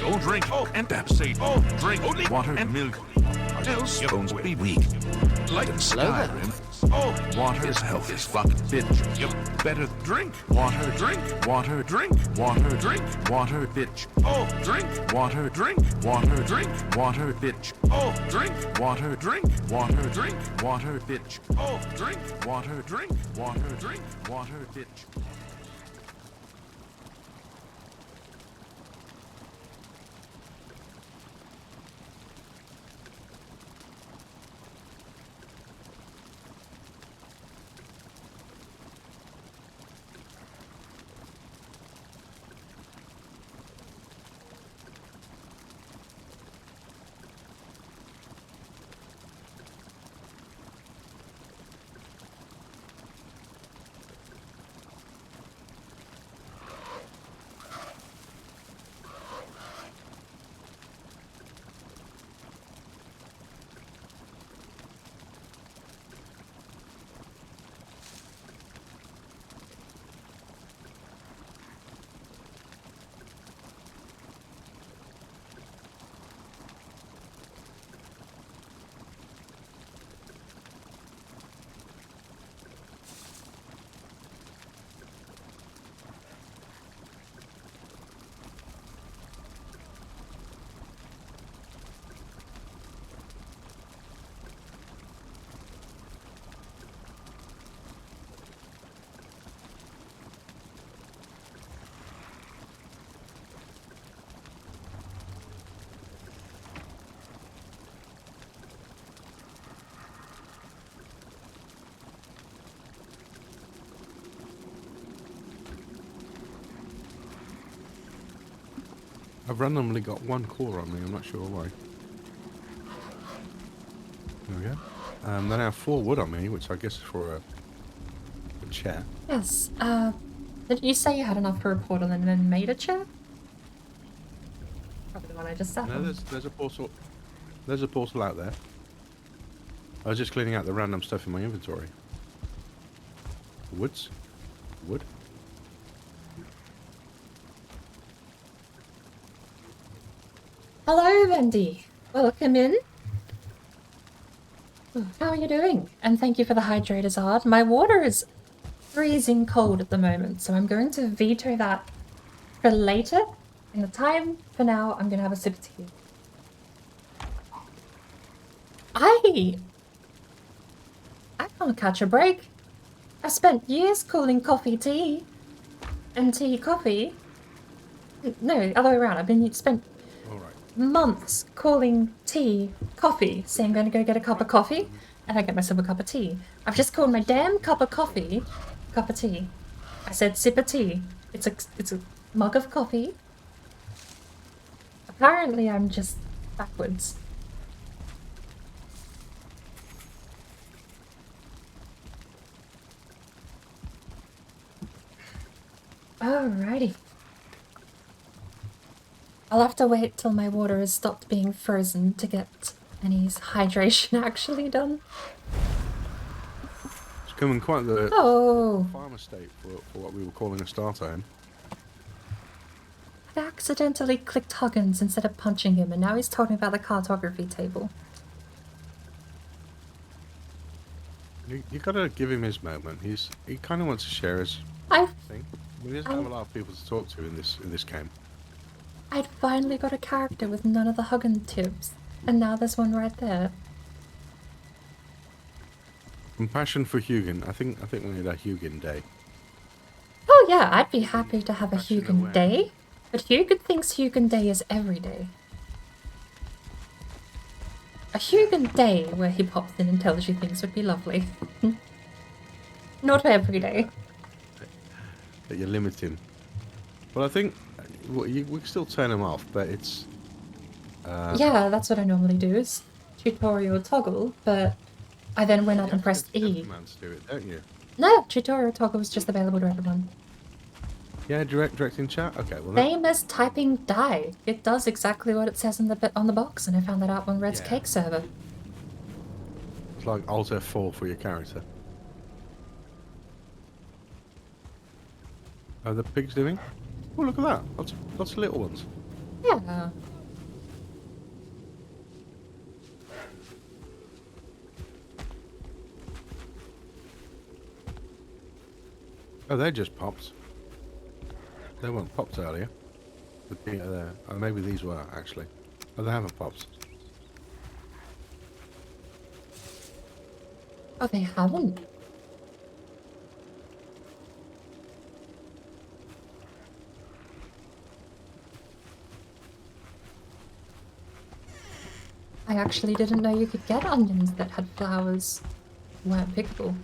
Don't drink and say drink only water and milk. Else your bones will be weak. Like Skyrim. Water is healthy as fuck, bitch. You better drink water, drink water, drink water, drink water, bitch. Drink water, drink water, drink water, bitch. Drink water, drink water, drink water, bitch. Drink water, drink water, drink water, bitch. I've randomly got one caller on me, I'm not sure why. There we go. Then I have 4 wood on me, which I guess is for a chair. Yes, did you say you had enough for a portal and then made a chair? Probably the one I just sat No, on. there's a portal. There's a portal out there. I was just cleaning out the random stuff in my inventory. Woods? Wood? Hello, Wendy. Welcome in. How are you doing? And thank you for the hydrators, Ard. My water is freezing cold at the moment, so I'm going to veto that for later. In the time, for now, I'm going to have a sip of tea. I can't catch a break. I've spent years calling coffee tea and tea coffee. No, other way around. Spent months calling tea coffee, saying I'm going to go get a cup of coffee, and I get myself a cup of tea. I've just called my damn cup of coffee cup of tea. I said sip of tea. It's a mug of coffee. Apparently I'm just backwards. Alrighty. I'll have to wait till my water has stopped being frozen to get any hydration actually done. It's coming quite the farm estate for what we were calling a starter home. I accidentally clicked Huggins instead of punching him, and now he's talking about the cartography table. You gotta give him his moment. He kind of wants to share his thing. He doesn't have a lot of people to talk to in this game. I'd finally got a character with none of the Huggin tips, and now there's one right there. Compassion for Hugin. I think we need a Hugin day. Oh yeah, I'd be happy to have a Hugin day, but Hugin thinks Hugin day is every day. A Hugin day where he pops in and tells you things would be lovely. Not every day. That you're limiting. Well, I think we can still turn him off, but it's... yeah, that's what I normally do, is tutorial toggle, but I then went up and pressed E. Commands do it, don't you? No, tutorial toggle was just available to everyone. Yeah, direct in chat? Okay, well... Famous typing die. It does exactly what it says on the box, and I found that out on Red's Cake server. It's like Alt F4 for your character. How are the pigs doing? Oh, look at that. Lots of little ones. Yeah. Oh, they just popped. They weren't popped earlier. But yeah, maybe these were actually. Oh, they haven't popped. Oh, they haven't. I actually didn't know you could get onions that had flowers weren't pickable.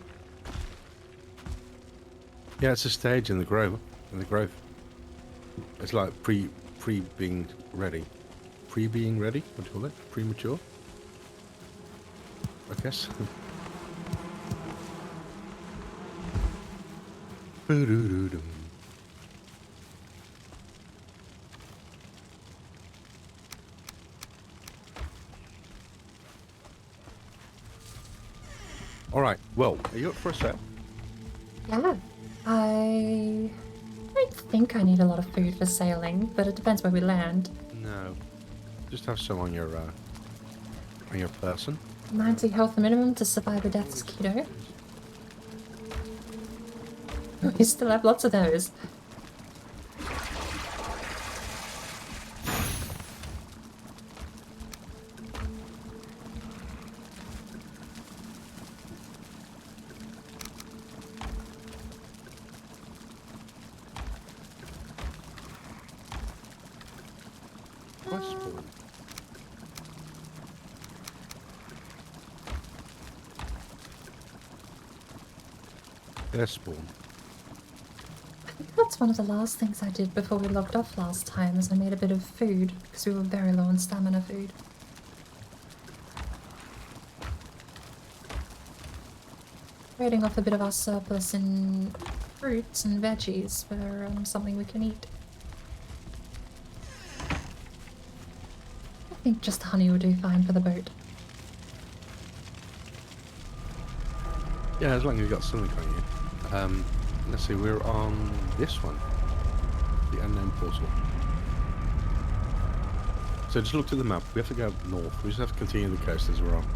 Yeah, it's a stage in the growth. It's like pre being ready. Pre being ready? What do you call it? Premature? I guess. Boo-doo-doo-dum. Alright, well, are you up for a set? Yeah. I don't think I need a lot of food for sailing, but it depends where we land. No. Just have some on your person. 90 health minimum to survive a death's keto. We still have lots of those. Their spawn. I think that's one of the last things I did before we logged off last time, is I made a bit of food, because we were very low on stamina food. Trading off a bit of our surplus in fruits and veggies for something we can eat. I think just honey will do fine for the boat. Yeah, as long as you've got something on you. Let's see, we're on this one. The unknown portal. So just look to the map. We have to go north. We just have to continue the coast as we're on.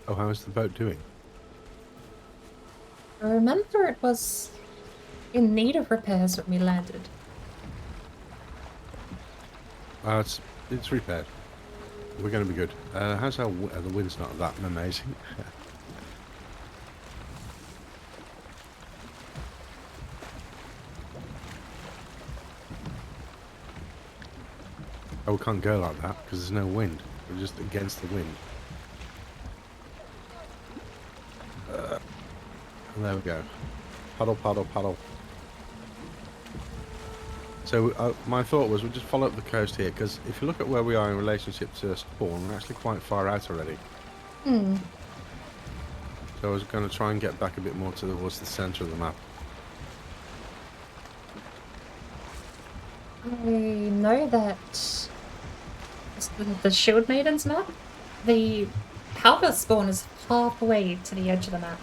Oh, how is the boat doing? I remember it was in need of repairs when we landed. It's repaired. We're going to be good. How's our the wind's not that amazing? Oh, we can't go like that because there's no wind. We're just against the wind. And there we go. Paddle, paddle, paddle. So my thought was we'll just follow up the coast here, because if you look at where we are in relationship to spawn, we're actually quite far out already. Hmm. So I was going to try and get back a bit more towards the centre of the map. I know that the Shield Maidens map, the Halberd spawn is halfway to the edge of the map.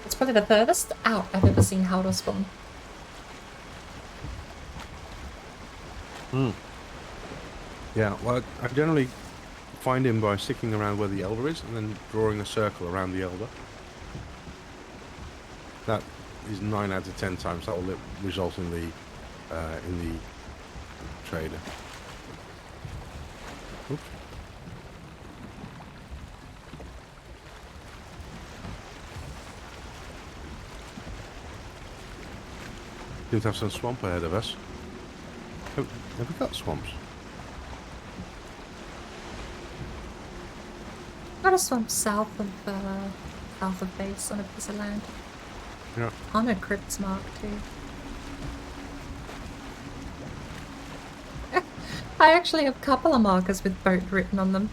It's probably the furthest out I've ever seen Halberd spawn. Hmm. Yeah, well, I generally find him by sticking around where the Elder is and then drawing a circle around the Elder. That is 9 out of 10 times that will result in the trader. Oops. Seems to have some swamp ahead of us. Have we got swamps? Got a swamp south of base on a piece of land. Yeah. On a crypt's mark too. I actually have a couple of markers with boat written on them.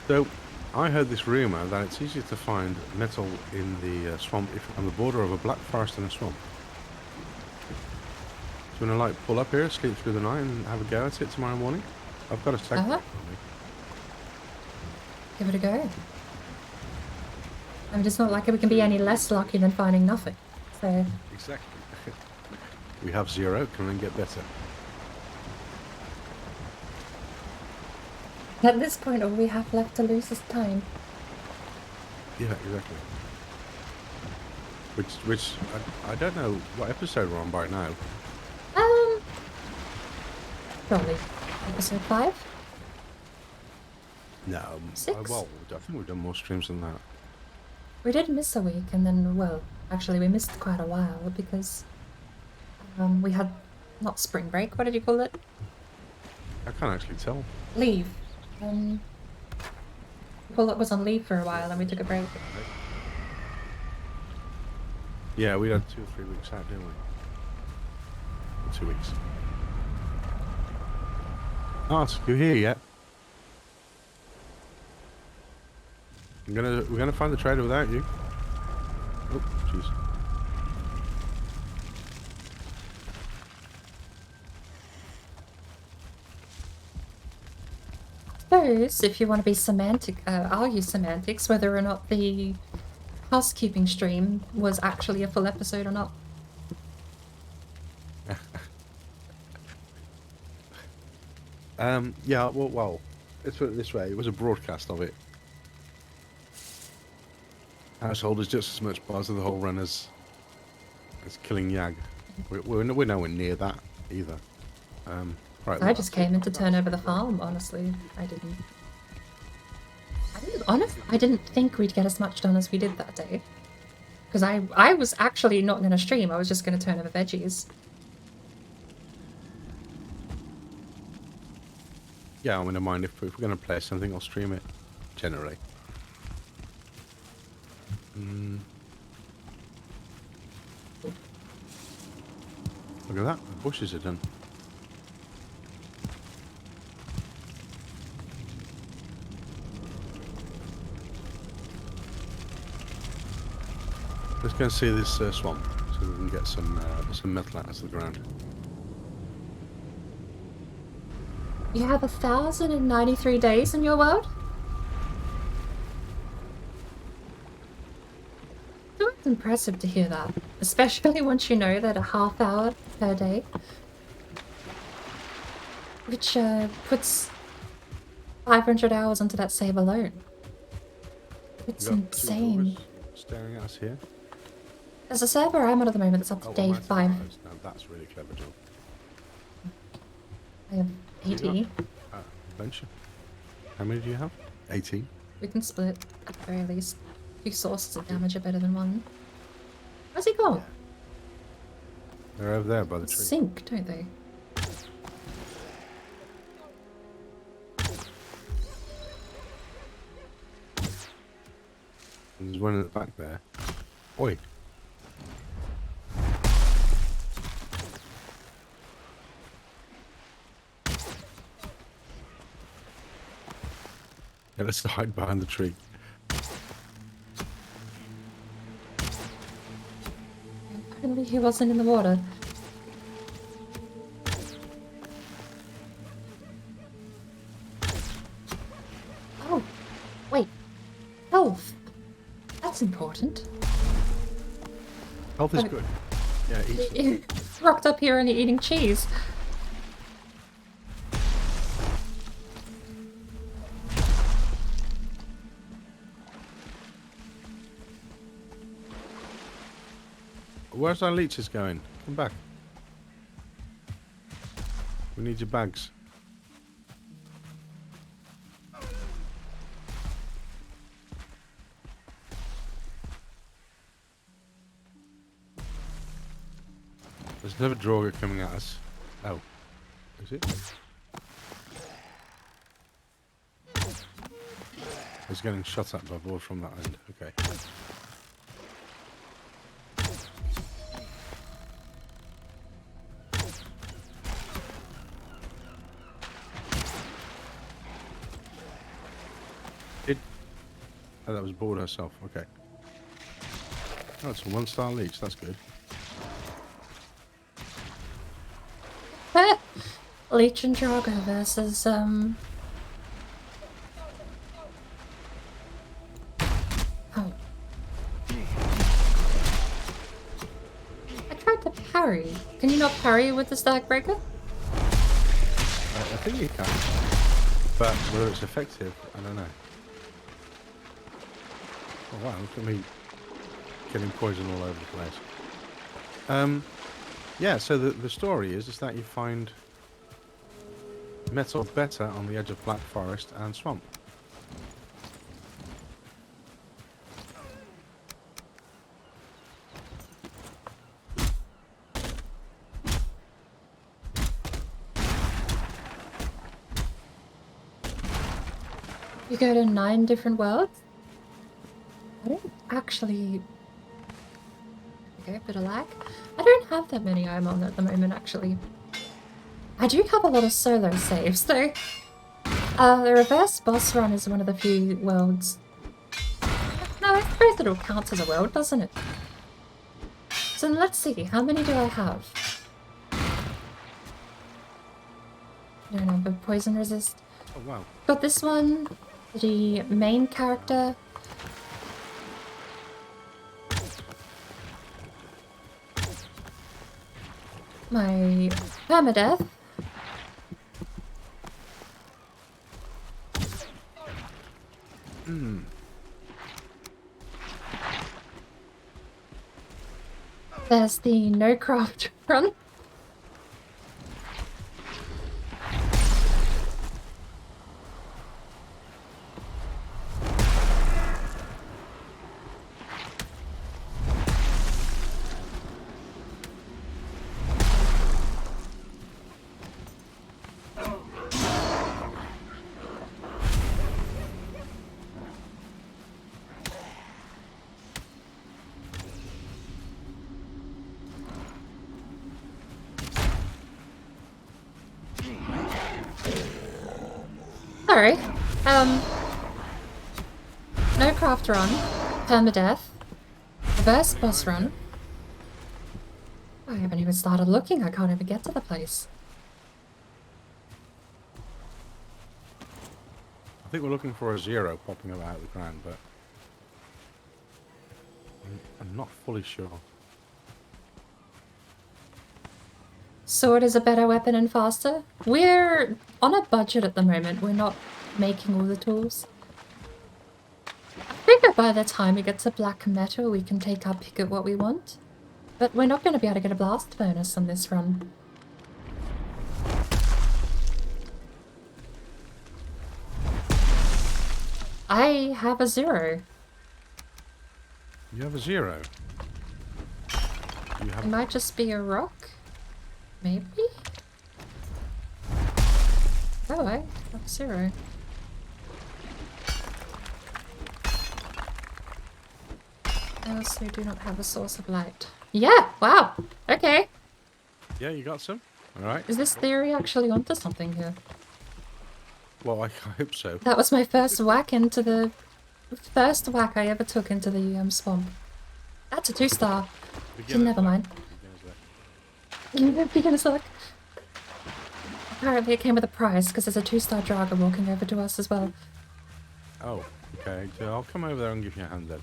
So, I heard this rumour that it's easier to find metal in the swamp if on the border of a black forest and a swamp. Do you want to like pull up here, sleep through the night, and have a go at it tomorrow morning? I've got a second for me. Give it a go. I mean, it's not like we can be any less lucky than finding nothing. So. Exactly. We have 0, can then get better. At this point, all we have left to lose is time. Yeah, exactly. Which I don't know what episode we're on by now. Probably episode 5? No. 6? Well, I think we've done more streams than that. We did miss a week, and then, well, actually we missed quite a while because we had, not spring break, what did you call it? I can't actually tell. Leave. Warlock was on leave for a while and we took a break. Yeah, we had 2 or 3 weeks out, didn't we? 2 weeks. Art, you here yet? We're gonna find the trader without you. Oh, jeez. Suppose if you want to be semantic, argue semantics, whether or not the housekeeping stream was actually a full episode or not. Yeah, well, let's put it this way, it was a broadcast of it. Household is just as much part of the whole run as killing Yag. We're nowhere near that either. Right. I just came in to turn over the farm, honestly. I didn't think we'd get as much done as we did that day. Because I was actually not going to stream, I was just going to turn over veggies. Yeah, I wouldn't mind if we're going to play something, I'll stream it, generally. Look at that, the bushes are done. Let's go and see this swamp, so we can get some metal out of the ground. You have 1,093 days in your world? It's impressive to hear that, especially once you know that a half hour per day, which puts 500 hours onto that save alone. It's insane. Staring at us here. As a server I'm on at the moment, it's up to day 5. Now, that's really clever, Joe. I have 80. Adventure. How many do you have? 18. We can split at the very least. 2 sources of damage are better than 1. Where's he gone? They're over there by the tree. Sink, don't they? There's one in the back there. Oi. Yeah, let's hide behind the tree. Apparently he wasn't in the water. Oh, wait. Health. That's important. Health is good. Yeah, eat some. Rocked up here and you're eating cheese. Where's our leeches going? Come back. We need your bags. There's another drawer coming at us. Oh. Is it? He's getting shot at by board from that end. Okay. Oh, that was bored herself. Okay. Oh, it's a 1-star leech. That's good. Leech and Drago versus, Oh. I tried to parry. Can you not parry with the Stag Breaker? I think you can. But whether it's effective, I don't know. Oh wow, look at me getting poison all over the place. Yeah, so the story is that you find metal better on the edge of Black Forest and Swamp. You go to 9 different worlds? I don't actually... Okay, bit of lag. I don't have that many I'm on at the moment, actually. I do have a lot of solo saves, though. The reverse boss run is one of the few worlds. No, I suppose it'll count as a world, doesn't it? So let's see, how many do I have? No, but poison resist. Oh wow. Got this one, the main character. My permadeath. There's the no craft run. Sorry. No craft run, permadeath, reverse boss run. I haven't even started looking, I can't even get to the place. I think we're looking for a 0 popping up out of the ground, but I'm not fully sure. Sword is a better weapon and faster. We're on a budget at the moment. We're not making all the tools. I figure by the time we get to black metal, we can take our pick at what we want. But we're not going to be able to get a blast bonus on this run. I have a 0. You have a 0. You have It might just be a rock. Maybe? Oh, I have 0. I also do not have a source of light. Yeah! Wow! Okay. Yeah, you got some? Alright. Is this theory actually onto something here? Well, I hope so. That was my first whack into the... First whack I ever took into the swamp. That's a 2-star. Never mind. Beginner's luck. Apparently it came with a prize because there's a 2-star Drago walking over to us as well. Oh, okay. So I'll come over there and give you a hand then.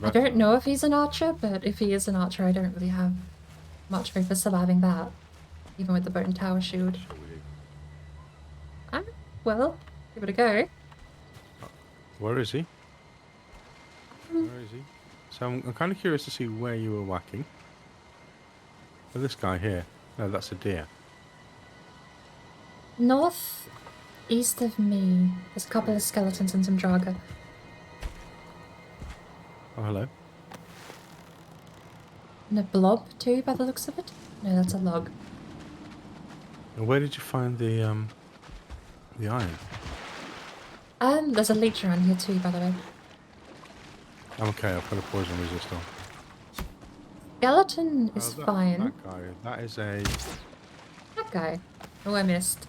I don't know if he's an archer, but if he is an archer, I don't really have much hope for surviving that. Even with the boat and tower shield. Well, give it a go. Where is he? Where is he? So I'm kind of curious to see where you were whacking. Oh, this guy here. No, that's a deer. North, east of me, there's a couple of skeletons and some Drago. Oh, hello. And a blob too, by the looks of it. No, that's a log. And where did you find the iron? There's a leech around here too, by the way. I'm okay, I've got a poison resist on. Skeleton is fine. That guy, that is a... That guy. Oh, I missed.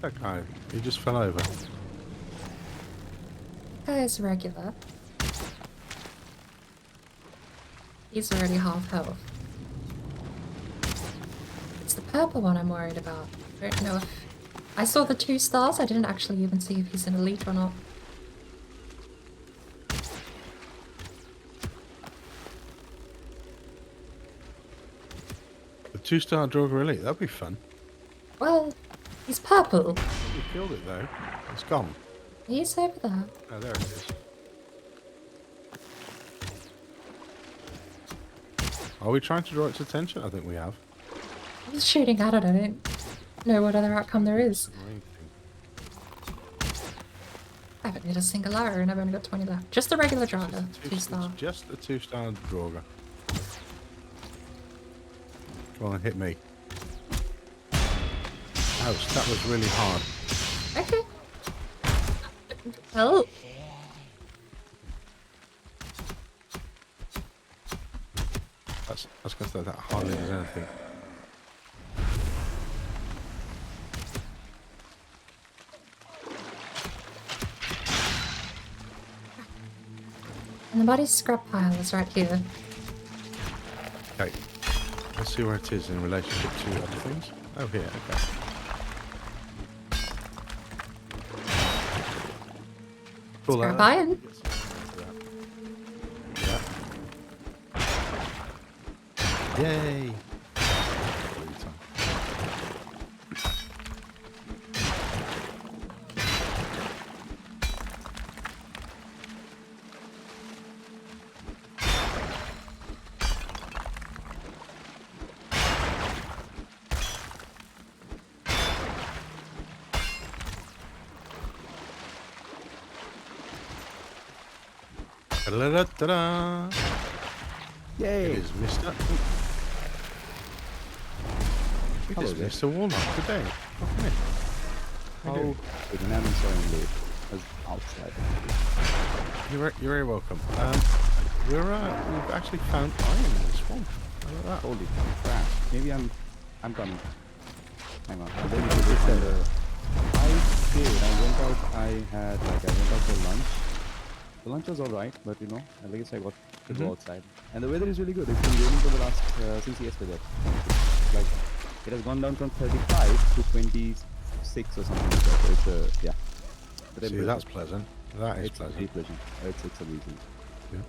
That guy, he just fell over. That guy is regular. He's already half health. It's the purple one I'm worried about. I don't know if... I saw the 2 stars, I didn't actually even see if he's an elite or not. The 2-star Droger elite, that'd be fun. Well, he's purple. We killed it though. It's gone. He's over there. Oh, there it is. Are we trying to draw its attention? I think we have. He's shooting at it, I don't know what other outcome there is. I haven't hit a single arrow and I've only got 20 left. Just the regular Dranda, 2-star. Just the 2-star Droger. Come on, hit me. Ouch, that was really hard. Okay. Oh. That's because that hardly does anything. And the body scrap pile is right here. Okay. Let's see where it is in relationship to other things. Oh, here, okay. Pull Scrap that out. iron. Yeah. Yay! Ta-da-da-da-da! Yay! It is Mr. It is Mr. Warlock today. Okay. How good, and I'm sorry I'm late. I was outside. You're very welcome. We've actually found iron in the swamp. How about that? Holy crap. Maybe I'm coming. Hang on. I went out for lunch. The lunch was alright, but you know, at least I got to go outside. And the weather is really good. It's been raining for the last, since yesterday. Like, it has gone down from 35 to 26 or something like that. So it's, yeah. See, that's pleasant. That is it's pleasant. very pleasant. It's amazing. Yeah.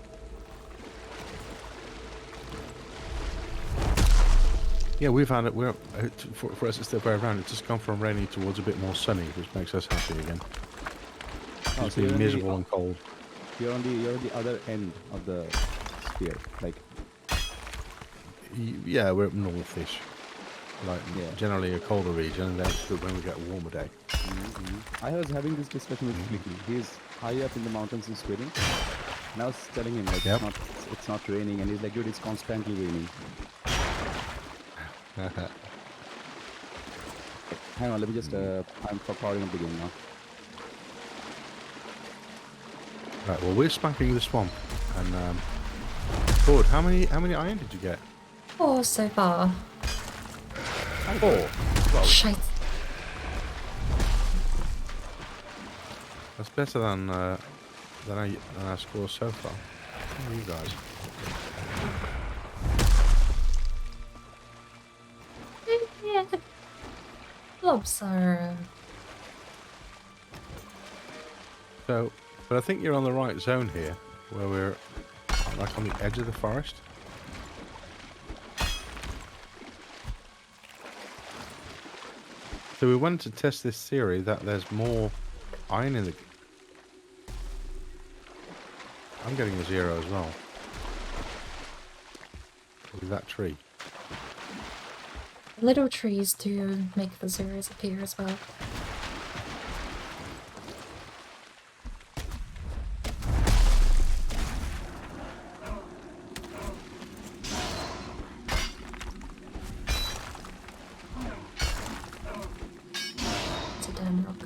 Yeah, we've had it. For us, it's the other way around. It's just gone from rainy towards a bit more sunny, which makes us happy again. Oh, It's so been miserable and cold. You're on the other end of the sphere, like. Yeah, we're up northish. Like Yeah. generally a colder region, and then it's good when we get a warmer day. I was having this discussion with Flicky. He's high up in the mountains in Sweden. And I was telling him like Yep. it's not raining, and he's like, dude, it's constantly raining. Hang on, let me just I'm powering up again now. Right, well, we're spanking the swamp, and Ford, how many iron did you get? 4 so far. 4. Well, Shite. that's better than our score so far. How are you guys? Blobs are... So, but I think you're on the right zone here, where we're like on the edge of the forest. So we wanted to test this theory that there's more iron in the... I'm getting a 0 as well. With that tree. Little trees do make the zeros appear as well. It's a damn rock.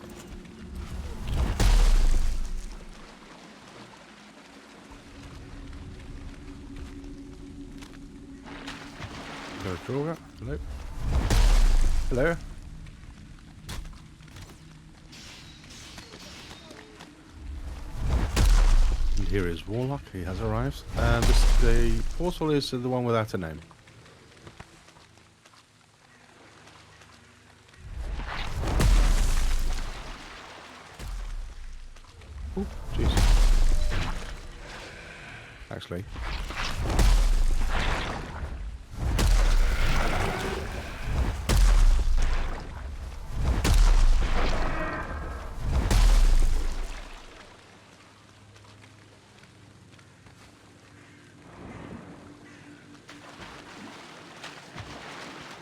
Hello. Hello. And here is Warlock. He has arrived. And the portal is the one without a name. actually.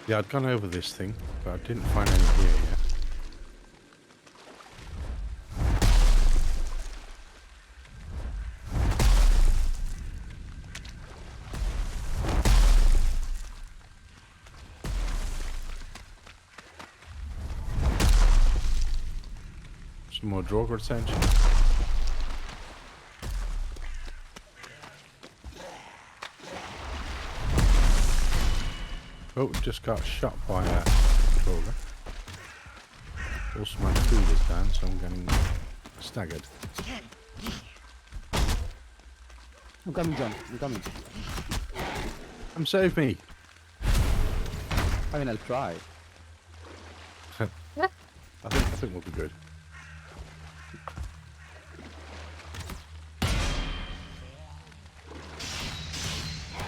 Yeah, I'd gone over this thing, but I didn't find any here yet. Some more draw retention. Oh, just got shot by a controller. Also, my food is down, so I'm getting staggered. I'm coming, John. I'm coming. Come save me! I mean, I'll try. I think we'll be good.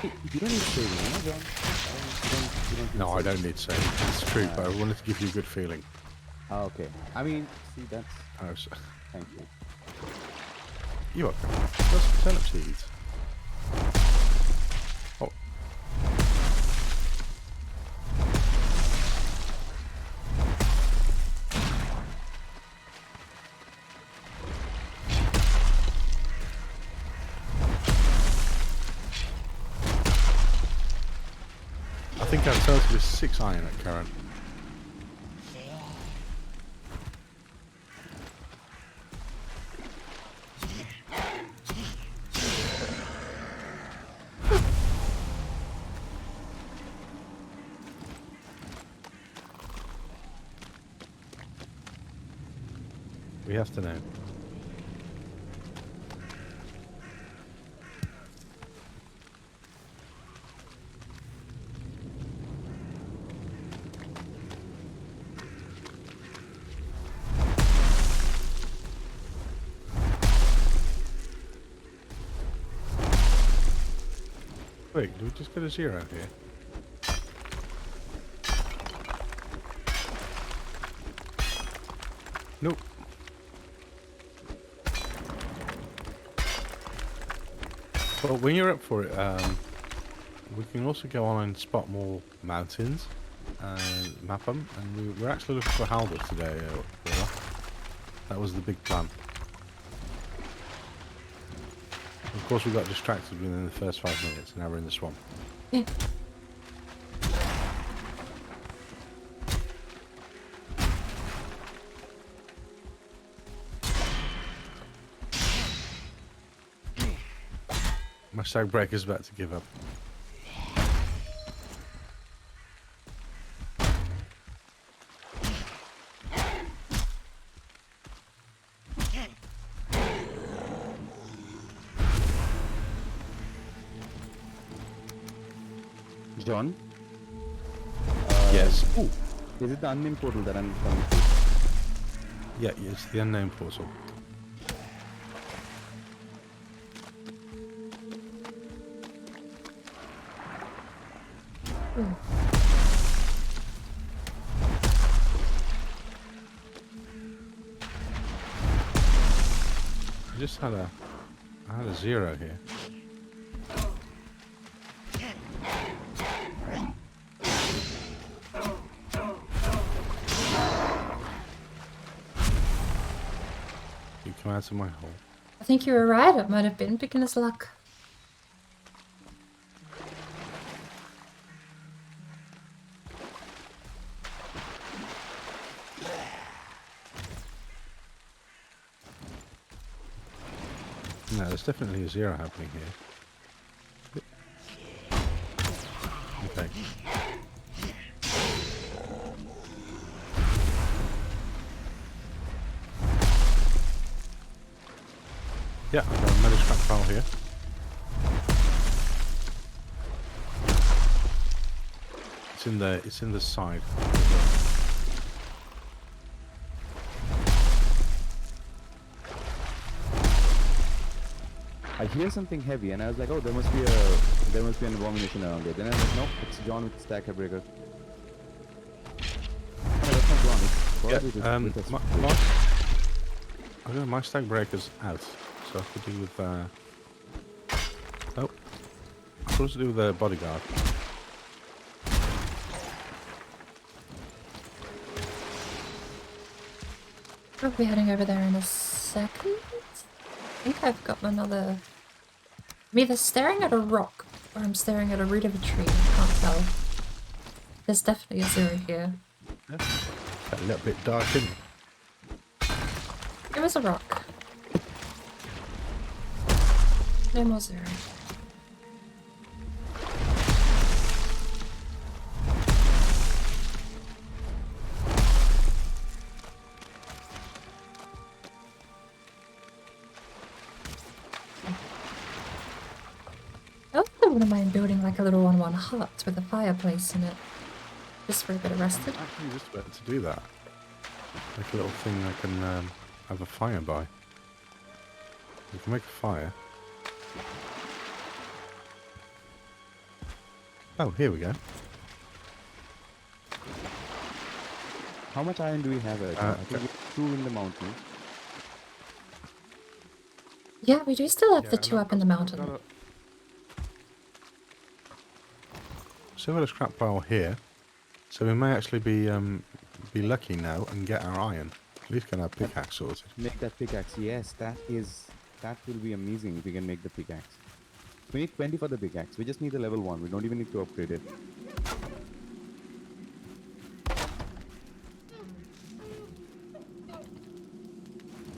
You don't need saving, you know, John? You don't No, I need don't need saving. It's true, but I wanted to give you a good feeling. Ah, okay. I mean, see, that's... Oh, so, Thank you. you're welcome. That's some turnip seeds. Oh. I think I've told you 6 iron at current. We have to know. Wait, do we just get a 0 here? Nope. Well, when you're up for it, we can also go on and spot more mountains and map them. And we're actually looking for halberd today. Warlock. That was the big plan. Of course, we got distracted within the first 5 minutes, and now we're in the swamp. Yeah. My stag breaker's about to give up. John? Yes. Ooh, is it the unnamed portal that I'm coming to? Yeah, it's the unnamed portal. I just had a 0 here. You come out of my hole. I think you were right. It might have been beginner's luck. No, there's definitely a 0 happening here. Okay. Yeah, I've got another scrap pile here. It's in the side. I hear something heavy, and I was like, oh, there must be an abomination around there. Then I was like, nope, it's John with the stacker breaker. Oh, that's not John. It's probably with I don't know, my stag breaker's out, so I could do with oh, I could also do with the bodyguard. I'll be heading over there in a second. I think I've got another... I'm either staring at a rock or I'm staring at a root of a tree. I can't tell. There's definitely a zero here. Yeah. A little bit dark, isn't it? It was a rock. No more zero. I also wouldn't mind building like a little one-one hut with a fireplace in it. Just for a bit of rested. I'm actually just about to do that. Like a little thing I can have a fire by. You can make a fire. Oh, here we go. How much iron do we have? I think we have 2 in the mountain. Yeah, we do still have the 2 up in the mountain. So we've got a scrap pile here. So we may actually be lucky now and get our iron. At least get our pickaxe sorted. Make that pickaxe. Yes, that will be amazing if we can make the pickaxe. We need 20 for the pickaxe. We just need a level 1. We don't even need to upgrade it.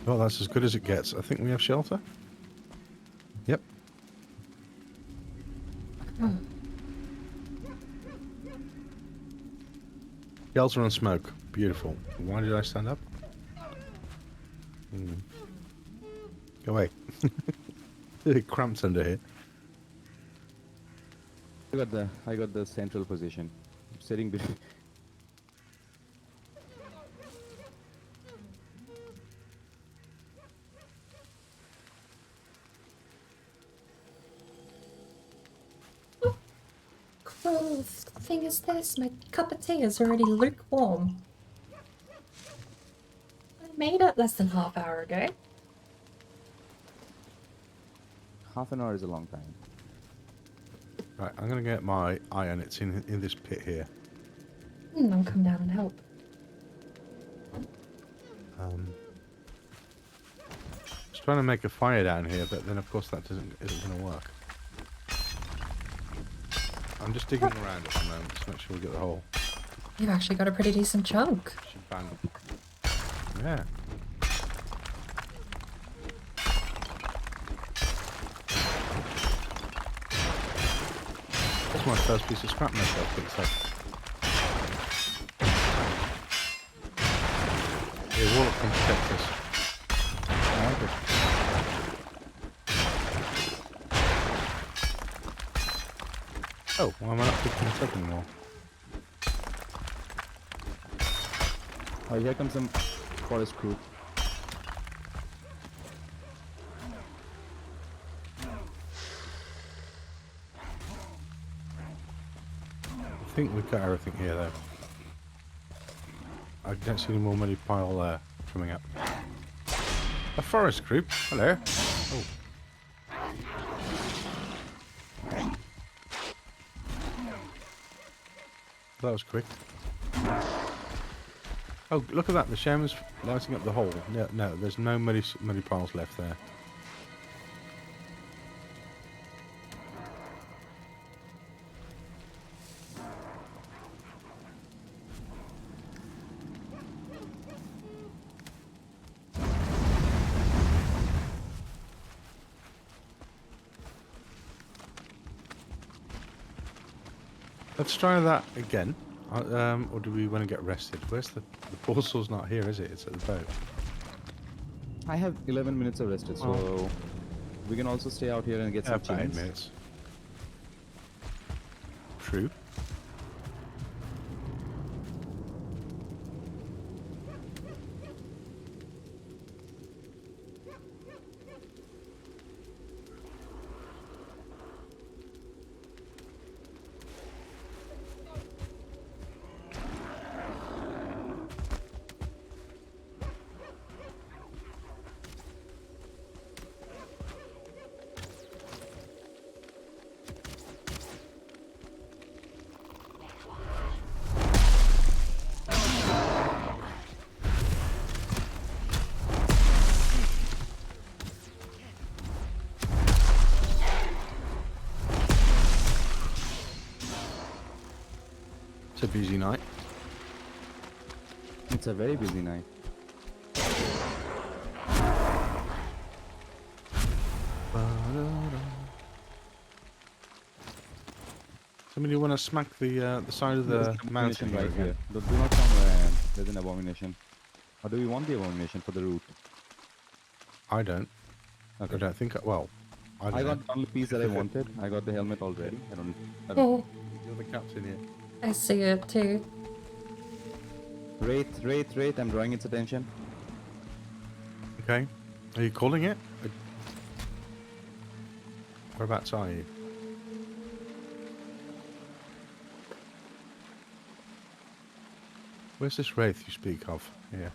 Well, that's as good as it gets. I think we have shelter. Yep. Shelter and smoke. Beautiful. Why did I stand up? Go away. Cramped under here. I got the central position. I'm sitting between. Cool. The thing is this, my cup of tea is already lukewarm. I made it less than half hour ago. Half an hour is a long time. Right, I'm going to get my iron. It's in this pit here. I'll come down and help. Just trying to make a fire down here, but then of course that isn't going to work. I'm just digging around at the moment to make sure we get the hole. You've actually got a pretty decent chunk. Bang. Yeah. That's my first piece of scrap metal I picked up. Yeah, Warlock can protect us. Oh, good. Oh, why am I not picking this up anymore? Oh, here comes some forest crew. I think we've got everything here though. I don't see any more muddy pile coming up. A forest creep. Hello. Oh. That was quick. Oh, look at that. The shaman's lighting up the hole. No, there's no muddy piles left there. Let's try that again. Or do we want to get rested? Where's the portal's not here, is it? It's at the boat. I have 11 minutes of rest, so we can also stay out here and get some about 8 chains. minutes. True. a busy night. It's a very busy night. Somebody want to smack the side of the mountain right again? here. Do not come where there's an abomination. Or do we want the abomination for the route? I don't. Okay. I don't think. Well, I don't I know. got the only piece that I wanted. I got the helmet already. I don't. Oh, You're the captain here. I see it too. Wraith. I'm drawing its attention. Okay. Are you calling it? Whereabouts are you? Where's this wraith you speak of? Here.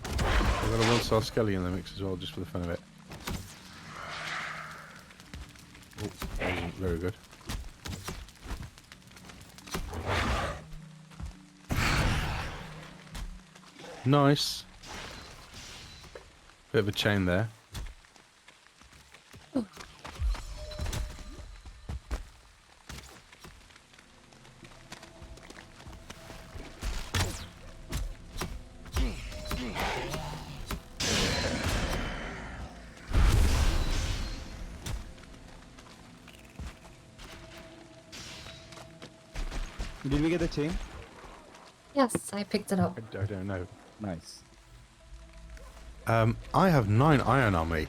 I've got a one-star skelly in the mix as well, just for the fun of it. Oh, that wasn't very good. Nice. Bit of a chain there. Did we get the chain? Yes, I picked it up. I don't know. Nice. I have 9 iron on me.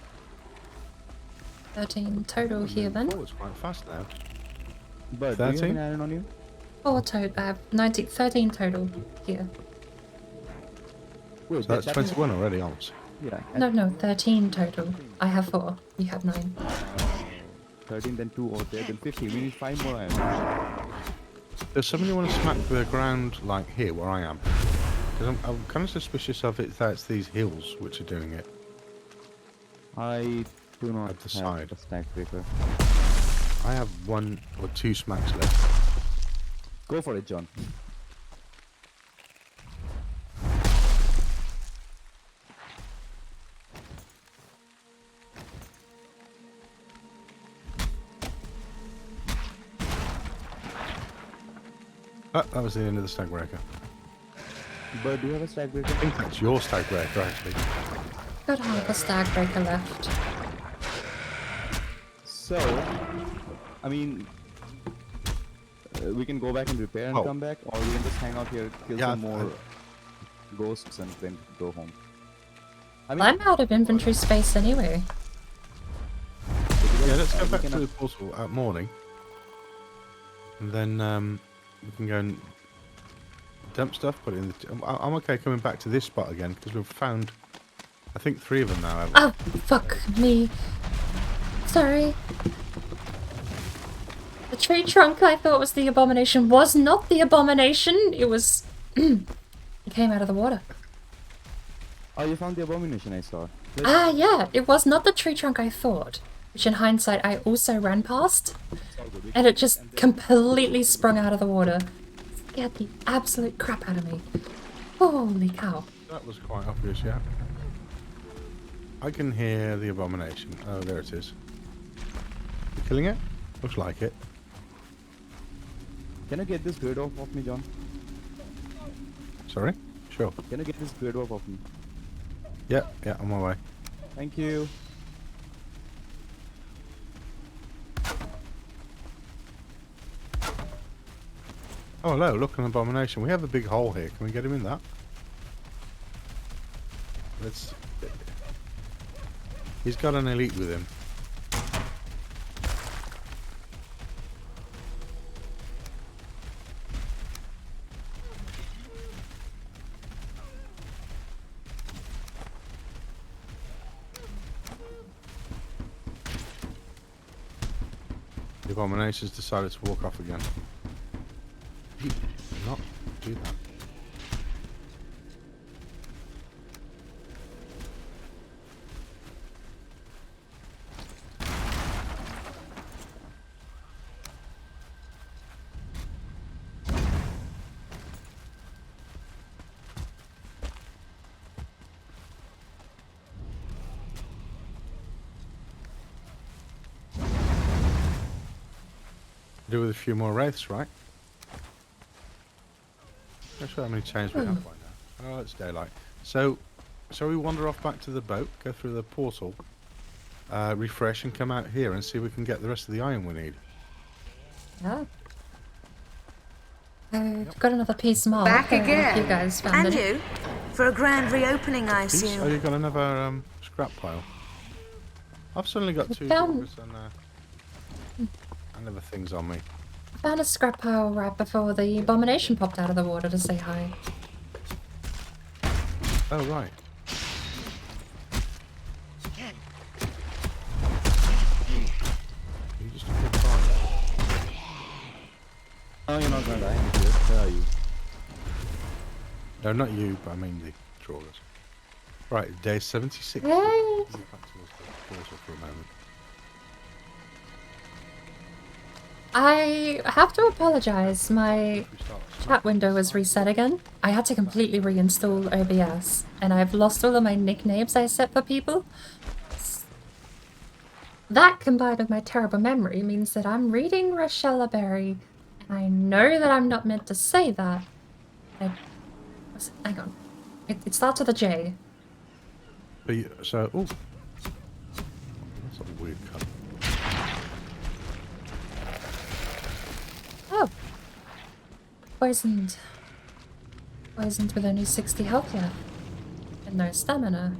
13 total here then. Oh, it's quite fast now. But do you have 13? an iron on you? 4 total. I have 13 total here. Wait, So that's that means- 21 already, almost. Yeah. No, 13 total. I have 4. You have 9. 13, then 2 over there, then 50. We need 5 more iron. Does somebody want to smack the ground like here, where I am? Because I'm kind of suspicious of it that it's these hills which are doing it. I do not At the have side. a stack breaker. I have 1 or 2 smacks left. Go for it, John. Oh, that was the end of the stag breaker. But do you have a stack breaker? I think that's your stag breaker, actually. Got half a stag breaker left. So, I mean, we can go back and repair and Oh. come back, or we can just hang out here, kill Yeah, some more ghosts, and then go home. I mean, I'm out of inventory space anyway. Yeah, let's go we back can to the have- portal at morning. And then we can go and dump stuff, put it in the... I'm okay coming back to this spot again, because we've found, I think, 3 of them now, haven't we? Oh, fuck me. Sorry. The tree trunk I thought was the abomination was not the abomination. It was... it came out of the water. Oh, you found the abomination I saw. Let's- Ah, yeah. It was not the tree trunk I thought. Which in hindsight I also ran past. it's all good. We And can- it just completely sprung out of the water. Scared the absolute crap out of me. Holy cow. That was quite obvious, yeah. I can hear the abomination. Oh, there it is. You killing it? Looks like it. Can you get this grid off of me, John? Sorry? Sure. Can you get this grid off of me? Yeah, on my way. Thank you. Oh, hello, look, an abomination. We have a big hole here. Can we get him in that? Let's... He's got an elite with him. The abomination's decided to walk off again. You do not do that. do with a few more wraiths, right? Not sure how many chains we have by now. Oh, it's daylight. So, shall we wander off back to the boat, go through the portal, refresh, and come out here and see if we can get the rest of the iron we need? Yeah. I've got another piece more. Back again. You guys found And it. you? For a grand reopening, I Piece? Oh, assume. you got another scrap pile. I've suddenly got 2 found- doors and other things on me. I found a scrap pile right before the abomination popped out of the water to say hi. Oh, right. You just a good find. No, you're not gonna die. Where are you? No, not you, but I mean the trawlers. Right, day 76. Yay! Go back towards the portal for a moment. I have to apologise. My If we start chat window was reset again. I had to completely reinstall OBS, and I've lost all of my nicknames I set for people. That, combined with my terrible memory, means that I'm reading Rochelle Berry, and I know that I'm not meant to say that. Hang on. It starts with a J. But you, so, oh, that's a weird cut. Oh. Poisoned. Poisoned with only 60 health left. And no stamina.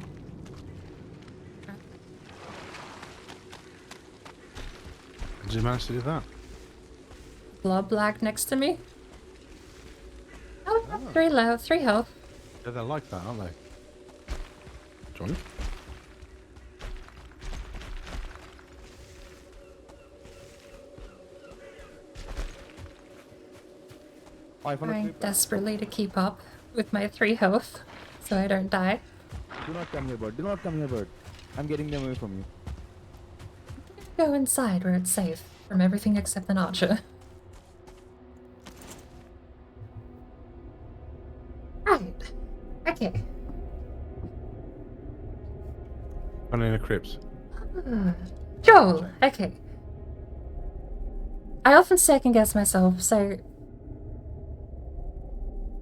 Did you manage to do that? Blob lag next to me. Oh, 3 health. Yeah, they're like that, aren't they? Johnny? Trying desperately to keep up with my 3 health, so I don't die. Do not come here, bird. Do not come here, bird. I'm getting them away from you. Go inside where it's safe from everything except an archer. Right. Okay. One in the crypts. Joel. Okay. I often second guess myself, so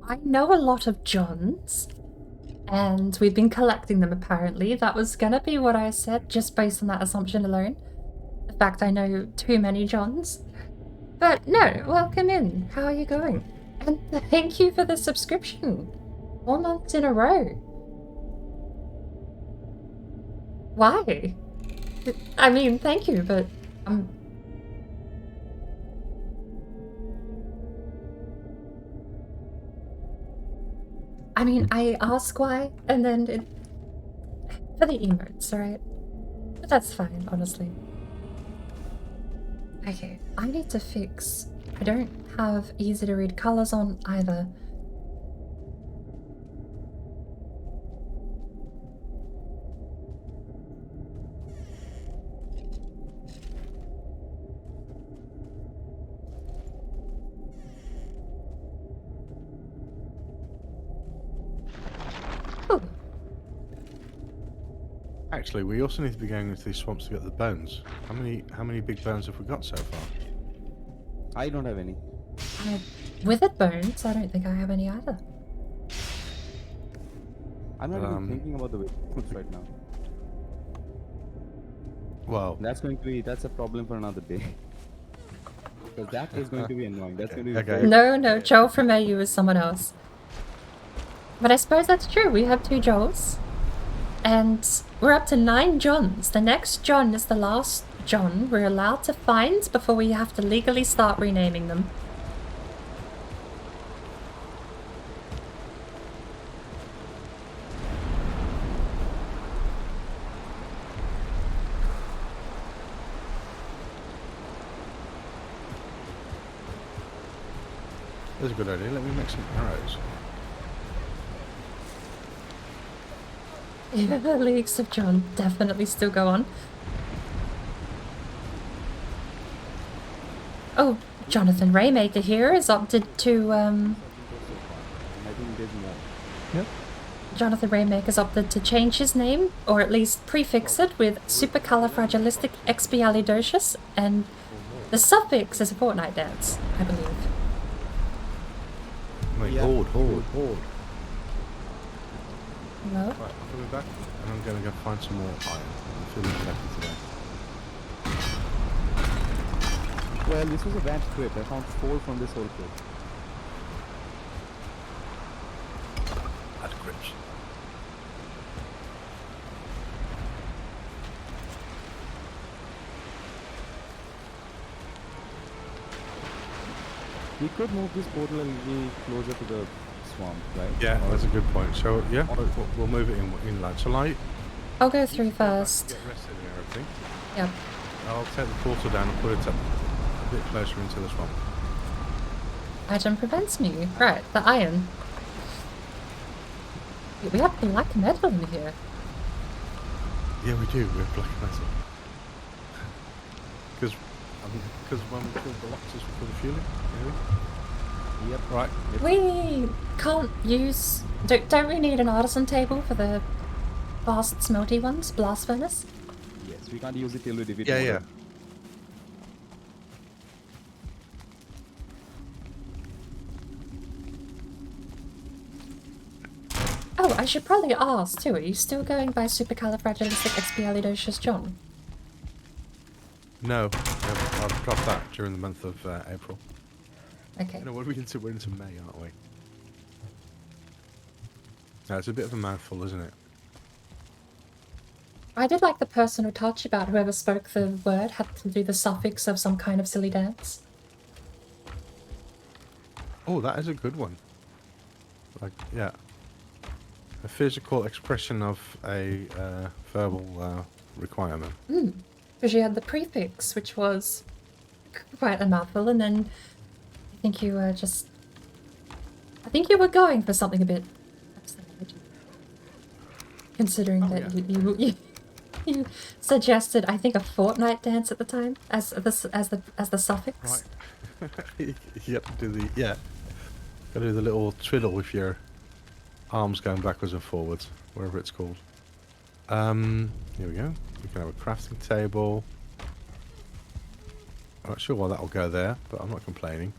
I know a lot of Johns, and we've been collecting them apparently. That was gonna be what I said, just based on that assumption alone. The fact I know too many Johns. But no, welcome in. How are you going? And thank you for the subscription. 4 months in a row. Why? I mean, thank you, but I mean, I ask why, and then it... For the emotes, right? But that's fine, honestly. Okay, I need to fix... I don't have easy to read colors on either. Oh, Actually, we also need to be going into these swamps to get the bones. How many big bones have we got so far? I don't have any. withered bones? I don't think I have any either. I'm not even thinking about the foods right now. Well, That's a problem for another day. Because that is going to be annoying. That's going to be Okay. No, Joel from AU is someone else. But I suppose that's true. We have 2 Joels. And we're up to 9 Johns. The next John is the last John we're allowed to find before we have to legally start renaming them. that's a good idea. Let me make some arrows. Yeah, the Leagues of John definitely still go on. Oh, Jonathan Raymaker here has opted to, I think there's more. Yep. Jonathan Raymaker's opted to change his name, or at least prefix it with Supercalifragilisticexpialidocious, and The suffix is a fortnight dance, I believe. Wait, Yeah. horde. No? Right, I'll be back, and I'm gonna go find some more iron. I'm feeling lucky today. Well, this was a bad script. I found 4 from this whole clip. Had grips. We could move this portal a little closer to the swamp, right? Yeah, that's a good point. So yeah, Or- we'll move it inland. Shall I? I'll go through first. Get rested and everything. Yep. I'll take the portal down and put it up a bit closer into the swamp. Item prevents me. Right, the iron. We have black metal in here. Yeah, we do. We have black metal. Because when we killed the Loxus, we put the fueling. Maybe. Yep. Right. We can't use... Don't we need an artisan table for the fast smelty ones? Blast furnace? Yes, we can't use it till we defeat Yeah, Mordor. yeah. Oh, I should probably ask too. Are you still going by supercalifragilisticexpialidocious John? No, I've dropped that during the month of April. Okay. You know, what are we into? We're into May, aren't we? No, it's a bit of a mouthful, isn't it? I did like the personal touch about whoever spoke the word had to do the suffix of some kind of silly dance. Oh, that is a good one. Like, yeah. A physical expression of a verbal requirement. Because you had the prefix, which was quite a mouthful, and then I think you were just... I think you were going for something a bit absurd. Considering that you suggested, I think, a fortnight dance at the time as the suffix. Right. Yep, gotta do the little twiddle with your arms going backwards and forwards, wherever it's called. Here we go. We can have a crafting table. I'm not sure why that'll go there, but I'm not complaining.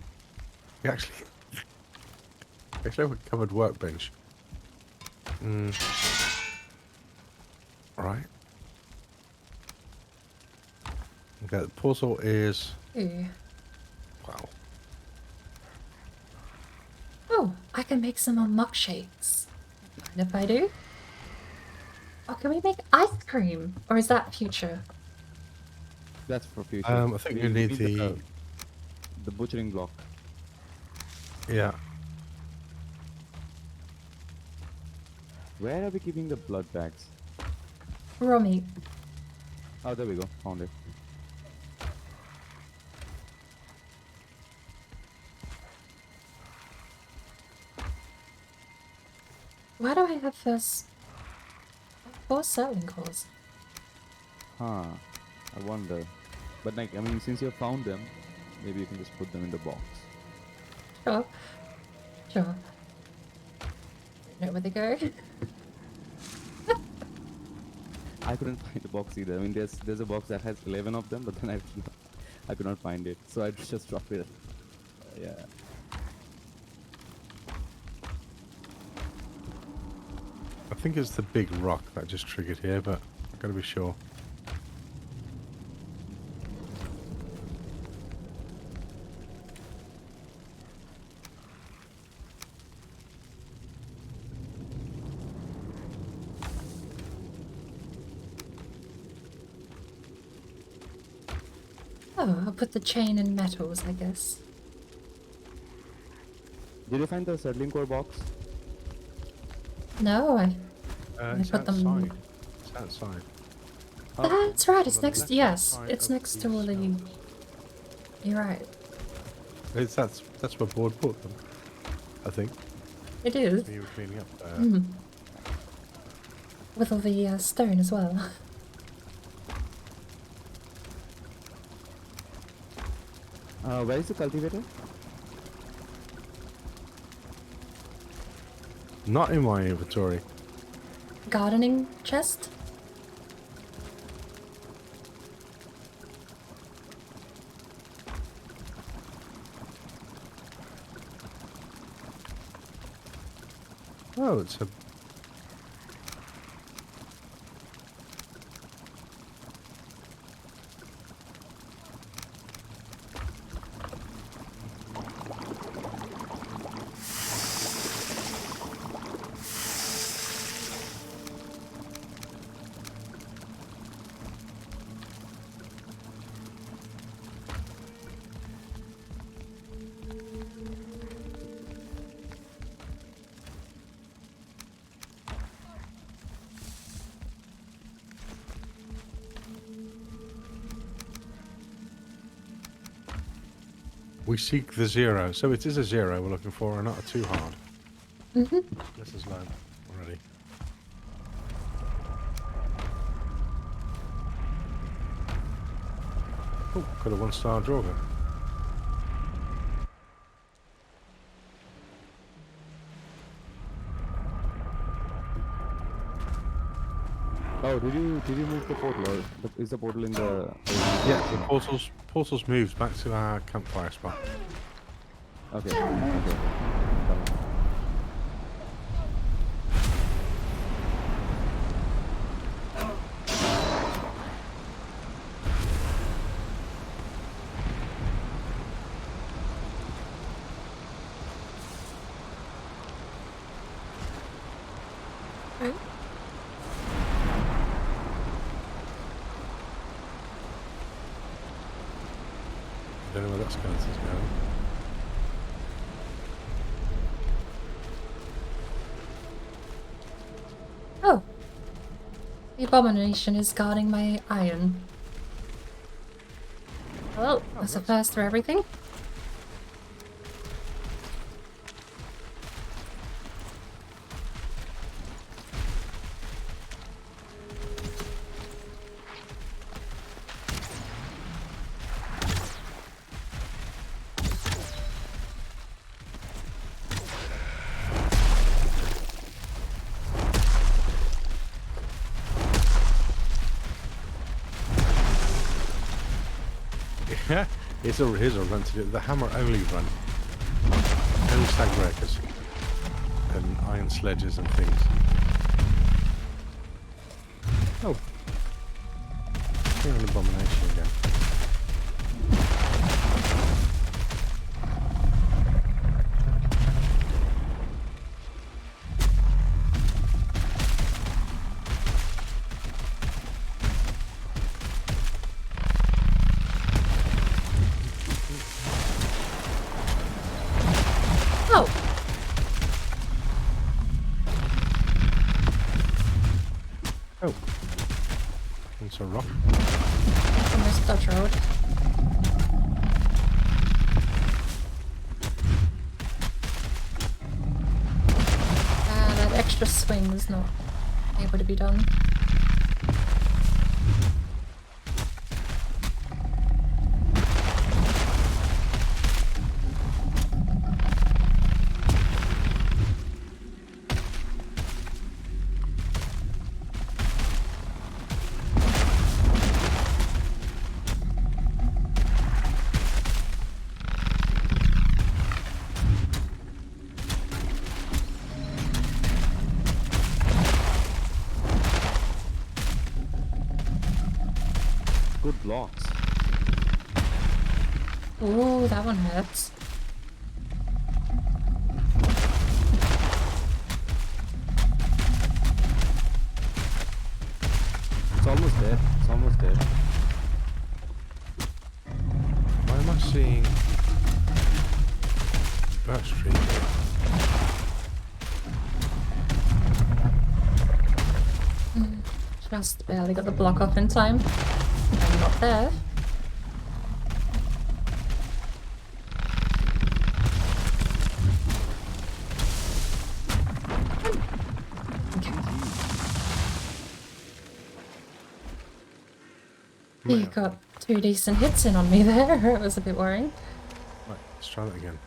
We actually have a covered workbench. Right. Okay, the portal is... Ooh. Wow. Oh, I can make some more muck shakes. Mind if I do? Oh, can we make ice cream? Or is that future? That's for future. I think you need the... the butchering block. Yeah. Where are we keeping the blood bags? Raw meat. Oh, there we go. Found it. Why do I have first 4 serling cores? Huh. I wonder. But like, I mean, since you have found them, maybe you can just put them in the box. Sure. Sure. Don't know where they go. I couldn't find the box either. I mean, there's a box that has 11 of them, but then I could not find it, so I just dropped it. Yeah. I think it's the big rock that just triggered here, but I've got to be sure. Oh, I'll put the chain in metals, I guess. Did you find the settling core box? No, I It's put them- outside. It's outside. That's right, it's on the next... left-hand Yes, side it's of next to the all the... cells. You're right. That's where Board put them, I think. It is. You were cleaning up there. Mm. With all the stone as well. Where is the cultivator? Not in my inventory. Gardening chest? Oh, it's a... We seek the 0. So it is a 0 we're looking for, and not a too hard. This is low already. Oh, got a 1-star Draugr. Oh, did you move the portal? Or is the portal in the? Yeah, the portal's moved back to our campfire spot. Okay. Okay. Right. I don't know where that skeleton's going. Oh. The abomination is guarding my iron. Well, that's a first for everything. Yeah, here's a run to do the hammer only run. Only stag breakers and iron sledges and things. Oh, here's an abomination again. Oh. Oh, it's a rock. Almost Dodge Road. That extra swing was not able to be done. Good blocks. Ooh, that one hurts. It's almost dead. It's almost dead. Why am I seeing birch tree here? Just barely got the block off in time. I'm not there. He got 2 decent hits in on me there. It was a bit worrying. Right, let's try that again.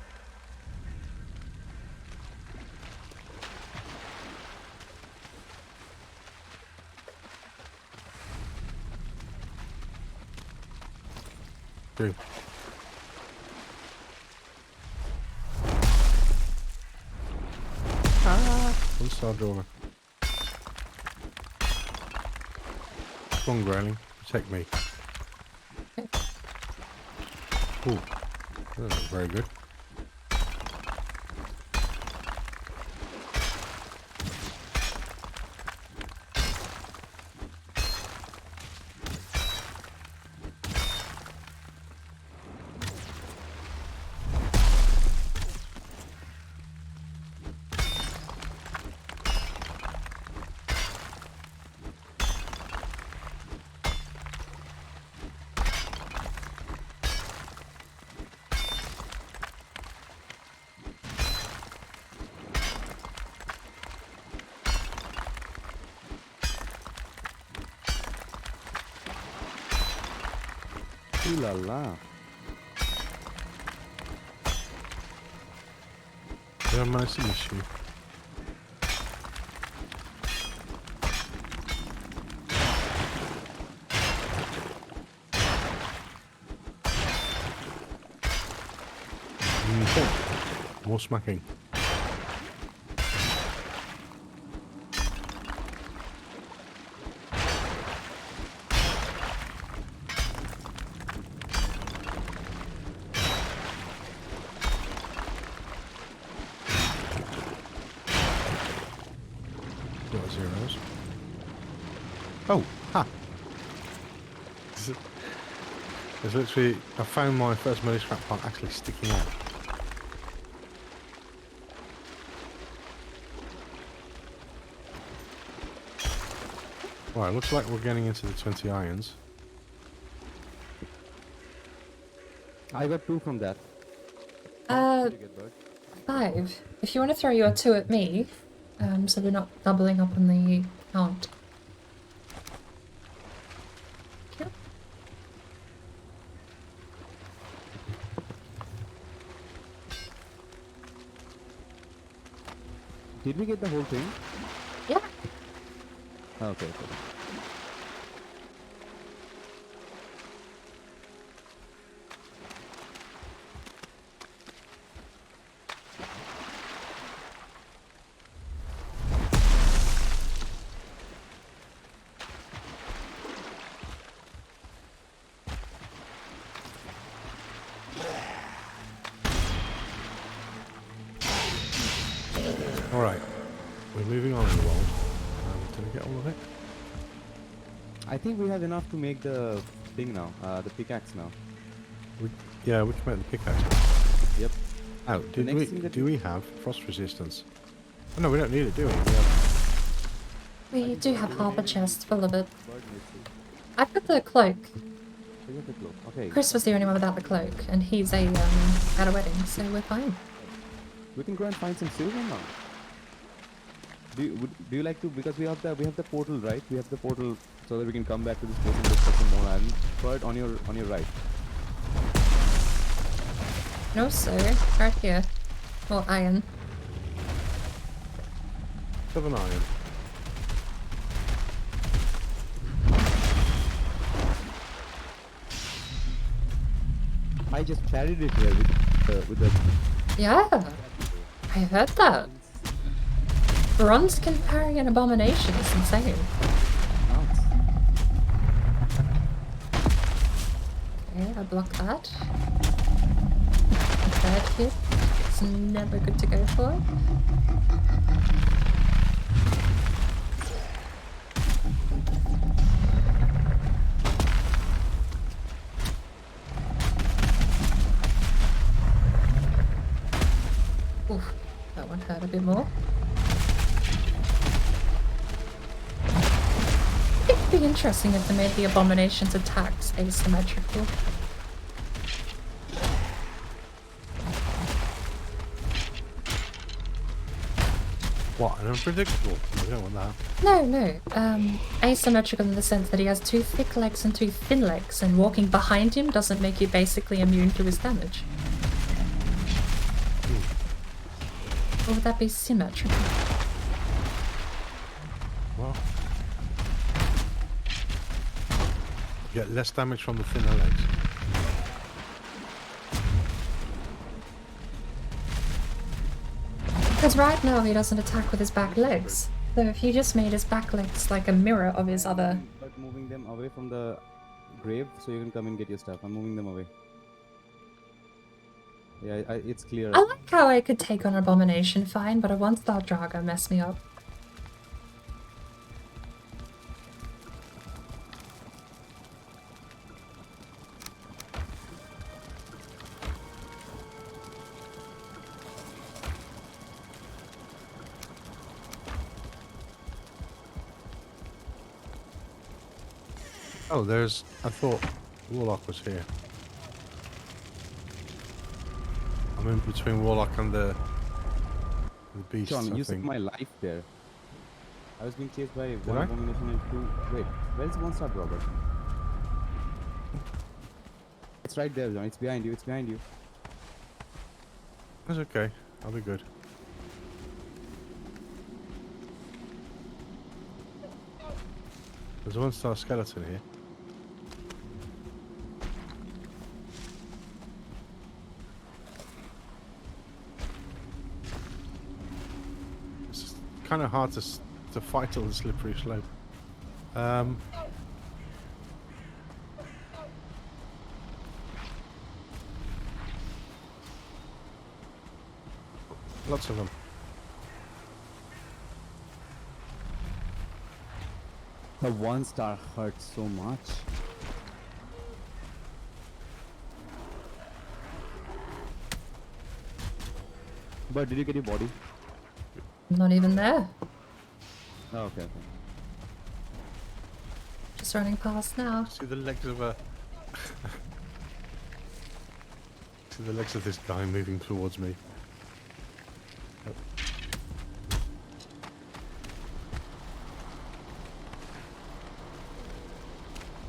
Do. Ah, start drawing. Come on, Growling. Protect me. Ooh. That looks very good. Ooh la la. Did I manage to miss you? More smacking. Got zeros. Oh, ha! It's literally, I found my first melee scrap plant actually sticking out. Right, looks like we're getting into the 20 irons. I got 2 from that. 5. If you want to throw your 2 at me, so we're not doubling up on the count. Yep. Did we get the whole thing? Yeah. Okay, okay. Alright, we're moving on in the world. Did I get all of it? I think we have enough to make the thing now, the pickaxe now. Yeah, we can make the pickaxe. Yep. Oh, next thing that do we have frost resistance? Oh, no, we don't need it, do we? We do have half a chest full of it. Bird missing. I've got the cloak. We got the cloak. Okay. Chris was the only one without the cloak, and he's at a wedding, so we're fine. We can go and find some silver now. Do you like to, because we have the portal, right? We have the portal so that we can come back to this place and look for some more iron. Bird on your right. No, sir. Right here. More iron. 7 iron. I just carried it here with the Yeah, I heard that. Bronze can carry an abomination. It's insane. mounts. Okay, I block that. A third hit. It's never good to go for. Oof, that one hurt a bit more. It'd be interesting if they made the abomination's attacks asymmetrical. What, an unpredictable? We don't want that. No. Asymmetrical in the sense that he has 2 thick legs and 2 thin legs, and walking behind him doesn't make you basically immune to his damage. Or would that be symmetrical? Well, you get less damage from the thinner legs. Because right now he doesn't attack with his back legs. So if you just made his back legs like a mirror of his other... But moving them away from the grave so you can come and get your stuff. I'm moving them away. Yeah, it's clear. I like how I could take on Abomination fine, but a one-star Drago messed me up. Oh, there's... I thought Warlock was here. I'm in between Warlock and the beast, John, I you saved think. my life there. I was being chased by I? one abomination and two... Wait, where's one star Robert? It's right there, John. It's behind you. It's behind you. That's okay. I'll be good. There's a one-star skeleton here. It's kind of hard to fight on the slippery slope. Lots of them. The one star hurts so much. But did you get your body? Not even there. Oh, okay. Just running past now. See the legs of a... See the legs of this guy moving towards me.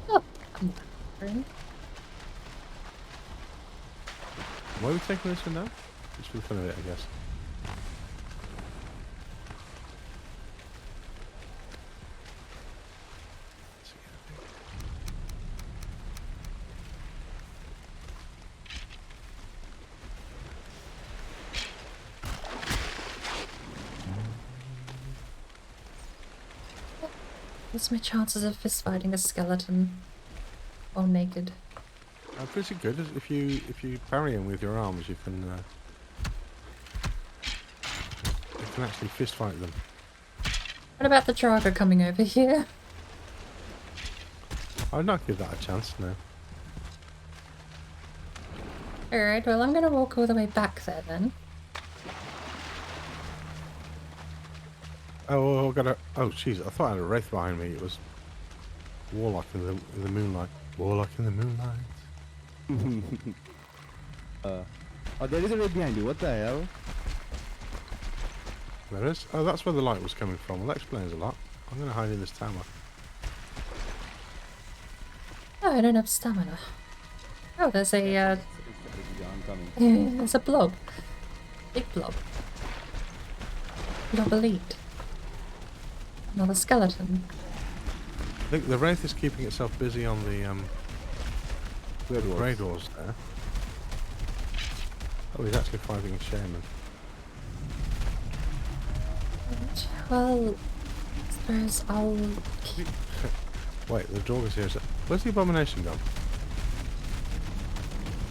Oh, I'm wondering. Why are we taking this one now? Just for the fun of it, I guess. What's my chances of fist fighting a skeleton all naked? Pretty good. If you parry him with your arms, you can actually fist fight them. What about the Drago coming over here? I'd not give that a chance, no. Alright, well I'm gonna walk all the way back there then. Oh, I got a... Oh, jeez, I thought I had a wraith behind me. It was Warlock in the moonlight. Warlock in the moonlight. Oh, there is a red behind you. What the hell? There is? Oh, that's where the light was coming from. Well, that explains a lot. I'm going to hide in this tower. Oh, I don't have stamina. Oh, there's a, Yeah, I'm coming. there's a blob. Big blob. Blob elite. Another skeleton. I think the wraith is keeping itself busy on the Where doors there. Oh, he's actually fighting a shaman. Well, I suppose I'll keep... Wait, the dog is here. Where's the abomination gone?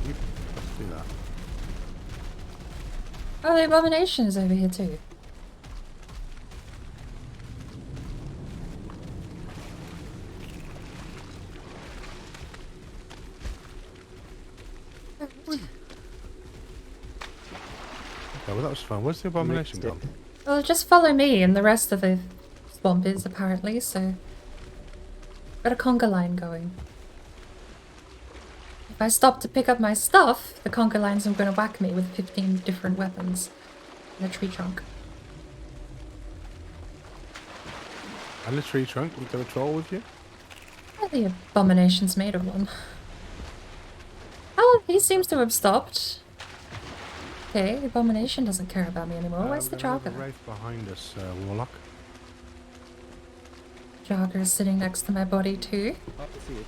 Let's do that. Oh, the abomination is over here too. Okay, well that was fun. Where's the abomination gone? Well, just follow me and the rest of the swamp is apparently, so... Got a conga line going. If I stop to pick up my stuff, the conga lines are going to whack me with 15 different weapons in a tree trunk. And the tree trunk? You got a troll with you? Well, the abomination's made of one. Oh, he seems to have stopped. Okay, the abomination doesn't care about me anymore. Where's the we've got a Drago? wraith behind us, Warlock. Drago is sitting next to my body too. Oh, I see it.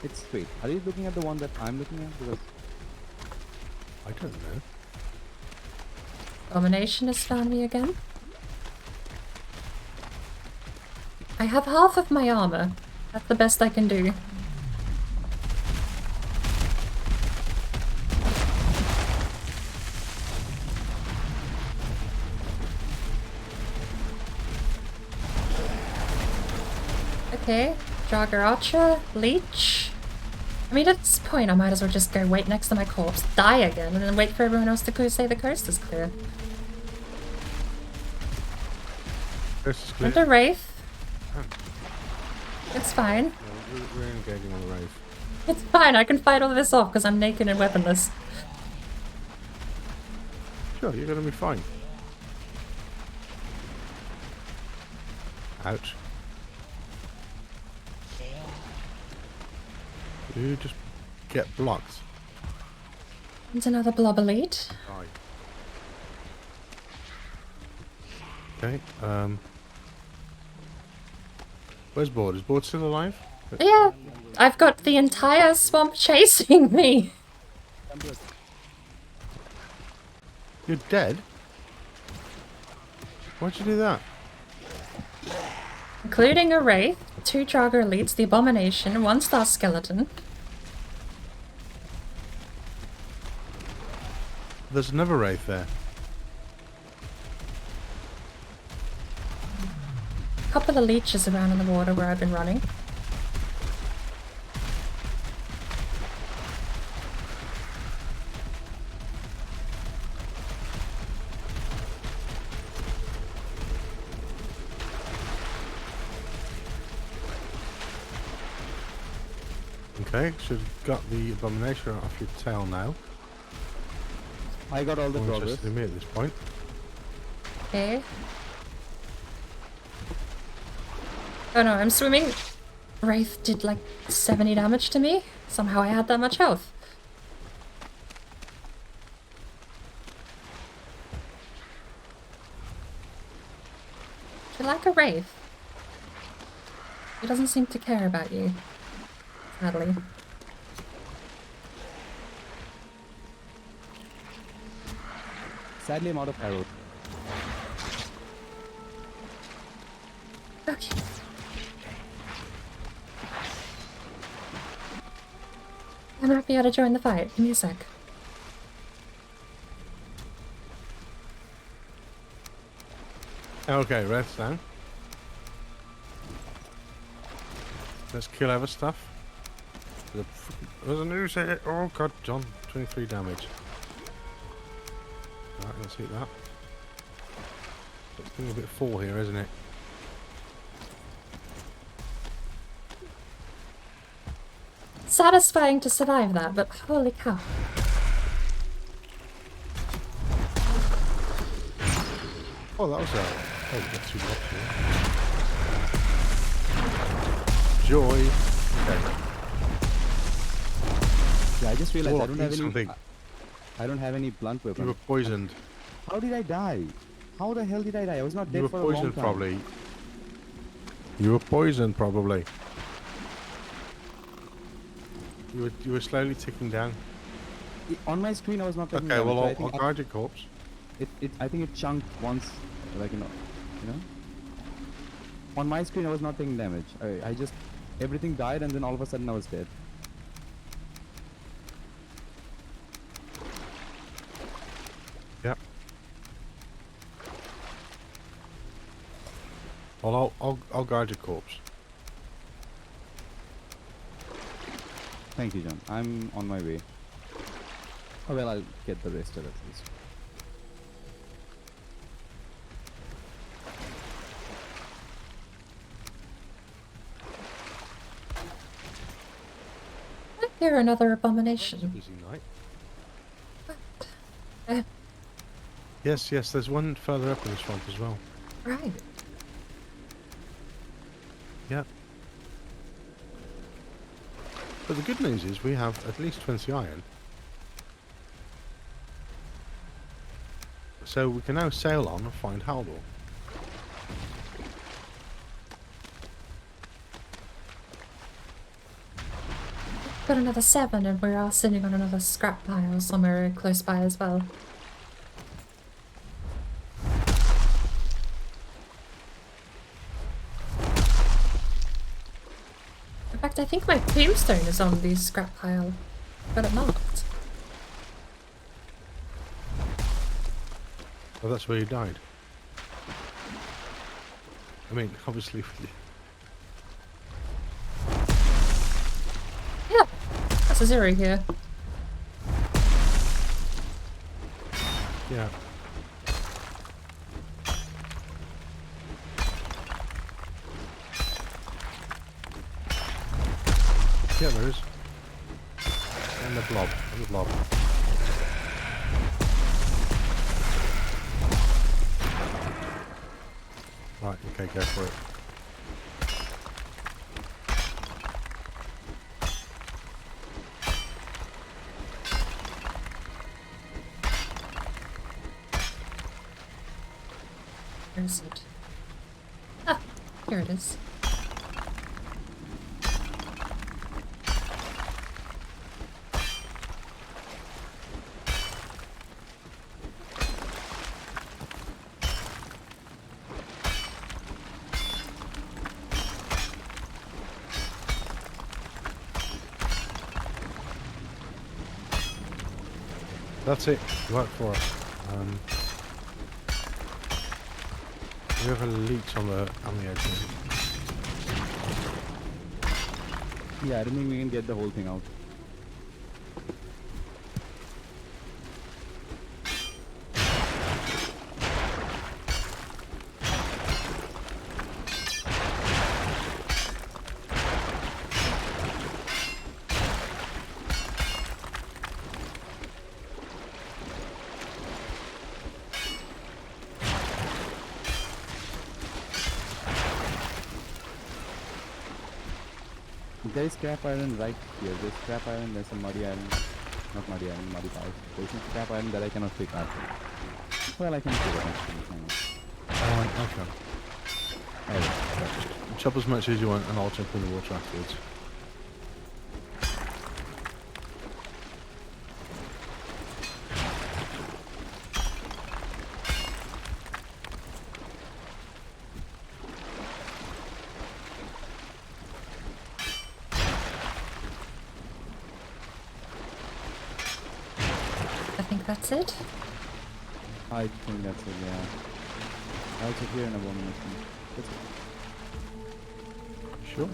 It's straight. Are you looking at the one that I'm looking at? Because I don't know. Abomination has found me again. I have half of my armor. That's the best I can do. Okay, Jogger Archer, Leech. I mean, at this point, I might as well just go wait next to my corpse, die again, and then wait for everyone else to say the coast is clear. Coast is clear. And a Wraith. It's fine. No, we're engaging on the Wraith. It's fine, I can fight all this off because I'm naked and weaponless. Sure, you're gonna be fine. Ouch. You just get blocked. And another blob elite. Okay, where's Board? Is Board still alive? Yeah, I've got the entire swamp chasing me. You're dead? Why'd you do that? Including a Wraith, 2 Draugr elites, the Abomination, 1 Star Skeleton. There's another Wraith there. A couple of leeches around in the water where I've been running. Okay, should have got the Abomination off your tail now. I got all the More progress. interested in me at this point. Okay. Oh no, I'm swimming. Wraith did like 70 damage to me. Somehow I had that much health. Do you like a Wraith? He doesn't seem to care about you. Sadly. Sadly, I'm out of arrows. Okay. I'm happy to join the fight. Give me a sec. Okay, Wraith's down. Let's kill other stuff. There's a new set. Oh god, John, 23 damage. Right, let's eat that. It's getting a bit full here, isn't it? Satisfying to survive that, but holy cow. Oh, that was a... Oh, we got 2 blocks here. Joy. Okay. Yeah, I just realized Warlock, I don't have eat any. something. I don't have any blunt weapon. You were poisoned. How did I die? How the hell did I die? I was not You dead were for a long poisoned, time. probably. You were poisoned, probably. You were slowly ticking down. On my screen, I was not taking Okay, damage, well, so I I'll think guard your corpse. I think it chunked once, like you know. On my screen, I was not taking damage. I just everything died, and then all of a sudden, I was dead. Yep. Well, I'll guard your corpse. Thank you, John. I'm on my way. Oh well, I'll get the rest of it at least. I hear another It's a abomination. busy night. Uh, Yes, there's one further up in the swamp as well. right. Yep. But the good news is we have at least 20 iron. So we can now sail on and find Haldor. Got another 7 and we're all sitting on another scrap pile somewhere close by as well. fact, I think my tombstone is on the scrap pile. Got it marked. Well, that's where you died. I mean, obviously. Yeah, that's a 0 here. Yeah. Yeah, there is. And the blob. The blob. Right, okay, go for it. Where is it? Ah, here it is. That's it. Work for us. We have a leech on the edge here. Yeah, I don't think we can get the whole thing out. There is scrap iron right here. There's scrap iron, there's some muddy iron. Not muddy iron, muddy pipe. There's some scrap iron that I cannot pick up. Well, I can pick it actually. Okay. Chop as much as you want and I'll jump in the water afterwards. I think that's it. I think that's it, yeah. I'll check here in a moment. That's it. Sure.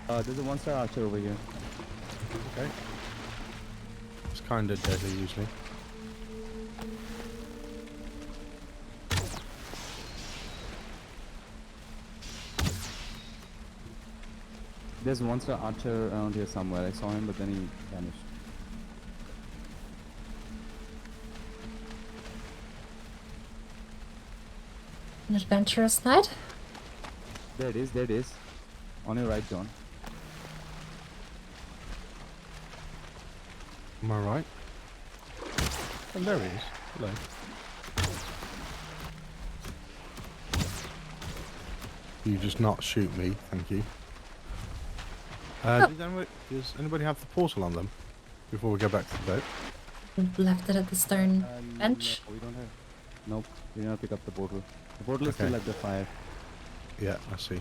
There's a one-star archer over here. Okay. It's kind of deadly usually. There's one star archer around here somewhere. I saw him, but then he vanished. An adventurous night. There it is, there it is. On your right, John. Am I right? Oh, there he is. Hello. You just not shoot me, thank you. Does anybody have the portal on them before we go back to the boat? We've left it at the stone bench. No, we don't have. Nope, we did not pick up the portal. The portal is still at the fire. Yeah, I see.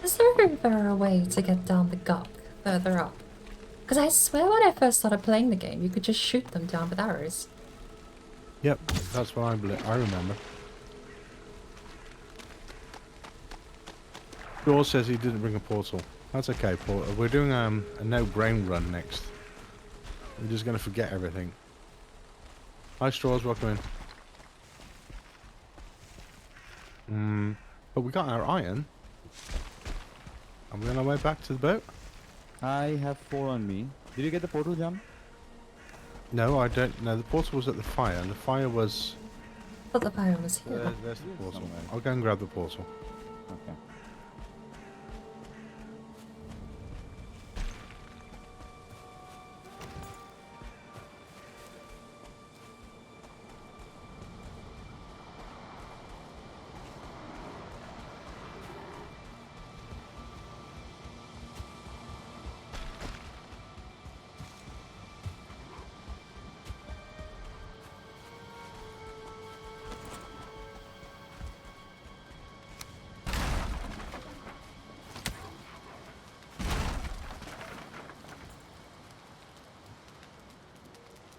Is there a way to get down the gulk further up? Because I swear when I first started playing the game, you could just shoot them down with arrows. Yep, that's what I remember. George says he didn't bring a portal. That's okay, Paul. We're doing a no brain run next. We're just going to forget everything. Hi, Straws, welcome in. But we got our iron. Are we on our way back to the boat? I have 4 on me. Did you get the portal, John? No, I don't. No, the portal was at the fire, and the fire was... I thought the fire was here. There's the portal. I'll go and grab the portal. Okay.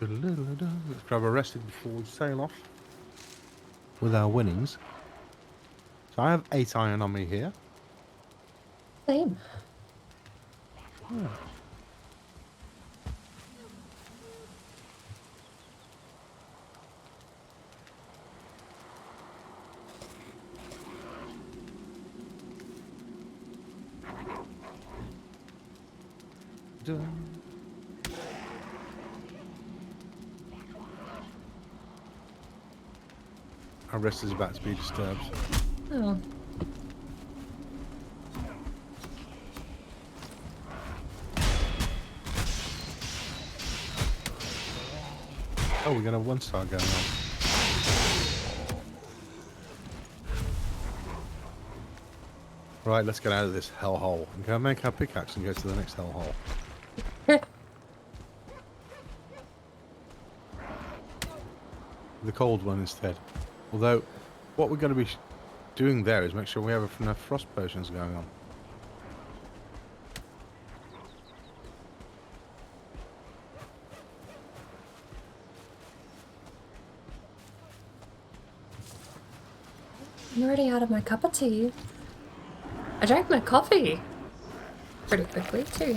Let's grab a rested before we sail off with our winnings. So I have 8 iron on me here. Same. Our rest is about to be disturbed. Oh. Oh, we're gonna have 1 star going on. Right, let's get out of this hellhole and go make our pickaxe and go to the next hellhole. The cold one instead. Although, what we're going to be doing there is make sure we have enough frost potions going on. I'm already out of my cup of tea. I drank my coffee pretty quickly too.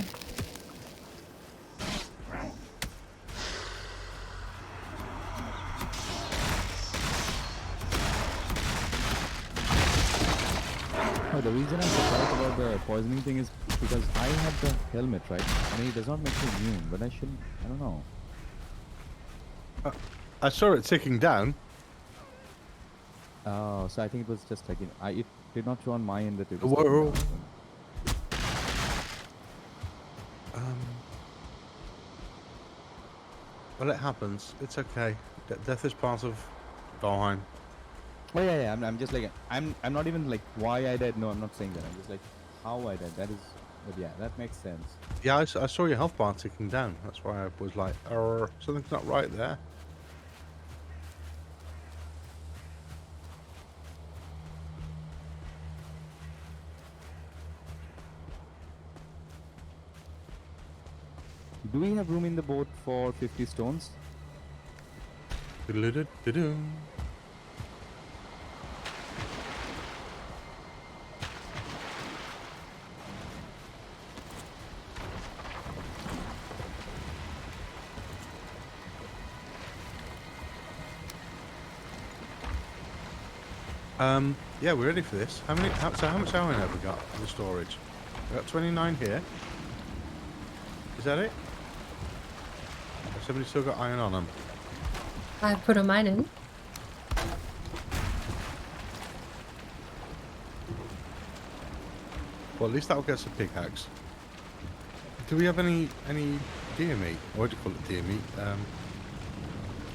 Oh, the reason I'm surprised about the poisoning thing is because I have the helmet, right? I mean, it does not make me immune, but I shouldn't. I don't know. I saw it ticking down. Oh, so I think it was just like it did not show on my end that it was. Whoa. ticking down. Well, it happens. It's okay. Death is part of Valheim. Oh yeah, I'm just like I'm not even like why I died. No, I'm not saying that. I'm just like how I died. That is, but yeah, that makes sense. Yeah, I saw your health bar ticking down. That's why I was like, something's not right there. Do we have room in the boat for 50 stones? Diddle-diddle-diddle. Yeah, we're ready for this. How much iron have we got in the storage? We got 29 here. Is that it? Has somebody still got iron on them? I put a mine in. Well, at least that'll get us a pickaxe. Do we have any deer meat? Or what do you call it, deer meat? Oh,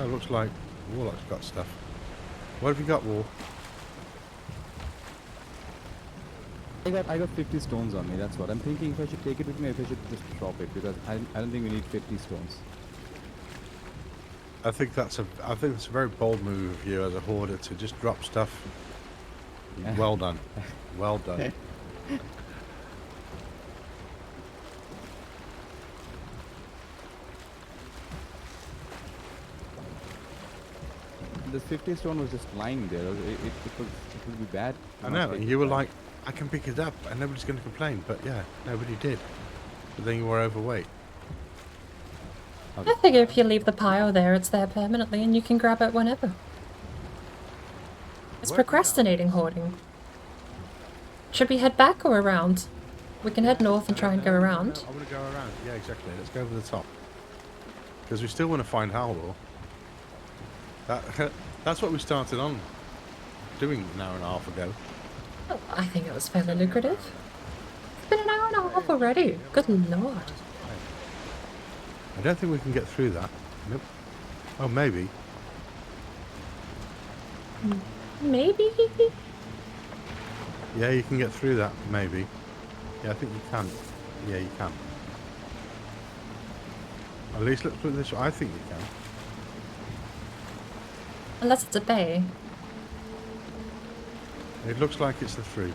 it looks like Warlock's got stuff. What have you got, War? I got 50 stones on me. That's what I'm thinking. If I should take it with me, if I should just drop it, because I don't think we need 50 stones. I think that's a very bold move of you as a hoarder to just drop stuff. Well done. Well done. This 50 stone was just lying there. It would be bad. I know. And you were like, I can pick it up and nobody's going to complain. But yeah, nobody did. But then you were overweight. I figure if you leave the pile there, it's there permanently and you can grab it whenever. It's procrastinating hoarding. Should we head back or around? We can head north and try and go around. I want to go around. Yeah, exactly. Let's go over the top. Because we still want to find Haldor. That's what we started on doing an hour and a half ago. Oh, I think it was fairly lucrative. It's been an hour and a half already. Good lord. I don't think we can get through that. Nope. Oh, maybe. Maybe? Yeah, you can get through that. Maybe. Yeah, I think you can. Yeah, you can. At least let's put it this way. I think you can. Unless it's a bay. It looks like it's the through.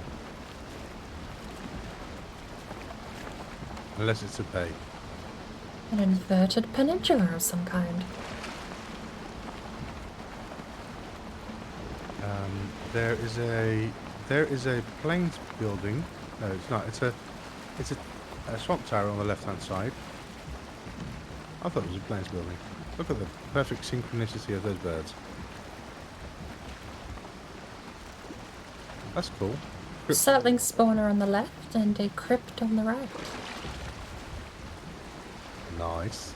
Unless it's a bay. An inverted peninsula of some kind. There is a plains building. No, it's not. It's a swamp tower on the left-hand side. I thought it was a plains building. Look at the perfect synchronicity of those birds. That's cool. Settling spawner on the left and a crypt on the right. Nice.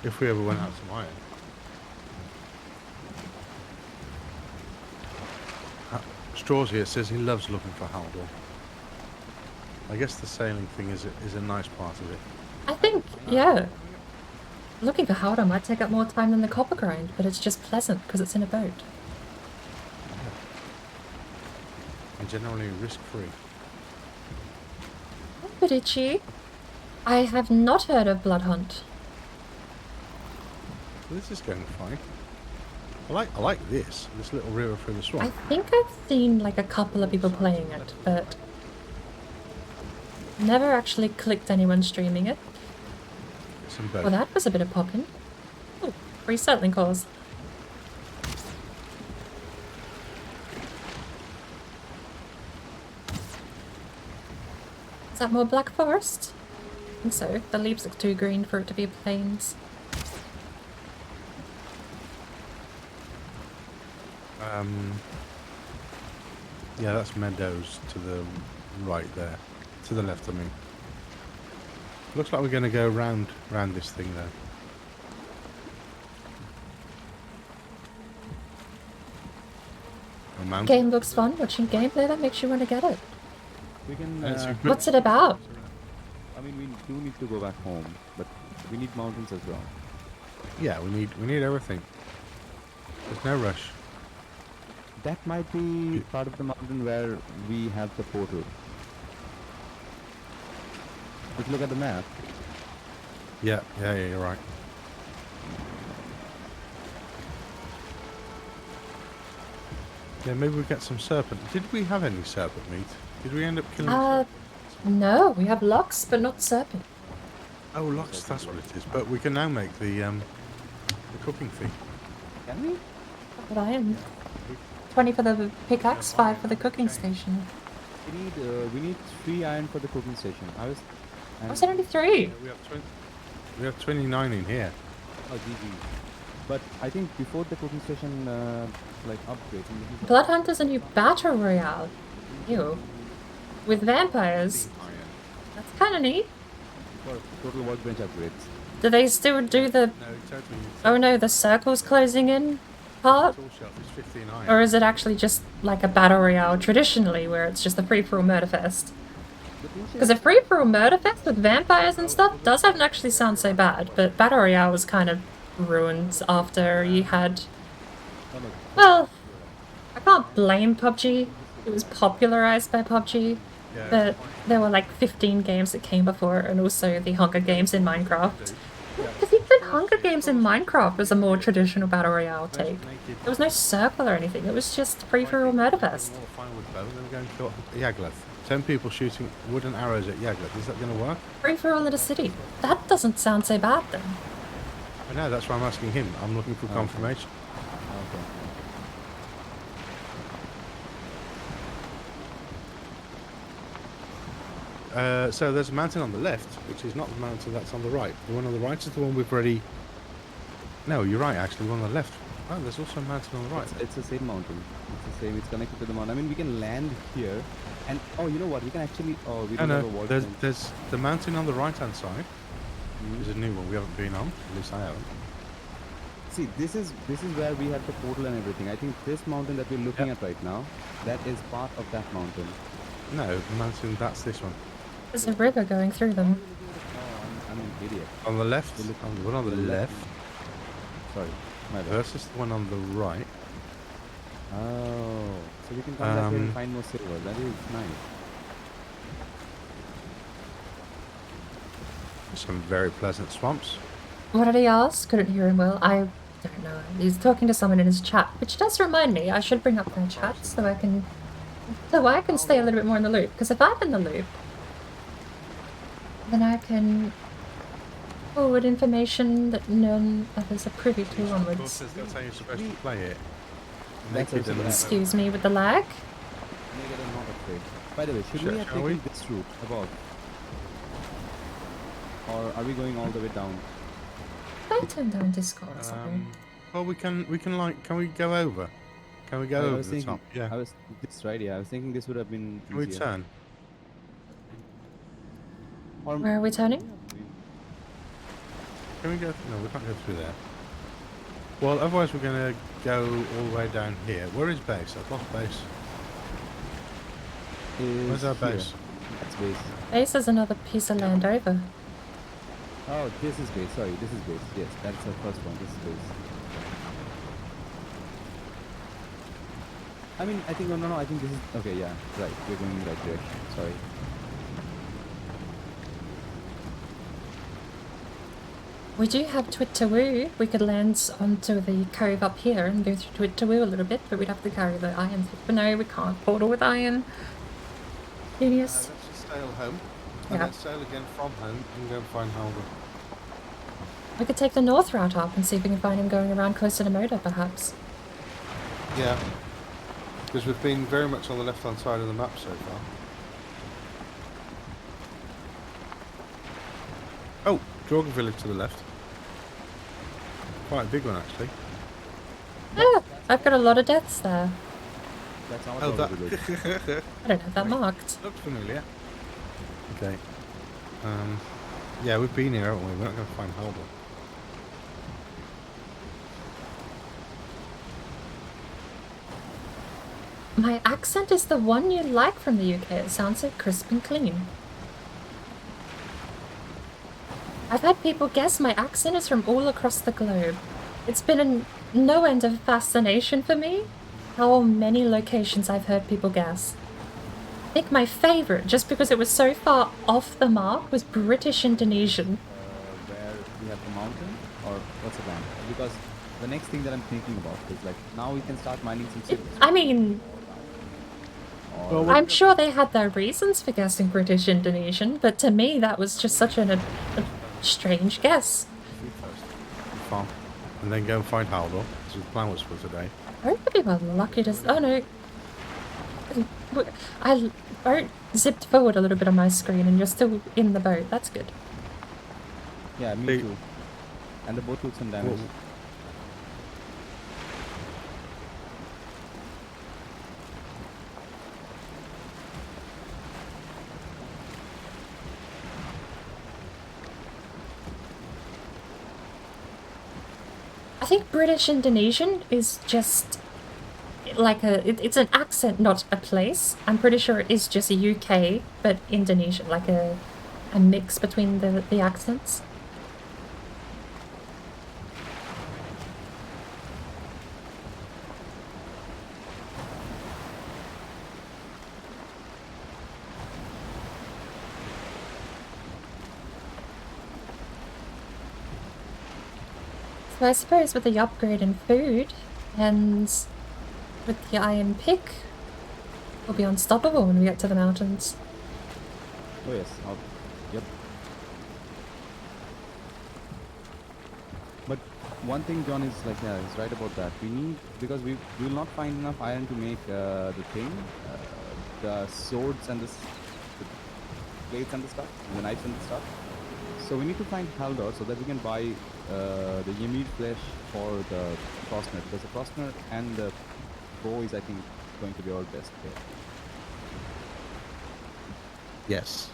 If we ever went out to mine. Straws here says he loves looking for Haldor. I guess the sailing thing is a nice part of it. I think, yeah. Looking for Howder might take up more time than the copper grind, but it's just pleasant because it's in a boat. And generally risk-free. But itchy. I have not heard of Blood Hunt. This is going fine. I like this little river through the I swamp. think I've seen like a couple of people playing it, but never actually clicked anyone streaming it. Some boat. Well, that was a bit of poppin'. Oh, free settling calls. Is that more Black Forest? I think so. The leaves look too green for it to be plains. Yeah, that's meadows to the right there. To the left, I mean. Looks like we're going to go round this thing though. A mountain. Game looks fun. Watching gameplay, that makes you want to get it. We can. And it's a good- What's it about? I mean, we do need to go back home, but we need mountains as well. Yeah, we need everything. There's no rush. That might be part of the mountain where we have the portal. If you look at the map, Yeah, you're right. Yeah, maybe we get some serpent. Did we have any serpent meat? Did we end up killing? No, we have locks, but not serpent. Oh, lots. That's what it is. But we can now make the cooking thing. can we? But I am 20 for the pickaxe, 5 for the cooking station. We need 3 iron for the cooking station. I said only 3. We have 29 in here. Oh, GG. But I think before the cooking station, like upgrade. Blood Hunt is a new battle royale. Ew. With vampires. That's kind of neat. For total workbench upgrades. Do they still do the... No, totally. Oh no, the circle's closing in part? Tool shelf is 59. Or is it actually just like a battle royale traditionally, where it's just a free-for-all murder fest? Because a free-for-all murder fest with vampires and stuff doesn't actually sound so bad, but battle royale was kind of ruined after you had... Well, I can't blame PUBG. It was popularized by PUBG, Yeah. but there were like 15 games that came before, and also the Hunger Games in Minecraft. Because even Hunger Games in Minecraft was a more traditional battle royale take. There was no circle or anything, it was just free-for-all murder fest. Fine with bow, then we're going to kill Yaglath. 10 people shooting wooden arrows at Yaglath. Is that going to work? Free-for-all in a city. That doesn't sound so bad then. I know, that's why I'm asking him. I'm looking for confirmation. Okay. So there's a mountain on the left, which is not the mountain that's on the right. The one on the right is the one we've already... No, you're right, actually. The one on the left. Oh, there's also a mountain on the right. It's the same mountain. It's the same. It's connected to the mountain. I mean, we can land here, and oh, you know what? We can actually. Oh, we don't have a wall. There's the mountain on the right-hand side. There's a new one we haven't been on. At least I haven't. See, this is where we have the portal and everything. I think this mountain that we're looking at right now, that is part of that mountain. No, the mountain, that's this one. There's a river going through them. Oh, I'm an idiot. On the left, the one on the left Sorry, my bad. versus the one on the right. Oh, so we can come that way and find more silver. That is nice. Some very pleasant swamps. What did he ask? Couldn't hear him well. I don't know. He's talking to someone in his chat, which does remind me I should bring up their chat so I can stay a little bit more in the loop. Because if I'm in the loop, then I can forward information that none others are privy to Of onwards. course, that's how you're supposed to play it. That's Naked also and Excuse me with the lag. Naked and not afraid. By the way, should Shall- we have shall we? taken this route above? Or are we going all the way down? Did I turn down Discord or something? Well, we can like, can we go over? Can we go I over was the thinking, top? Yeah. I was this right, yeah. I was thinking this would have been Can we easier. turn? Or Where are we turning? Can we go? No, we can't go through there. Well, otherwise we're gonna go all the way down here. Where is base? I've lost base. Where's our here. base? That's base. Base is another piece of land over. Oh, this is base. Sorry, this is base. Yes, that's the first one. This is base. I mean, I think, no, I think this is, okay, yeah, right. We're going in the right direction. Sorry. We do have Twitterwoo. We could land onto the cove up here and go through Twitterwoo a little bit, but we'd have to carry the iron through. But no, we can't portal with iron. Genius. Let's just sail home. Yeah. And then sail again from home and go and find Halder. We could take the north route up and see if we can find him going around closer to Moda, perhaps. Yeah. Because we've been very much on the left-hand side of the map so far. Oh, Jorgen village to the left. Quite a big one, actually. Ah, I've got a lot of deaths there. That's our Oh, that village. I don't have that marked. looks familiar. Okay. Yeah, we've been here, haven't we? We're not going to find Halder. My accent is the one you like from the UK. It sounds so crisp and clean. I've had people guess my accent is from all across the globe. It's been a no end of fascination for me how many locations I've heard people guess. I think my favourite, just because it was so far off the mark, was British Indonesian. Where we have the mountain, or what's the plan? Because the next thing that I'm thinking about is like, now we can start mining some silver. I mean, Well, I'm sure they had their reasons for guessing British Indonesian, but to me that was just such a strange guess. farm. And then go and find Halder. This is the plan was for today. I hope we were lucky to... Oh no. I zipped forward a little bit on my screen and you're still in the boat. That's good. Yeah, me Hey. too. And the boat took some damage. Well, I think British Indonesian is just like it's an accent, not a place. I'm pretty sure it is just UK, but Indonesian, like a mix between the accents. So I suppose with the upgrade in food and with the iron pick, we'll be unstoppable when we get to the mountains. Oh yes, yep. But one thing John is like, yeah, he's right about that. We need, because we will not find enough iron to make the thing, the swords and the blades and the stuff, the knives and the stuff. So we need to find Haldor so that we can buy the Ymir flesh for the Frostner, because the Frostner and the bow is, I think, going to be our best here. yes.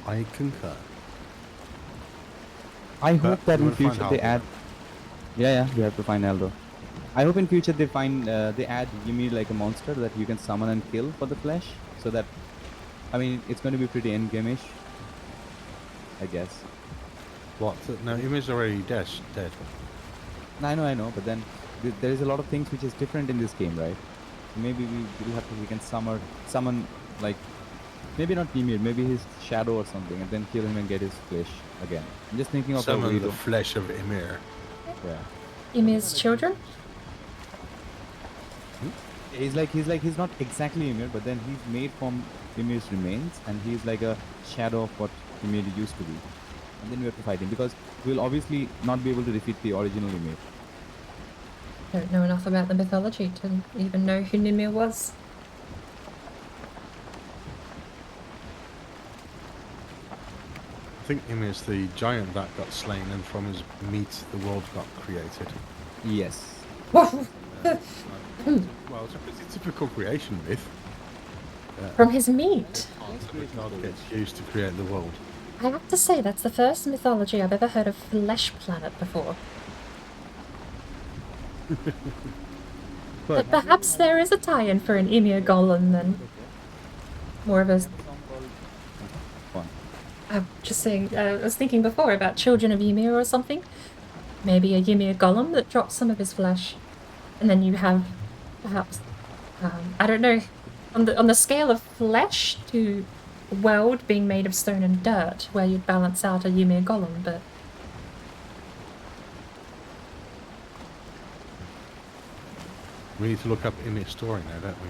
I concur. I But hope that we in will find future they Haldor. add. Yeah, we have to find Haldor. I hope in future they find they add Ymir like a monster that you can summon and kill for the flesh, so that, I mean, it's going to be pretty endgame-ish, I guess. What? No, Ymir's already dead. I know, but then there is a lot of things which is different in this game, right? Maybe we can summon like, maybe not Ymir, maybe his shadow or something, and then kill him and get his flesh again. I'm just thinking of a Summon way the to, flesh of Ymir. yeah. Ymir's children? He's not exactly Ymir, but then he's made from Ymir's remains, and he's like a shadow of what Ymir used to be. And then we have to fight him because we'll obviously not be able to defeat the original Ymir. Don't know enough about the mythology to even know who Nimir was. I think Ymir is the giant that got slain, and from his meat the world got created. Yes. Whoa! Well, it's a pretty typical creation myth. From his meat. God gets used to create the world. I have to say, that's the first mythology I've ever heard of Flesh Planet before. But perhaps there is a tie-in for an Ymir golem then. More of a... I'm just saying, I was thinking before about Children of Ymir or something. Maybe a Ymir golem that drops some of his flesh. And then you have, perhaps, I don't know, on the scale of flesh to world being made of stone and dirt, where you'd balance out a Ymir golem, but... We need to look up Ymir's story now, don't we?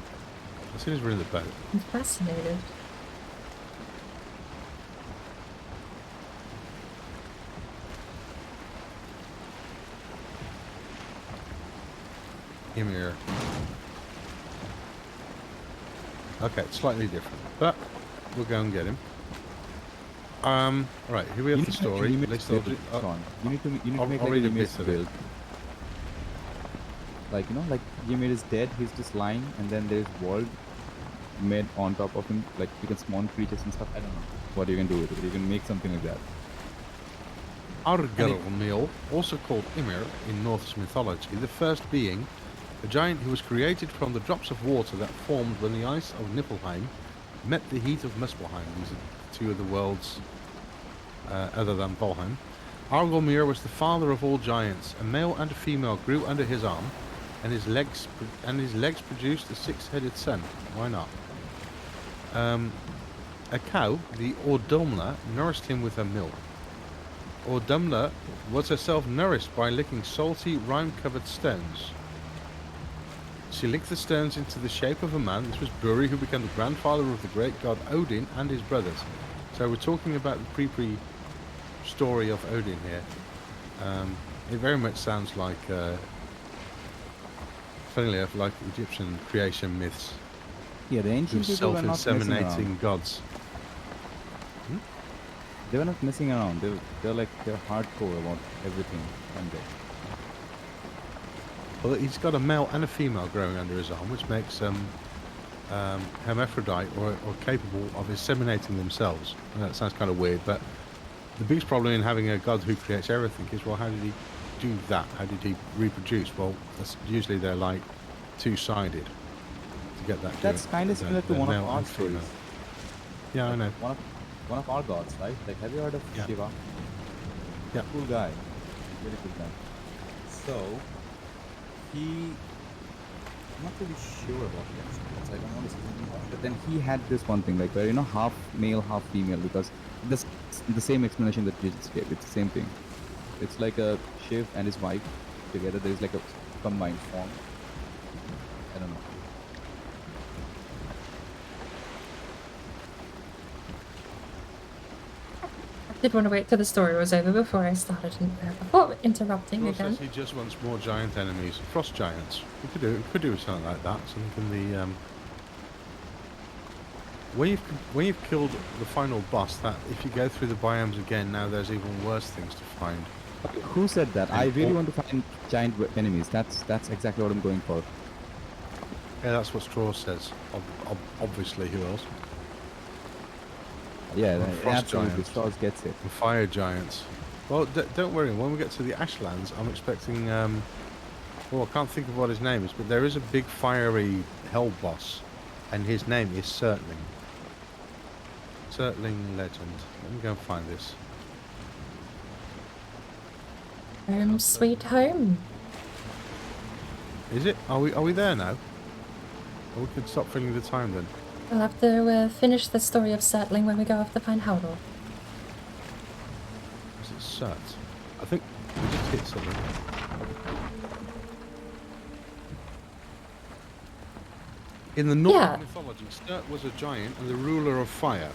As soon as we're in the boat. I'm fascinated. Ymir. Okay, it's slightly different, but we'll go and get him. Right, here we have the story. You need Let's to I'll make read like a bit Ymir's of it. build. Like, you know, like Ymir is dead, he's just lying, and then there's world made on top of him. Like, you can spawn creatures and stuff. I don't know what you can do with it. You can make something like that. Argelmil, also called Ymir in Norse mythology, the first being a giant who was created from the drops of water that formed when the ice of Niflheim met the heat of Muspelheim. These are two of the worlds other than Valheim. Argelmir was the father of all giants. A male and a female grew under his arm, and his legs produced a six-headed son. Why not? A cow, the Ordumla, nourished him with her milk. Ordumla was herself nourished by licking salty, rime-covered stones. She licked the stones into the shape of a man. This was Buri, who became the grandfather of the great god Odin and his brothers. So we're talking about the pre story of Odin here. It very much sounds like, funnily enough, like Egyptian creation myths. Yeah, the ancient people were not messing around. Self-inseminating gods. They were not messing around. They're hardcore about everything. And Well, he's got a male and a female growing under his arm, which makes them hermaphrodite or capable of inseminating themselves. I know that sounds kind of weird, but the biggest problem in having a god who creates everything is, well, how did he do that? How did he reproduce? Well, usually they're like two-sided to get that. that's kind of similar to one of our stories. Yeah, I know. One of our gods, right? Like, have you heard of Shiva? Yeah. Cool guy. Very cool guy. So, I'm not really sure about the experience. I don't want to say anything about it. But then he had this one thing, like, where, you know, half male, half female, because this the same explanation that you just gave. It's the same thing. It's like a Shiv and his wife together. There's like a combined form. I don't know. I did want to wait till the story was over before I started before interrupting Also, again. he just wants more giant enemies, frost giants. We could do something like that. Something in the when you've killed the final boss, that if you go through the biomes again, now there's even worse things to find. Who said that? I really want to find giant enemies. That's exactly what I'm going for. Yeah, that's what Straw says. Obviously, who else? Yeah, Frost absolutely. giants. Straws gets it. And fire giants. Well, don't worry. When we get to the Ashlands, I'm expecting. Well, I can't think of what his name is, but there is a big fiery hell boss, and his name is Surtling. Surtling legend. Let me go and find this. Home sweet home. Is it? Are we there now? Or we could stop filling the time then. We'll have to finish the story of Surtling when we go off to find Howdor. Is it Surt? I think we just hit something. In the Norse Yeah. mythology, Surt was a giant and the ruler of fire.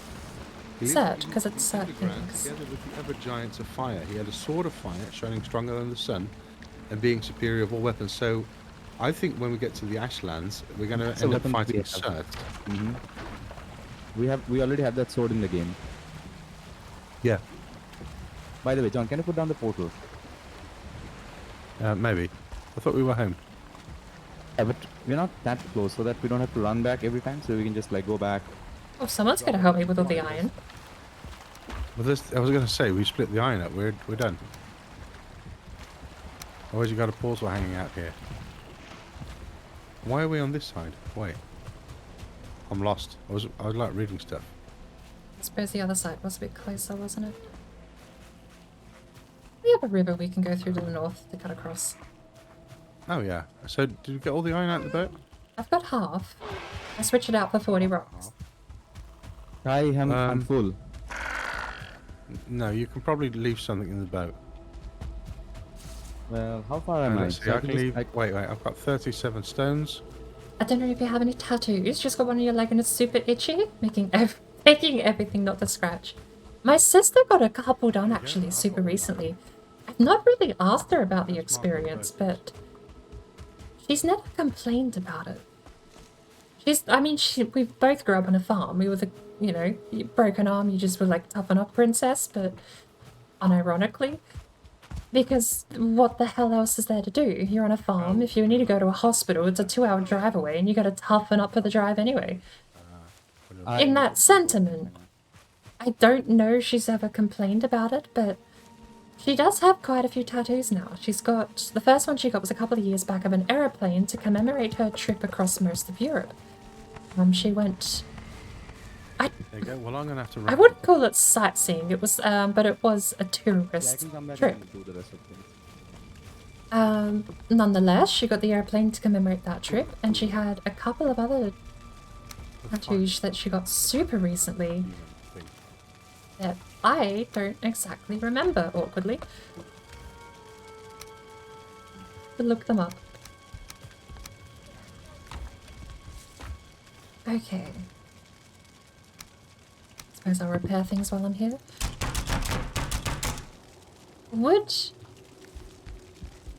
He lived Surt, in 'cause it's the Surt underground things. together with the other giants of fire. He had a sword of fire, shining stronger than the sun, and being superior of all weapons. So, I think when we get to the Ashlands, we're going to That's a end up weapon we fighting have. Surt. We already have that sword in the game. Yeah, By the way, John, can you put down the portal? maybe. I thought we were home. Yeah, but we're not that close, so that we don't have to run back every time, so we can just like go back. Oh, someone's gonna help me with all the iron. Well, I was going to say, we split the iron up. We're done. Otherwise, you got a portal hanging out here. Why are we on this side? Wait. I'm lost. I was like reading stuff. I suppose the other side was a bit closer, wasn't it? We have a river we can go through to the north to cut across. Oh, yeah. So, did you get all the iron out of the boat? I've got half. I switched it out for 40 rocks. I'm full. No, you can probably leave something in the boat. Well, how far am I? Let's see, I can leave... Wait, I've got 37 stones. I don't know if you have any tattoos. Just got one on your leg and it's super itchy, making everything not to scratch. My sister got a couple done actually super recently. I've not really asked her about the experience, but she's never complained about it. We both grew up on a farm. We were the, you broke an arm, you just were like toughen up princess, but unironically. Because what the hell else is there to do? You're on a farm. If you need to go to a hospital, it's a 2-hour drive away and you got to toughen up for the drive anyway. In that sentiment, I don't know if she's ever complained about it, but she does have quite a few tattoos now. She's got... The first one she got was a couple of years back of an aeroplane to commemorate her trip across most of Europe. She went... There you go. Well, I'm going to have to... I wouldn't call it sightseeing. It was, but it was a tourist trip. do the rest of things. Nonetheless, she got the airplane to commemorate that trip, and she had a couple of other tattoos that she got super recently that I don't exactly remember, awkwardly. But look them up. Okay. Suppose I'll repair things while I'm here. Would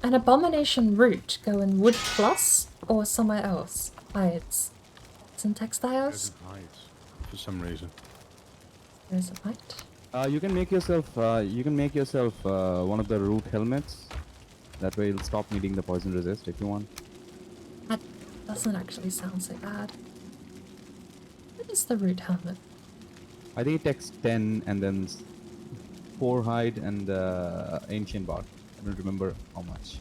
an abomination root go in wood plus or somewhere else? Hides. Some textiles? Hides, for some reason. There's a light. You can make yourself one of the root helmets. That way you'll stop needing the poison resist if you want. That doesn't actually sound so bad. What is the root helmet? I think it takes 10 and then 4 hide and ancient bark. I don't remember how much.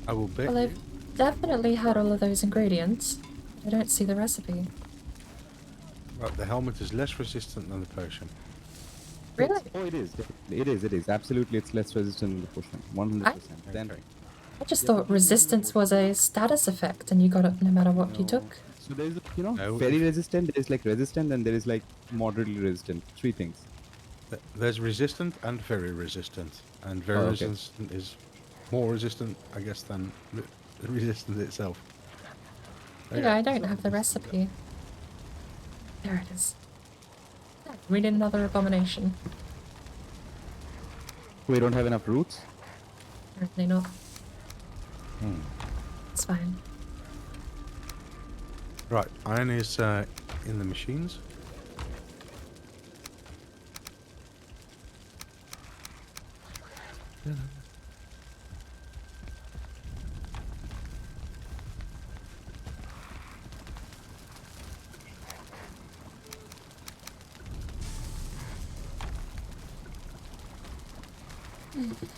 I will bet. Well, I've definitely had all of those ingredients. I don't see the recipe. Right, the helmet is less resistant than the potion. Really? Oh, it is. It is. Absolutely, it's less resistant than the potion. 100%. Then, I just thought resistance was a status effect and you got it no matter what you took. so there's, No, very resistant, there is like resistant, and there is like moderately resistant. 3 things. There's resistant and very resistant. And very okay. resistant is more resistant, I guess, than resistant itself. Yeah, I don't have the recipe. There it is. We need another abomination. We don't have enough roots. Apparently not. It's fine. Right, iron is in the machines.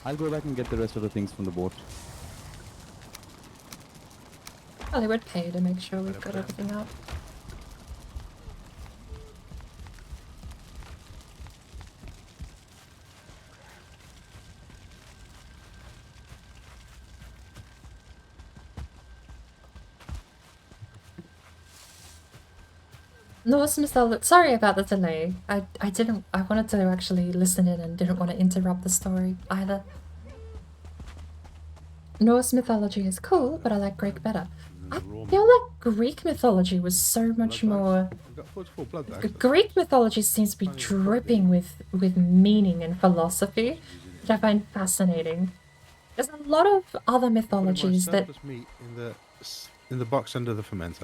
I'll go back and get the rest of the things from the boat. Well, they would pay to make sure we've got everything out. Norse mythology. Sorry about the delay. I wanted to actually listen in and didn't want to interrupt the story either. Norse mythology is cool, but I like Greek better. I feel like Greek mythology was so much Blood more. bags. We've got 44 blood bags. Greek mythology seems to be dripping with meaning and philosophy, which I find fascinating. There's a lot of other Put my mythologies that. surplus meat in the box under the fermenter.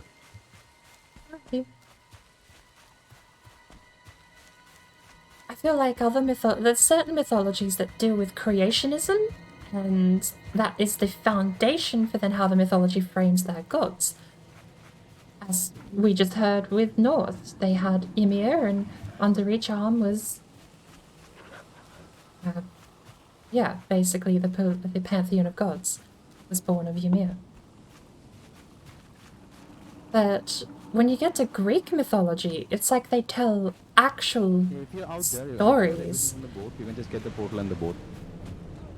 I feel like there's certain mythologies that deal with creationism, and that is the foundation for then how the mythology frames their gods. As we just heard with Norse, they had Ymir, and under each arm was, basically the pantheon of gods was born of Ymir. But when you get to Greek mythology, it's like they tell actual If you're out there, stories. on the boat, you can just get the portal and the boat.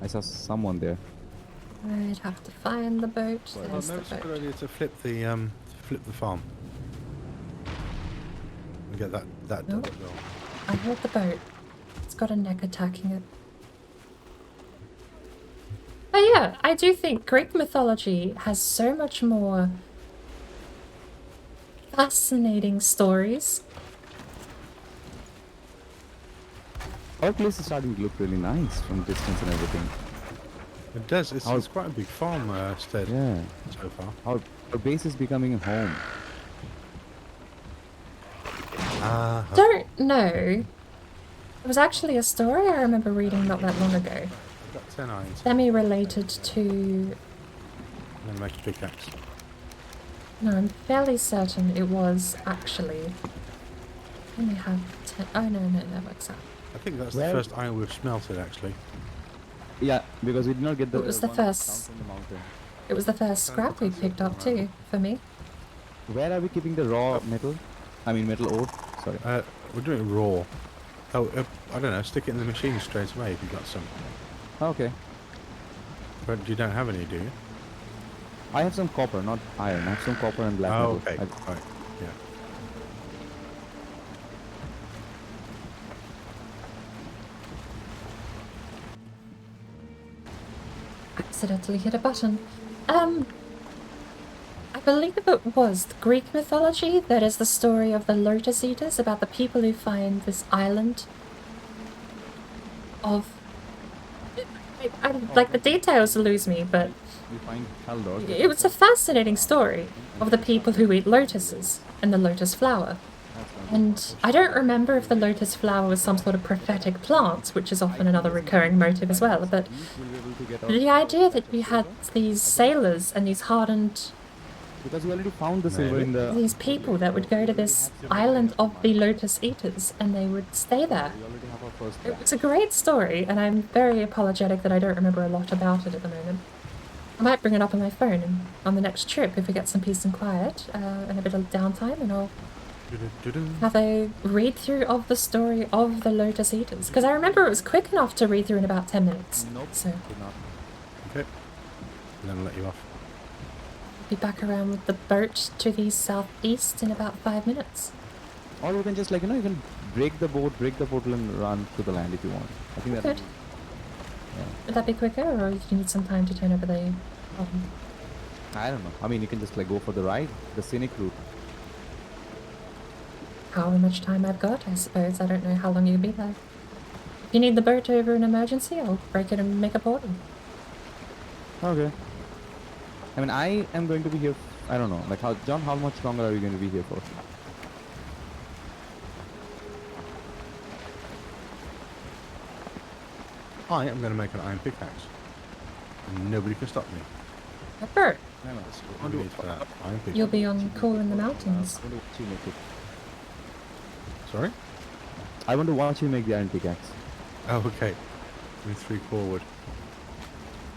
I saw someone there. I'd have to find the boat. Well, There's maybe the it's a good boat. idea to flip the farm. And get that done Nope. as well. I heard the boat. It's got a neck attacking it. But yeah, I do think Greek mythology has so much more fascinating stories. Our place is starting to look really nice from distance and everything. It does. It's, Our- it's quite a big farm stead Yeah. so far. Our base is becoming a home. Don't know. It was actually a story I remember reading not that long ago. I've got 10 irons. Semi-related to... I'm going to make a pickaxe. No, I'm fairly certain it was actually... I only have 10... Oh, no, that works out. I think that's Where- the first iron we've smelted, actually. Yeah, because we did not get the. It was the one down first- from the mountain. It was the first scrap we picked up too, for me. Where are we keeping the raw metal? I mean metal ore. Sorry. We're doing it raw. Oh, I don't know. Stick it in the machine straight away if you've got some. Okay. But you don't have any, do you? I have some copper, not iron. I have some copper and black Oh, metal. okay. Right. Yeah. Accidentally hit a button. I believe it was the Greek mythology that is the story of the Lotus Eaters, about the people who find this island of... like, the details lose me, but We find Haldor. it was a fascinating story of the people who eat lotuses and the lotus flower. And I don't remember if the lotus flower was some sort of prophetic plant, which is often another recurring motive as well, but the idea that you had these sailors and these hardened, Because we already found the silver in the. these people that would go to this island of the Lotus Eaters and they would stay there. We already have our first. It's a great story, and I'm very apologetic that I don't remember a lot about it at the moment. I might bring it up on my phone and on the next trip if we get some peace and quiet and a bit of downtime, and I'll have a read through of the story of the Lotus Eaters. Because I remember it was quick enough to read through in about 10 minutes. Nope. So Did not. Okay. And then I'll let you off. be back around with the boat to the southeast in about 5 minutes. Or you can just like you can break the boat, break the portal, and run to the land if you want. I think that. Good. Would that be quicker, or do you need some time to turn over the... I don't know. I mean, you can just like go for the ride, the scenic route. However much time I've got, I suppose. I don't know how long you'll be there. If you need the boat over an emergency, I'll break it and make a portal. Okay. I mean, I am going to be here. I don't know. Like, John, how much longer are you going to be here for? I am going to make an iron pickaxe. And nobody can stop me. A bird. No, no. That's what we need for that. Iron pickaxe. You'll be on call in the mountains. I want to watch you make it. Sorry? I want to watch you make the iron pickaxe. Oh, okay. Move 3 forward.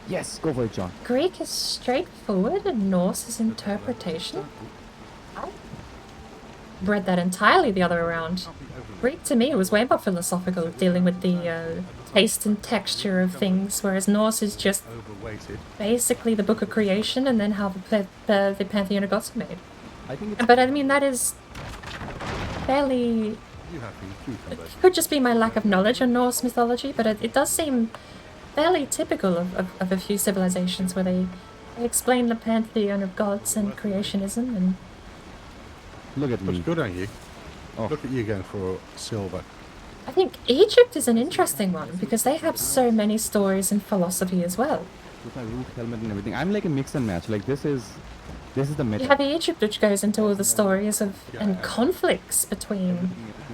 Yes, go for it, John. Greek is straightforward and Norse is interpretation. I read that entirely the other way around. Greek to me was way more philosophical, dealing with the taste and texture of things, whereas Norse is just Overweighted. basically the book of creation and then how the pantheon of gods are made. I think it's. But I mean, that is fairly... You have been cucumbers. It could just be my lack of knowledge on Norse mythology, but it does seem fairly typical of a few civilizations where they explain the pantheon of gods and creationism, and Look at Looks me. good on you. Oh. Look at you going for silver. I think Egypt is an interesting one because they have so many stories and philosophy as well. With my roof helmet and everything. I'm like a mix and match. Like this is the meta. You have Egypt, which goes into all the stories of and conflicts between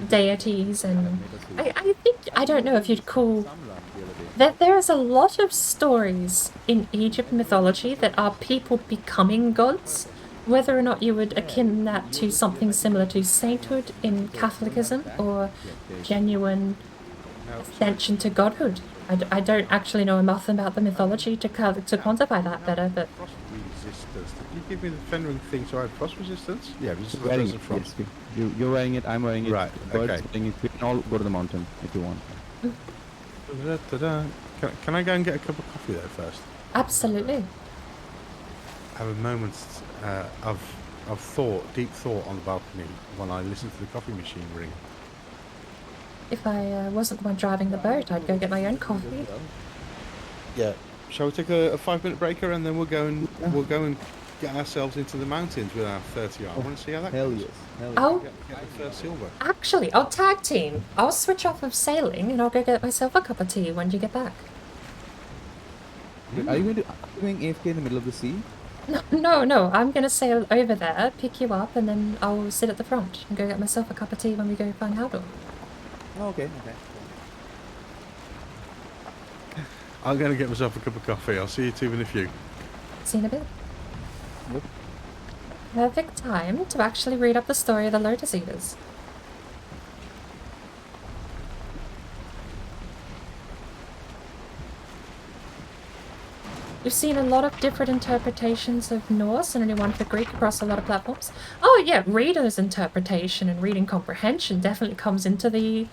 deities, and I think, I don't know if you'd call that there is a lot of stories in Egypt mythology that are people becoming gods. Whether or not you would akin that to something similar to sainthood in Catholicism or genuine ascension to godhood. I don't actually know enough about the mythology to quantify that better, but Frost resistance. Did you give me the fenring thing so I had frost resistance? Yeah, resistance Wearing to it. frost. Yes, you're wearing it. I'm wearing it. Right, Birds okay. wearing it. We can all go to the mountain if you want. Da-da-da-da. Can I go and get a cup of coffee there first? absolutely. Have a moment of thought, deep thought on the balcony when I listen to the coffee machine ring. If I wasn't the one driving the boat, I'd go get my own coffee. Yeah. Shall we take a 5-minute breaker and then we'll go and get ourselves into the mountains with our 30 hour. I want to see how that Hell goes. yes. Hell yes. I'll Get the first silver. actually, I'll tag team. I'll switch off of sailing and I'll go get myself a cup of tea when you get back. Are you going AFK in the middle of the sea? No, I'm gonna sail over there, pick you up, and then I'll sit at the front and go get myself a cup of tea when we go find Haldor. Oh, okay. I'm going to get myself a cup of coffee. I'll see you two in a few. See you in a bit. Yep. Perfect time to actually read up the story of the Lotus Eaters. We've seen a lot of different interpretations of Norse and only one for Greek across a lot of platforms. Oh yeah, reader's interpretation and reading comprehension definitely comes into the...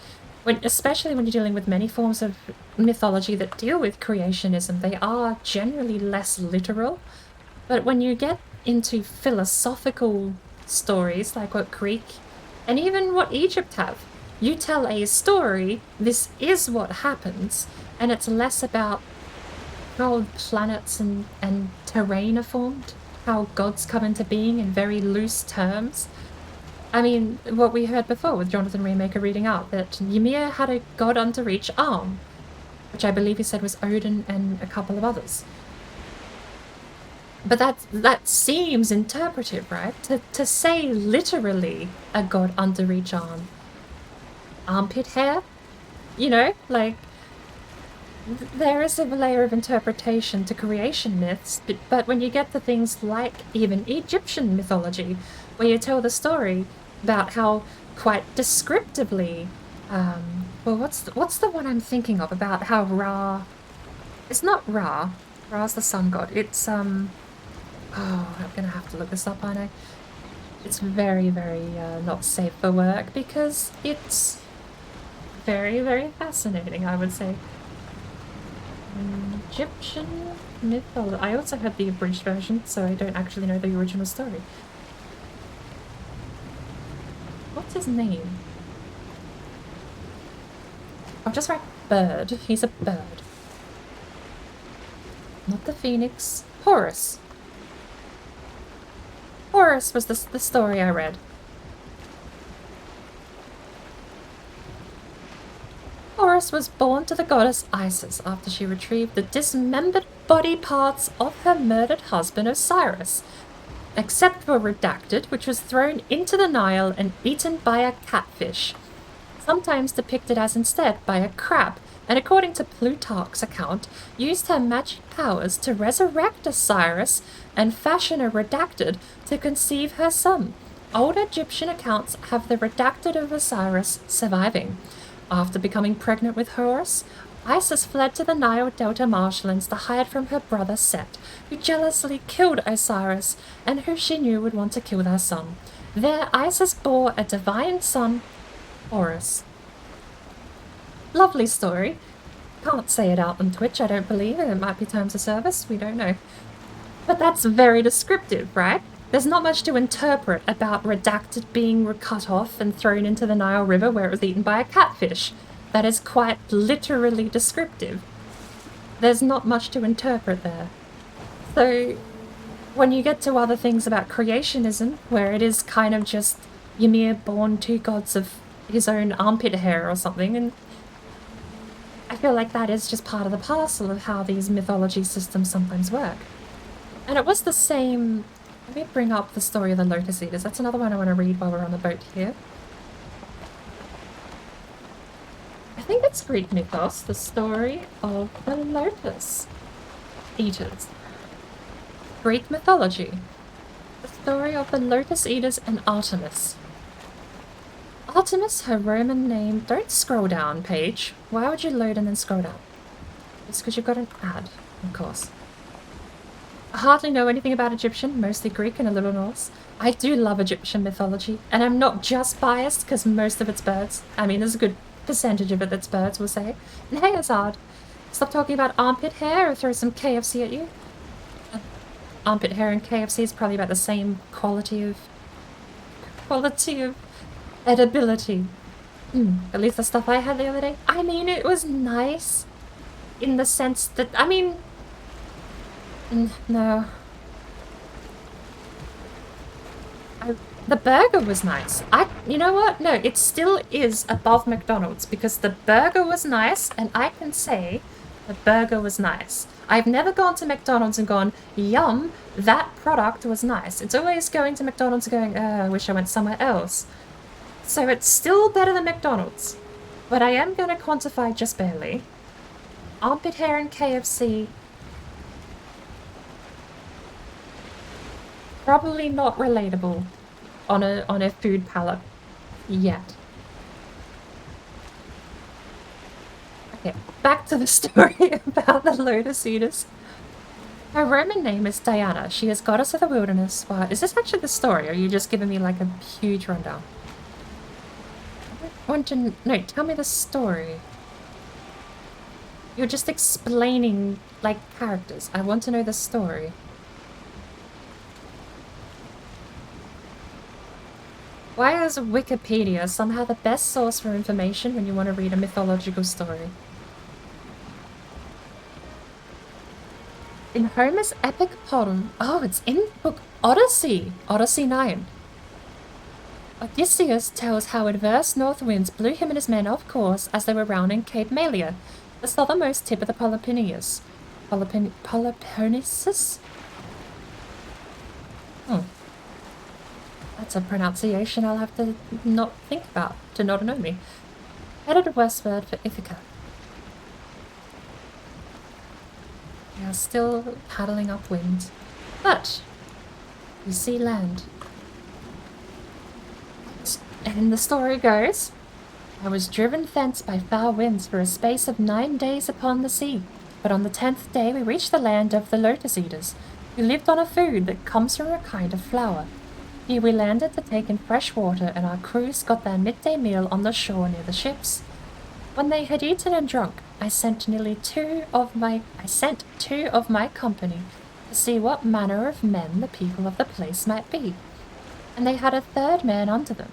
especially when you're dealing with many forms of mythology that deal with creationism, they are generally less literal. But when you get into philosophical stories like what Greek and even what Egypt have, you tell a story, this is what happens, and it's less about how planets and terrain are formed, how gods come into being in very loose terms. I mean, what we heard before with Jonathan Remaker reading out, that Ymir had a god under each arm, which I believe he said was Odin and a couple of others. But that seems interpretive, right? To say literally a god under each arm. Armpit hair? You know, like... There is a layer of interpretation to creation myths, but when you get to things like even Egyptian mythology, where you tell the story about how quite descriptively, well, what's the one I'm thinking of about how Ra? It's not Ra. Ra's the sun god. It's oh, I'm gonna have to look this up, I know. It's very, very not safe for work because it's very, very fascinating, I would say. Egyptian mythology. I also had the abridged version, so I don't actually know the original story. What's his name? I'll just write bird. He's a bird. Not the phoenix. Horus. Horus was the story I read. Horus was born to the goddess Isis after she retrieved the dismembered body parts of her murdered husband Osiris, except for redacted, which was thrown into the Nile and eaten by a catfish, sometimes depicted as instead by a crab, and according to Plutarch's account, used her magic powers to resurrect Osiris and fashion a redacted to conceive her son. Old Egyptian accounts have the redacted of Osiris surviving. After becoming pregnant with Horus, Isis fled to the Nile Delta marshlands to hide from her brother Set, who jealously killed Osiris and who she knew would want to kill their son. There, Isis bore a divine son, Horus. Lovely story. Can't say it out on Twitch, I don't believe. It might be terms of service, we don't know. But that's very descriptive, right? There's not much to interpret about redacted being cut off and thrown into the Nile River where it was eaten by a catfish. That is quite literally descriptive. There's not much to interpret there. So, when you get to other things about creationism, where it is kind of just Ymir born 2 gods of his own armpit hair or something, and I feel like that is just part of the parcel of how these mythology systems sometimes work. And it was the same... Let me bring up the story of the Lotus Eaters. That's another one I want to read while we're on the boat here. I think it's Greek mythos, the story of the Lotus Eaters. Greek mythology. The story of the Lotus Eaters and Artemis. Artemis, her Roman name... Don't scroll down, page. Why would you load and then scroll down? It's because you've got an ad, of course. I hardly know anything about Egyptian, mostly Greek and a little Norse. I do love Egyptian mythology, and I'm not just biased because most of it's birds. I mean, there's a good percentage of it that's birds, we'll say. And hey, Azad, stop talking about armpit hair or throw some KFC at you. Armpit hair and KFC is probably about the same quality of edibility. At least the stuff I had the other day. I mean, it was nice in the sense that, I mean, no. The burger was nice. You know what? No, it still is above McDonald's because the burger was nice, and I can say the burger was nice. I've never gone to McDonald's and gone, yum, that product was nice. It's always going to McDonald's and going, I wish I went somewhere else. So it's still better than McDonald's. But I am going to quantify just barely. Armpit hair and KFC... probably not relatable on a food palette yet. Okay, back to the story about the Lotus Eaters. Her Roman name is Diana. She is goddess of the wilderness. Wow, is this actually the story, or are you just giving me like a huge rundown? I want to... No, tell me the story. You're just explaining, like, characters. I want to know the story. Why is Wikipedia somehow the best source for information when you want to read a mythological story? In Homer's epic poem... Oh, it's in book Odyssey. Odyssey 9. Odysseus tells how adverse north winds blew him and his men off course as they were rounding Cape Malea, the southernmost tip of the Peloponnese. Peloponnesus? That's a pronunciation I'll have to not think about, to not know me. Headed westward for Ithaca. We are still paddling upwind, but we see land. And the story goes, I was driven thence by foul winds for a space of 9 days upon the sea, but on the 10th day we reached the land of the Lotus Eaters, who lived on a food that comes from a kind of flower. Here we landed to take in fresh water, and our crews got their midday meal on the shore near the ships. When they had eaten and drunk, I sent two of my company to see what manner of men the people of the place might be, and they had a third man under them.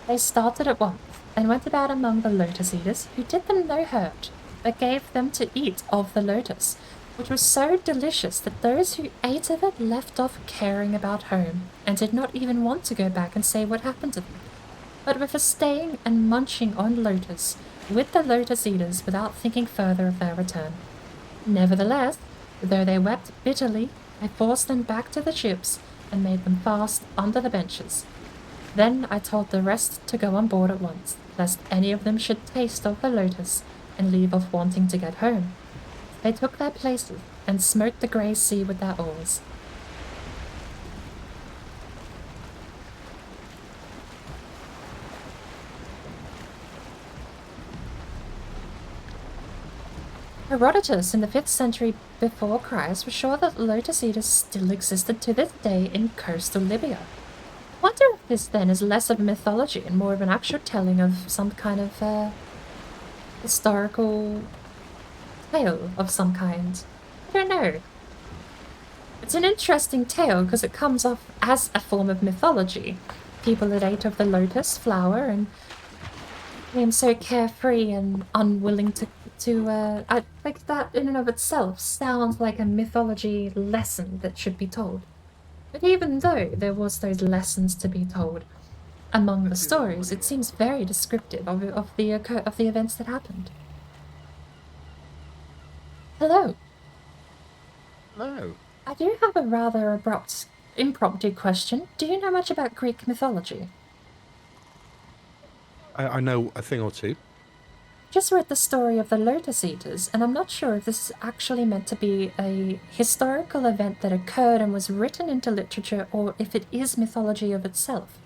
They started at once, and went about among the Lotus Eaters, who did them no hurt, but gave them to eat of the lotus, which was so delicious that those who ate of it left off caring about home, and did not even want to go back and say what happened to them, but were for staying and munching on lotus with the Lotus Eaters without thinking further of their return. Nevertheless, though they wept bitterly, I forced them back to the ships and made them fast under the benches. Then I told the rest to go on board at once, lest any of them should taste of the lotus and leave off wanting to get home. They took their places and smote the grey sea with their oars. Herodotus in the 5th century before Christ was sure that Lotus Eaters still existed to this day in coastal Libya. I wonder if this then is less of a mythology and more of an actual telling of some kind of historical tale of some kind. I don't know. It's an interesting tale because it comes off as a form of mythology. People that ate of the lotus flower and became so carefree and unwilling to like that in and of itself sounds like a mythology lesson that should be told. But even though there was those lessons to be told, among the stories, it seems very descriptive of the events that happened. Hello. No. I do have a rather abrupt, impromptu question. Do you know much about Greek mythology? I know a thing or two. Just read the story of the Lotus Eaters, and I'm not sure if this is actually meant to be a historical event that occurred and was written into literature, or if it is mythology of itself.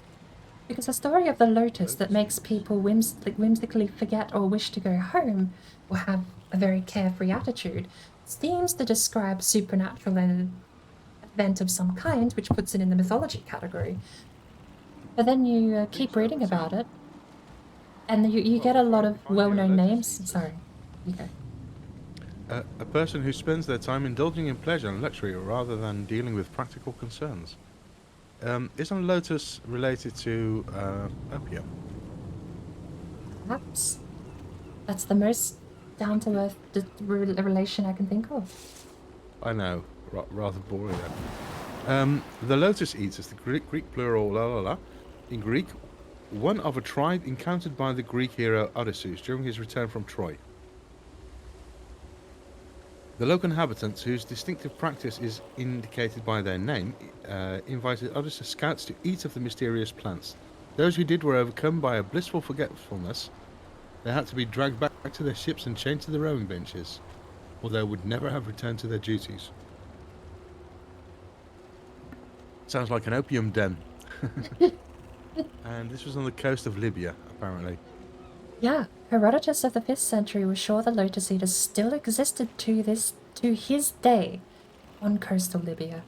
Because the story of the Lotus that makes people whimsically forget or wish to go home, or have a very carefree attitude, seems to describe supernatural and event of some kind, which puts it in the mythology category. But then you keep reading about it, and you get a lot of well-known names. Sorry, you go. A person who spends their time indulging in pleasure and luxury rather than dealing with practical concerns. Isn't Lotus related to opium? Perhaps. That's the most down-to-earth relation I can think of. I know, rather boring then. The Lotus Eaters, the Greek plural, in Greek, one of a tribe encountered by the Greek hero Odysseus during his return from Troy. The local inhabitants, whose distinctive practice is indicated by their name, invited Odysseus' scouts to eat of the mysterious plants. Those who did were overcome by a blissful forgetfulness. They had to be dragged back to their ships and chained to the rowing benches, or they would never have returned to their duties. Sounds like an opium den. And this was on the coast of Libya, apparently. Yeah, Herodotus of the 5th century was sure the Lotus Eaters still existed to his day on coastal Libya.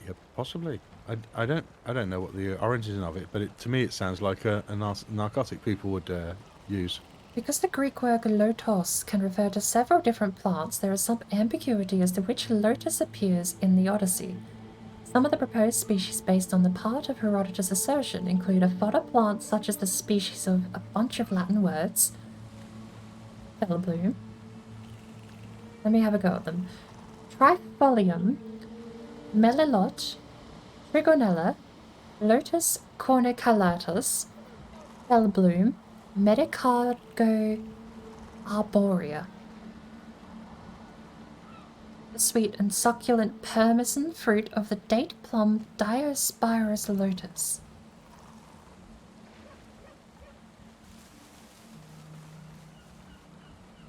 Yep, possibly. I don't know what the origin of it, but to me it sounds like a narcotic people would use. Because the Greek word lotos can refer to several different plants, there is some ambiguity as to which lotus appears in the Odyssey. Some of the proposed species based on the part of Herodotus' assertion include a fodder plant such as the species of a bunch of Latin words. Bellbloom. Let me have a go at them. Trifolium, Melilot, Trigonella, Lotus corniculatus, Bellbloom, Medicargo arborea. The sweet and succulent permison fruit of the date plum Diospirus lotus.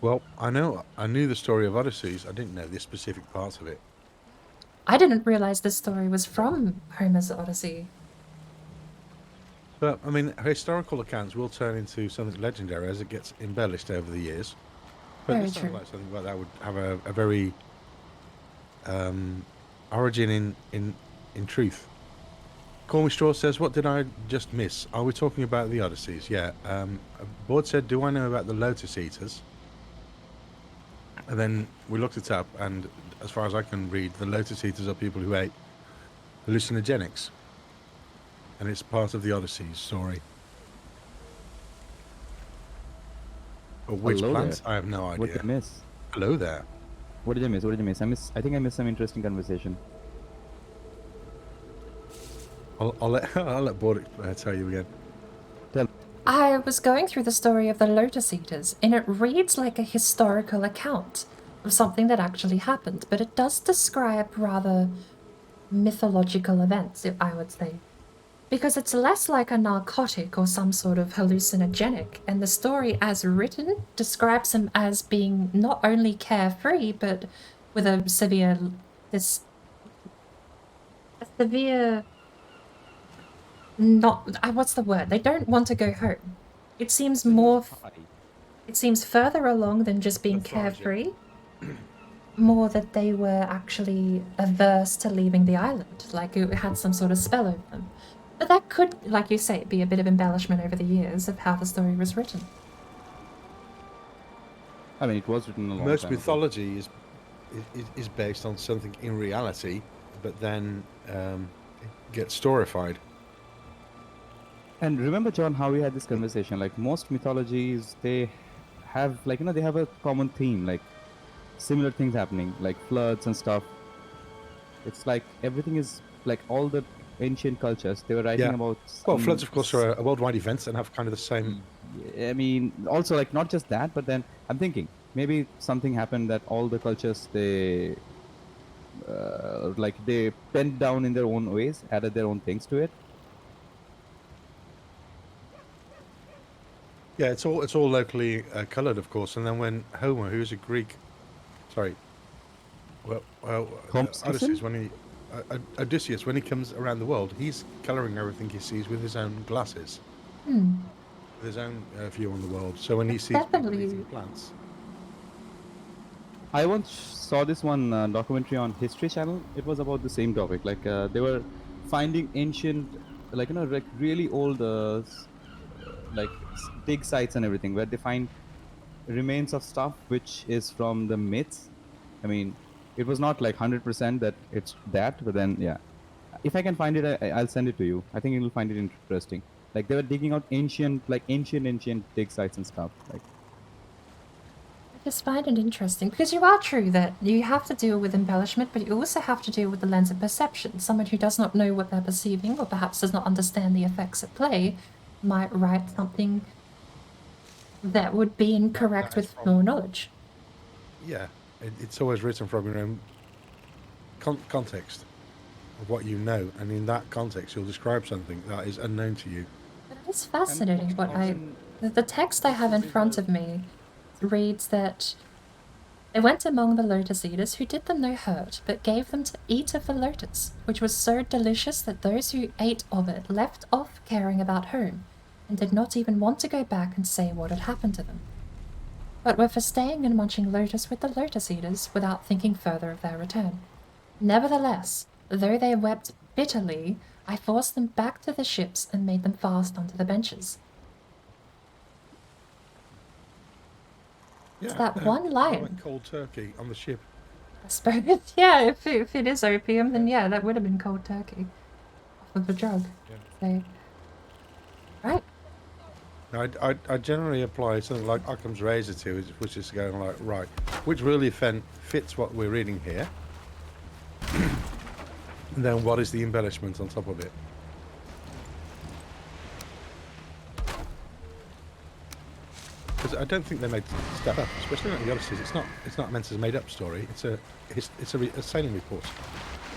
Well, I knew the story of Odysseus. I didn't know the specific parts of it. I didn't realize this story was from Homer's Odyssey. But, I mean, historical accounts will turn into something legendary as it gets embellished over the years. But Very this sounds true. like something like that would have a very origin in truth. Call Me Straw says, what did I just miss? Are we talking about the Odysseys? Yeah. Board said, do I know about the Lotus Eaters? And then we looked it up, and as far as I can read, the Lotus Eaters are people who ate hallucinogenics. And it's part of the Odysseys story. But which Hello plants? there. I have no idea. What did I miss? Hello there. What did I miss? What did I miss? I think I missed some interesting conversation. I'll let Board tell you again. I was going through the story of the Lotus Eaters, and it reads like a historical account of something that actually happened, but it does describe rather mythological events, if I would say. Because it's less like a narcotic or some sort of hallucinogenic, and the story as written describes him as being not only carefree, but with a severe what's the word? They don't want to go home. It seems it seems further along than just being carefree. More that they were actually averse to leaving the island, like it had some sort of spell over them. But that could, like you say, be a bit of embellishment over the years of how the story was written. I mean, it was written a long Most time ago. mythology is based on something in reality, but then it gets storified. And remember, John, how we had this conversation? Like most mythologies, they have they have a common theme, like similar things happening, like floods and stuff. It's like everything is like all the ancient cultures, they were writing Yeah. about. Well, some- floods, of course, are a worldwide event and have kind of the same. I mean, also like not just that, but then I'm thinking maybe something happened that all the cultures they like they bent down in their own ways, added their own things to it. Yeah, it's all locally coloured, of course. And then when Homer, who's a Greek, sorry, Homer Odysseus, Simpson? Odysseus, when he comes around the world, he's colouring everything he sees with his own glasses, Hmm. with his own view on the world. So when he sees people Definitely. eating plants, I once saw this one documentary on History Channel. It was about the same topic. Like they were finding ancient, like like really old, dig sites and everything, where they find remains of stuff which is from the myths. I mean, it was not like 100% that it's that, but then yeah, if I can find it, I'll send it to you. I think you'll find it interesting. Like they were digging out ancient dig sites and stuff. Like I just find it interesting because you are true that you have to deal with embellishment, but you also have to deal with the lens of perception. Someone who does not know what they're perceiving or perhaps does not understand the effects at play might write something that would be incorrect with more knowledge. yeah, it's always written from your own context of what you know, and in that context, you'll describe something that is unknown to you. But it is fascinating what the text I have in front of me reads that they went among the lotus eaters who did them no hurt, but gave them to eat of the lotus, which was so delicious that those who ate of it left off caring about home, and did not even want to go back and say what had happened to them, but were for staying and munching lotus with the lotus eaters without thinking further of their return. Nevertheless, though they wept bitterly, I forced them back to the ships and made them fast onto the benches. Yeah, that one line. Like cold turkey on the ship. I suppose, yeah, if it is opium, then yeah, that would have been cold turkey off of a drug. So, right. Now, I generally apply something like Occam's razor to it, which is going like, right, which really fits what we're reading here. And then what is the embellishment on top of it? Because I don't think they made stuff up, especially not the Odysseys. It's not meant as a made-up story. It's a sailing report.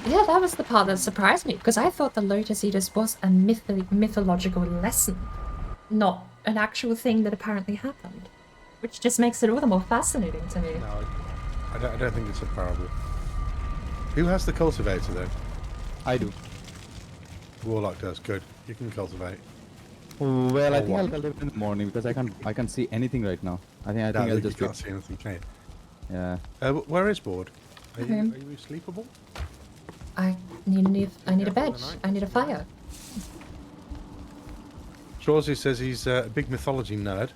Yeah, that was the part that surprised me, because I thought the Lotus Eaters was a mythological lesson, not an actual thing that apparently happened, which just makes it all the more fascinating to me. No, I don't think it's a parable. Who has the cultivator then? I do. Warlock does. Good. You can cultivate. Well, I think what? I'll cultivate in the morning because I can't see anything right now. I think No, I'll you just can't wait. see anything, can you? Yeah. Where is Board? Are you Home. sleepable? I need a bed. the night. I need a fire. Shawsey says he's a big mythology nerd.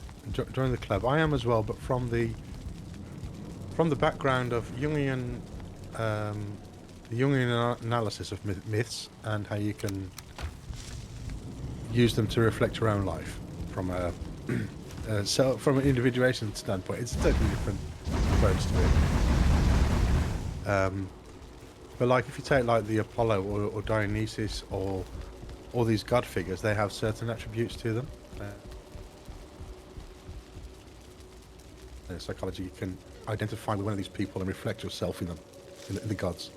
Join the club. I am as well, but from the background of Jungian, the Jungian analysis of myths and how you can use them to reflect your own life from a so from an individuation standpoint. It's a totally different approach to it. But like if you take like the Apollo or Dionysus or all these god figures, they have certain attributes to them. In psychology, you can identify with one of these people and reflect yourself in them, in the gods.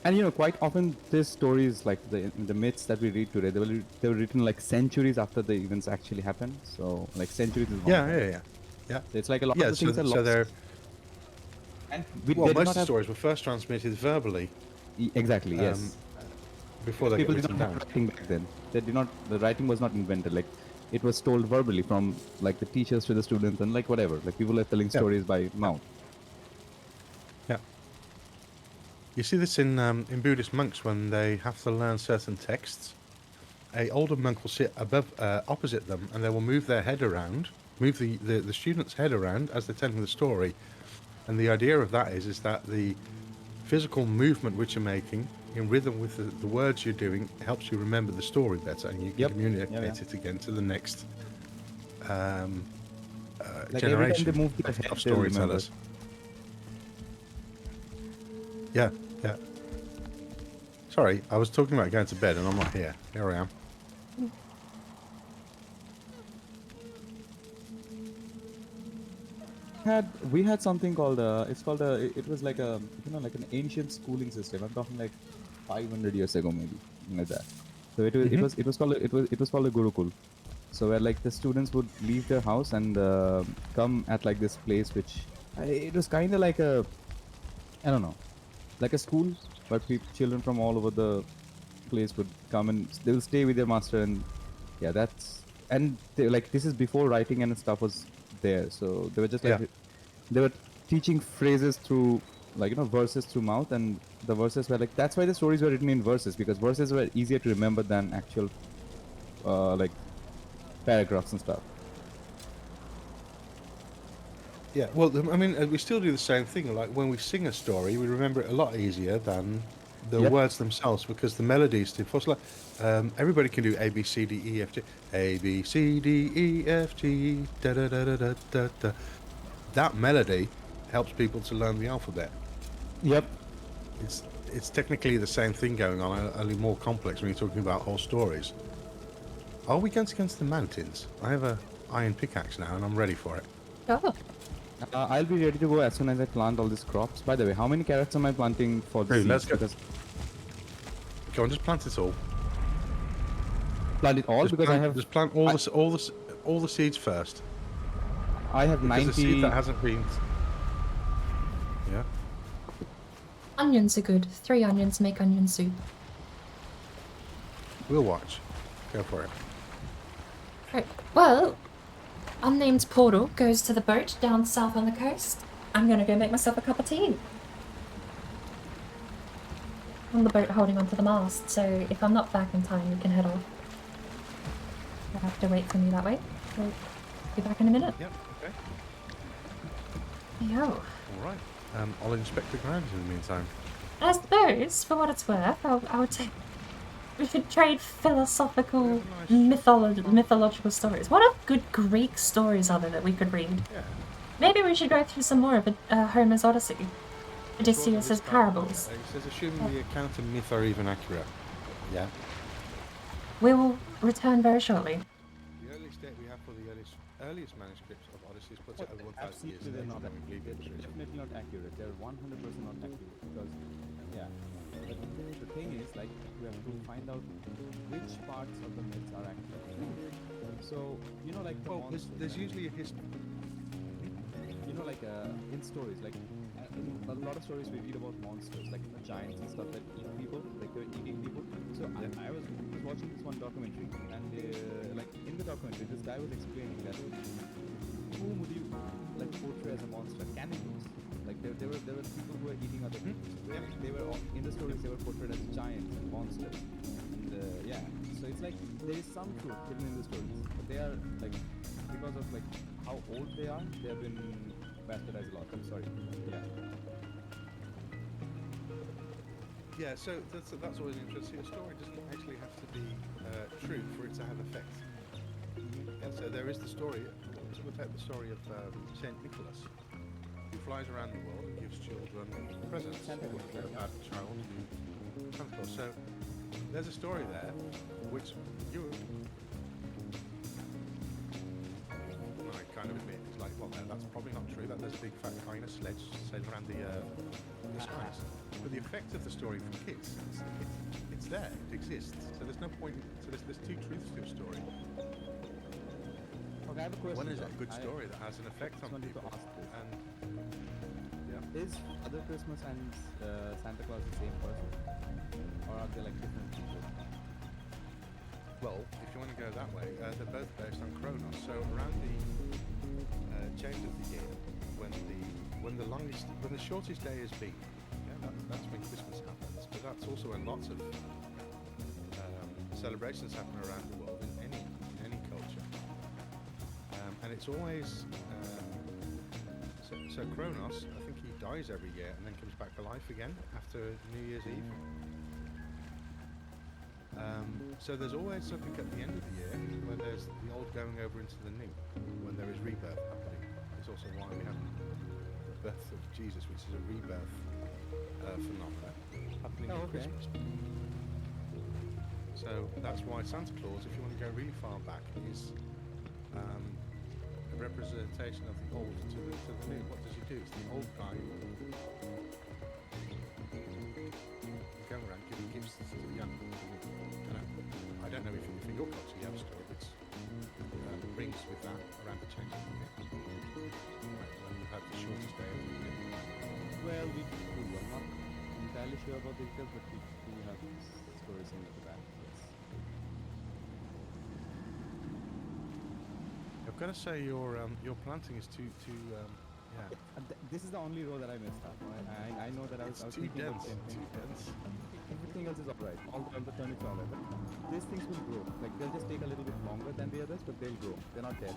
And you know, quite often these stories, like the myths that we read today, they were written like centuries after the events actually happened. So like centuries is long time. Yeah. It's like a lot Yeah, of the things are lost. so they're And well, they did most not of the have- stories were first transmitted verbally Exactly. Yes. before they People get did written not have down. writing back then. They did not. The writing was not invented. Like it was told verbally from like the teachers to the students and like whatever. Like people are telling stories by mouth. Yeah. You see this in Buddhist monks when they have to learn certain texts. A older monk will sit opposite them, and they will move their head around, move the student's head around as they're telling the story. And the idea of that is that the physical movement which you're making in rhythm with the words you're doing helps you remember the story better, and you can communicate it again to the next Like every time generation they move their head, of they'll remember. storytellers. Yeah. Sorry, I was talking about going to bed and I'm not here. Here I am. We had something called it was like a like an ancient schooling system. I'm talking like 500 years ago, maybe something like that. So it was called a Gurukul. So where like the students would leave their house and come at like this place, which it was kind of like a, I don't know, like a school, but children from all over the place would come and they will stay with their master. And yeah, like this is before writing and stuff was there. So they were just like they were teaching phrases through, like, verses through mouth, and the verses were like, that's why the stories were written in verses, because verses were easier to remember than actual like paragraphs and stuff. Yeah, well, I mean, we still do the same thing. Like when we sing a story, we remember it a lot easier than the words themselves, because the melodies too. Like, everybody can do A B C D E F G, A B C D E F G, da da da da da da da. That melody helps people to learn the alphabet. Yep. It's technically the same thing going on, only more complex when you're talking about whole stories. Are we going against the mountains? I have a iron pickaxe now, and I'm ready for it. Oh. I'll be ready to go as soon as I plant all these crops. By the way, how many carrots am I planting for this? Let's go. Because Go on, just plant it all. plant it all, Just because plant, I have just plant all the seeds first. I have Because 90. the seed that hasn't been. Yeah. Onions are good. 3 onions make onion soup. We'll watch. Go for it. Right. Well, unnamed portal goes to the boat down south on the coast. I'm gonna go make myself a cup of tea. On the boat holding onto the mast, so if I'm not back in time, you can head off. You'll have to wait for me that way. So, be back in a minute. Yep. Okay. Yo. All right. I'll inspect the grounds in the meantime. I suppose, for what it's worth, I would say we should trade philosophical, mythological stories. What are good Greek stories are there that we could read? Yeah. Maybe we should go through some more of Homer's Odyssey. Odysseus' parables. It says, assuming the account and myth are even accurate. Yeah. We will return very shortly. The earliest date we have for the earliest manuscripts of Odysseus puts it over 1,000 years. Absolutely, they're not. Then we believe They're it. definitely not accurate. They're 100% not accurate, because the thing is, like, we have to find out which parts of the myths are actually true. So like the Well, there's usually a history. like in stories, like in a lot of stories we read about monsters, like giants and stuff that eat people, like they're eating people. So I was watching this one documentary, and like in the documentary, this guy was explaining that who would you like portray as a monster? Cannibals. Like there were people who were eating other people. They were in the stories, they were portrayed as giants and monsters. And so it's like there is some truth hidden in the stories, but they are like, because of like how old they have been bastardized a lot. I'm sorry. Yeah, so that's always interesting. A story doesn't actually have to be true for it to have effect. Yeah, so there is the story. So we'll take the story of Saint Nicholas, who flies around the world and gives children presents. Santa Claus, a child who Santa Claus. So there's a story there, which you I kind of admit, it's like, well, no, that's probably not true. That there's a big fat guy in a sledge sailing around the skies. But the effect of the story for kids, it's there, it exists. So there's no point. So there's two truths to a story. Okay, I have a question. One is a good story that has an effect on people. And is Father Christmas and Santa Claus the same person, or are they like different people? Well, if you want to go that way, they're both based on Kronos. So around the change of the year, when the shortest day has been, that's when Christmas happens. But that's also when lots of celebrations happen around the world in any culture, and it's always so Kronos. I think he dies every year and then comes back to life again after New Year's Eve. So there's always something at the end of the year where there's the old going over into the new, when there is rebirth happening. It's also why we have the birth of Jesus, which is a rebirth phenomenon. sprinkling Oh, at okay. Christmas. So that's why Santa Claus, if you want to go really far back, is a representation of the old to the new. What does he do? It's the old guy going around giving gifts to the young. I don't know if in your culture you have a story that rings with that around the change of the year. When you had the shortest day of the year. Well, we do. I'm not entirely sure about the details, but we do have stories similar to that. Yes. I've got to say your planting is too yeah. This is the only row that I messed up. I know that I was Too thinking about dense. the same thing. Too dense. Everything else is alright. All the turnips are alright. But these things will grow. Like they'll just take a little bit longer than the others, but they'll grow. They're not dead.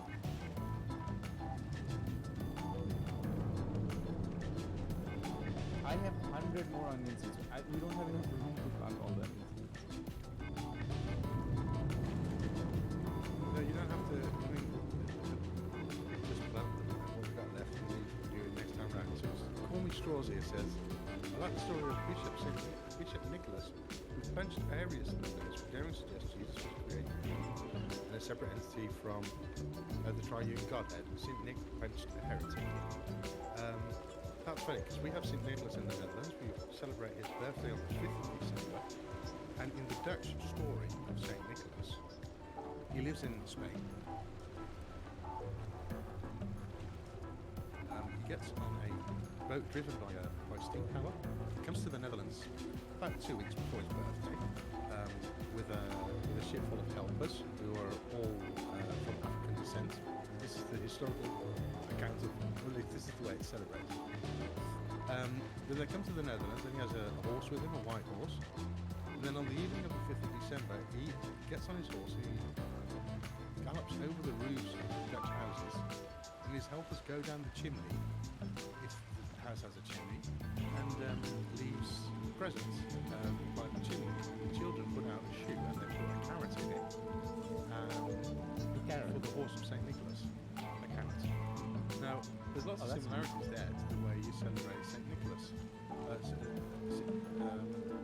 I have 100 more onion seeds. We don't have enough room to plant all the onion seeds. No, you don't have to. I mean, just plant them. And what we've got left, and then you can do it next time round. So Call Me Straws here says, I like the story of Bishop Nicholas, who punched areas in the village. Daring suggests Jesus was created in a separate entity from the triune Godhead. St. Nick punched a heretic. That's funny, because we have St. Nicholas in the Netherlands. We celebrate his birthday on the 5th of December. And in the Dutch story of St. Nicholas, he lives in Spain. He gets on a boat driven by steam power. He comes to the Netherlands about 2 weeks before his birthday with a ship full of helpers who are all from African descent. This is the historical account of, well, this is the way it's celebrated. Then they come to the Netherlands and he has a horse with him, a white horse. And then on the evening of the 5th of December, he gets on his horse, he gallops over the roofs of Dutch houses, and his helpers go down the chimney, if the house has a chimney, and leaves presents by the chimney. The children put out a shoe and they put a carrot in it. For the horse of St. Nicholas, a carrot. Now, there's lots of similarities there to the way you celebrate St. Nicholas,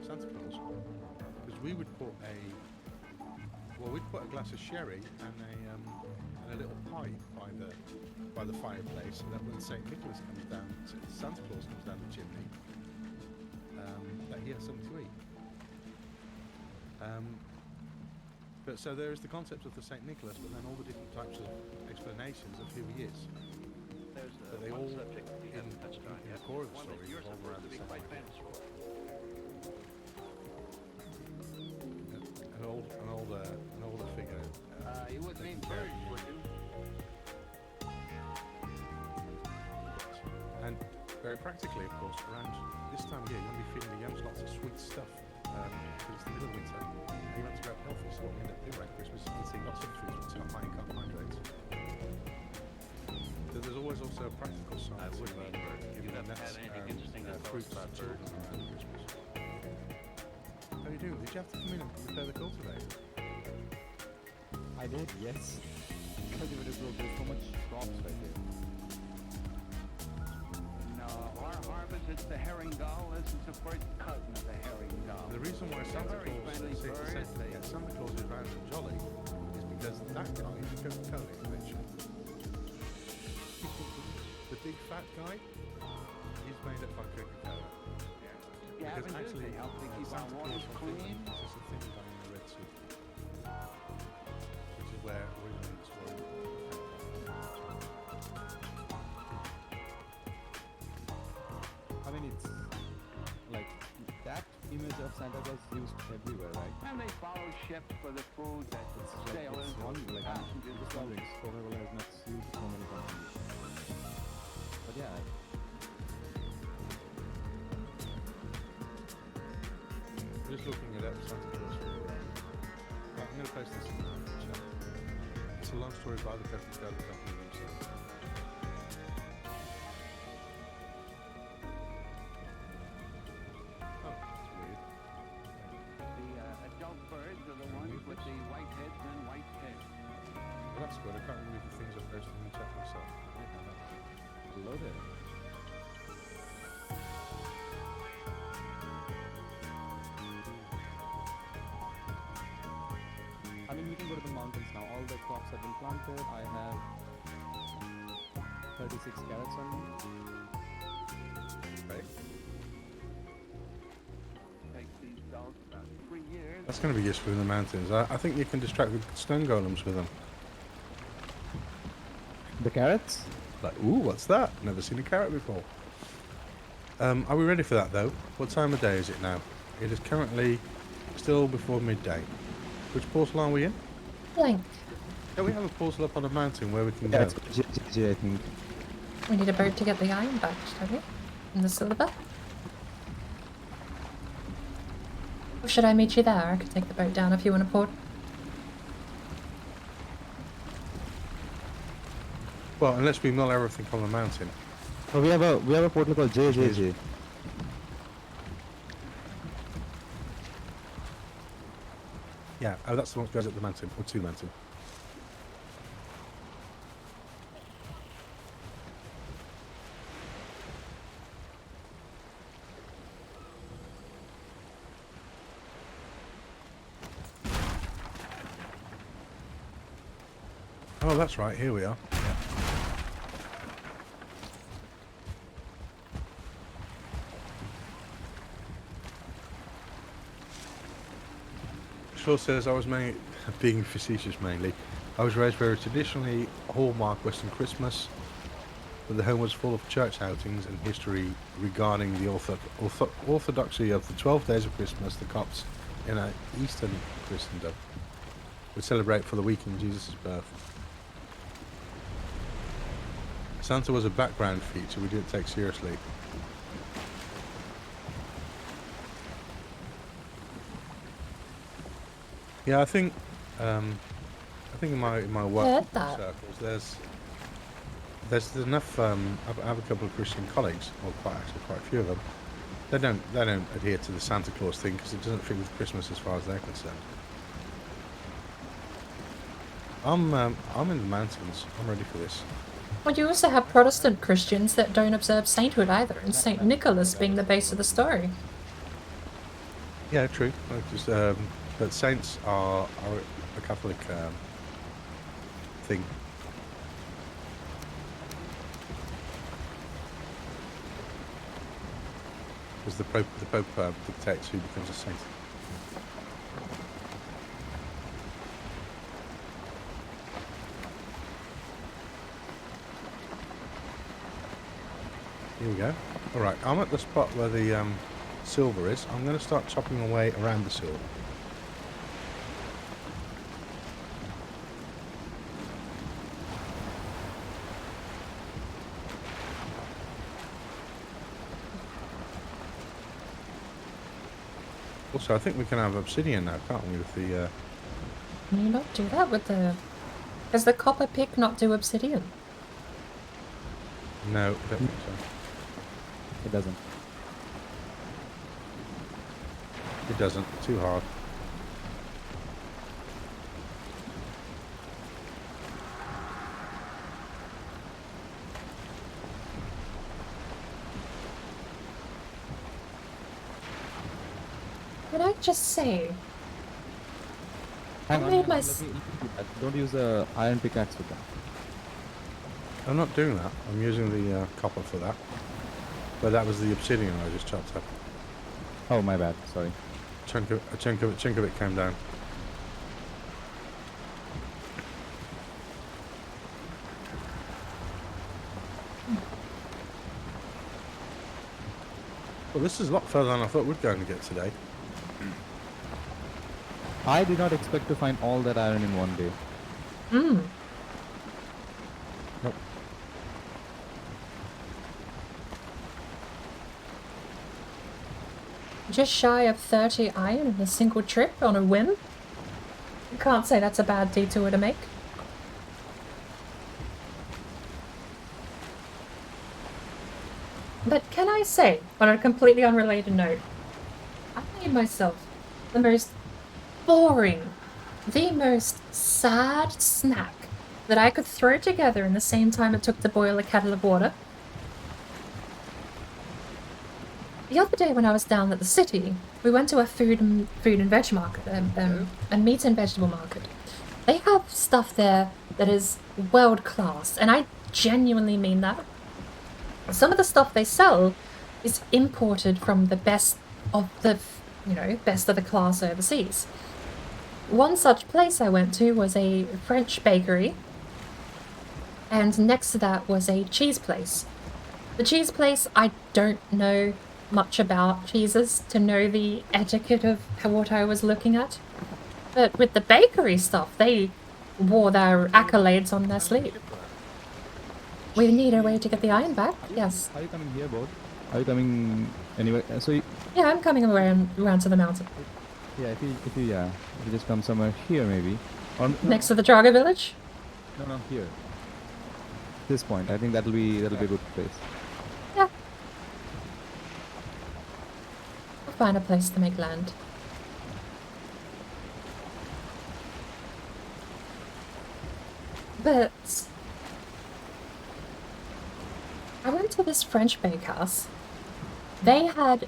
Santa Claus, because we would put we'd put a glass of sherry and a little pipe by the fireplace, so that when St. Nicholas comes down, Santa Claus comes down the chimney, that he has something to eat. But so there is the concept of the St. Nicholas, but then all the different types of explanations of who he is. There's But they one all, subject we haven't touched on in yet. the core of the One story, that you're revolve supposed around to the be St. quite Nicholas. famous for. An older figure. You wouldn't mean birds, would you? And very practically, of course, around this time of year, you want to be feeding the youngs lots of sweet stuff because it's the middle of winter and you want to go healthy. So what we end up doing around Christmas is eating lots of foods with high in carbohydrates. So there's always also a practical side. I wouldn't mean birds. You giving haven't nuts, had anything interesting to tell us fruits about to children birds. around Christmas. How are you doing? Did you have to come in and repair the cultivator? I did, yes. Because if it is broke, there's so much crops right there. No, our harvest is the herring gull. This is the first cousin of the herring gull. The reason why Santa very Claus friendly bird. Santa Claus is round and jolly is because that guy is the Coca-Cola invention. The big fat guy is made up by Coca-Cola. Yeah, Because actually, they help to keep our Santa water Claus from clean. Finland is just a thin guy in a red suit, which is where originally the story came I mean, it's like that image of Santa Claus used everywhere, right? And they follow ships for the food that It's like sailors it's one like I'm passengers just wondering, Coca-Cola has not sued so many companies. But yeah, Just looking it up, Santa Claus. Right, I'm going to post this in the chat. It's a long story by the Coca-Cola company themselves. Oh, that's weird. The adult birds are the ones with the white heads and white tails. Well, that's good. I can't remove the things I posted in the chat myself. hello there. go to the mountains now. All the crops have been planted. I have 36 carrots on me. Right. Takes these dogs about 3 years. That's going to be useful in the mountains. I think you can distract the stone golems with them. The carrots? Like, ooh, what's that? Never seen a carrot before. Are we ready for that though? What time of day is it now? It is currently still before midday. Which portal are we in? Blank. Don't we have a portal up on a mountain where we can Yeah, go? it's GG, I think. We need a boat to get the iron badge, don't we? And the silver. Or should I meet you there? I could take the boat down if you want to port. Well, unless we mill everything on the mountain. Oh, we have a portal called JJJ. Yeah, oh, that's the one that goes up the mountain, or to the mountain. Oh, that's right, here we are. Yeah. Shaw says, I was being facetious mainly. I was raised very traditionally hallmark Western Christmas, but the home was full of church outings and history regarding the orthodoxy of the 12 days of Christmas. The Copts in our Eastern Christendom would celebrate for the week in Jesus' birth. Santa was a background feature we didn't take seriously. Yeah, I think in my work Heard that. circles there's enough. I have a couple of Christian colleagues, or quite a few of them. They don't adhere to the Santa Claus thing because it doesn't fit with Christmas as far as they're concerned. I'm in the mountains. I'm ready for this. Well, you also have Protestant Christians that don't observe sainthood either, and Saint Nicholas being the base of the story. Yeah, true. But saints are a Catholic thing. Because the Pope dictates who becomes a saint. Here we go. Alright, I'm at the spot where the silver is. I'm going to start chopping away around the silver. Also, I think we can have obsidian now, can't we, with the... Can you not do that with the... Does the copper pick not do obsidian? No, I don't think so. It doesn't. It doesn't. Too hard. Can I just say, Hang I on, made hang my on, don't use the iron pickaxe with that. I'm not doing that. I'm using the copper for that. But that was the obsidian I just chopped up. Oh, my bad. Sorry. A chunk of it came down. Well, this is a lot further than I thought we'd going to get today. I did not expect to find all that iron in one day. Hmm. Nope. Just shy of 30 iron in a single trip on a whim? You can't say that's a bad detour to make. But can I say, on a completely unrelated note, I made myself the most boring, the most sad snack that I could throw together in the same time it took to boil a kettle of water. The other day when I was down at the city, we went to a food and veg market, a meat and vegetable market. They have stuff there that is world class, and I genuinely mean that. Some of the stuff they sell is imported from the best of the, best of the class overseas. One such place I went to was a French bakery, and next to that was a cheese place. The cheese place, I don't know much about cheeses to know the etiquette of what I was looking at. But with the bakery stuff, they wore their accolades on their sleeve. We need a way to get the iron back, yes. Are you coming here, Bod? Are you coming anywhere? Yeah, I'm coming around to the mountain. Yeah, if you just come somewhere here, maybe. Or, Next to the Drago village? No, here. This point, I think that'll be a good place. Yeah. I'll find a place to make land. But I went to this French bakehouse. They had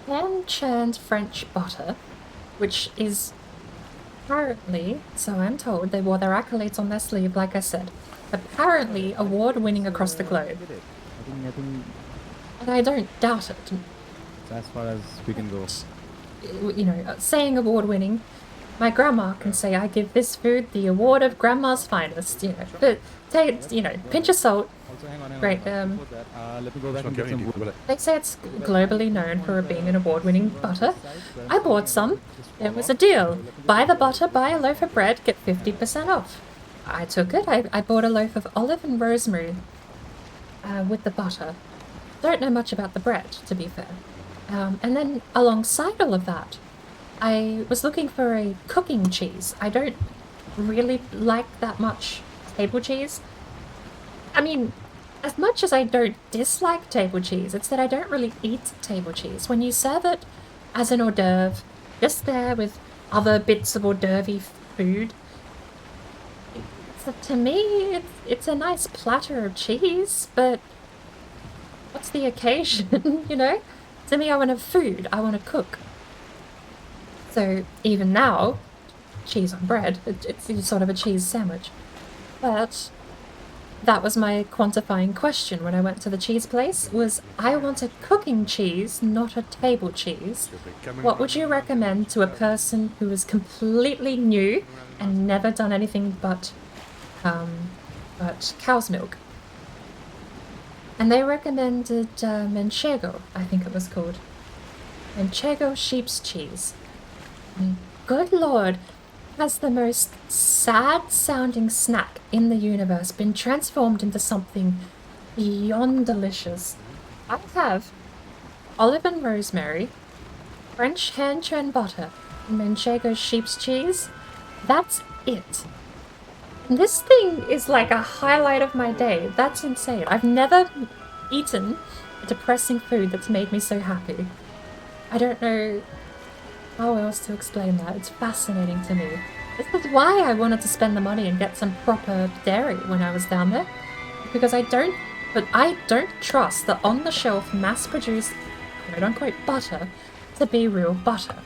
hand-churned French butter, which is apparently, so I'm told, they wore their accolades on their sleeve, like I said, apparently award-winning across the globe. I think And I don't doubt it. it's as far as we can go. Saying award-winning, my grandma can say I give this food the award of grandma's finest, But take, pinch of salt. Also, hang on. Great, Before that, let me go back and get some wood. They say it's globally known for being an award-winning butter. I bought some. It was a deal. Buy the butter, buy a loaf of bread, get 50% off. I took it. I bought a loaf of olive and rosemary with the butter. Don't know much about the bread, to be fair. And then alongside all of that, I was looking for a cooking cheese. I don't really like that much table cheese. I mean, as much as I don't dislike table cheese, it's that I don't really eat table cheese. When you serve it as an hors d'oeuvre, just there with other bits of hors d'oeuvre food, to me, it's a nice platter of cheese, but what's the occasion, To me, I want to have food. I want to cook. So even now, cheese on bread, it's sort of a cheese sandwich. But that was my quantifying question when I went to the cheese place, was I want a cooking cheese, not a table cheese. What would you recommend to a person who is completely new and never done anything but cow's milk? And they recommended Manchego, I think it was called. Manchego sheep's cheese. And good lord, has the most sad-sounding snack in the universe been transformed into something beyond delicious? I have olive and rosemary, French hand-churned butter, and Manchego sheep's cheese. That's it. And this thing is like a highlight of my day. That's insane. I've never eaten a depressing food that's made me so happy. I don't know how else to explain that. It's fascinating to me. This is why I wanted to spend the money and get some proper dairy when I was down there. Because I don't trust the on-the-shelf mass-produced quote-unquote butter to be real butter.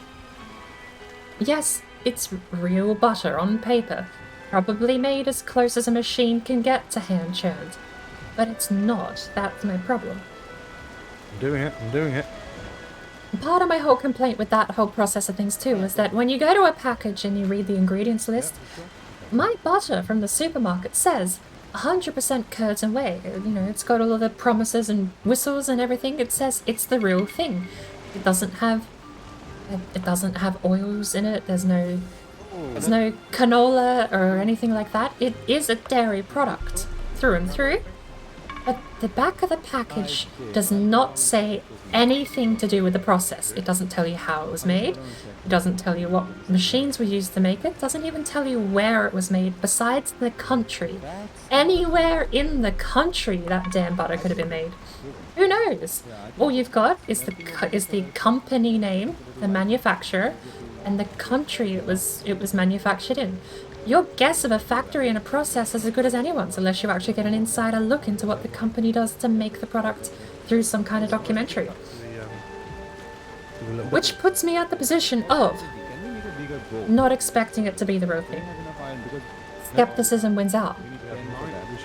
Yes, it's real butter on paper. Probably made as close as a machine can get to hand-churned. But it's not. That's my problem. I'm doing it. Part of my whole complaint with that whole process of things too is that when you go to a package and you read the ingredients list, my butter from the supermarket says 100% curds and whey. It's got all of the promises and whistles and everything. It says it's the real thing. It doesn't have oils in it. There's no canola or anything like that. It is a dairy product through and through. But the back of the package does not say anything to do with the process. It doesn't tell you how it was made. It doesn't tell you what machines were used to make it. It doesn't even tell you where it was made besides the country. Anywhere in the country that damn butter could have been made. Who knows? All you've got is the company name, the manufacturer, and the country it was manufactured in. Your guess of a factory and a process is as good as anyone's, unless you actually get an insider look into what the company does to make the product through some kind of documentary. Which puts me at the position of not expecting it to be the real thing. skepticism wins out.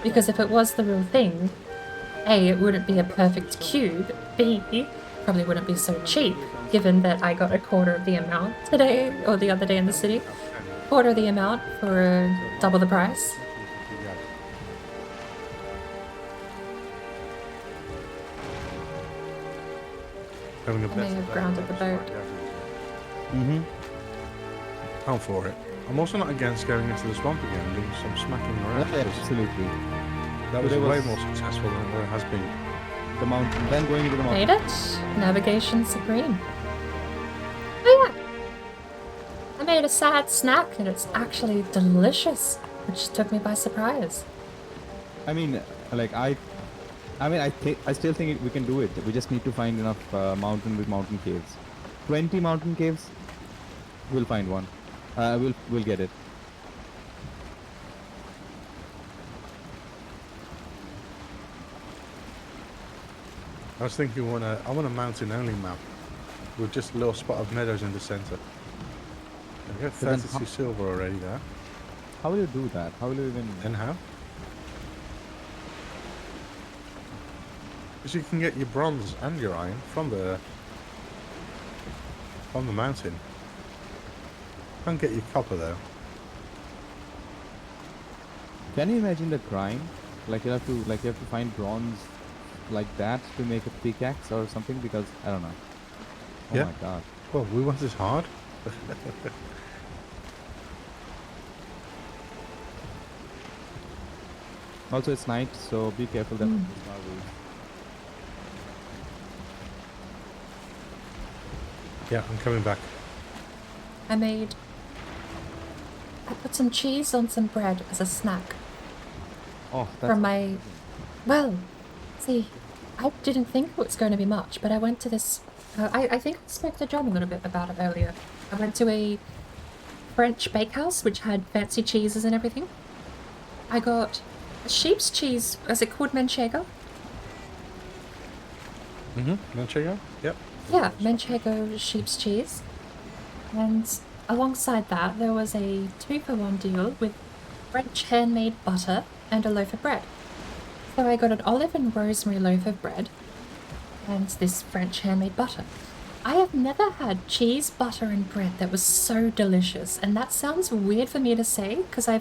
Because if it was the real thing, A, it wouldn't be a perfect cube, B, probably wouldn't be so cheap, given that I got a quarter of the amount today, or the other day in the city. Quarter of the amount for double the price. I may have grounded the boat. Mm-hmm. I'm for it. I'm also not against going into the swamp again and doing some smacking around. Yeah, because absolutely. That was Today way was- more successful than it has been. The mountain, then going into the mountain. Made it. Navigation supreme. Oh yeah. I made a sad snack and it's actually delicious, which took me by surprise. I mean, like I still think we can do it. We just need to find enough mountain with mountain caves. 20 mountain caves. We'll find one. We'll get it. I was thinking I want a mountain only map with just a little spot of meadows in the center. I've got But then 32 silver already there. How will you do that? How will you even? And how? Because you can get your bronze and your iron from the mountain. Can't get your copper though. Can you imagine the grind? Like you have to find bronze like that to make a pickaxe or something, because I don't know. Oh Yeah. my god. Well, we want this hard. Also it's night, so be careful that Mm. it's not rude. Yeah, I'm coming back. I put some cheese on some bread as a snack Oh, that's from my... Well, see, I didn't think it was going to be much, but I went to this... I think I spoke to John a little bit about it earlier. I went to a French bakehouse, which had fancy cheeses and everything. I got a sheep's cheese. Is it called manchego? Manchego? Yep. Yeah, manchego sheep's cheese. And alongside that, there was a 2-for-1 deal with French handmade butter and a loaf of bread. So I got an olive and rosemary loaf of bread and this French handmade butter. I have never had cheese, butter and bread that was so delicious, and that sounds weird for me to say because I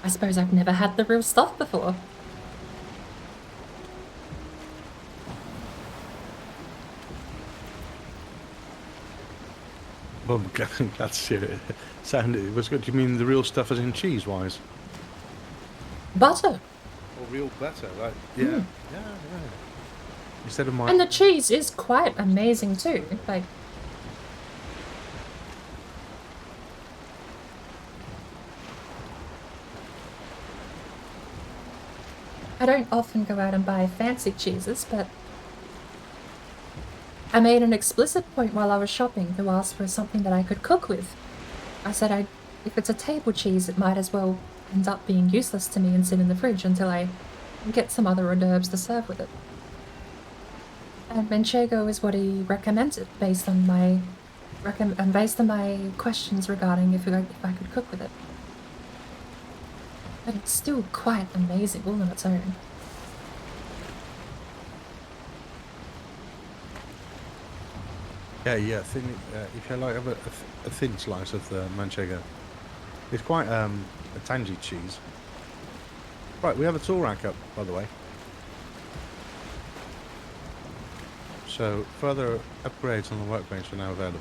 suppose I've never had the real stuff before. Well, that's it. It was good. Do you mean the real stuff as in cheese-wise? Butter! Or real butter, like yeah. Instead of my And the cheese is quite amazing too. Like, I don't often go out and buy fancy cheeses, but I made an explicit point while I was shopping to ask for something that I could cook with. I said if it's a table cheese, it might as well end up being useless to me and sit in the fridge until I get some other hors d'oeuvres to serve with it. And manchego is what he recommended based on my questions regarding if I could cook with it. But it's still quite amazing all on its own. yeah, thin. If you like, have a thin slice of the manchego. It's quite a tangy cheese. Right, we have a tool rack up, by the way. So further upgrades on the workbench are now available.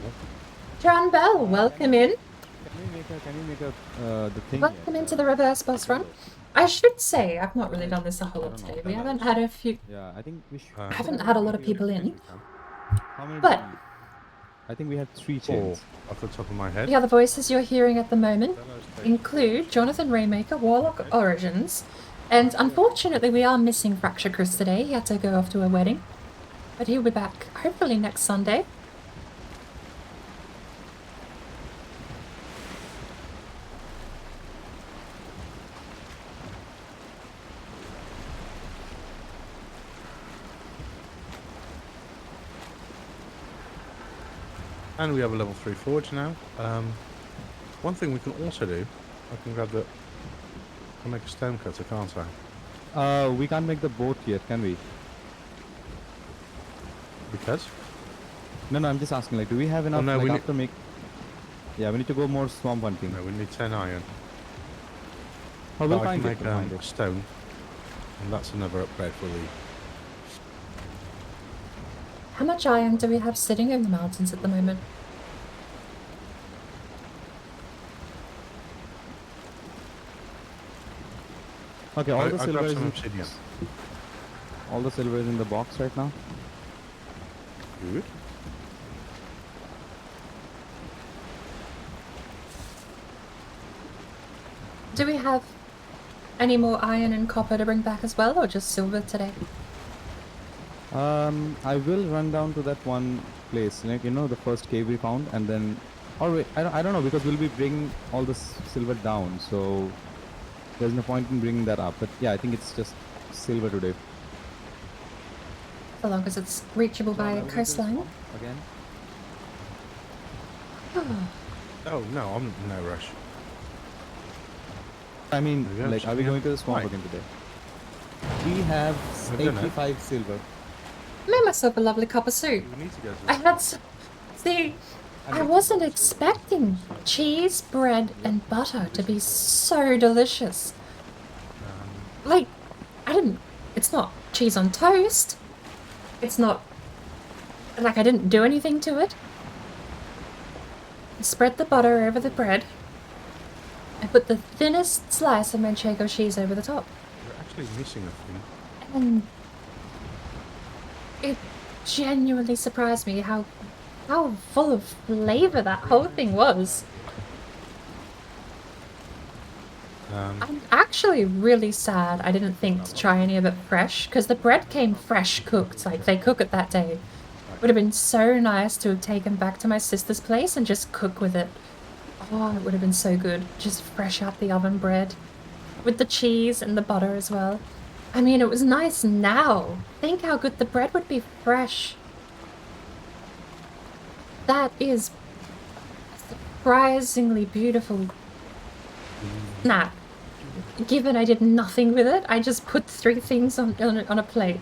John Bell, welcome in. Can you make the thing? Welcome into the reverse boss run. I should say I've not really done this a whole lot today. We haven't had a few. Yeah, I think we should. I haven't had a lot of people in. How many? But- did we- I think we had 3 Four chains. off the top of my head. The other voices you're hearing at the moment include Jonathan Rainmaker, Warlock Origins, and unfortunately we are missing FractureChris today. He had to go off to a wedding, but he'll be back hopefully next Sunday. And we have a level 3 forge now. One thing we can also do, I can grab the can make a stone cutter, can't I? We can't make the boat yet, can we? Because? No, I'm just asking. Like, do we have enough? no, like, we after make. Yeah, we need to go more swamp hunting. No, we need 10 iron. Oh, we'll But I find can it. make We'll find it. stone. And that's another upgrade for the... How much iron do we have sitting in the mountains at the moment? Okay, all the I'll silver grab is some in, obsidian. all the silver is in the box right now. Good. Do we have any more iron and copper to bring back as well, or just silver today? I will run down to that one place, like, you know, the first cave we found, and then, or wait, I don't know, because we'll be bringing all the silver down, so there's no point in bringing that up. But yeah, I think it's just silver today. So long as it's reachable by Are a we going to coastline. swamp again? Oh, no, I'm in no rush. I mean, There we go, like, are we yeah. going to the swamp Right. again today? We have I don't know. 85 silver. I made myself a lovely cup of soup. We need to go to I had see, I wasn't expecting cheese, bread, and butter to be so delicious. Like, I didn't. It's not cheese on toast. It's not. Like, I didn't do anything to it. I spread the butter over the bread. I put the thinnest slice of manchego cheese over the top. We're actually missing a thing. And it genuinely surprised me how full of flavour that whole thing was. I'm actually really sad I didn't think to try any of it fresh, because the bread came fresh cooked, like they cook it that day. Would have been so nice to have taken back to my sister's place and just cook with it. Oh, it would have been so good. Just fresh out the oven bread. With the cheese and the butter as well. I mean, it was nice now. Think how good the bread would be fresh. That is surprisingly beautiful. Nah. Given I did nothing with it, I just put 3 things on a plate.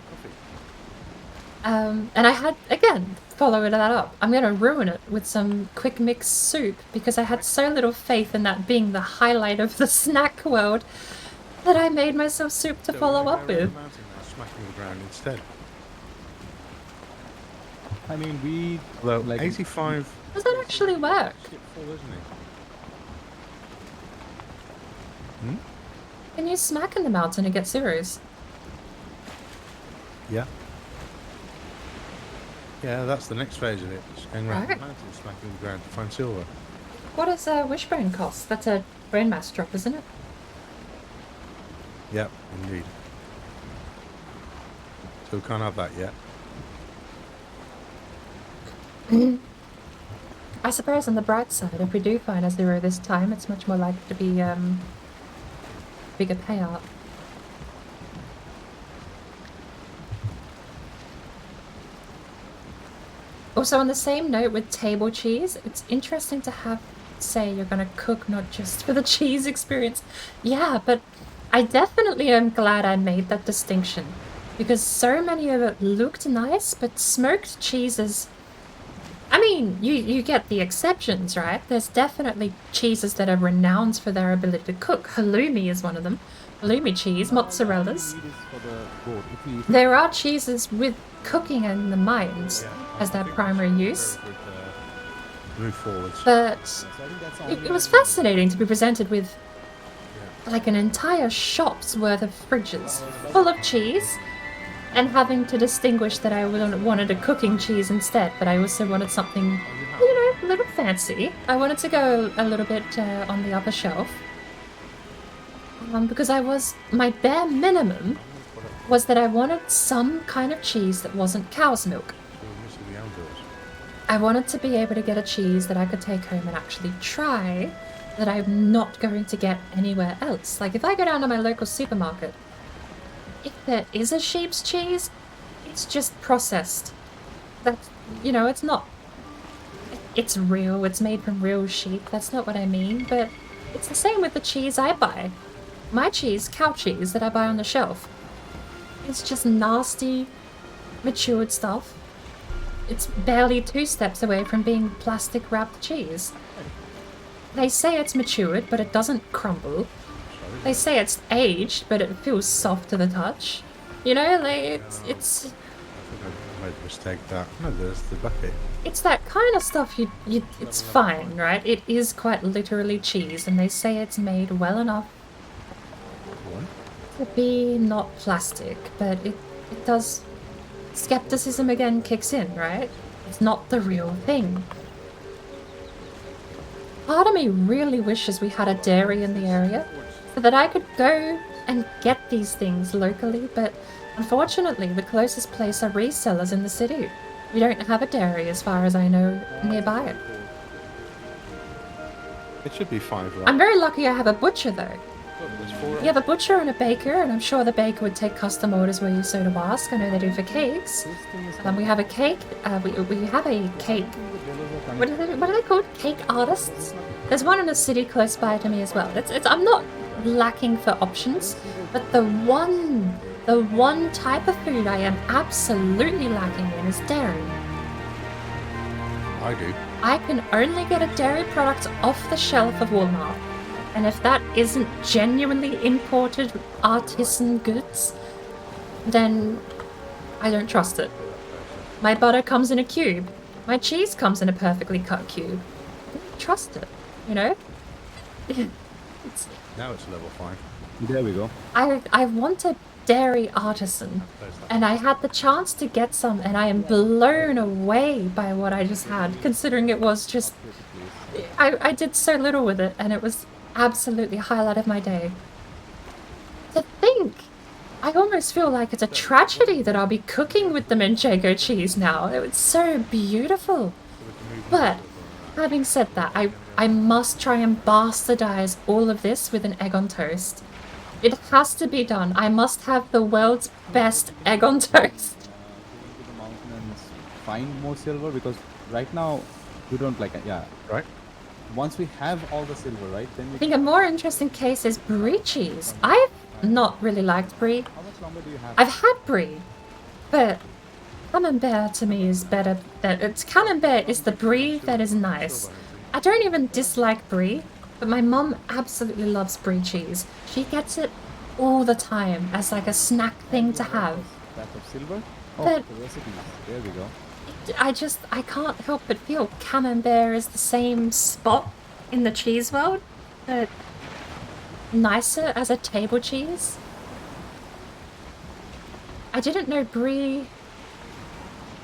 And I had, again, following that up, I'm going to ruin it with some quick mix soup because I had so little faith in that being the highlight of the snack world that I made myself soup to follow up with. Smacking the ground instead. I mean, we Although, like 85... Does that actually work? Shit full, isn't it? Can you smack in the mountain and get zeros? Yeah. Yeah, that's the next phase of it. Just going around the Right. mountain, smacking the ground to find silver. What does a wishbone cost? That's a brain mass drop, isn't it? Yep, indeed. So we can't have that yet. I suppose on the bright side, if we do find a zero this time, it's much more likely to be bigger payout. Also, on the same note with table cheese, it's interesting to have say you're gonna cook not just for the cheese experience. Yeah, but I definitely am glad I made that distinction because so many of it looked nice, but smoked cheeses. I mean, you get the exceptions, right? There's definitely cheeses that are renowned for their ability to cook. Halloumi is one of them. Halloumi cheese, mozzarella's. There are cheeses with cooking in the mind as their primary use. Move forwards. But it was fascinating to be presented with like an entire shop's worth of fridges full of cheese and having to distinguish that I wanted a cooking cheese instead, but I also wanted something, you know, a little fancy. I wanted to go a little bit on the upper shelf. Because my bare minimum was that I wanted some kind of cheese that wasn't cow's milk. I wanted to be able to get a cheese that I could take home and actually try that I'm not going to get anywhere else. Like if I go down to my local supermarket, if there is a sheep's cheese, it's just processed. That's, you know, it's not, it's real, it's made from real sheep, that's not what I mean, but it's the same with the cheese I buy. My cheese, cow cheese, that I buy on the shelf, it's just nasty, matured stuff. It's barely 2 steps away from being plastic wrapped cheese. They say it's matured, but it doesn't crumble. They say it's aged, but it feels soft to the touch. You know, like, it's I think I made a mistake that. No, there's the bucket. it's that kind of stuff it's fine, right? It is quite literally cheese, and they say it's made well enough One. to be not plastic, but it does... Skepticism again kicks in, right? It's not the real thing. Part of me really wishes we had a dairy in the area so that I could go and get these things locally, but unfortunately the closest place are resellers in the city. We don't have a dairy as far as I know nearby. It should be 5, right? I'm very lucky I have a butcher though. There's 4. You have a butcher and a baker, and I'm sure the baker would take custom orders where you so to ask. I know they do for cakes. We have a cake. We have a cake. What are they called? Cake artists. There's one in a city close by to me as well. I'm not lacking for options, but the one type of food I am absolutely lacking in is dairy. I do. I can only get a dairy product off the shelf of Walmart. And if that isn't genuinely imported artisan goods, then I don't trust it. My butter comes in a cube. My cheese comes in a perfectly cut cube. I don't trust it, you know? Now it's level 5. There we go. I want a dairy artisan, and I had the chance to get some, and I am blown away by what I just had, considering it was just... I did so little with it, and it was absolutely a highlight of my day. To think, I almost feel like it's a tragedy that I'll be cooking with the Manchego cheese now. It was so beautiful. But having said that, I must try and bastardize all of this with an egg on toast. It has to be done. I must have the world's best egg on toast. To the mountain and find more silver, because right now we don't like it. Yeah. Right? Once we have all the silver, right, then we I think a more interesting case is brie cheese. I've not really liked brie. How much longer do you have? I've had brie, but camembert to me is better. Camembert is the brie that is nice. I don't even dislike brie, but my mum absolutely loves brie cheese. She gets it all the time as like a snack thing to have. Batch of silver? Oh, But- the recipes. There we go. I can't help but feel camembert is the same spot in the cheese world, but nicer as a table cheese. I didn't know brie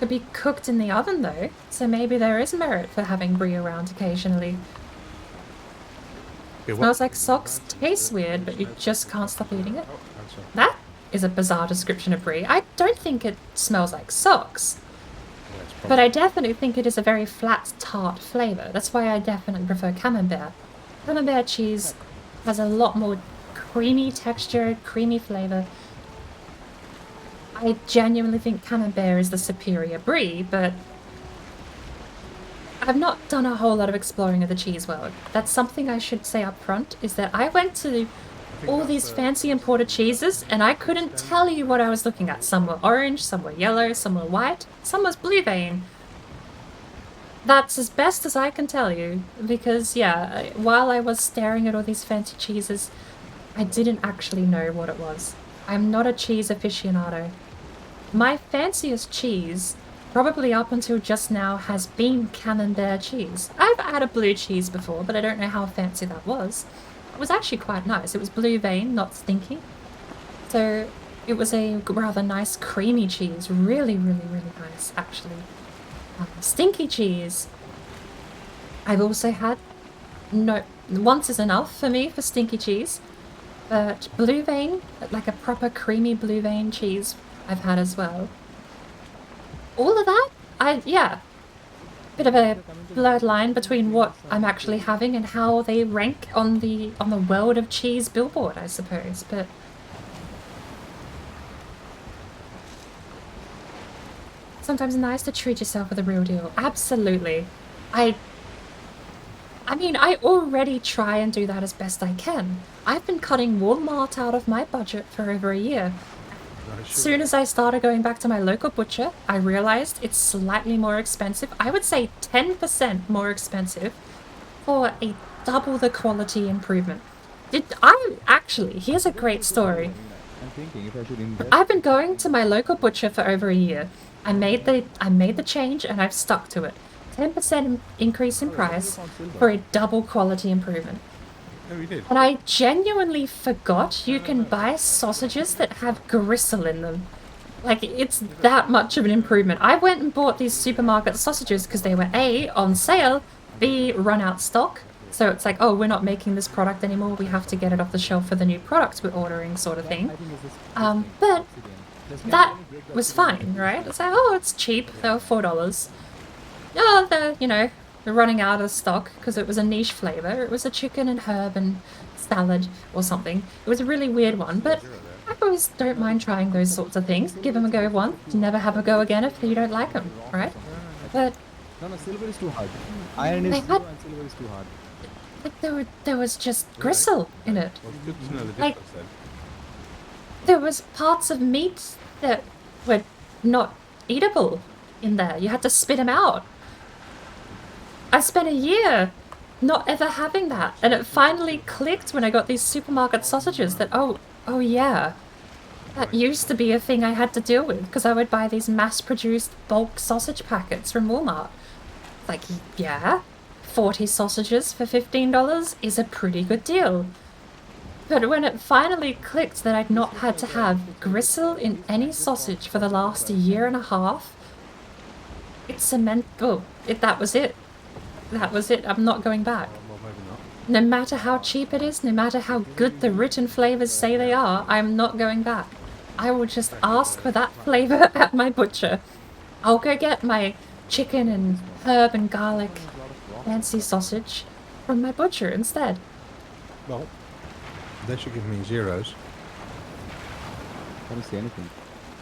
could be cooked in the oven though, so maybe there is merit for having brie around occasionally. Okay, Smells like socks, tastes weird, but you just can't stop eating it. Answer. That is a bizarre description of brie. I don't think it smells like socks. Yeah, it's But I definitely think it is a very flat, tart flavour. That's why I definitely prefer camembert. Camembert cheese has a lot more creamy texture, creamy flavour. I genuinely think camembert is the superior brie, but I've not done a whole lot of exploring of the cheese world. That's something I should say up front, is that I went to all these fancy imported cheeses, and I couldn't tell you what I was looking at. Some were orange, some were yellow, some were white, some was blue vein. That's as best as I can tell you, because yeah, while I was staring at all these fancy cheeses, I didn't actually know what it was. I'm not a cheese aficionado. My fanciest cheese, probably up until just now, has been camembert cheese. I've had a blue cheese before, but I don't know how fancy that was. It was actually quite nice. It was blue vein, not stinky. So it was a rather nice creamy cheese. Really, really, really nice, actually. Stinky cheese. I've also had... No, once is enough for me for stinky cheese. But blue vein, like a proper creamy blue vein cheese, I've had as well. All of that, yeah. Bit of a blurred line between what I'm actually having and how they rank on the world of cheese billboard, I suppose. But sometimes it's nice to treat yourself with a real deal. Absolutely. I mean, I already try and do that as best I can. I've been cutting Walmart out of my budget for over a year. As soon as I started going back to my local butcher, I realized it's slightly more expensive. I would say 10% more expensive for a double the quality improvement. Here's a great story. I'm thinking if I should invest. I've been going to my local butcher for over a year. I made the change and I've stuck to it. 10% increase in price for a double quality improvement. Oh, we did. And I genuinely forgot you can buy sausages that have gristle in them. Like, it's that much of an improvement. I went and bought these supermarket sausages because they were A, on sale, B, run out stock. So it's like, oh, we're not making this product anymore. We have to get it off the shelf for the new product we're ordering, sort of thing. But that was fine, right? It's like, oh, it's cheap. They were $4. Oh, they're running out of stock because it was a niche flavor. It was a chicken and herb and salad or something. It was a really weird one, but I always don't mind trying those sorts of things. Give them a go once, never have a go again if you don't like them, right? But No, silver is too hard. Iron is slow and silver is too hard. like there was just gristle in it. Well, it's good to know the Like- difference then. There was parts of meat that were not eatable in there. You had to spit them out. I spent a year not ever having that, and it finally clicked when I got these supermarket sausages that, oh yeah, that used to be a thing I had to deal with because I would buy these mass-produced bulk sausage packets from Walmart. Like, yeah, 40 sausages for $15 is a pretty good deal. But when it finally clicked that I'd not had to have gristle in any sausage for the last year and a half, that was it. That was it. I'm not going back. Well, maybe not. No matter how cheap it is, no matter how good the written flavors say they are, I'm not going back. I will just ask for that flavor at my butcher. I'll go get my chicken and herb and garlic fancy sausage from my butcher instead. Well, they should give me zeros. I don't see anything.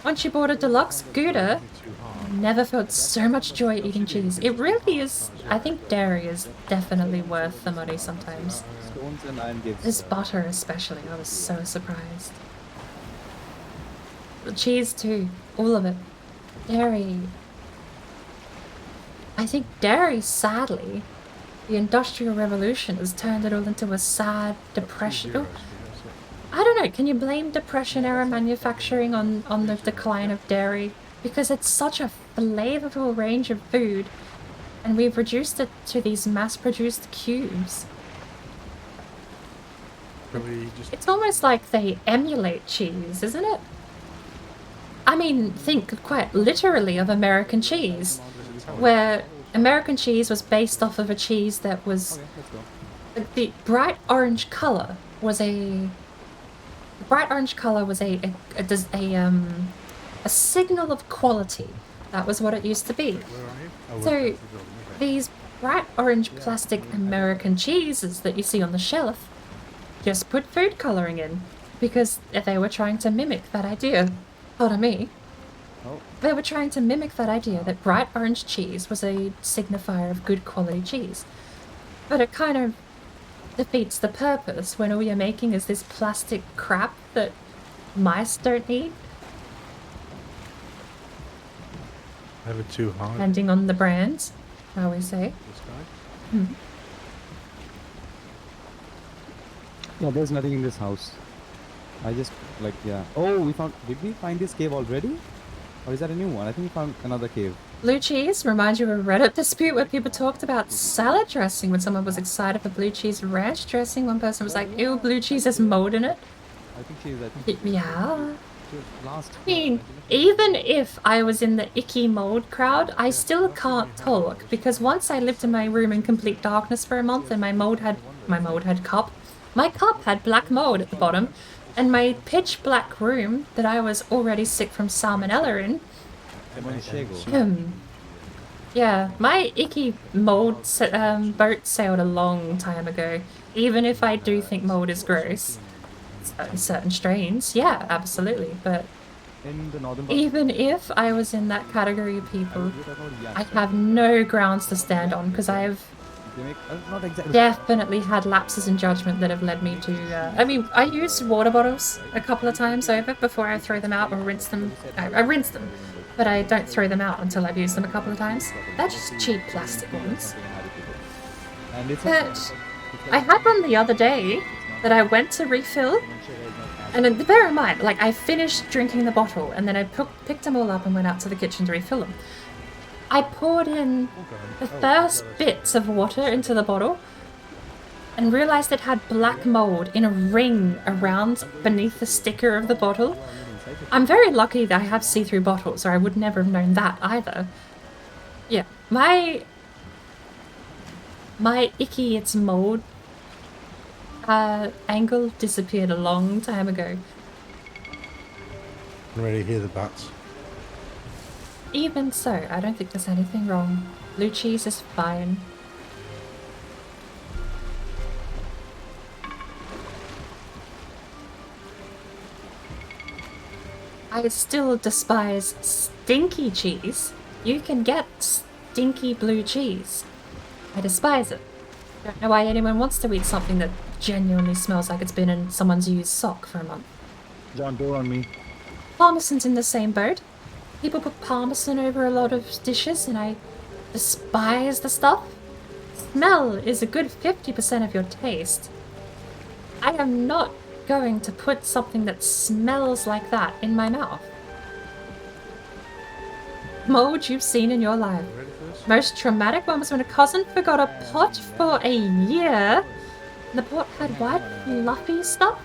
Once you bought a deluxe Gouda, Too hard. I never felt so much joy eating cheese. It really is. I think dairy is definitely worth the money sometimes. Stones and iron gives. This butter especially, I was so surprised. The cheese too, all of it. Dairy. I think dairy, sadly, the Industrial Revolution has turned it all into a sad depression. Zeros, Oh, that's it. I don't know, can you blame Depression era manufacturing on the decline of dairy? Because it's such a flavorful range of food, and we've reduced it to these mass-produced cubes. Probably just It's almost like they emulate cheese, isn't it? I mean, think quite literally of American cheese, where American cheese was based off of a cheese that was... Okay, let's go. The bright orange color was a signal of quality. That was what it used to be. where are you? Oh, So, okay. These bright orange plastic American cheeses that you see on the shelf just put food coloring in because they were trying to mimic that idea. Pardon me. Oh, They were trying to mimic that idea that bright orange cheese was a signifier of good quality cheese. But it kind of defeats the purpose when all you're making is this plastic crap that mice don't eat, Never too hard. depending on the brand, shall we say. This guy. yeah, there's nothing in this house. I just, like, yeah. Oh, did we find this cave already? Or is that a new one? I think we found another cave. Blue cheese reminds you of a Reddit dispute where people talked about salad dressing when someone was excited for blue cheese ranch dressing. One person was like, ew, blue cheese has mold in it. I think she is, Yeah. last. I mean, even if I was in the icky mold crowd, I still can't talk because once I lived in my room in complete darkness for a month and my cup had black mold at the bottom, and my pitch black room that I was already sick from salmonella in. Yeah, my icky mold boat sailed a long time ago. Even if I do think mold is gross, certain strains, yeah, absolutely. But In the northern even if I was in that category of people, I have no grounds to stand on because I've They make not exactly. Definitely had lapses in judgment that have led me to. I mean, I used water bottles a couple of times over before I throw them out or rinse them. I rinse them, but I don't throw them out until I've used them a couple of times. They're just cheap plastic ones. And it's But I had one the other day that I went to refill. And then bear in mind, like, I finished drinking the bottle and then I picked them all up and went out to the kitchen to refill them. I poured in the first bits of water into the bottle and realized it had black mold in a ring around beneath the sticker of the bottle. I'm very lucky that I have see-through bottles, or I would never have known that either. Yeah, my icky it's mold angle disappeared a long time ago. I'm ready to hear the bats. Even so, I don't think there's anything wrong. Blue cheese is fine. I still despise stinky cheese. You can get stinky blue cheese. I despise it. Don't know why anyone wants to eat something that genuinely smells like it's been in someone's used sock for a month. John, door on me. Parmesan's in the same boat. People put parmesan over a lot of dishes and I despise the stuff. Smell is a good 50% of your taste. I am not going to put something that smells like that in my mouth. Mold you've seen in your life. Most traumatic one was when a cousin forgot a pot for a year. The pot had white fluffy stuff.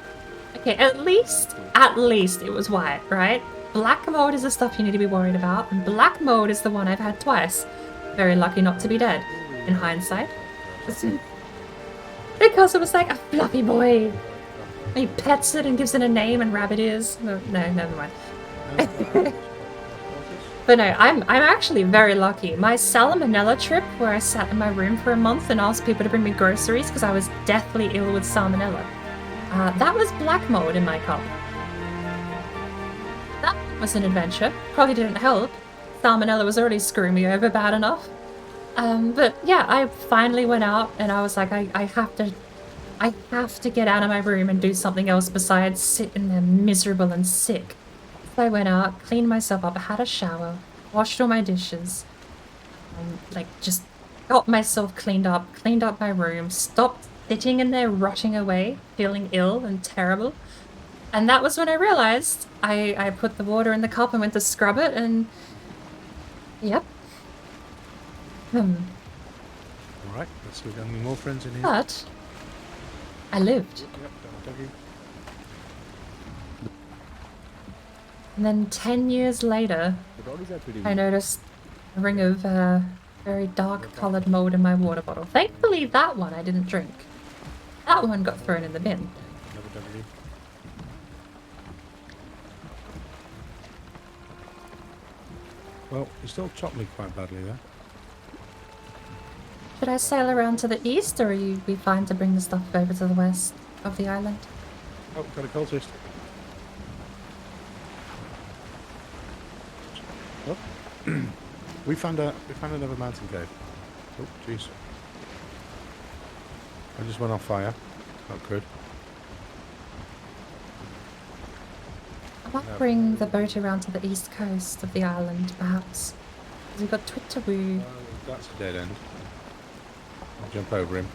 Okay, at least it was white, right? Black mold is the stuff you need to be worried about, and black mold is the one I've had twice. Very lucky not to be dead, in hindsight. Because it was like a fluffy boy. He pets it and gives it a name and rabbit ears. No, never mind. But no, I'm actually very lucky. My salmonella trip, where I sat in my room for a month and asked people to bring me groceries because I was deathly ill with salmonella. That was black mold in my cup. That was an adventure. Probably didn't help. Salmonella was already screwing me over bad enough. But yeah, I finally went out and I was like, I have to get out of my room and do something else besides sit in there miserable and sick. So I went out, cleaned myself up, had a shower, washed all my dishes, like just got myself cleaned up my room, stopped sitting in there rotting away, feeling ill and terrible. And that was when I realized I put the water in the cup and went to scrub it and yep. Alright, let's see if we got any more friends in here. But I lived. Yep, doggy. And then 10 years later, The doggies are pretty I noticed a ring of very dark coloured mould in my water bottle. Thankfully that one I didn't drink. That one got thrown in the bin. Another doggy. Well, you still chopped me quite badly there. Should I sail around to the east, or are you be fine to bring the stuff over to the west of the island? Oh, got a cultist. Oh. we found another mountain cave. Oh, jeez. I just went on fire. Not good. I might bring the boat around to the east coast of the island, perhaps. Because we've got Twitteroo. That's a dead end. I'll jump over him.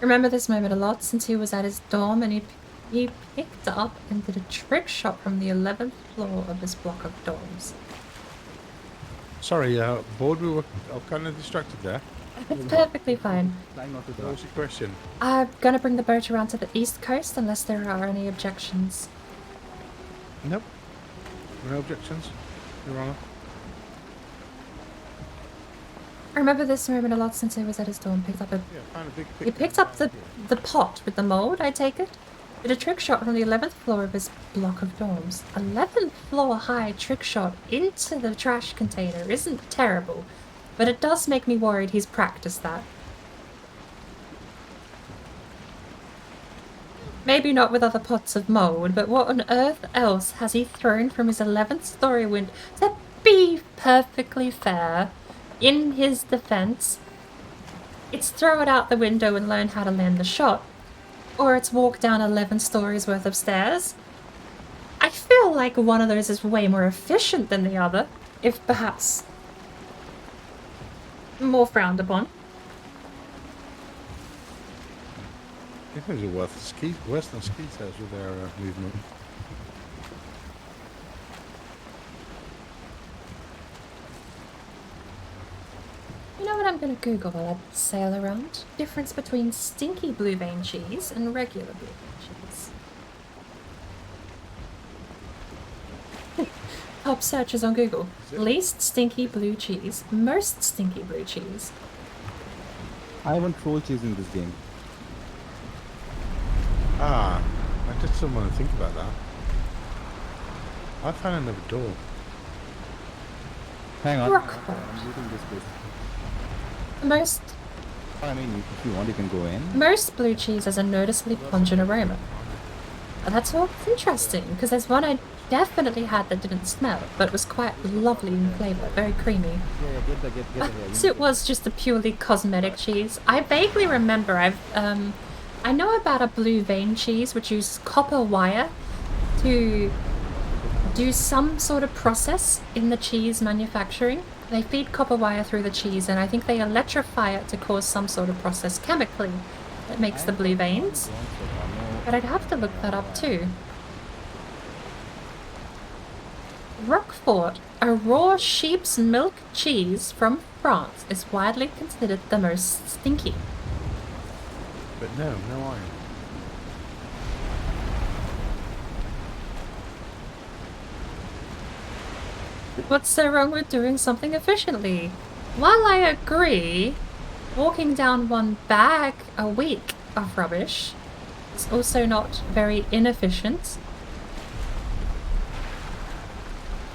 Remember this moment a lot since he was at his dorm and he picked up and did a trick shot from the 11th floor of his block of dorms. Sorry, bored. We were kind of distracted there. It's perfectly fine. trying not to What die. was your question? I'm gonna bring the boat around to the east coast unless there are any objections. Nope. No objections, Your Honour. I remember this moment a lot since he was at his dorm. Picked up a Yeah, found a big He picked up the pot with the mold, I take it. Did a trick shot from the 11th floor of his block of dorms. 11th floor high trick shot into the trash container isn't terrible, but it does make me worried he's practiced that. Maybe not with other pots of mould, but what on earth else has he thrown from his 11th story window? To be perfectly fair, in his defense, it's throw it out the window and learn how to land the shot, or it's walk down 11 stories worth of stairs. I feel like one of those is way more efficient than the other, if perhaps more frowned upon. I think those are worse than ski tails with their movement. You know what I'm going to Google while I sail around? Difference between stinky blue vein cheese and regular blue vein cheese. Top searches on Google. Least stinky blue cheese, most stinky blue cheese. I want troll cheese in this game. Ah, I just didn't want to think about that. I found another door. Hang on. Rockford. I'm looting this place. Most I mean, if you want, you can go in. Most blue cheese has a noticeably pungent aroma. That's all interesting, because there's one I definitely had that didn't smell, but was quite lovely in flavour, very creamy. Yeah, get the here. So it was just a purely cosmetic cheese. I vaguely remember I know about a blue vein cheese which uses copper wire to do some sort of process in the cheese manufacturing. They feed copper wire through the cheese, and I think they electrify it to cause some sort of process chemically that makes the blue veins. But I'd have to look that up too. Roquefort, a raw sheep's milk cheese from France, is widely considered the most stinky. But no iron. What's so wrong with doing something efficiently? While I agree, walking down one bag a week of rubbish is also not very inefficient.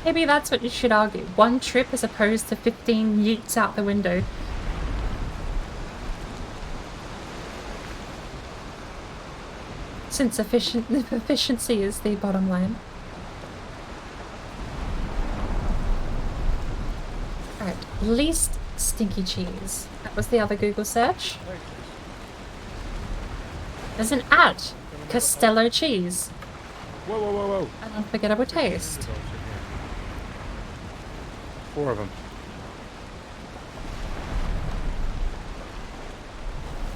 Maybe that's what you should argue. One trip as opposed to 15 yeets out the window. Since efficiency is the bottom line. Alright, least stinky cheese. That was the other Google search. There's an ad. Castello cheese. Whoa. An unforgettable taste. 4 of them.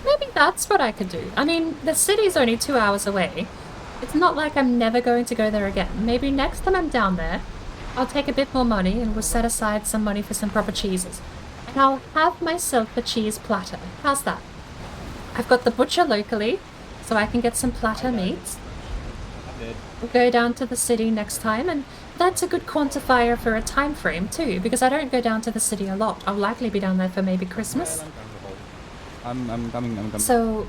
Maybe that's what I could do. I mean, the city's only 2 hours away. It's not like I'm never going to go there again. Maybe next time I'm down there, I'll take a bit more money and we'll set aside some money for some proper cheeses. And I'll have myself a cheese platter. How's that? I've got the butcher locally, so I can get some platter meats. We'll go down to the city next time, and that's a good quantifier for a time frame too, because I don't go down to the city a lot. I'll likely be down there for maybe Christmas. I'm coming. So,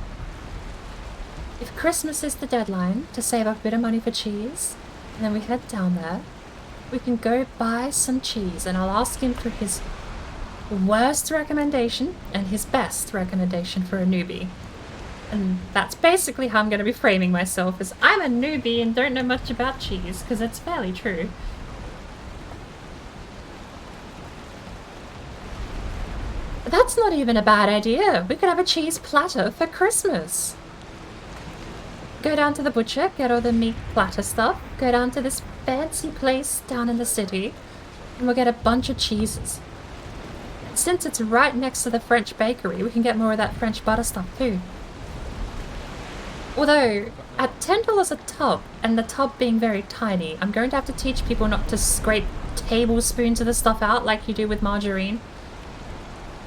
if Christmas is the deadline to save up a bit of money for cheese, and then we head down there, we can go buy some cheese, and I'll ask him for his worst recommendation and his best recommendation for a newbie. And that's basically how I'm going to be framing myself, as I'm a newbie and don't know much about cheese, because it's fairly true. But that's not even a bad idea. We could have a cheese platter for Christmas. Go down to the butcher, get all the meat platter stuff, go down to this fancy place down in the city, and we'll get a bunch of cheeses. Since it's right next to the French bakery, we can get more of that French butter stuff too. Although, at $10 a tub, and the tub being very tiny, I'm going to have to teach people not to scrape tablespoons of the stuff out like you do with margarine.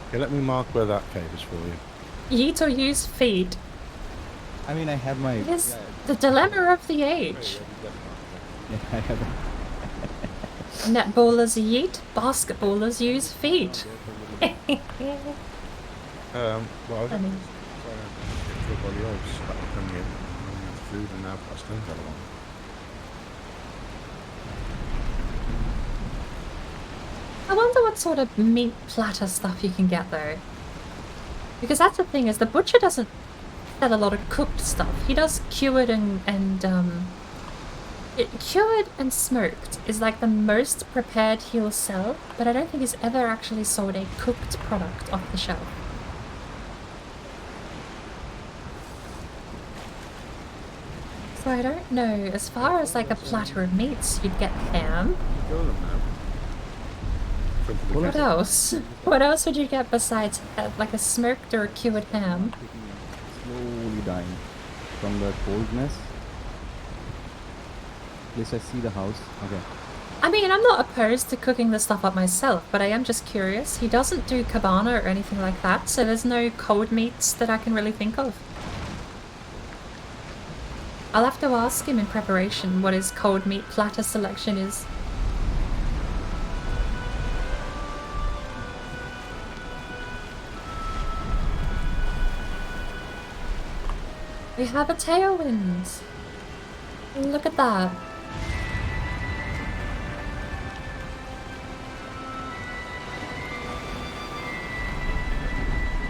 Okay, let me mark where that cave is for you. Eat or use feed. I mean, I have my. It is the dilemma of the age. Yeah, I have it. Netballers eat, basketballers use feet. Well, I I mean, get everybody else started coming in and have food, and now I've got stones out of one. I wonder what sort of meat platter stuff you can get though. Because that's the thing, is the butcher doesn't sell a lot of cooked stuff. He does cured cured and smoked is like the most prepared he'll sell, but I don't think he's ever actually sold a cooked product off the shelf. So I don't know, as far as like a platter of meats, you'd get ham. What else? What else would you get besides like a smoked or a cured ham? Slowly dying from the coldness. At least I see the house. Okay. I mean, I'm not opposed to cooking the stuff up myself, but I am just curious. He doesn't do cabana or anything like that, so there's no cold meats that I can really think of. I'll have to ask him in preparation what his cold meat platter selection is. We have a tailwind. Look at that.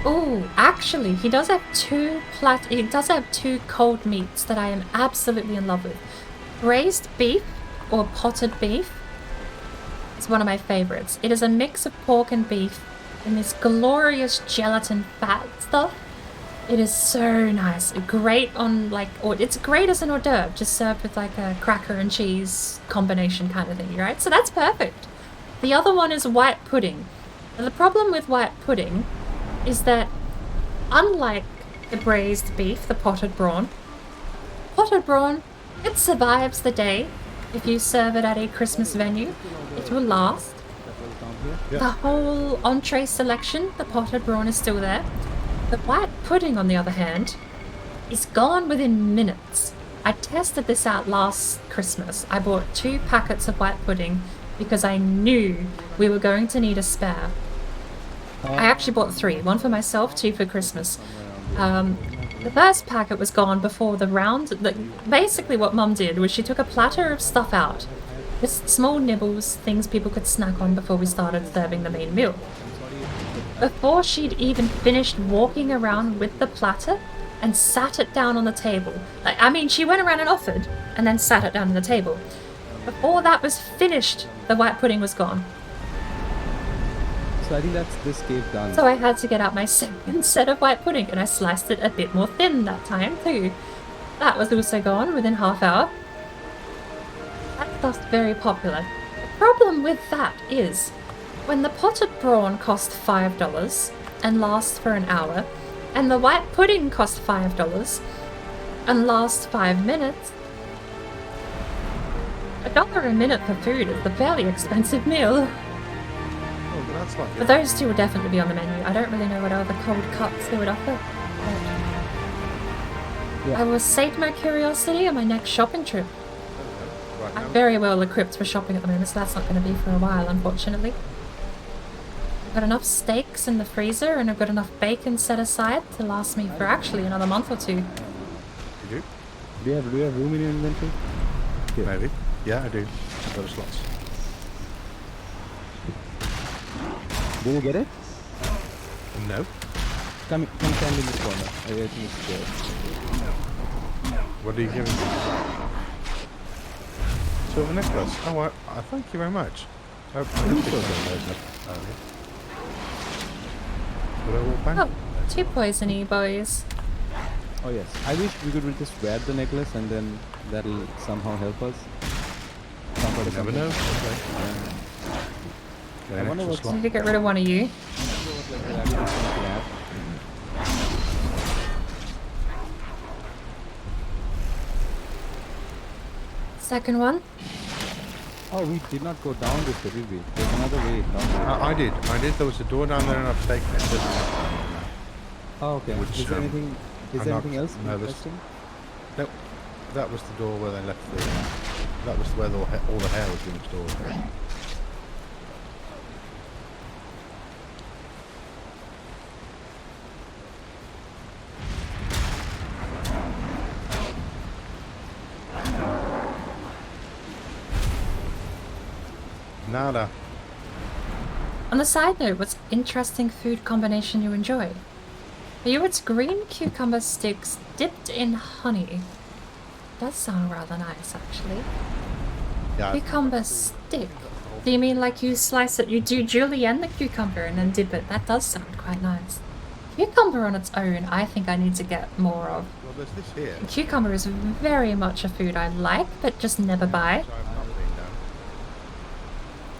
Oh, actually, he does have two cold meats that I am absolutely in love with. Braised beef or potted beef is one of my favorites. It is a mix of pork and beef in this glorious gelatin fat stuff. It is so nice. Great on like, or it's great as an hors d'oeuvre, just served with like a cracker and cheese combination kind of thing, right? So that's perfect. The other one is white pudding. Now, the problem with white pudding is that, unlike the braised beef, the potted brawn, it survives the day. If you serve it at a Christmas venue, it will last. Yep. The whole entree selection, the potted brawn is still there. The white pudding, on the other hand, is gone within minutes. I tested this out last Christmas. I bought 2 packets of white pudding because I knew we were going to need a spare. I actually bought 3, 1 for myself, 2 for Christmas. The first packet was gone before the round. Basically what Mum did was she took a platter of stuff out. Just small nibbles, things people could snack on before we started serving the main meal. Before she'd even finished walking around with the platter and sat it down on the table. I mean, she went around and offered and then sat it down on the table. Before that was finished, the white pudding was gone. So I think that's this cave done. So I had to get out my second set of white pudding and I sliced it a bit more thin that time too. That was also gone within half hour. That stuff's very popular. The problem with that is, when the potted brawn cost $5 and lasts for an hour, and the white pudding cost $5 and lasts 5 minutes, $1 a minute for food is a fairly expensive meal. Oh, but that's like But those 2 will definitely be on the menu. I don't really know what other cold cuts they would offer. But I will sate my curiosity on my next shopping trip. right I'm now. very well equipped for shopping at the moment, so that's not going to be for a while, unfortunately. I've got enough steaks in the freezer and I've got enough bacon set aside to last me for actually another month or 2. You do? Do you have room in your inventory? Maybe. Yeah, I do. I've got a slots. Did you get it? No. Come stand in this corner. I think it's there. What are you giving me? Silver necklace. Oh, I thank you very much. I don't think I know those earlier. But I will bank Oh, 2 poisony boys. Oh yes. I wish we could just wear the necklace and then that'll somehow help us. Comfort You us never something. know. Okay. I wonder Extra what's- slot. I need to get rid of one of you. Second one. Oh, we did not go down this way, did we? There's another way down. I did. There was a door down there and I've taken it. Oh, okay. Which, Is there anything? Is I'm there not anything else nervous. interesting? Nope. That was the door where they left the... That was where all the hair was being stored. Nada. On the side note, what's interesting food combination you enjoy? For you, it's green cucumber sticks dipped in honey. Does sound rather nice, actually. Yeah. Cucumber stick. Do you mean like you slice it, you do julienne the cucumber and then dip it? That does sound quite nice. Cucumber on its own, I think I need to get more of. Well, there's this here. Cucumber is very much a food I like, but just never buy. So I've not been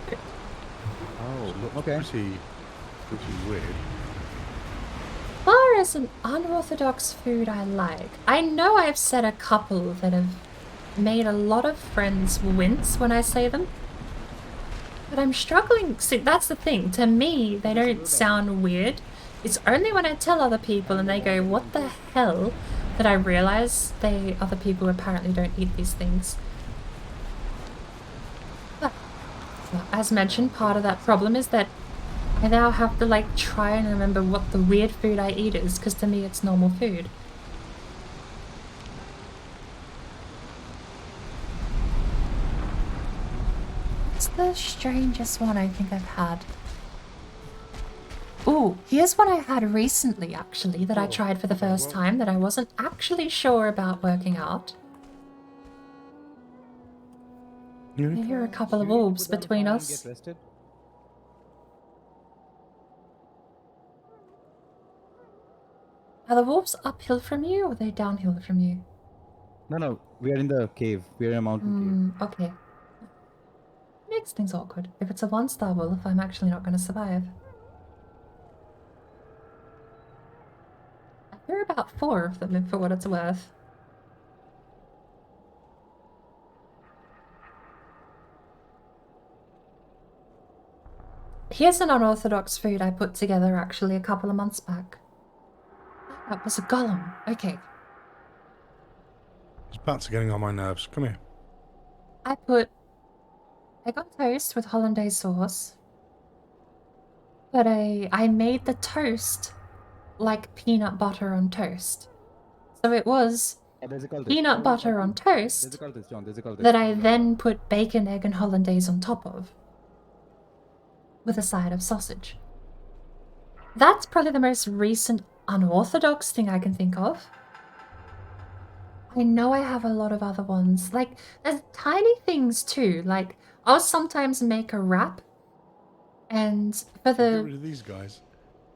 down. Oh, okay. Pretty weird. Far as an unorthodox food I like, I know I've said a couple that have made a lot of friends wince when I say them. But I'm struggling. See, that's the thing. To me, they don't sound weird. It's only when I tell other people and they go, what the hell, that I realize other people apparently don't eat these things. But, well, as mentioned, part of that problem is that I now have to like try and remember what the weird food I eat is, because to me it's normal food. What's the strangest one I think I've had? Oh, here's one I had recently, actually, that I tried for the first time that I wasn't actually sure about working out. Here are a couple of wolves between us. Get rested. Are the wolves uphill from you or are they downhill from you? No, we are in the cave. We are in a mountain cave. Okay. Makes things awkward. If it's a one-star wolf, I'm actually not going to survive. There are about 4 of them, for what it's worth. Here's an unorthodox food I put together actually a couple of months back. That was a golem. Okay. These bats are getting on my nerves. Come here. I put egg on toast with hollandaise sauce. But I made the toast like peanut butter on toast. So it was peanut butter on toast that I then put bacon, egg, and hollandaise on top of, with a side of sausage. That's probably the most recent unorthodox thing I can think of. I know I have a lot of other ones. Like, there's tiny things too. Like, I'll sometimes make a wrap, and for Get rid of these guys.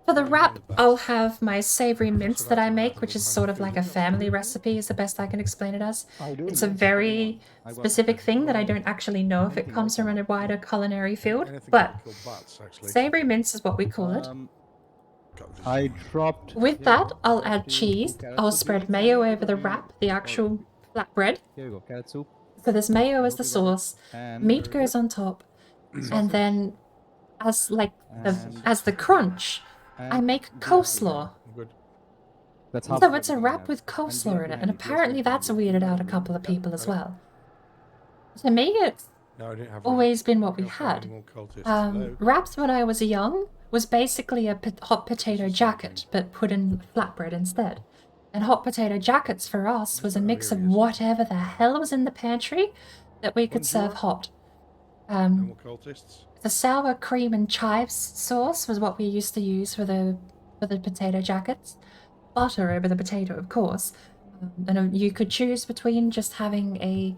For the wrap, I'll have my savory mince that I make, which is sort of like a family recipe, is the best I can explain it as. It's a very specific thing that I don't actually know if it comes from a wider culinary field, but savory mince is what we call it. I dropped. With that, I'll add cheese. I'll spread mayo over the wrap, the actual flatbread. Here you go, carrot soup. So there's mayo as the sauce, meat goes on top, and then as the crunch, I make coleslaw. That's So it's a wrap with coleslaw in it, and apparently that's weirded out a couple of people as well. To me, it's always been what we had. Wraps when I was young was basically a hot potato jacket, but put in flatbread instead. And hot potato jackets for us was a mix of whatever the hell was in the pantry that we could serve hot. The sour cream and chives sauce was what we used to use for the potato jackets. Butter over the potato, of course. And you could choose between just having a...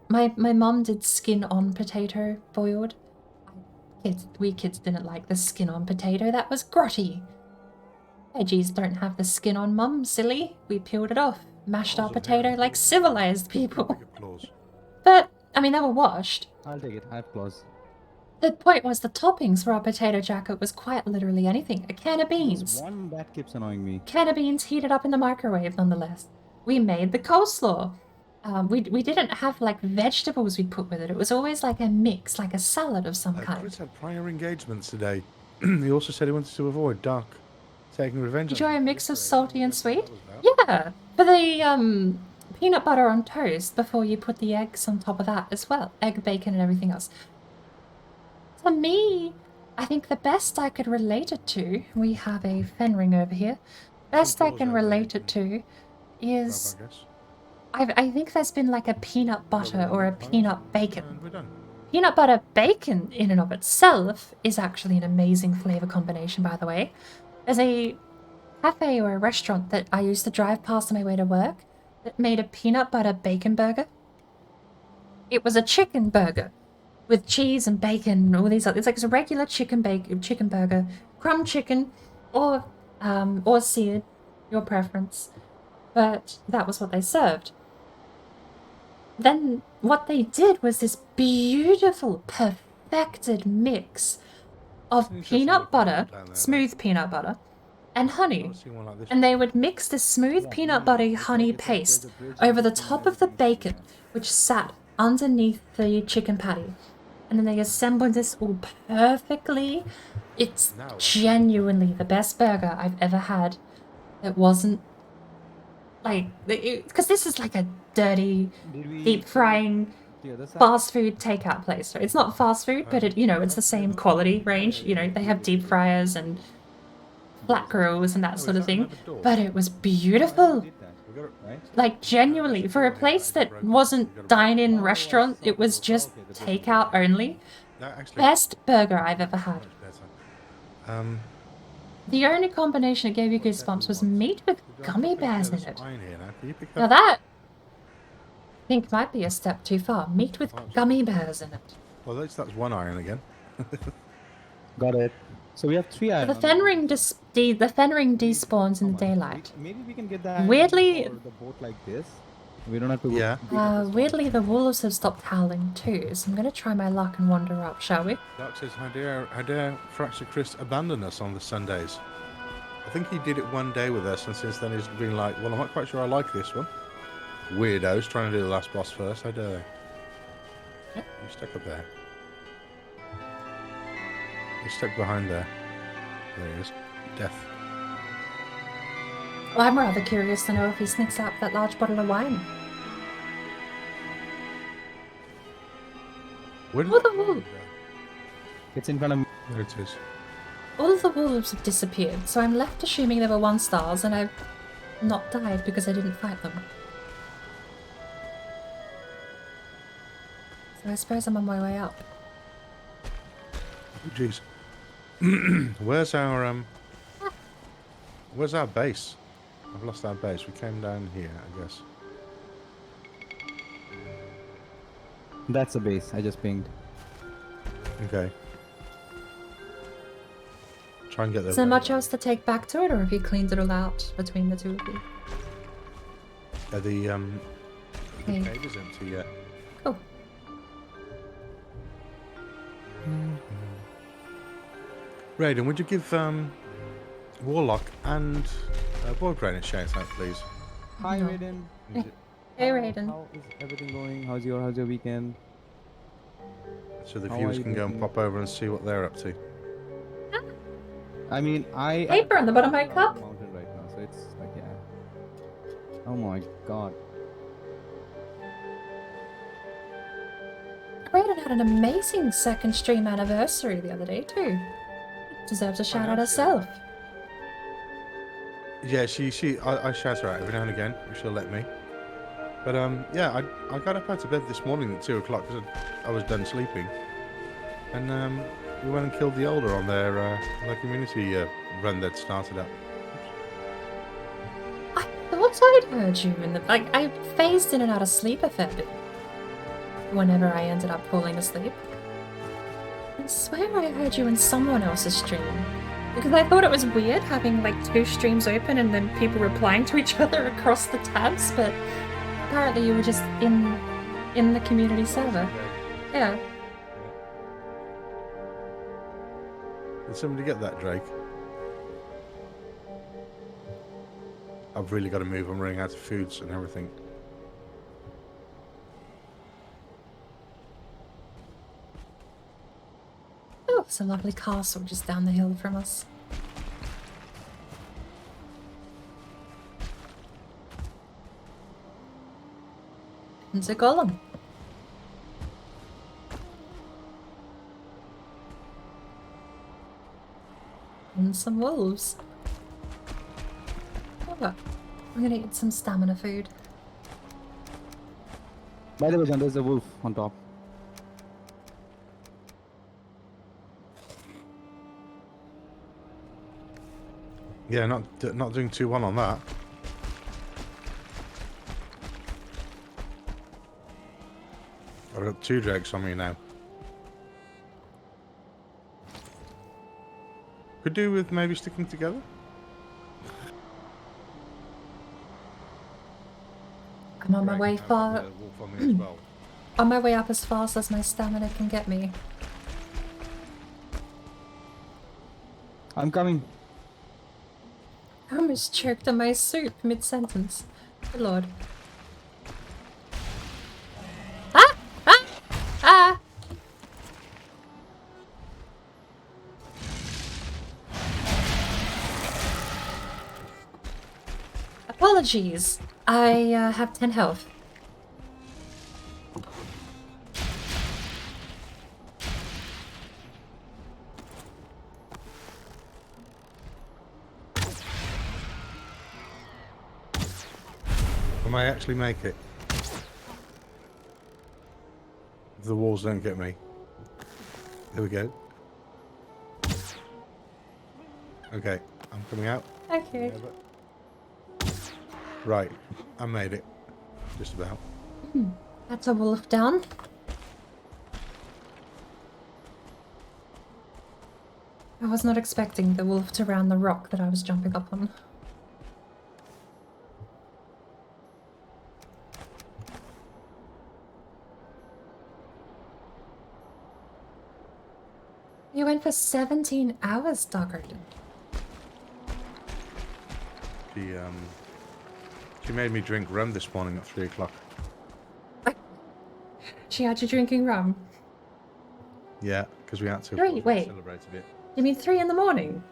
My mum did skin-on potato boiled. We kids didn't like the skin-on potato. That was grotty. Veggies don't have the skin on, mum, silly. We peeled it off. Mashed our potato like civilized people. But, I mean, they were washed. I'll take it. I have claws. The point was the toppings for our potato jacket was quite literally anything. A can of beans. There's one that keeps annoying me. Can of beans heated up in the microwave, nonetheless. We made the coleslaw. We didn't have, like, vegetables we'd put with it. It was always like a mix, like a salad of some kind. Chris had prior engagements today. He also said he wanted to avoid Duck taking revenge. Enjoy a mix of salty and sweet? Yeah, for the peanut butter on toast before you put the eggs on top of that as well. Egg, bacon, and everything else. For me, I think the best I could relate it to, we have a Fenring over here, best I can relate it to is, I think there's been like a peanut butter or a peanut bacon. Peanut butter bacon in and of itself is actually an amazing flavor combination, by the way. There's a cafe or a restaurant that I used to drive past on my way to work that made a peanut butter bacon burger. It was a chicken burger with cheese and bacon and all these other. It's like a regular chicken burger, crumb chicken, or seared, your preference. But that was what they served. Then what they did was this beautiful, perfected mix of peanut butter, smooth peanut butter, and honey. And they would mix this smooth peanut butter honey paste over the top of the bacon, which sat underneath the chicken patty. And then they assembled this all perfectly. It's genuinely the best burger I've ever had. It wasn't like, because this is like a dirty, deep frying fast food takeout place. Right? It's not fast food, but it's the same quality range. They have deep fryers and flat grills and that sort of thing. But it was beautiful. Like, genuinely, for a place that wasn't dine-in restaurant, it was just takeout only. Best burger I've ever had. The only combination that gave you goosebumps was meat with gummy bears in it. Now that, I think, might be a step too far. Meat with gummy bears in it. Well, that's one iron again. Got it. So we have 3 iron. The Fenring despawns in the daylight. Maybe we can get that. Weirdly, the boat like this. We don't have to. Yeah. Weirdly, the wolves have stopped howling too. So I'm gonna try my luck and wander up, shall we? Dark says, how dare FractureChris abandon us on the Sundays? I think he did it one day with us, and since then he's been like, well, I'm not quite sure I like this one. Weirdos trying to do the last boss first. How dare they? Yep. You're stuck up there. He's stuck behind there. There he is. Death. Well, I'm rather curious to know if he sneaks out that large bottle of wine. Where did All the wolves. It's in front of me. There it is. All of the wolves have disappeared, so I'm left assuming they were 1-stars, and I've not died because I didn't fight them. So I suppose I'm on my way up. Oh, jeez. Where's our base? I've lost our base. We came down here, I guess. That's the base. I just pinged. Okay. Try and get there. Is there much else to take back to it, or have you cleaned it all out between the two of you? The Okay. cave is empty yet. Cool. Raiden, would you give Warlock and Boybrain a shout out, please? Hi, No. Raiden. Hey, Raiden. How is everything going? How's your weekend? So the How viewers are you can go and doing? pop over and see what they're up to. I mean, Paper on the bottom of my cup. Mountain right now, so it's like, yeah. Oh my god. Raiden had an amazing second stream anniversary the other day too. Deserves a shout out herself. Yeah, I shout her out every now and again, if she'll let me. But yeah, I got up out of bed this morning at 2 o'clock because I was done sleeping, and we went and killed the older on their community run that started up. I thought I'd heard you in the I phased in and out of sleep a fair bit whenever I ended up falling asleep. I swear I heard you in someone else's stream. Because I thought it was weird having like 2 streams open and then people replying to each other across the tabs, but apparently you were just in the community server. Yeah. Did somebody get that, Drake? I've really got to move. I'm running out of foods and everything. Oh, it's a lovely castle just down the hill from us. It's a golem. And some wolves. Oh, look. I'm gonna eat some stamina food. By the way, John, there's a wolf on top. Yeah, not doing too well on that. I've got 2 dregs on me now. Could do with maybe sticking together. I'm on my way far. A wolf on me as well. On my way up as fast as my stamina can get me. I'm coming. I almost choked on my soup mid-sentence. Good lord. Ah! Ah! Ah! Apologies. I have 10 health. I may actually make it. If the walls don't get me. There we go. Okay, I'm coming out. Okay. Right, I made it. Just about. That's a wolf down. I was not expecting the wolf to round the rock that I was jumping up on. You went for 17 hours, Doggard. She made me drink rum this morning at 3 o'clock. She had you drinking rum. Yeah, because we had to Wait. celebrate a bit. You mean 3 in the morning?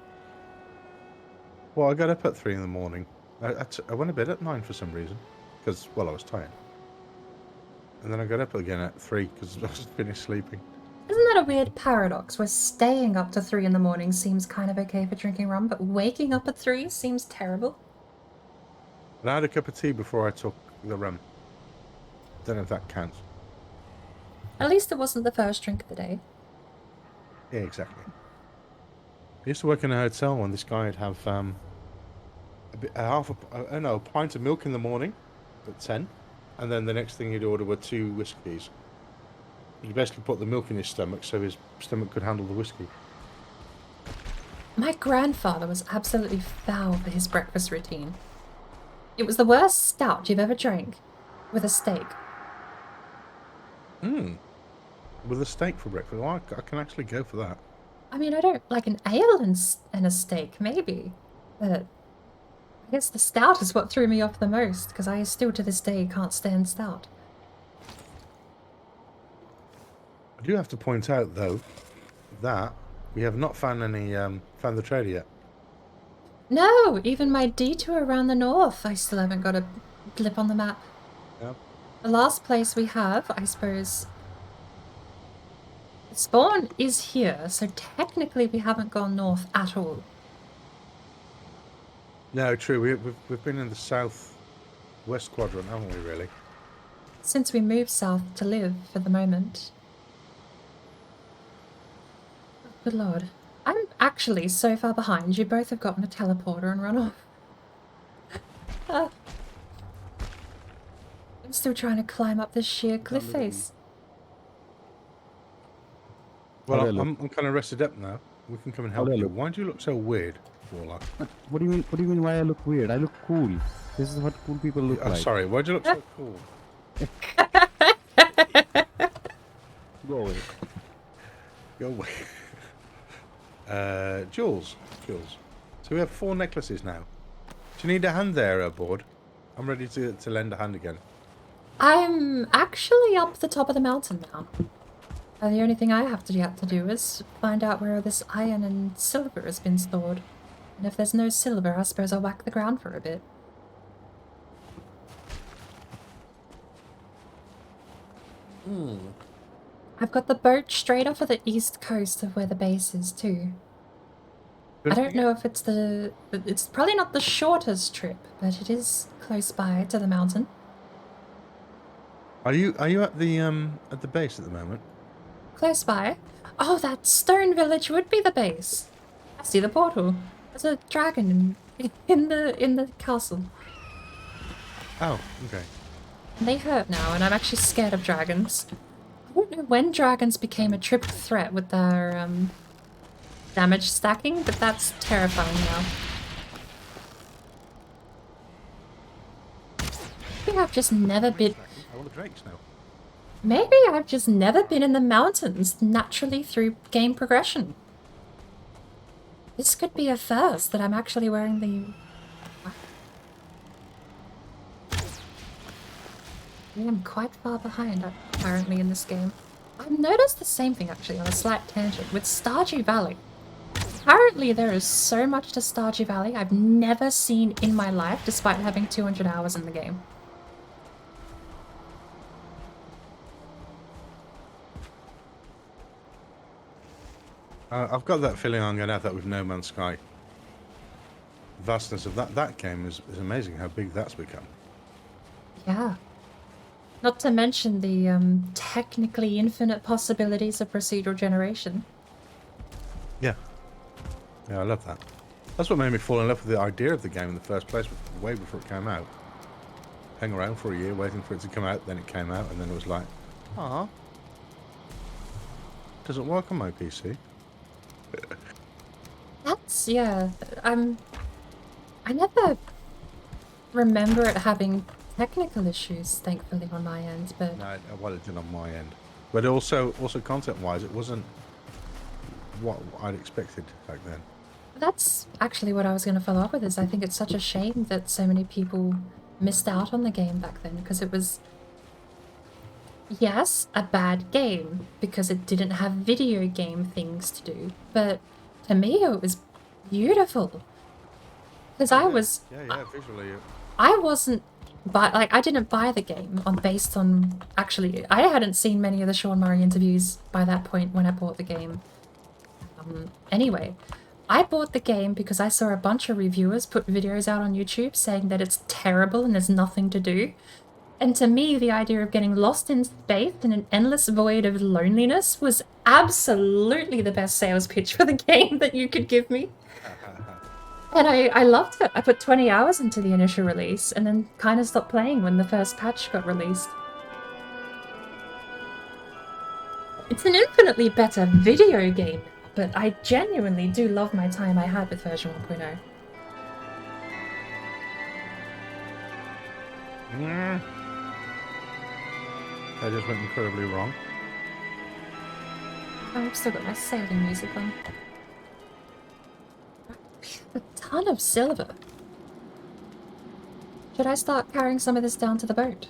Well, I got up at 3 in the morning. I went to bed at 9 for some reason. Because, well, I was tired. And then I got up again at 3 because I was finished sleeping. Isn't that a weird paradox where staying up to 3 in the morning seems kind of okay for drinking rum, but waking up at 3 seems terrible? And I had a cup of tea before I took the rum. Don't know if that counts. At least it wasn't the first drink of the day. Yeah, exactly. I used to work in a hotel when this guy would have a pint of milk in the morning at 10, and then the next thing he'd order were 2 whiskies. He basically put the milk in his stomach so his stomach could handle the whiskey. My grandfather was absolutely foul for his breakfast routine. It was the worst stout you've ever drank, with a steak. With a steak for breakfast. Well, I can actually go for that. I mean, I don't like an ale and a steak, maybe. But I guess the stout is what threw me off the most, because I still to this day can't stand stout. I do have to point out, though, that we have not found found the trader yet. No, even my detour around the north, I still haven't got a blip on the map. Yeah. The last place we have, I suppose... Spawn is here, so technically we haven't gone north at all. No, true. We've been in the south-west quadrant, haven't we, really? Since we moved south to live for the moment. Good lord. I'm actually so far behind, you both have gotten a teleporter and run off. I'm still trying to climb up this sheer cliff face. Well, I'm kind of rested up now. We can come and help you. Why do you look so weird, Warlock? What do you mean? What do you mean? Why I look weird? I look cool. This is what cool people look I'm like. sorry. Why do you look so cool? Go away. Go away. Jules. So we have 4 necklaces now. Do you need a hand there, Board? I'm ready to lend a hand again. I'm actually up the top of the mountain now. The only thing I have to do is find out where this iron and silver has been stored. And if there's no silver, I suppose I'll whack the ground for a bit. I've got the boat straight off of the east coast of where the base is too. I don't know if it's probably not the shortest trip, but it is close by to the mountain. Are you at the base at the moment? Close by? Oh, that stone village would be the base. I see the portal. There's a dragon in the castle. Oh, okay. They hurt now, and I'm actually scared of dragons. I don't know when dragons became a triple threat with their damage stacking, but that's terrifying now. Maybe I've just never been. I want the drakes now. Maybe I've just never been in the mountains naturally through game progression. This could be a first that I'm actually wearing the. I'm quite far behind, apparently, in this game. I've noticed the same thing, actually, on a slight tangent, with Stardew Valley. Apparently, there is so much to Stardew Valley I've never seen in my life, despite having 200 hours in the game. I've got that feeling I'm going to have that with No Man's Sky. Vastness of that game is amazing how big that's become. Yeah. Not to mention the technically infinite possibilities of procedural generation. Yeah. Yeah, I love that. That's what made me fall in love with the idea of the game in the first place, way before it came out. Hang around for a year waiting for it to come out, then it came out, and then it was like, doesn't work on my PC. That's, yeah, I never remember it having technical issues, thankfully, on my end, but... No, well, it did on my end. But also content-wise, it wasn't what I'd expected back then. That's actually what I was going to follow up with, is I think it's such a shame that so many people missed out on the game back then, because it was, yes, a bad game, because it didn't have video game things to do, but to me it was beautiful. Because I was... Yeah, visually... I wasn't... I didn't buy the game based on... Actually, I hadn't seen many of the Sean Murray interviews by that point when I bought the game. Anyway, I bought the game because I saw a bunch of reviewers put videos out on YouTube saying that it's terrible and there's nothing to do. And to me, the idea of getting lost in space in an endless void of loneliness was absolutely the best sales pitch for the game that you could give me. And I loved it. I put 20 hours into the initial release and then kind of stopped playing when the first patch got released. It's an infinitely better video game, but I genuinely do love my time I had with version 1.0. That just went incredibly wrong. Oh, I've still got my sailing music on. A ton of silver. Should I start carrying some of this down to the boat?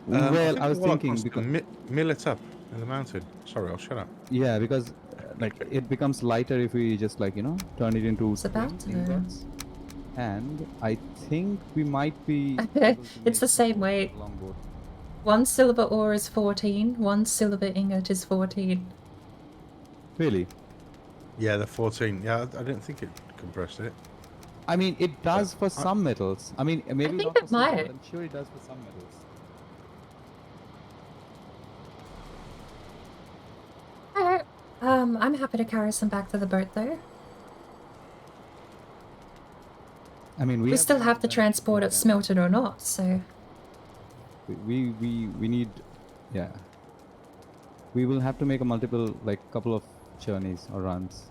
Well, I was Warlock thinking wants to because mill it up in the mountain. Sorry, I'll shut up. yeah, because like it becomes lighter if we just like turn it into It's about to. ingots. And I think we might be able to It's the make same weight. a longboat. 1 silver ore is 14, 1 silver ingot is 14. Really? Yeah, the 14. Yeah, I didn't think it compressed it. I mean, it does for some metals. I mean, maybe think not for it silver, might. but I'm sure it does for some metals. Alright. I'm happy to carry some back to the boat though. I mean, We still have to transport it smelted or not, so... We need, yeah. We will have to make a multiple, like, couple of journeys or runs.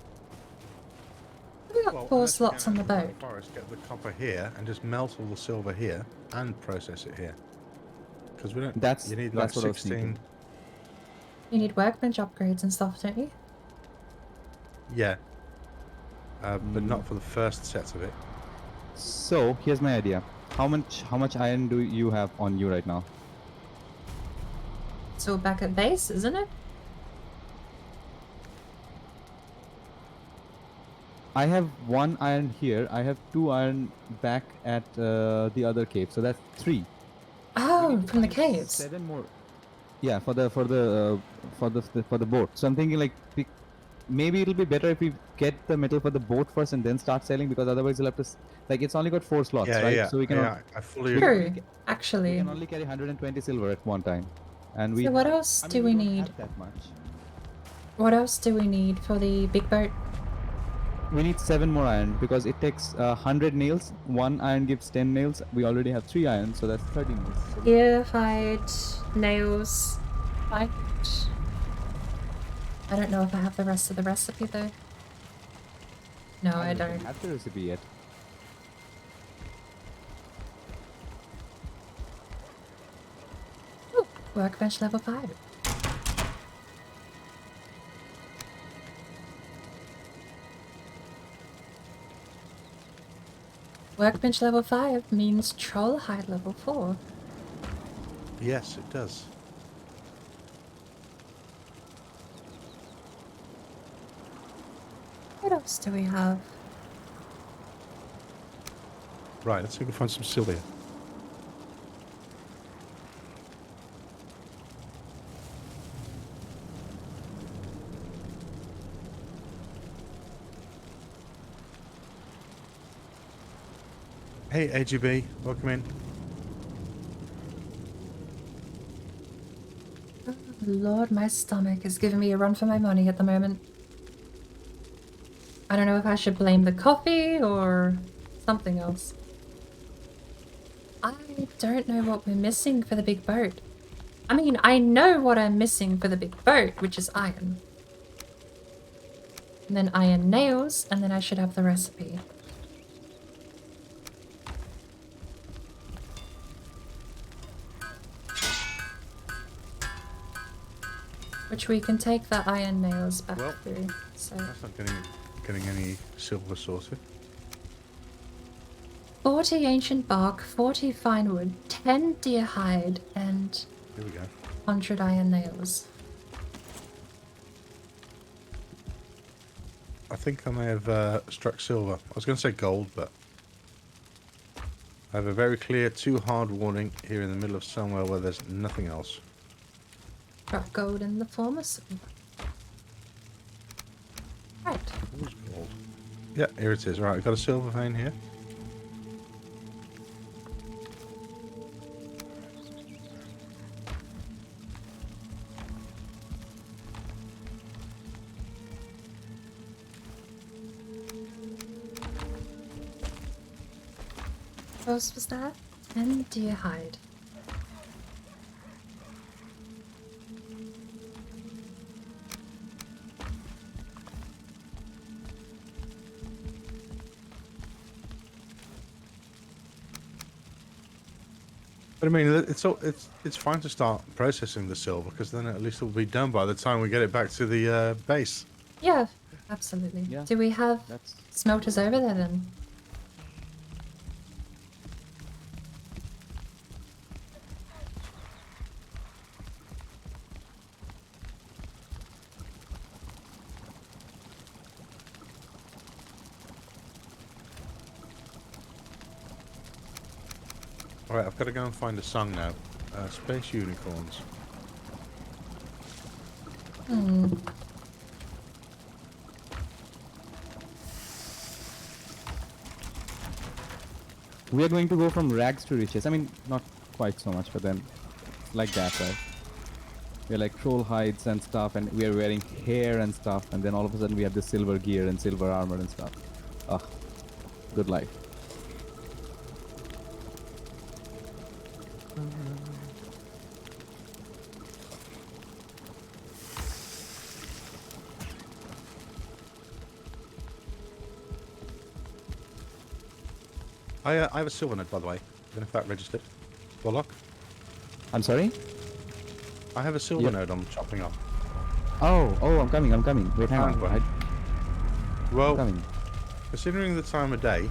We got 4 unless we slots go on the out into boat. Forest, get the copper here and just melt all the silver here and process it here. Because we don't. That's- you need like that's what I was 16. thinking. You need workbench upgrades and stuff, don't you? Yeah. But not for the first set of it. So here's my idea. How much iron do you have on you right now? It's all back at base, isn't it? I have 1 iron here. I have 2 iron back at the other cave. So that's 3. Oh, from the caves. 7 more. Yeah, for the boat. So I'm thinking like maybe it'll be better if we get the metal for the boat first and then start selling, because otherwise you'll have to like it's only got 4 slots, Yeah, right? yeah. So we can I fully agree. True, we actually. can only carry 120 silver at one time, and we. So what else I mean, do we don't need? have that much. What else do we need for the big boat? We need 7 more iron because it takes 100 nails. 1 iron gives 10 nails. We already have 3 iron, so that's 30 nails. So Ear, hide, nails, hide. I don't know if I have the rest of the recipe though. No, I don't don't. have the recipe yet. Ooh, workbench level 5. Workbench level 5 means troll hide level 4. Yes, it does. What else do we have? Right, let's see if we can find some silver. Hey, AGB, welcome in. Oh, Lord, my stomach is giving me a run for my money at the moment. I don't know if I should blame the coffee or something else. I don't know what we're missing for the big boat. I mean, I know what I'm missing for the big boat, which is iron. And then iron nails, and then I should have the recipe. Which we can take the iron nails back Well, through. So That's not getting any silver sorted. 40 ancient bark, 40 fine wood, 10 deer hide, and Here we go. 100 iron nails. I think I may have struck silver. I was going to say gold, but I have a very clear too hard warning here in the middle of somewhere where there's nothing else. Drop gold in the form of silver. Right. Where's gold? Yeah, here it is. Right, we've got a silver vein here. What else was that? 10 deer hide. But I mean, it's fine to start processing the silver because then at least it'll be done by the time we get it back to the base. Yeah, absolutely. Yeah, Do we have that's smelters over there then? Alright, I've got to go and find a song now. Space Unicorns. Hmm. we are going to go from rags to riches. I mean, not quite so much, but then like that, right? We're like troll hides and stuff, and we are wearing hair and stuff, and then all of a sudden we have this silver gear and silver armor and stuff. Ugh, good life. I have a silver node, by the way. I don't know if that registered. Warlock? I'm sorry? I have a silver Yeah. node I'm chopping off. Oh, I'm coming. Wait, hang on. Found one. Well, I'm coming. considering the time of day,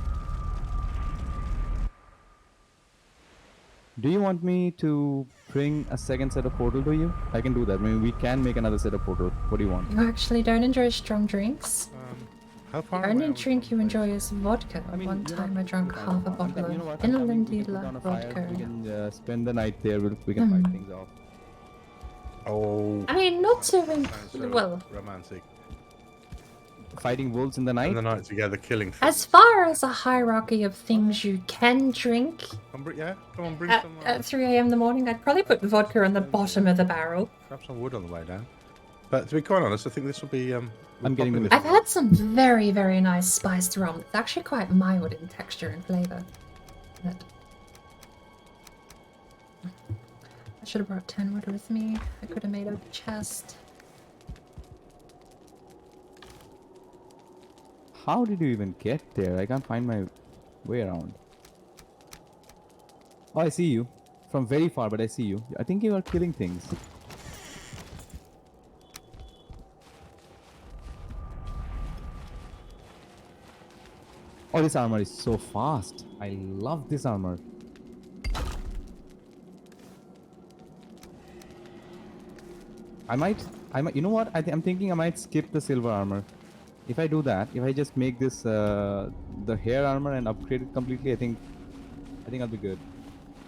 Do you want me to bring a second set of portal to you? I can do that. I mean, we can make another set of portal. What do you want? You actually don't enjoy strong drinks? how far The away only are we drink from you the base? enjoy is vodka. I mean, One you're time not I drank too half a far. bottle You know of what? I'm coming. We can put Inlandila down a fire. vodka. We can spend the night there. We can fight things off. Oh, I mean, not too sounds so well. romantic. Fighting wolves in the night? And the night together, killing things. As far as a hierarchy of things you can drink Yeah, come on, bring at, some. 3 a.m. in the morning, I'd probably put vodka on the bottom of the barrel. Grab some wood on the way down. But to be quite honest, I think this will be. I'm getting popular. the I've had some very, very nice spiced rum. It's actually quite mild in texture and flavour. But I should have brought 10 wood with me. I could have made a chest. How did you even get there? I can't find my way around. Oh, I see you. From very far, but I see you. I think you are killing things. Oh, this armor is so fast. I love this armor. I might, you know what? I'm thinking I might skip the silver armor. If I do that, if I just make this the hair armor and upgrade it completely, I think I'll be good.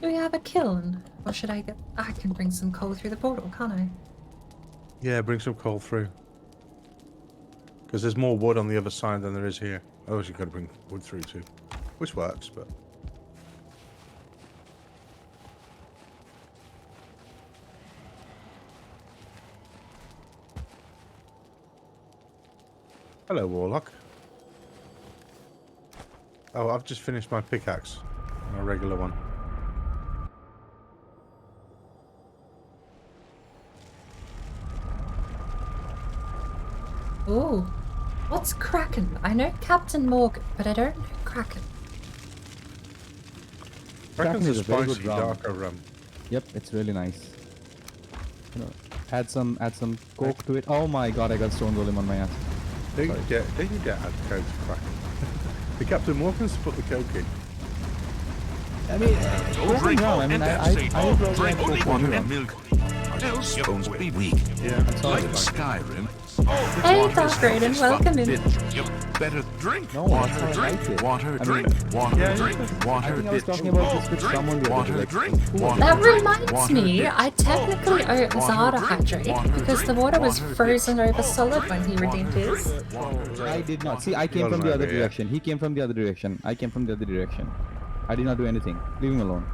Do we have a kiln? Or should I get... I can bring some coal through the portal, can't I? Yeah, bring some coal through. Because there's more wood on the other side than there is here. Oh, you've got to bring wood through too. Which works, but... Hello, Warlock. Oh, I've just finished my pickaxe. My regular one. Ooh. What's Kraken? I know Captain Morgan, but I don't know Kraken. Kraken's a is a very good spicy, rum. darker rum. Yep, it's really nice. You know, add some coke to it. Oh my god, I got stone golem on my ass. Don't you dare add coke to Kraken. The Captain Morgan's put the coke in. I mean, Don't drink wrong. I mean, I probably drink had only coke water on and milk. Else your bones will be weak. Yeah, Like Skyrim. Hey, Water's Dark Raiden, health is welcome in. fucking You better drink. No, Water, that's how I drink. like it. Water, I mean, drink. Water, yeah, drink. I Water, think I was bitch. talking about this with Drink. someone the other Water, day, like, drink. Water, That drink. reminds Water, me, bitch. I technically owe Water, Zara drink. hydrate Water, because the drink. water was Water, frozen bitch. over solid when he redeemed his. I did not. See, I came from the other direction. He came from the other direction. I came from the other direction. I did not do anything. Leave him alone.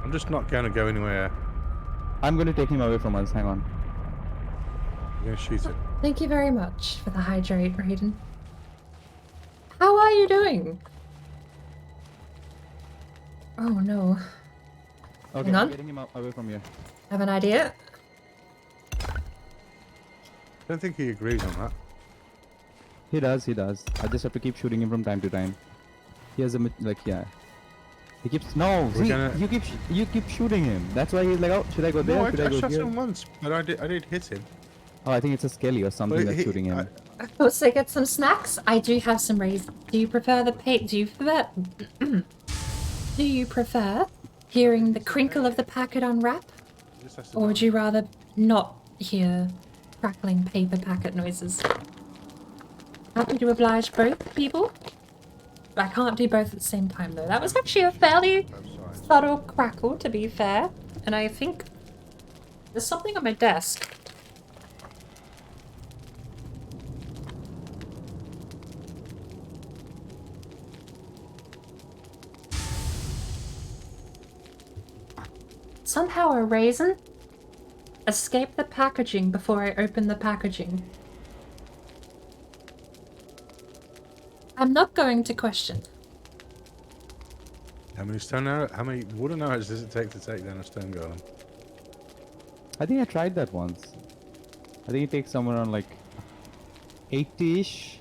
I'm just not going to go anywhere. I'm going to take him away from us. Hang on. I'm going to shoot it. Thank you very much for the hydrate, Raiden. How are you doing? Oh no. Okay, Hang on. I'm getting him away from here. Have an idea? I don't think he agrees on that. He does. I just have to keep shooting him from time to time. He has a yeah. He keeps you keep shooting him. That's why he's like, oh, should I go there? No, Should I I go shot here? him once, but I did hit him. Oh, I think it's a skelly or something But that's he- shooting him. Of course, I get some snacks. I do have some raisins. Do you prefer the do you prefer hearing the crinkle of the packet unwrap? Just has to Or know. would you rather not hear crackling paper packet noises? Happy to oblige both people. I can't do both at the same time though. That was actually a fairly subtle crackle, to be fair. And I think there's something on my desk. Somehow a raisin escaped the packaging before I opened the packaging. I'm not going to question. How many wooden arrows does it take to take down a stone golem? I think I tried that once. I think it takes somewhere around like 80-ish.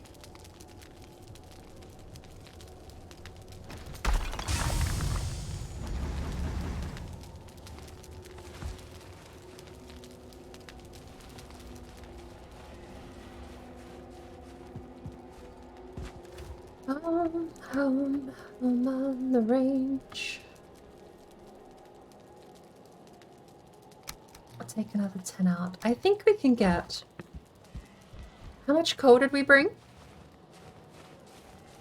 Home on the range. I'll take another 10 out. I think we can get... How much coal did we bring?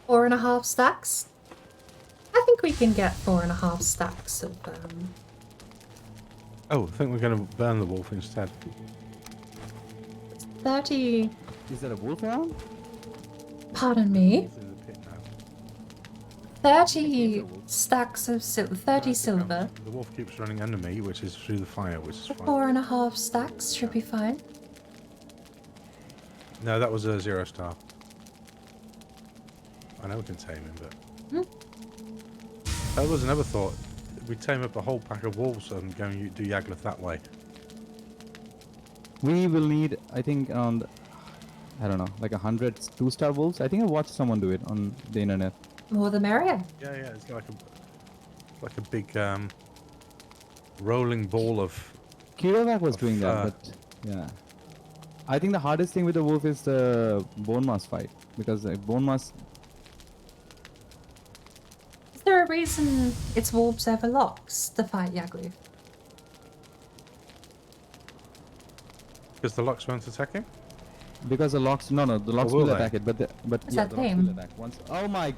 4.5 stacks? I think we can get 4.5 stacks of, Oh, I think we're going to burn the wolf instead. 30... Is there a wolf around? Pardon me? Wolf in the pit now. 30 stacks of silver, 30 The silver. The wolf keeps running under me, which is through the fire, which is fine. 4.5 stacks should be fine. No, that was a 0 star. I know we can tame him, but... That was another thought. We tame up a whole pack of wolves and go and do Yagluth that way. We will need, I think, around, I don't know, like 100 2-star wolves. I think I watched someone do it on the internet. More the merrier. Yeah, it's like a big rolling ball of... Kirovak was doing that, fur. but yeah. I think the hardest thing with the wolf is the bone mass fight, because bone mass. Is there a reason it's wolves over locks to fight Yaglu? Because the locks weren't attacking? Because the locks, no, the locks will will they? attack it, but Is the locks that will him? attack once. Oh my!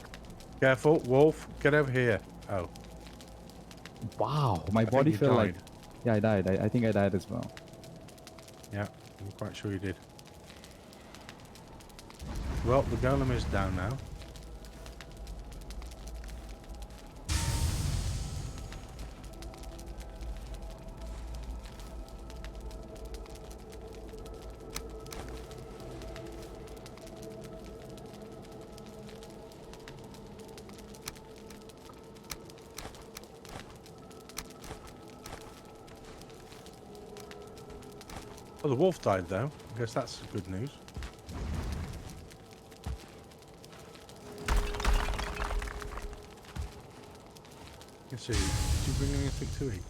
Careful, wolf, get over here. Oh, Wow, my I think body you felt like. died. Yeah, I died. I think I died as well. Yeah, I'm quite sure you did. Well, the golem is down now. Oh, the wolf died though. I guess that's good news. Let's see. Did you bring anything to eat?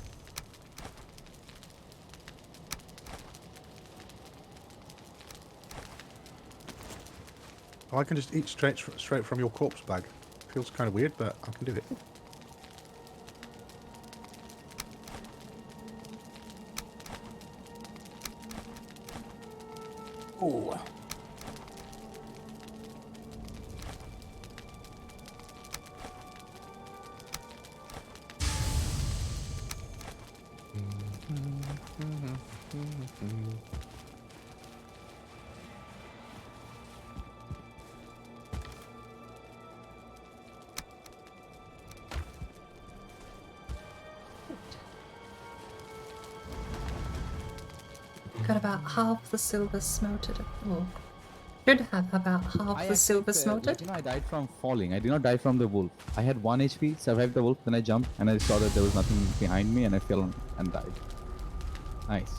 Oh, I can just eat straight from your corpse bag. Feels kind of weird, but I can do it. Oh. Got about half the silver smelted. Or should have about half the silver smelted. I died from falling. I did not die from the wolf. I had 1 HP, survived the wolf, then I jumped and I saw that there was nothing behind me and I fell and died. Nice.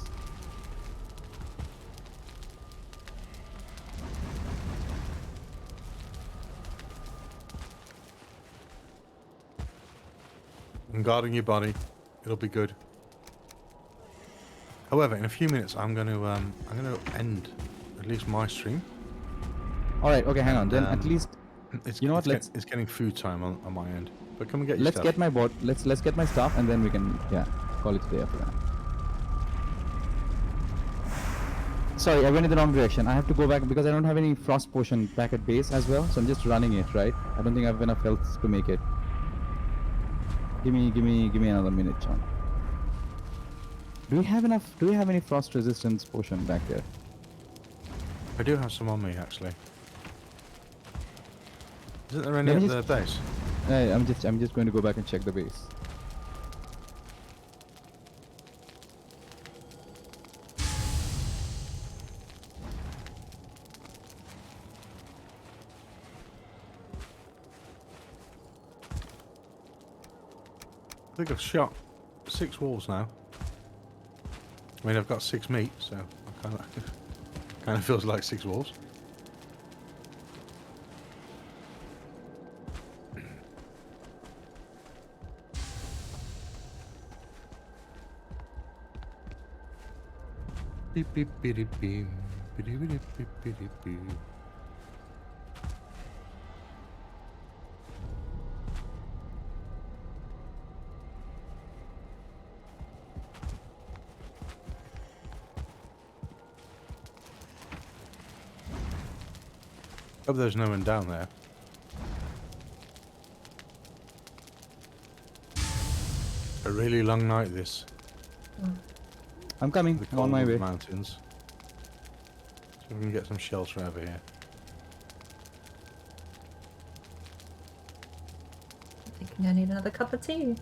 I'm guarding your body. It'll be good. However, in a few minutes, I'm going to end at least my stream. All right. Okay. Hang on. Then at least It's, you know what? it's getting food time on my end. But come and get your let's stuff. get my bot. Let's get my stuff and then we can call it a day after that. Sorry, I went in the wrong direction. I have to go back because I don't have any frost potion back at base as well. So I'm just running it, right? I don't think I have enough health to make it. Give me another minute, John. Do we have enough? Do we have any frost resistance potion back there? I do have some on me actually. Isn't there any Let at me the just- base? I'm just going to go back and check the base. I think I've shot 6 wolves now. I mean, I've got 6 meat, so I kind of feels like 6 wolves. Beep beep beep beep beep beep beep beep beep beep. Hope there's no one down there. A really long night this. I'm coming. The I'm on my cold way. mountains. So we can get some shelter over here. think I need another cup of tea.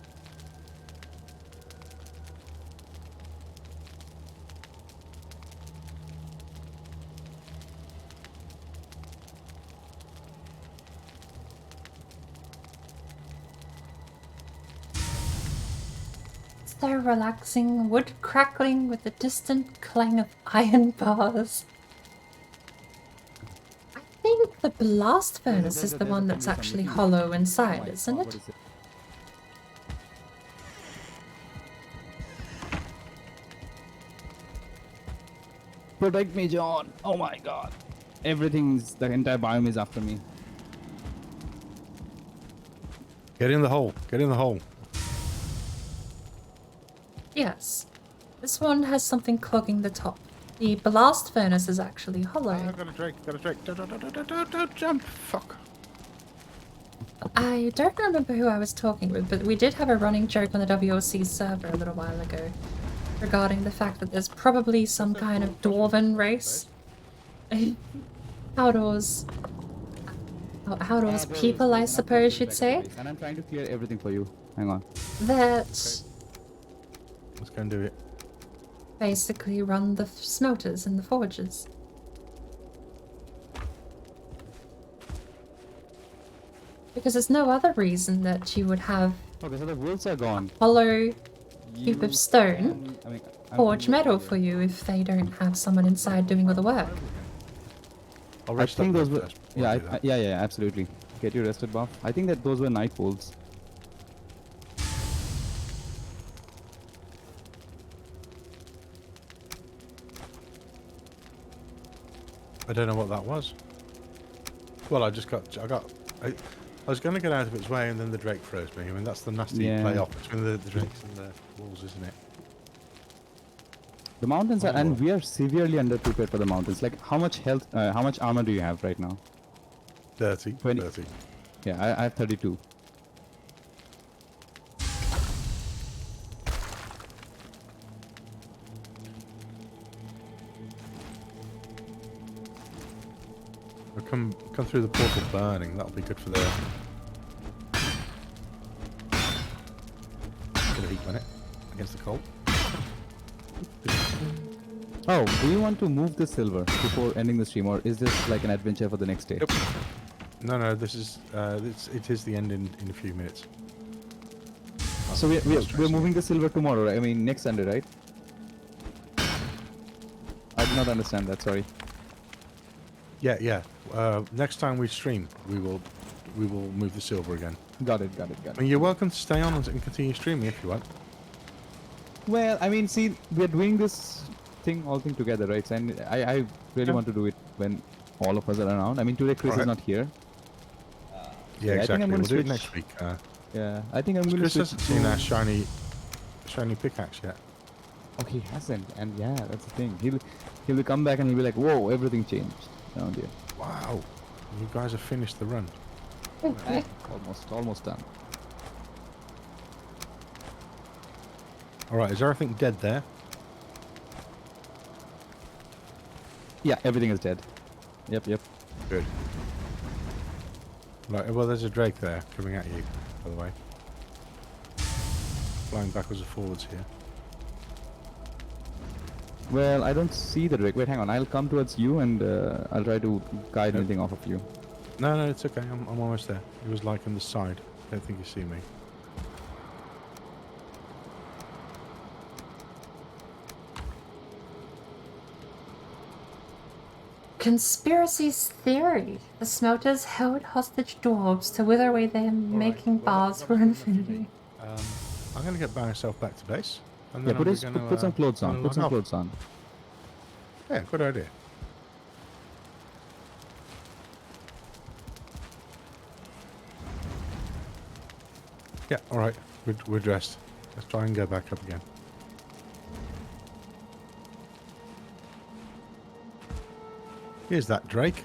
So relaxing, wood crackling with the distant clang of iron bars. I think the blast furnace is the one that's actually hollow inside, isn't it? Protect me, John! Oh my god! Everything's, the entire biome is after me. Get in the hole. Get in the hole. Yes. This one has something clogging the top. The blast furnace is actually hollow. Oh, got a drake. Got a drake. Don't jump. Fuck. I don't remember who I was talking with, but we did have a running joke on the WOC server a little while ago regarding the fact that there's probably some kind of dwarven race. Outdoors people, I suppose you'd say. And I'm trying to clear everything for you. Hang on. That Let's go and do it. basically run the smelters and the forges. Because there's no other reason that you would have Okay, so the wolves are gone. hollow cube of stone I mean, forge metal for you if they don't have someone inside doing all the work. I'll I rest think up those there were. first before Yeah, I do that. yeah, absolutely. Get your rested buff. I think that those were night wolves. I don't know what that was. Well, I was going to get out of its way and then the drake froze me. I mean, that's the nasty Yeah. play off between the drakes and the wolves, isn't it? The mountains are, Oh. and we are severely underprepared for the mountains. Like, how much health, how much armor do you have right now? 30. 20. 30. Yeah, I have 32. I'll come through the portal burning. That'll be good for the... Bit of heat on it against the cold. Oh, do you want to move the silver before ending the stream, or is this like an adventure for the next day? Yep. No, this is it is the end in a few minutes. So we're moving the silver tomorrow, right? I mean next Sunday, right? I did not understand that. Sorry. Yeah. Next time we stream, we will move the silver again. Got it. I mean, you're welcome to stay on and continue streaming if you want. Well, I mean, see, we're doing this all thing together, right? And I really want to do it when all of us are around. I mean, today Chris is Alright. not here. Yeah, I think exactly. I'm gonna We'll do it switch- next week. Yeah, I think I'm going to Chris switch hasn't seen our shiny pickaxe yet. Oh, he hasn't, and yeah, that's the thing. He'll come back and he'll be like, "Whoa, everything changed around here." Wow, you guys have finished the run. Almost done. All right, is everything dead there? Yeah, everything is dead. Yep. Good. Right, well, there's a drake there coming at you, by the way. Flying backwards and forwards here. Well, I don't see the drake. Wait, hang on. I'll come towards you and I'll try to guide Yep. anything off of you. No, it's okay. I'm almost there. It was like on the side. I don't think you see me. Conspiracy's theory. The smelters held hostage dwarves to wither away them, making bars for infinity. I'm going to get myself back to base. And Yeah, then put some clothes on. Put some off. clothes on. Yeah, good idea. Yeah, alright. We're dressed. Let's try and go back up again. Here's that drake.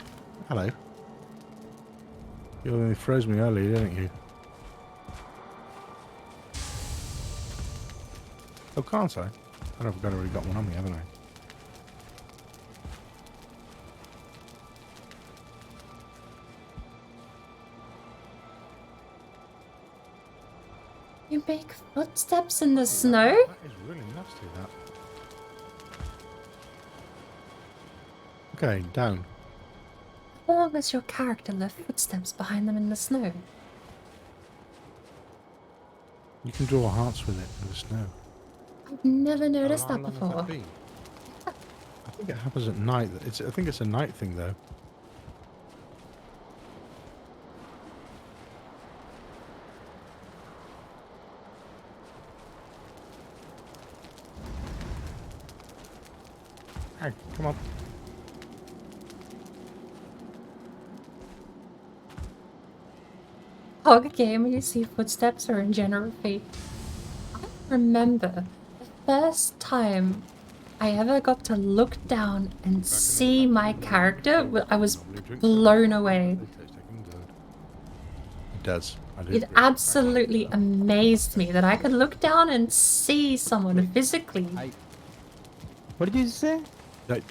Hello. You only froze me earlier, didn't you? Oh, can't I? I've already got one on me, haven't I? You make footsteps in the snow? That is really nasty, that. Okay, down. How long has your character left footsteps behind them in the snow? You can draw hearts with it in the snow. I've never noticed How that long has before. been? I think it happens at night. I think it's a night thing, though. Hey, come on. Hog game when you see footsteps or in general feet. I remember the first time I ever got to look down and see my character. I was blown away. It does. I do It agree. absolutely amazed me that I could look down and see someone physically. What did you say?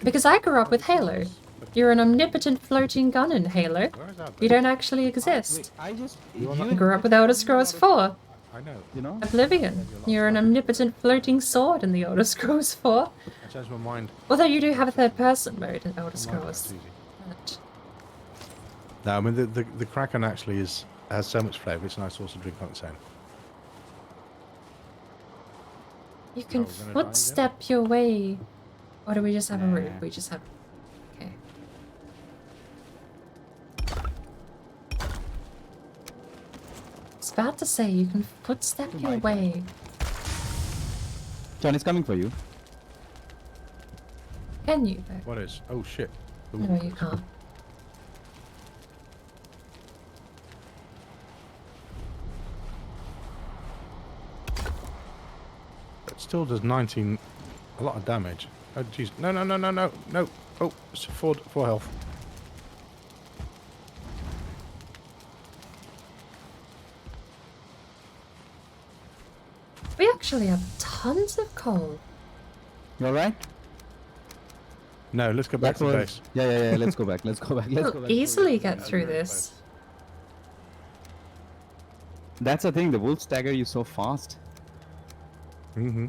Because I grew up with Halo. You're an omnipotent floating gun in Halo. Where is that? You don't actually exist. I just I grew up with Elder Scrolls 4. I know. you know. Oblivion. You're an omnipotent floating sword in the Elder Scrolls 4. That changed my mind. Although you do have a third person mode in Elder That's Scrolls. easy. But No, I mean the Kraken actually has so much flavour. It's a nice also drink on its own. you can we're gonna die again? footstep your way. Or do we just have a roof? Nah. We just have... Okay. I was about to say, you can footstep your way. John is coming for you. Can you, though? What is? Oh shit. Ooh. No, you can't. It still does 19, a lot of damage. Oh jeez. No, no, no, no, no, no. Oh, it's 4 health. We actually have tons of coal. You alright? No, let's go back to base. Yeah. Let's go back. Let's go back. Let's go We'll back. easily get through this. That's the thing. The wolves stagger you so fast. Mm-hmm.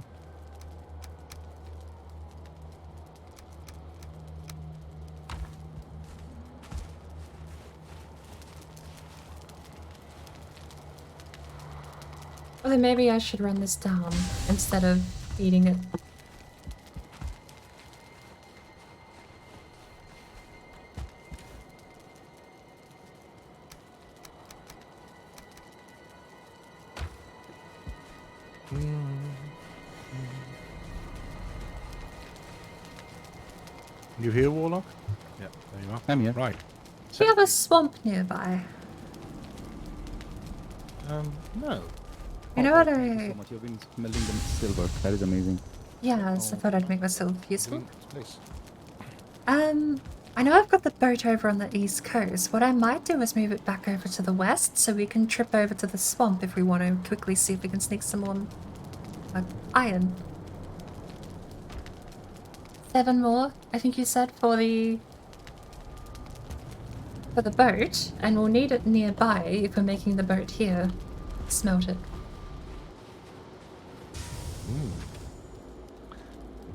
Well, then maybe I should run this down instead of eating it. You here, Warlock? Yeah, there you are. I'm here. Right. Do you have a swamp nearby? No. You know what Thank you I... so much. You've been smelling the silver. That is amazing. Yes, I thought I'd make myself useful. Please. I know I've got the boat over on the east coast. What I might do is move it back over to the west so we can trip over to the swamp if we want to quickly see if we can sneak some more iron. 7 more, I think you said, for the boat, and we'll need it nearby if we're making the boat here. Smelt it.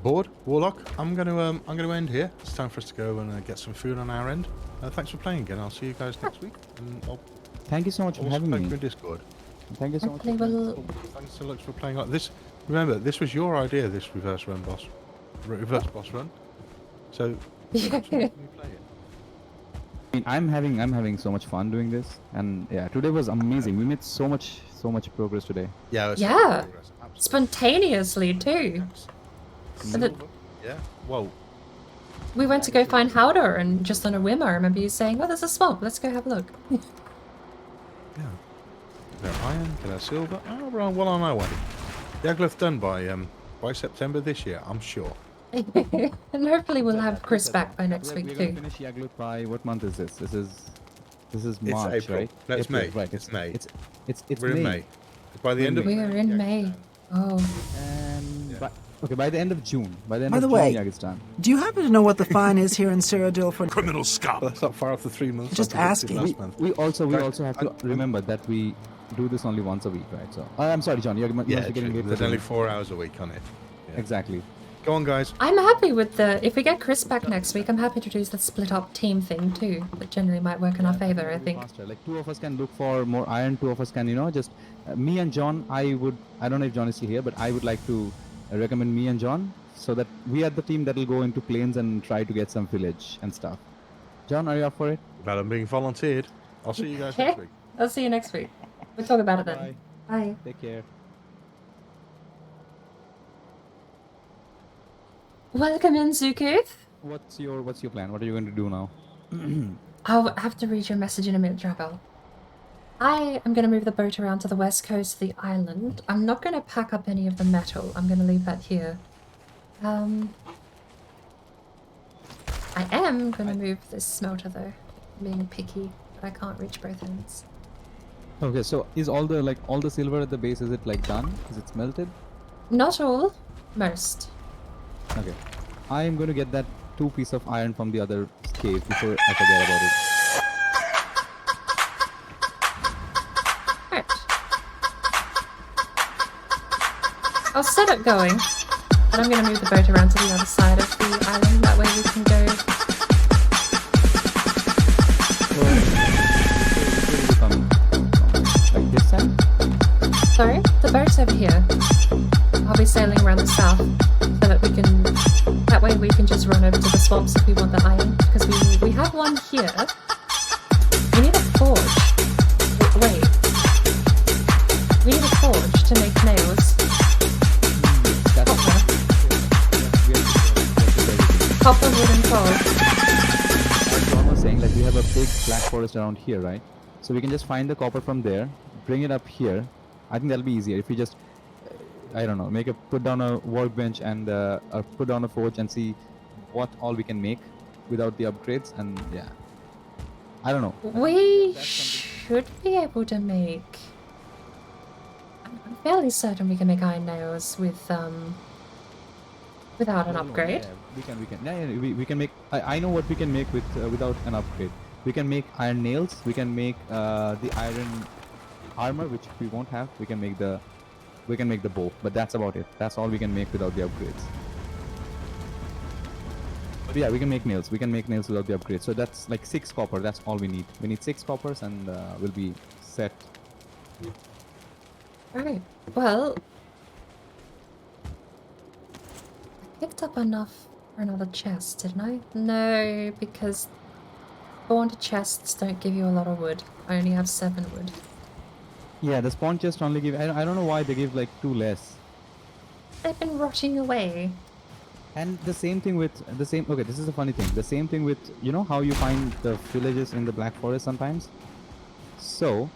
Bored, Warlock. I'm gonna end here. It's time for us to go and get some food on our end. Thanks for playing again. I'll see you guys next week. And I'll Thank you so much for also having play me. through Discord. Thank you so much. Hopefully we'll... Thanks so much for playing like this. Remember, this was your idea. This reverse boss run. So Yeah. let me play it. I mean, I'm having so much fun doing this, and yeah, today was amazing. We made so much progress today. Yeah. It's Yeah. progress, absolutely. Spontaneously, too. Silver. the- Yeah. Whoa. We went to go find Howder, and just on a whim, I remember you saying, oh, there's a swamp, let's go have a look. Yeah. Get our iron, get our silver. Oh, we're well on our way. The Aglyph done by September this year, I'm sure. And hopefully we'll have Chris back by next week, We're gonna too. finish Yaglut by what month is this? This is It's March, April. right? No, it's April, May. Right. It's May. It's We're in May. By the end of We're in May. Oh. And Yeah. okay, by the end of June. By the end By of the June, way, Yag is done. Do you happen to know what the fine is here in Cyrodiil for... Criminal scum. That's not far off the 3 months. Just I predicted asking. last month. We also Right. have to remember that we do this only once a week, right? So I'm sorry, John. You must be getting late. There's only 4 hours a week on it. Yeah. Exactly. Go on, guys. I'm happy with the... If we get Chris back next week, I'm happy to do the split-up team thing too. That generally might work in our favour, I think. Faster. Like 2 of us can look for more iron. 2 of us can, just me and John. I don't know if John is still here, but I would like to recommend me and John so that we are the team that will go into plains and try to get some village and stuff. John, are you up for it? Well, I'm being volunteered. I'll see you guys Okay. next week. I'll see you next week. We'll talk about it then. Bye. Bye. Take care. Welcome in, Zukuth. What's your plan? What are you going to do now? I'll have to read your message in a minute, Drabble. I am going to move the boat around to the west coast of the island. I'm not going to pack up any of the metal. I'm going to leave that here. I am going to move this smelter, though. I'm being picky, but I can't reach both ends. Okay, so is all the silver at the base, is it done? Is it smelted? Not all. Most. Okay. I am going to get that 2 pieces of iron from the other cave before I forget about it. Right. I'll set it going, but I'm going to move the boat around to the other side of the island. That way we can go... Like this side? Sorry? The boat's over here. I'll be sailing around the south so that we can... That way we can just run over to the swamps if we want the iron. Because we have one here. We need a forge. Wait. We need a forge to make nails. Copper. Copper, wood and coal. Like John was saying, we have a big black forest around here, right? So we can just find the copper from there, bring it up here. I think that'll be easier if we just, I don't know, put down a workbench and put down a forge and see what all we can make without the upgrades. And yeah, I don't know. We should be able to make... I'm fairly certain we can make iron nails with without an upgrade. Yeah, we can. Yeah, we can make. I know what we can make with without an upgrade. We can make iron nails. We can make the iron armor, which we won't have. We can make the bow, but that's about it. That's all we can make without the upgrades. But yeah, we can make nails. We can make nails without the upgrades. So that's 6 copper. That's all we need. We need 6 coppers, and we'll be set. Alright, well... I picked up enough for another chest, didn't I? No, because spawned chests don't give you a lot of wood. I only have 7 wood. Yeah, the spawn chest only give... I don't know why they give 2 less. They've been rotting away. And the same thing with... Okay, this is a funny thing. The same thing with... You know how you find the villages in the Black Forest sometimes? So...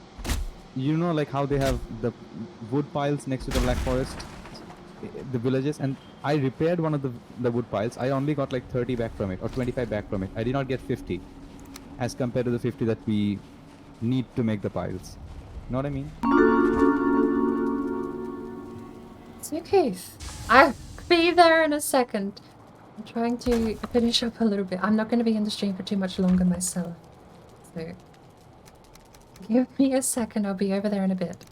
You know how they have the wood piles next to the Black Forest? The villages, and I repaired one of the wood piles. I only got 30 back from it, or 25 back from it. I did not get 50, as compared to the 50 that we need to make the piles. You know what I mean? It's okay. I'll be there in a second. I'm trying to finish up a little bit. I'm not going to be in the stream for too much longer myself. So... Give me a second, I'll be over there in a bit.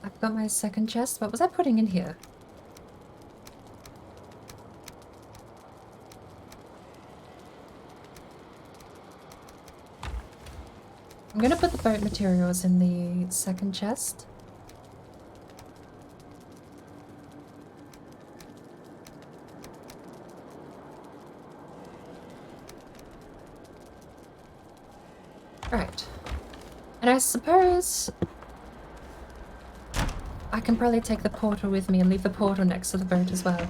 I've got my second chest. What was I putting in here? I'm gonna put the boat materials in the second chest. Right. And I suppose I can probably take the portal with me and leave the portal next to the boat as well.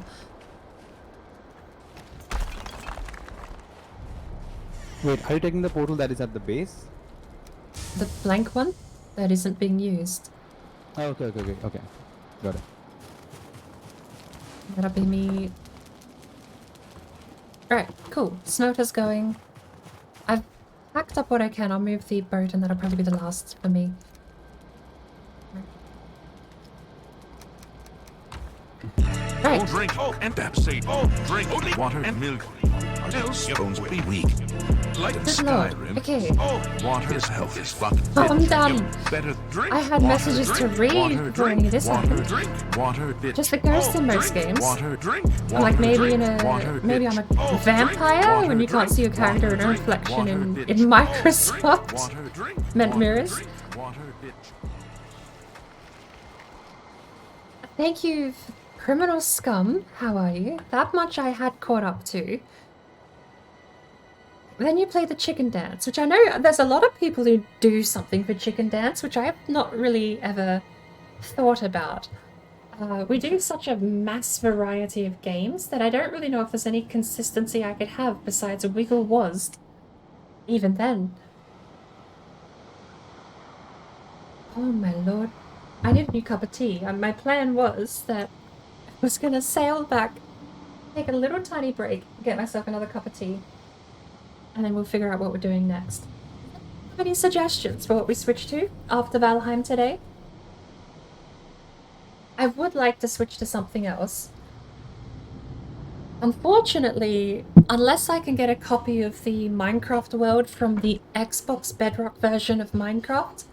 Wait, are you taking the portal that is at the base? The blank one that isn't being used. Oh, okay. Got it. That'll be me. Right, cool. Smelter's going. I've packed up what I can. I'll move the boat and that'll probably be the last for me. Right, Right. Drink and say drink only water and milk. Else your bones will be weak. Like in Good lord. Skyrim. Okay. Water is health is fucking Oh, I'm fit. done. You better drink. I had water, messages to drink, read water, before any drink, of this water, happened. drink, water, bitch. Just the ghost in most drink, games. Water, drink, Or like water, maybe drink, in a water, maybe bitch. I'm a vampire water, when you can't drink, see your character in a drink, reflection water, in bitch. Microsoft Water, drink, meant water, mirrors. drink, water, bitch. Thank you, criminal scum. How are you? That much I had caught up to. Then you play the chicken dance, which I know there's a lot of people who do something for chicken dance, which I have not really ever thought about. We do such a mass variety of games that I don't really know if there's any consistency I could have besides Wiggle Was. Even then. Oh my lord. I need a new cup of tea. My plan was that I was going to sail back, take a little tiny break, get myself another cup of tea, and then we'll figure out what we're doing next. Any suggestions for what we switch to after Valheim today? I would like to switch to something else. Unfortunately, unless I can get a copy of the Minecraft world from the Xbox Bedrock version of Minecraft,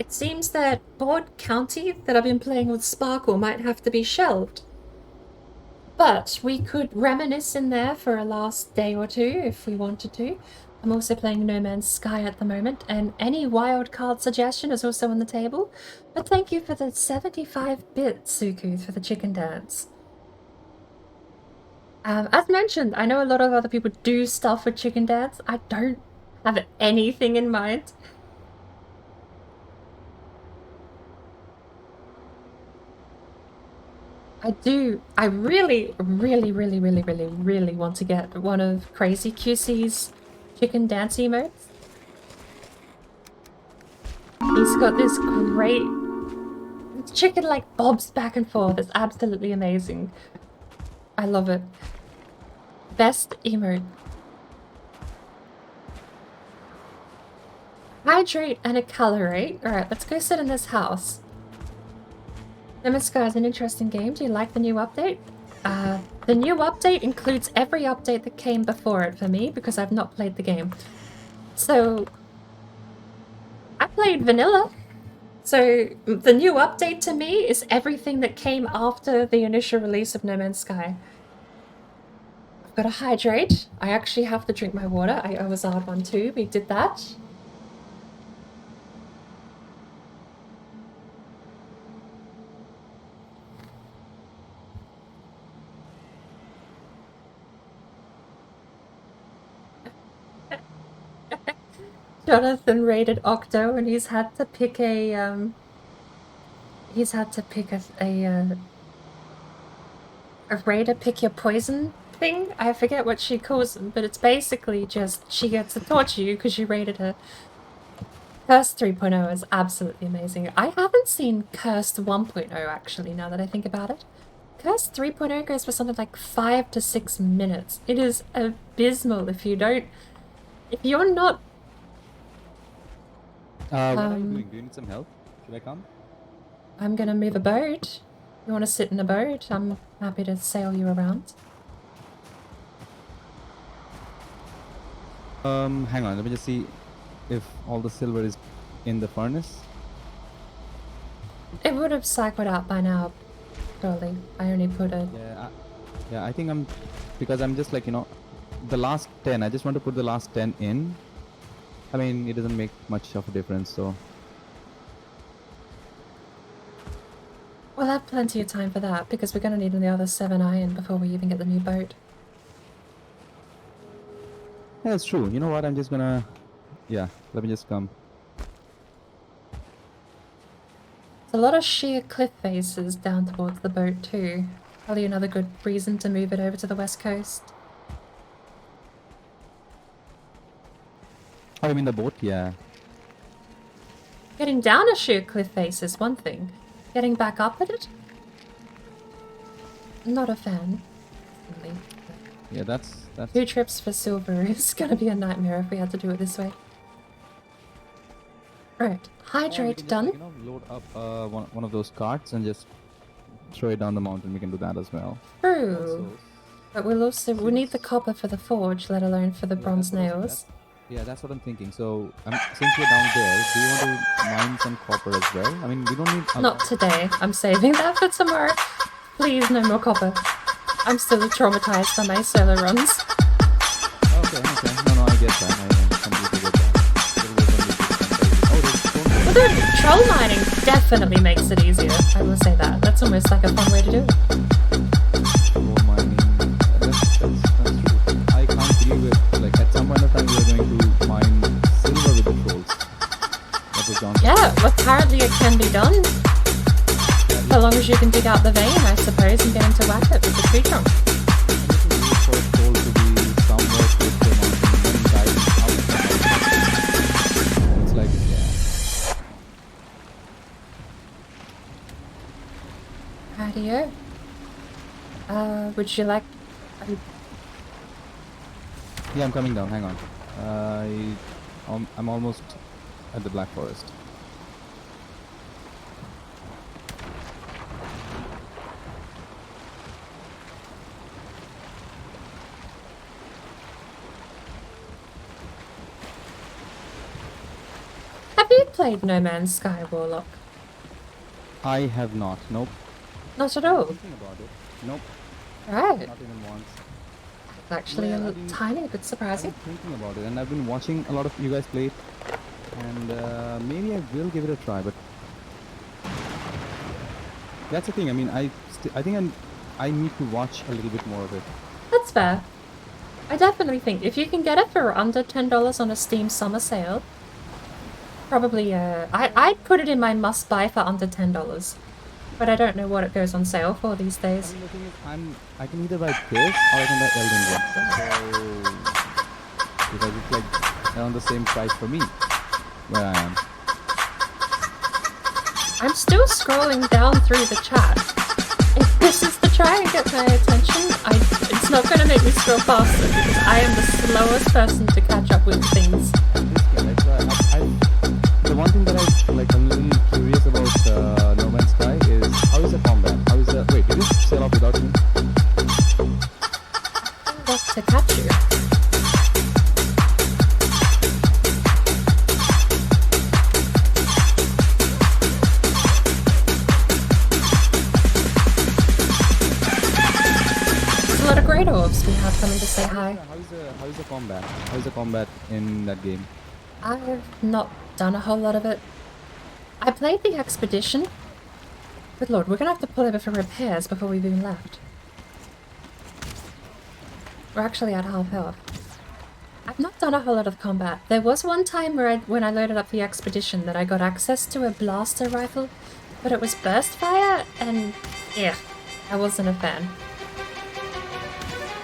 it seems that Board County that I've been playing with Sparkle might have to be shelved. But we could reminisce in there for a last day or two if we wanted to. I'm also playing No Man's Sky at the moment, and any wild card suggestion is also on the table. But thank you for the 75-bit Suku for the chicken dance. As mentioned, I know a lot of other people do stuff with chicken dance. I don't have anything in mind. I really want to get one of Crazy QC's chicken dance emotes. He's got this great chicken like bobs back and forth. It's absolutely amazing. I love it. Best emote. Hydrate and accelerate. Alright, let's go sit in this house. No Man's Sky is an interesting game. Do you like the new update? The new update includes every update that came before it for me because I've not played the game. So, I played vanilla. So, the new update to me is everything that came after the initial release of No Man's Sky. I've got to hydrate. I actually have to drink my water. I was hard one too. We did that. Jonathan raided Octo and he's had to pick a raider pick your poison thing. I forget what she calls them, but it's basically just she gets to torture you because you raided her. Cursed 3.0 is absolutely amazing. I haven't seen Cursed 1.0 actually, now that I think about it. Cursed 3.0 goes for something like 5 to 6 minutes. It is abysmal if you're not. What are you doing? Do you need some help? Should I come? I'm gonna move a boat. You wanna sit in a boat? I'm happy to sail you around. Hang on, let me just see if all the silver is in the furnace. It would have cycled out by now, surely. I only put a... Yeah, I think because I'm just like, the last 10, I just want to put the last 10 in. I mean, it doesn't make much of a difference, so... We'll have plenty of time for that, because we're gonna need the other 7 iron before we even get the new boat. Yeah, that's true. You know what, I'm just gonna... Yeah, let me just come. There's a lot of sheer cliff faces down towards the boat too. Probably another good reason to move it over to the west coast. Oh, you mean the boat? Yeah. Getting down a sheer cliff face is one thing. Getting back up at it? Not a fan. Really. Yeah, that's... 2 trips for silver is gonna be a nightmare if we had to do it this way. Right, hydrate done. Load up one of those carts and just throw it down the mountain, we can do that as well. True. But we need the copper for the forge, let alone for the bronze nails. Yeah, that's what I'm thinking. So, since we're down there, do you want to mine some copper as well? I mean, we don't need... Not today. I'm saving that for tomorrow. Please, no more copper. I'm still traumatized by my solo runs. Okay. No, I get that. I completely get that. Although troll mining definitely makes it easier. I will say that. That's almost like a fun way to do it. Troll mining. That's true. I can't believe it. Like, at some point of time, we're going to mine silver with the trolls. That was John. Yeah, well, apparently it can be done. So long as you can dig out the vein, I suppose, and get him to whack it with the tree trunk. It's like, Radio. Would you like... yeah, I'm coming down. Hang on. I'm almost at the Black Forest. Have you played No Man's Sky, Warlock? I have not. Nope. Not at all. Thinking about it. Nope. Right. Not even once. Actually, Yeah, a I mean- tiny bit I've surprising. been thinking about it, and I've been watching a lot of you guys play it, and maybe I will give it a try. But that's the thing. I mean, I think I need to watch a little bit more of it. That's fair. I definitely think if you can get it for under $10 on a Steam summer sale, probably, I'd put it in my must-buy for under $10. But I don't know what it goes on sale for these I days. mean, the thing is, I can either buy this or I can buy Elden Ring. So because it's like around the same price for me where I am. I'm still scrolling down through the chat. If this is to try and get my attention, it's not going to make me scroll faster because I am the slowest person to catch up with things. The one thing that I'm a little curious about No Man's Sky is how is the combat? How is the wait? Did it sell off without me? What to catch you? There's a lot of great orbs we have coming to say hi. How is the combat? How is the combat in that game? I've not done a whole lot of it. I played the expedition. Good lord, we're gonna have to pull over for repairs before we've even left. We're actually at half health. I've not done a whole lot of combat. There was one time where when I loaded up the expedition that I got access to a blaster rifle, but it was burst fire, and yeah, I wasn't a fan.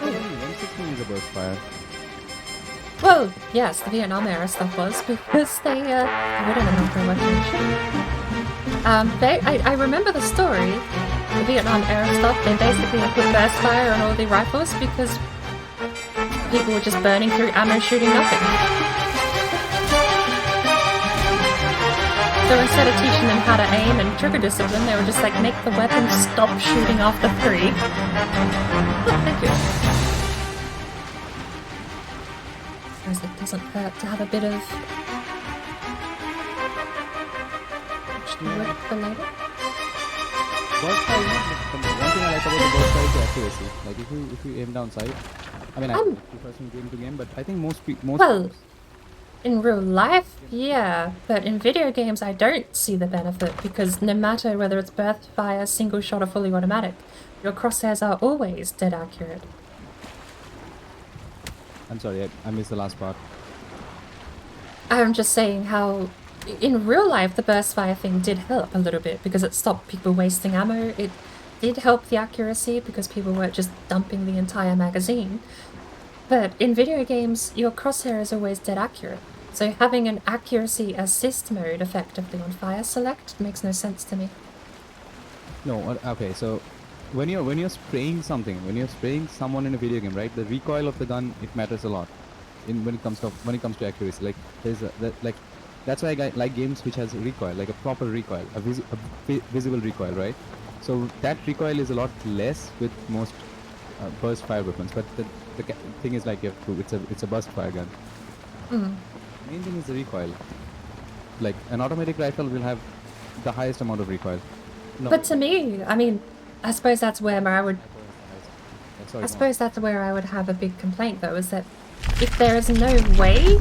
M16 is a burst fire. Well, yes, the Vietnam era stuff was because they we don't know how much. I remember the story, the Vietnam era stuff. They basically put burst fire on all the rifles because people were just burning through ammo, shooting nothing. So instead of teaching them how to aim and trigger discipline, they were just like, make the weapon stop shooting after 3. Oh, thank you. It doesn't hurt to have a bit of wood for later. Burst fire, the one thing I like about the burst fire is the accuracy. Like if you aim down sight, I mean, I prefer from game to game, but I think most well, in real life, yeah, but in video games I don't see the benefit because no matter whether it's burst fire, single shot or fully automatic, your crosshairs are always dead accurate. I'm sorry, I missed the last part. I'm just saying how in real life the burst fire thing did help a little bit because it stopped people wasting ammo. It did help the accuracy because people weren't just dumping the entire magazine. But in video games, your crosshair is always dead accurate. So having an accuracy assist mode effectively on fire select makes no sense to me. No, okay, so when you're spraying something, when you're spraying someone in a video game, right? The recoil of the gun, it matters a lot. When it comes to accuracy, like that's why I like games which has recoil, like a proper recoil, a visible recoil, right? So that recoil is a lot less with most burst fire weapons. But the thing is like you have to, it's a burst fire gun. Main thing is the recoil. Like an automatic rifle will have the highest amount of recoil. No, But to me, I mean, I suppose that's where I would. sorry, I go on. suppose that's where I would have a big complaint, though, is that if there is no way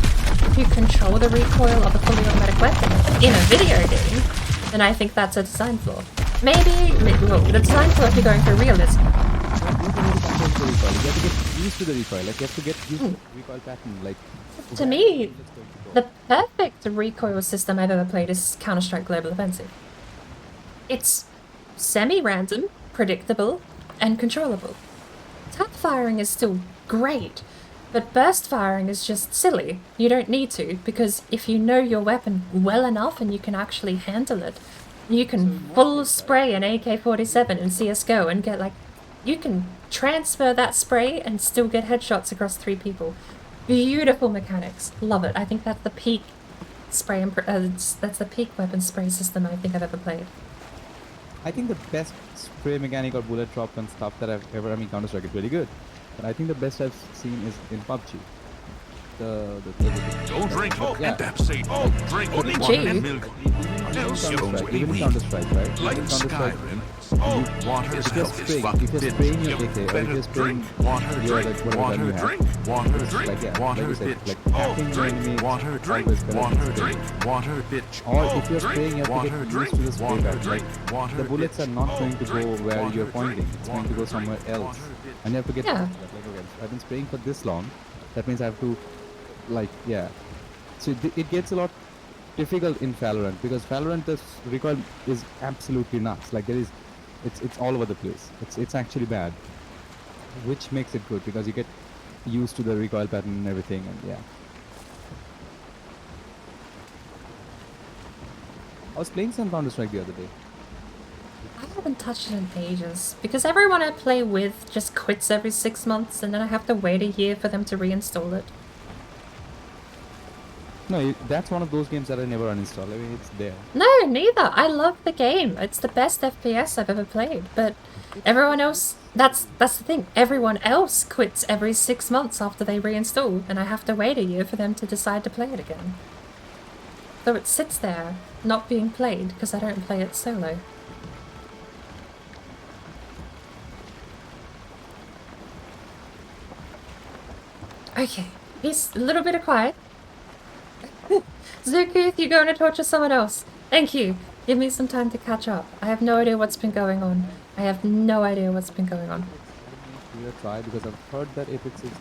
to control the recoil of a fully automatic weapon in a video game, then I think that's a design flaw. Maybe, well, the design flaw if you're going for realism. You have to get used to the recoil. Like you have to get used to the recoil pattern. Like To me, the perfect recoil system I've ever played is Counter-Strike Global Offensive. It's semi-random, predictable, and controllable. Tap firing is still great, but burst firing is just silly. You don't need to, because if you know your weapon well enough and you can actually handle it, you can full spray an AK-47 in CSGO and get like... You can transfer that spray and still get headshots across 3 people. Beautiful mechanics. Love it. I think that's the peak spray and that's the peak weapon spray system I think I've ever played. I think the best spray mechanic or bullet drop and stuff that I've ever, I mean Counter-Strike is really good, but I think the best I've seen is in PUBG. Don't drink yeah. and Pepsi. Drink only PUBG? water and milk. Else you're going to be Even weak. Counter-Strike, right? Like Even Counter-Strike, Skyrim. Water's if you're health is spraying, fucking if you're bitch. spraying your You AK, or if better you're spraying drink. Water, your, drink. like, whatever gun Water, you have, drink. Water, just drink. like, yeah, Water, like you said, bitch. like attacking the Drink. enemy, Water, drink. always better Water, than drink. spraying. Water, bitch. Or if you're spraying, you have Water, to get drink. used to the spray Water, gun. drink. Like, Water, the bullets bitch. are not going to go where Water, you're drink. pointing. It's going to go somewhere else. And you have to get Yeah. used to that. Like, okay, I've been spraying for this long. That means I have to, like, yeah. So it gets a lot difficult in Valorant, because Valorant, the recoil is absolutely nuts. Like it's all over the place. It's actually bad, which makes it good because you get used to the recoil pattern and everything, and yeah. I was playing some Counter-Strike the other day. I haven't touched it in ages, because everyone I play with just quits every 6 months and then I have to wait a year for them to reinstall it. No, that's one of those games that I never uninstall. I mean, it's there. No, neither. I love the game. It's the best FPS I've ever played, but everyone else... That's the thing. Everyone else quits every 6 months after they reinstall, and I have to wait a year for them to decide to play it again. So it sits there, not being played, because I don't play it solo. Okay, he's a little bit of quiet. Zukuth, you're going to torture someone else. Thank you. Give me some time to catch up. I have no idea what's been going on. I have no idea what's been going on. Give it a try because I've heard that Apex is.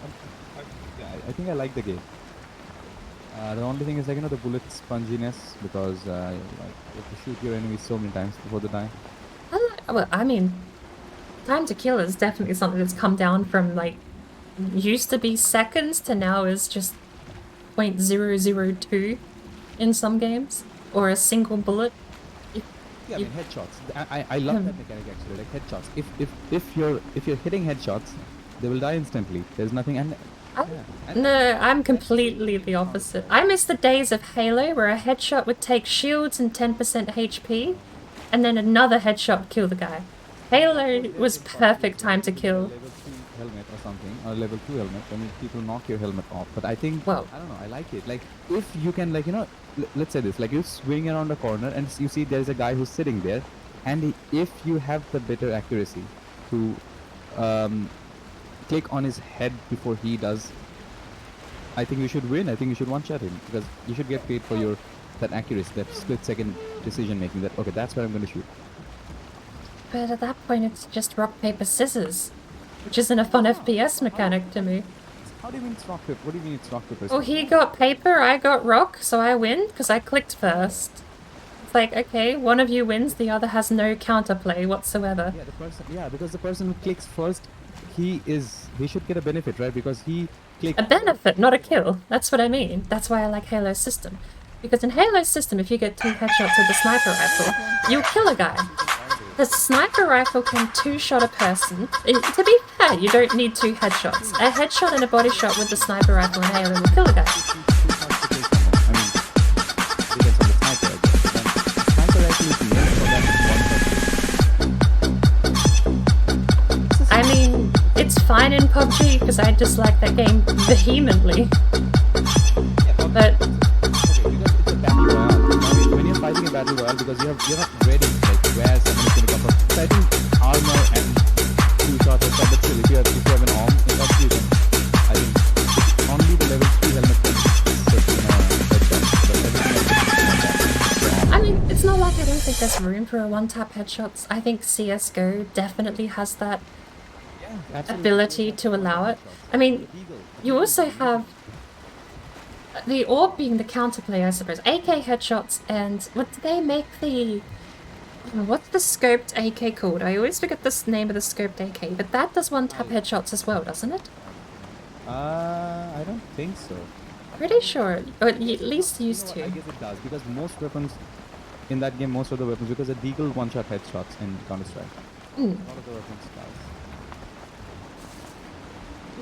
I think I like the game. The only thing is, like, you know, the bullet sponginess, because like, you have to shoot your enemies so many times before they die. Well, I mean, time to kill is definitely something that's come down from, like, used to be seconds to now is just 0.002 in some games, or a single bullet. Yeah, I mean headshots. I love that mechanic actually. Like headshots. If you're hitting headshots, they will die instantly. There's nothing. And No, I'm completely the opposite. I miss the days of Halo where a headshot would take shields and 10% HP, and then another headshot kill the guy. Halo was perfect time to kill. Level 3 helmet or something, or level 2 helmet. I mean, people knock your helmet off. But I think, well, I don't know. I like it. Like if you can, like, you know, let's say this. Like you swing around a corner and you see there's a guy who's sitting there, and if you have the better accuracy to click on his head before he does, I think you should win. I think you should one-shot him, because you should get paid for your that accuracy, that split-second decision making. That okay, that's where I'm going to shoot. But at that point, it's just rock, paper, scissors, which isn't a fun FPS mechanic to me. How do you mean it's rock, paper? What do you mean it's rock, paper? Well, he got paper, I got rock, so I win, because I clicked first. It's like, okay, one of you wins, the other has no counterplay whatsoever. Yeah, the person. Yeah, because the person who clicks first, he should get a benefit, right? Because he clicked. A benefit, not a kill. That's what I mean. That's why I like Halo's system. Because in Halo's system, if you get 2 headshots with the sniper rifle, you'll kill a guy. The sniper rifle can two-shot a person. To be fair, you don't need 2 headshots. A headshot and a body shot with the sniper rifle in Halo will kill a guy. I mean, depends on the sniper. Sniper rifle is meant for that one person. fine in PUBG because I dislike that game vehemently. But Okay, because it's a battle royale. Now, when you're fighting a battle royale, because you're not ready, like where someone's going to come from. So I think armor and two shots are but still, if you have an arm, it's up to you. I think it's only the level 3 helmet can take headshot, but everything else is not. I mean, it's not like I don't think there's room for a one-tap headshots. I think CS:GO definitely has that ability to allow it. I mean, you also have the orb being the counterplay, I suppose. AK headshots and what do they make the? What's the scoped AK called? I always forget the name of the scoped AK, but that does one-tap headshots as well, doesn't it? I don't think so. Pretty sure, or at least used I to. guess it does, because most weapons in that game, most of the weapons, because a deagle one-shot headshots in Counter-Strike. A lot of the weapons does.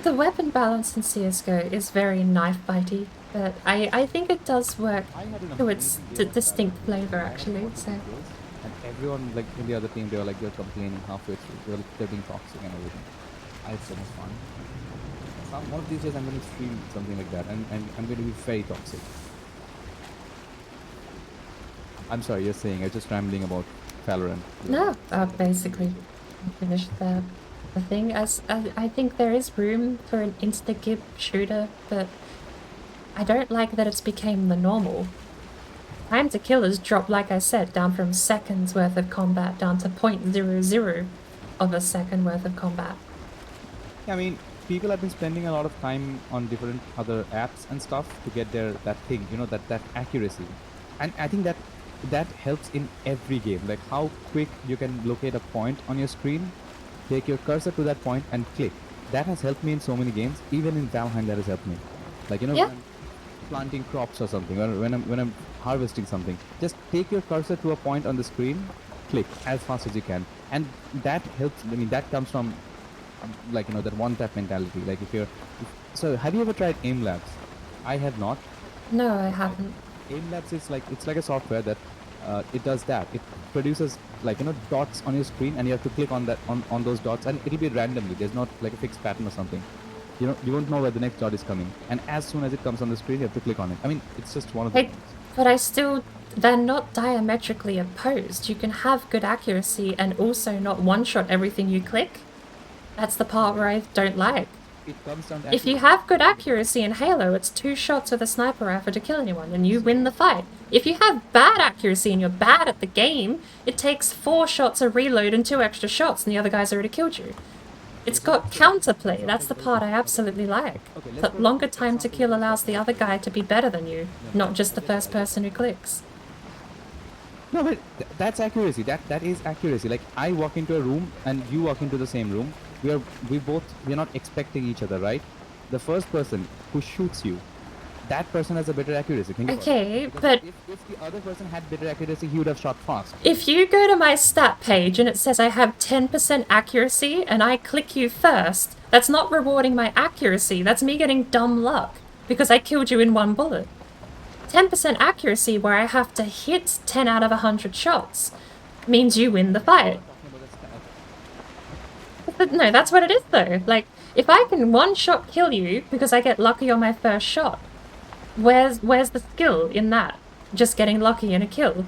The weapon balance in CS:GO is very knife-bitey, but I think it does work to its distinct flavor, actually. So. And everyone, like in the other team, they were like, they're complaining halfway through. They're being toxic and everything. I had so much fun. One of these days, I'm going to stream something like that, and I'm going to be very toxic. I'm sorry, you're saying, I'm just rambling about Valorant. No, basically finished the thing. As I think there is room for an insta-gib shooter, but I don't like that it's became the normal. Time to kill has dropped, like I said, down from seconds worth of combat down to 0.00 of a second worth of combat. I mean, people have been spending a lot of time on different other apps and stuff to get that thing, you know, that accuracy. And I think that helps in every game. Like how quick you can locate a point on your screen, take your cursor to that point and click. That has helped me in so many games. Even in Valheim, that has helped me. Like, you know, when I'm planting crops or something, or when I'm harvesting something, just take your cursor to a point on the screen, click as fast as you can, and that helps. I mean, that comes from like, you know, that one-tap mentality. Like so have you ever tried aim labs? I have not. No, I haven't. Aim labs is like, it's like a software that it does that. It produces, like, you know, dots on your screen, and you have to click on that on those dots, and it'll be randomly. There's not like a fixed pattern or something. You know, you won't know where the next dot is coming, and as soon as it comes on the screen, you have to click on it. I mean, it's just one of the things. But they're not diametrically opposed. You can have good accuracy and also not one-shot everything you click. That's the part where I don't like. It comes down to If you have good accuracy in Halo, it's 2 shots with a sniper rifle to kill anyone, and you win the fight. If you have bad accuracy and you're bad at the game, it takes 4 shots a reload and 2 extra shots, and the other guy's already killed you. It's got counterplay. That's the part I absolutely like. That longer time to kill allows the other guy to be better than you, not just the first person who clicks. No, but that's accuracy. That is accuracy. Like, I walk into a room and you walk into the same room. We're not expecting each other, right? The first person who shoots you, that person has a better accuracy. Think about it. Okay, Because but if the other person had better accuracy, he would have shot fast. if you go to my stat page and it says I have 10% accuracy and I click you first, that's not rewarding my accuracy. That's me getting dumb luck because I killed you in 1 bullet. 10% accuracy where I have to hit 10 out of 100 shots means you win the fight. But no, that's what it is though. Like, if I can 1-shot kill you because I get lucky on my first shot, where's the skill in that? Just getting lucky in a kill.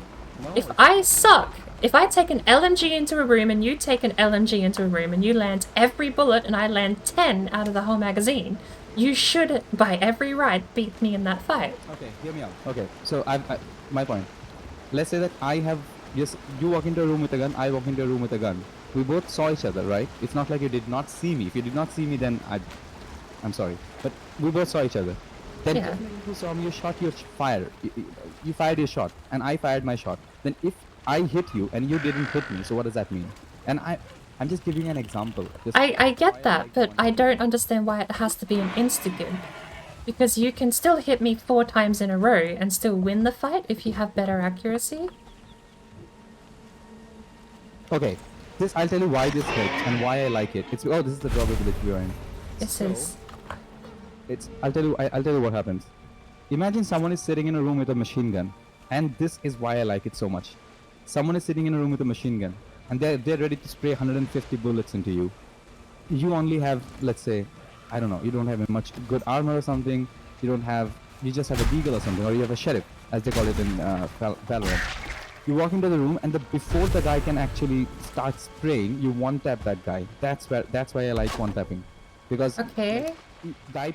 If I suck, if I take an LMG into a room and you take an LMG into a room and you land every bullet and I land 10 out of the whole magazine, you should, by every right, beat me in that fight. Okay, hear me out. Okay, so my point. Let's say that you walk into a room with a gun, I walk into a room with a gun. We both saw each other, right? It's not like you did not see me. If you did not see me, then I'm sorry. But we both saw each other. Then if you saw me, you shot your fire. You fired your shot, and I fired my shot. Then if I hit you and you didn't hit me, so what does that mean? And I'm just giving an example. I get that, but I don't understand why it has to be an insta-game. Because you can still hit me 4 times in a row and still win the fight if you have better accuracy. Okay, I'll tell you why this helps and why I like it. This is the drawback that we are in. This is. I'll tell you what happens. Imagine someone is sitting in a room with a machine gun, and this is why I like it so much. Someone is sitting in a room with a machine gun, and they're ready to spray 150 bullets into you. you only have, let's say, I don't know, you don't have much good armor or something, you just have a deagle or something, or you have a sheriff, as they call it in Valorant. You walk into the room, and before the guy can actually start spraying, you one-tap that guy. That's why I like one-tapping. Because Okay.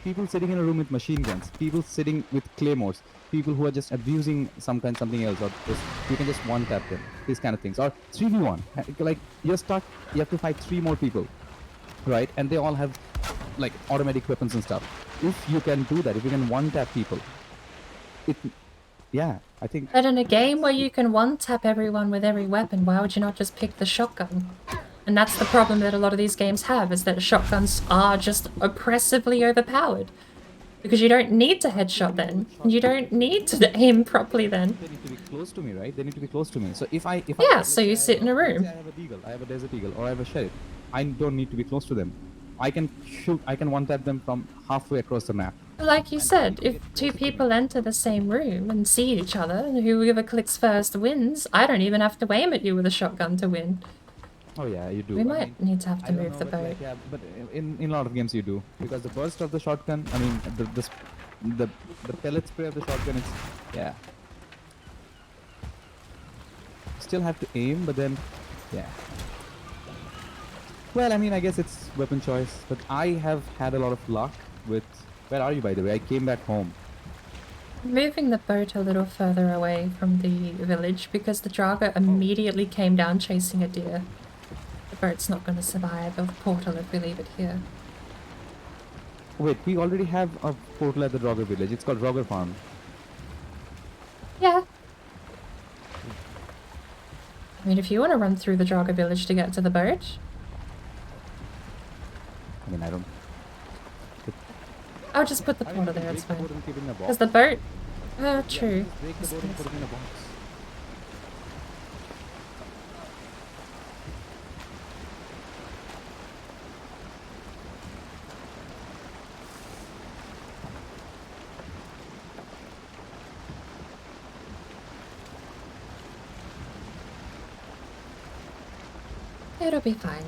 people sitting in a room with machine guns, people sitting with claymores, people who are just abusing something else, or you can just one-tap them, these kind of things. Or 3v1, like you're stuck, you have to fight 3 more people, right? And they all have like automatic weapons and stuff. If you can do that, if you can one-tap people, I think. But in a game where you can one-tap everyone with every weapon, why would you not just pick the shotgun? And that's the problem that a lot of these games have, is that shotguns are just oppressively overpowered. Because you don't need to headshot then. You don't need to aim properly then. They need to be close to me, right? They need to be close to me. So if I So you sit in a room. Let's say I have a deagle, I have a desert eagle, or I have a sheriff. I don't need to be close to them. I can shoot, I can one-tap them from halfway across the map. Like you said, if 2 people enter the same room and see each other, and whoever clicks first wins, I don't even have to aim at you with a shotgun to win. Oh yeah, you do. We might need to have to I don't move know, the but bow. like, yeah, but in a lot of games you do, because the burst of the shotgun, I mean the pellet spray of the shotgun, it's yeah. Still have to aim, but then yeah. Well, I mean, I guess it's weapon choice, but I have had a lot of luck with. Where are you, by the way? I came back home. Moving the boat a little further away from the village because the Drago immediately came down chasing a deer. The boat's not going to survive the portal if we leave it here. Wait, we already have a portal at the Draugr village. It's called Draugr Farm. Yeah. I mean, if you want to run through the Drago village to get to the boat. I mean, I don't. I'll just put the I mean, portal there, it's break the fine. boat and keep it in a box. Because the boat... true. Just break the boat and put it in a box. It'll be fine.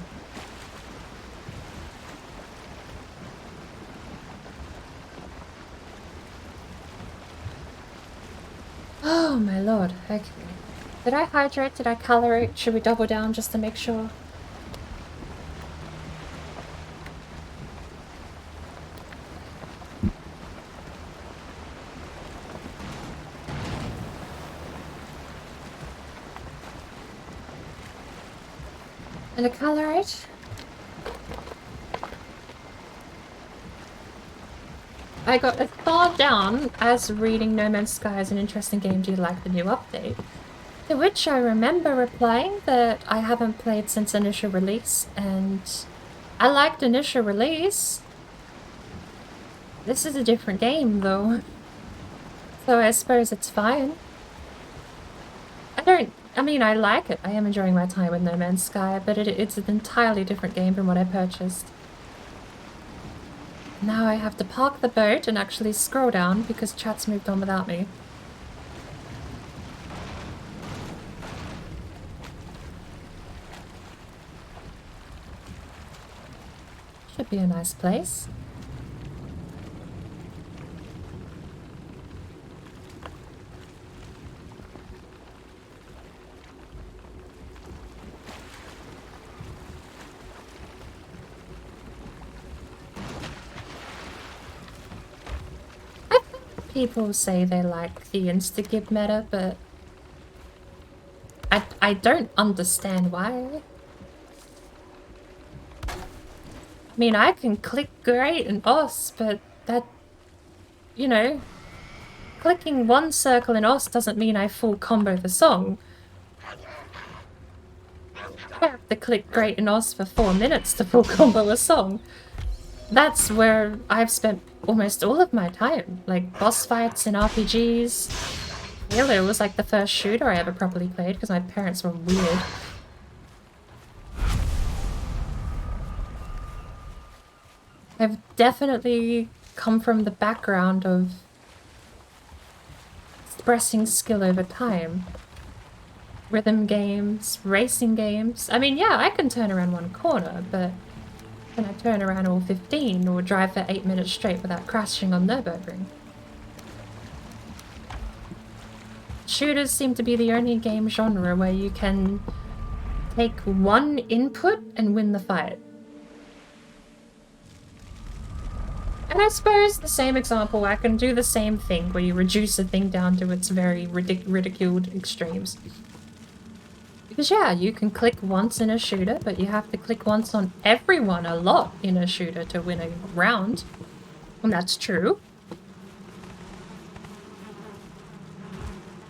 Oh my lord, okay. Did I hydrate? Did I colorate? Should we double down just to make sure? And a colorate? I got as far down as reading No Man's Sky is an interesting game, do you like the new update? To which I remember replying that I haven't played since initial release, and I liked initial release. This is a different game though, so I suppose it's fine. I mean, I like it. I am enjoying my time with No Man's Sky, but it's an entirely different game from what I purchased. Now I have to park the boat and actually scroll down because chat's moved on without me. Should be a nice place. People say they like the insta-gib meta, but I don't understand why. I mean, I can click great and OS, but that, you know, clicking one circle in OS doesn't mean I full combo the song. I have to click great in OS for 4 minutes to full combo a song. That's where I've spent almost all of my time, like boss fights in RPGs. Halo was like the first shooter I ever properly played because my parents were weird. I've definitely come from the background of expressing skill over time. Rhythm games, racing games. I mean, yeah, I can turn around one corner, but can I turn around all 15 or drive for 8 minutes straight without crashing on Nürburgring? Shooters seem to be the only game genre where you can take one input and win the fight. And I suppose the same example, I can do the same thing where you reduce a thing down to its very ridiculed extremes. Because yeah, you can click once in a shooter, but you have to click once on everyone a lot in a shooter to win a round. And that's true.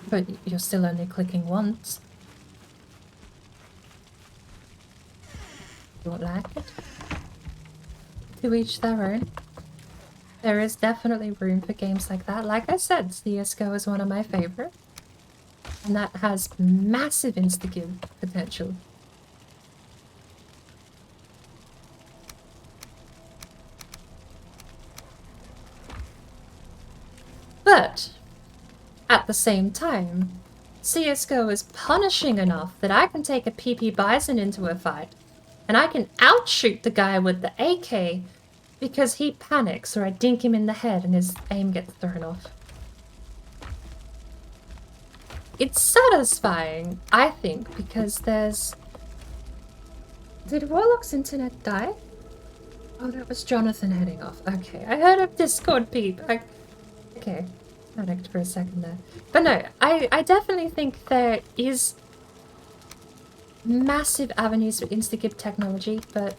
But you're still only clicking once. Don't like it? To each their own. There is definitely room for games like that. Like I said, CSGO is one of my favorite. And that has massive insta-give potential. But at the same time, CSGO is punishing enough that I can take a PP Bison into a fight, and I can outshoot the guy with the AK because he panics or I dink him in the head and his aim gets thrown off. It's satisfying, I think, because there's... Did Warlock's internet die? Oh, that was Jonathan heading off. Okay, I heard a Discord beep. Okay. Panicked for a second there. But no, I definitely think there is massive avenues for insta-give technology, but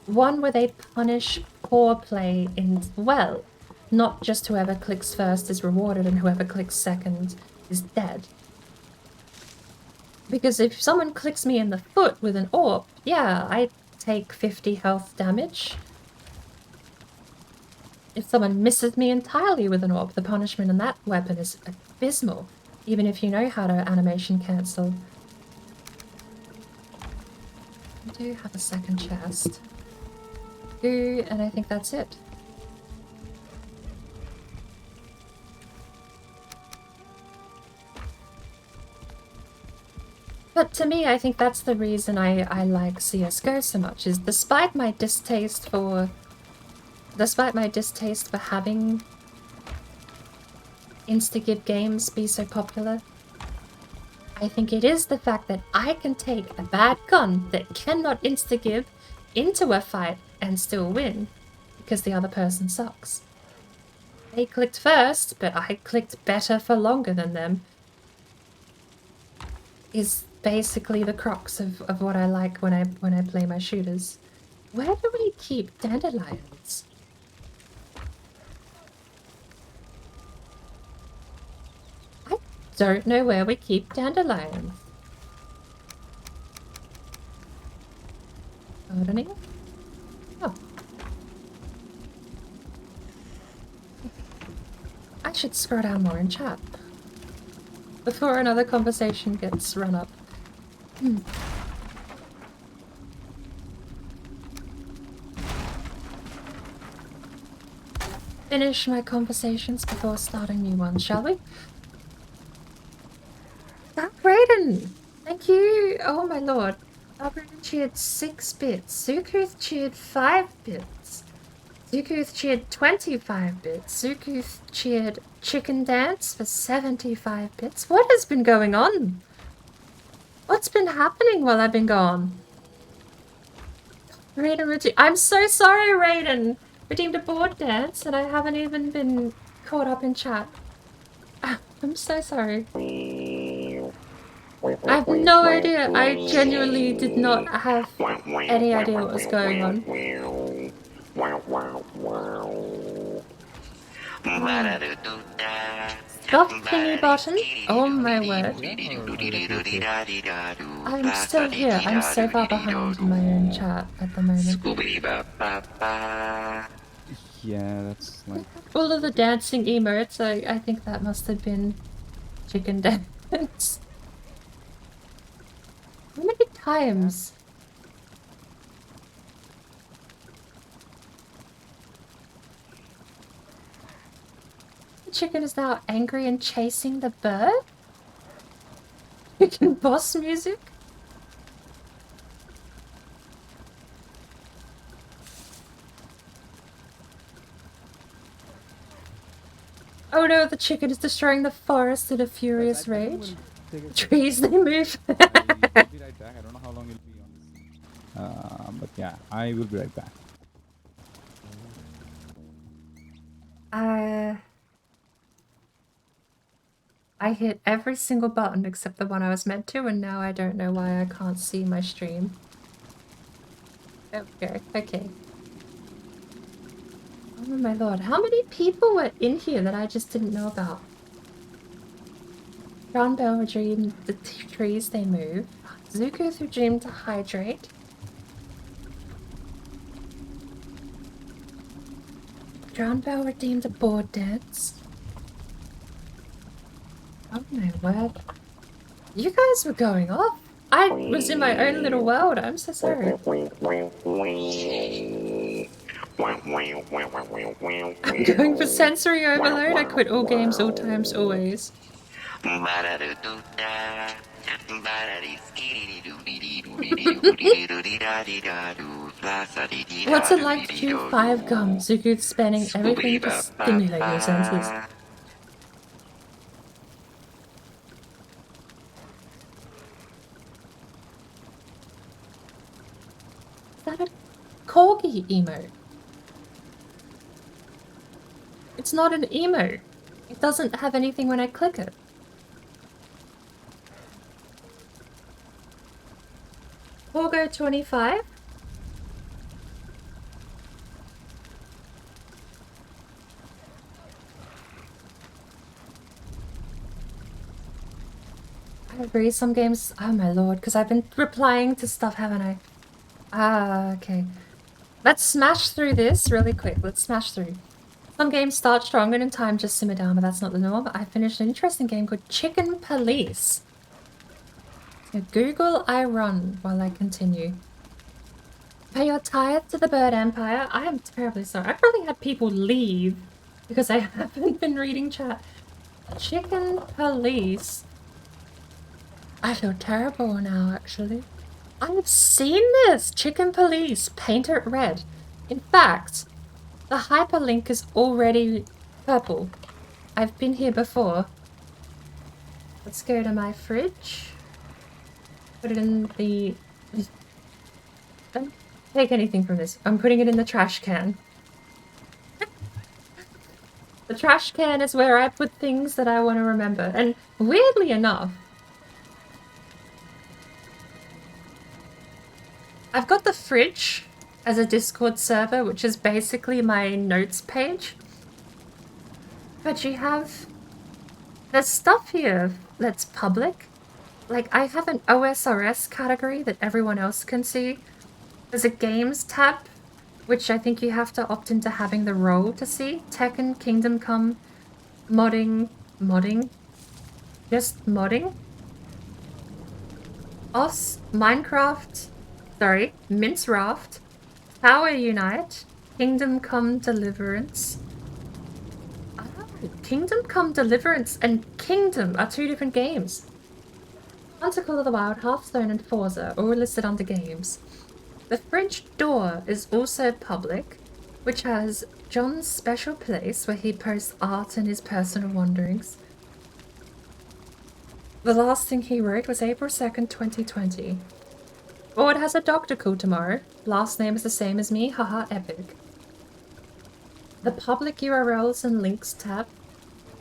one where they punish poor play in, well, not just whoever clicks first is rewarded and whoever clicks second is dead. Because if someone clicks me in the foot with an AWP, yeah, I take 50 health damage. If someone misses me entirely with an AWP, the punishment in that weapon is abysmal, even if you know how to animation cancel. I do have a second chest. Goo, and I think that's it. But to me, I think that's the reason I like CSGO so much, is despite my distaste for having insta-give games be so popular, I think it is the fact that I can take a bad gun that cannot insta-give into a fight and still win, because the other person sucks. They clicked first, but I clicked better for longer than them, is basically the crux of what I like when I play my shooters. Where do we keep dandelions? I don't know where we keep dandelions. Gardening? Oh. I should scroll down more in chat before another conversation gets run up. Finish my conversations before starting new ones, shall we? Raiden! Thank you! Oh my lord. Raiden cheered 6 bits. Zukuth cheered 5 bits. Zukuth cheered 25 bits. Zukuth cheered Chicken Dance for 75 bits. What has been going on? What's been happening while I've been gone? Raiden, I'm so sorry, Raiden! Redeemed a board dance and I haven't even been caught up in chat. I'm so sorry. I have no idea. I genuinely did not have any idea what was going on. Stop thingy button? Oh my word. I'm still here. I'm so far behind in my own chat at the moment. Yeah, that's like... All of the dancing emotes, I think that must have been Chicken Dance. How many times? The chicken is now angry and chasing the bird? Chicken boss music? Oh no, the chicken is destroying the forest in a furious rage. Take a Trees, they move. I'll be right back. I don't know how long it'll be on this. But yeah, I will be right back. I hit every single button except the one I was meant to, and now I don't know why I can't see my stream. Okay, okay. Oh my lord, how many people were in here that I just didn't know about? John Bell who dreamed the trees they move. Zuko who dreamed to hydrate. John Bell redeemed a board dance. Oh my word. You guys were going off. I was in my own little world. I'm so sorry. I'm going for sensory overload. I quit all games, all times, always. What's it like to chew 5 gum? Zuku's spending everything to stimulate your senses. Is that a corgi emote? It's not an emote. It doesn't have anything when I click it. Porgo 25? I agree, some games... Oh my lord, because I've been replying to stuff, haven't I? Ah, okay. Let's smash through this really quick. Let's smash through. Some games start strong and in time just simmer down, but that's not the norm. I finished an interesting game called Chicken Police. So Google I run while I continue. Pay your tithe to the Bird Empire. I am terribly sorry. I probably had people leave because I haven't been reading chat. Chicken Police. I feel terrible now, actually. I've seen this! Chicken Police. Paint it red. In fact, the hyperlink is already purple. I've been here before. Let's go to my fridge. Put it in the... Don't take anything from this. I'm putting it in the trash can. The trash can is where I put things that I want to remember. And weirdly enough, I've got the fridge as a Discord server, which is basically my notes page. But you have... There's stuff here that's public. Like, I have an OSRS category that everyone else can see. There's a games tab, which I think you have to opt into having the role to see. Tekken, Kingdom Come, modding, just modding. OS, Minecraft, sorry, Mince Raft, Power Unite, Kingdom Come Deliverance. Oh, Kingdom Come Deliverance and Kingdom are 2 different games. Hunter Call of the Wild, Hearthstone and Forza are all listed under games. The fridge door is also public, which has John's special place where he posts art and his personal wanderings. The last thing he wrote was April 2nd, 2020. Board has a doctor call tomorrow. Last name is the same as me, haha, epic. The public URLs and links tab.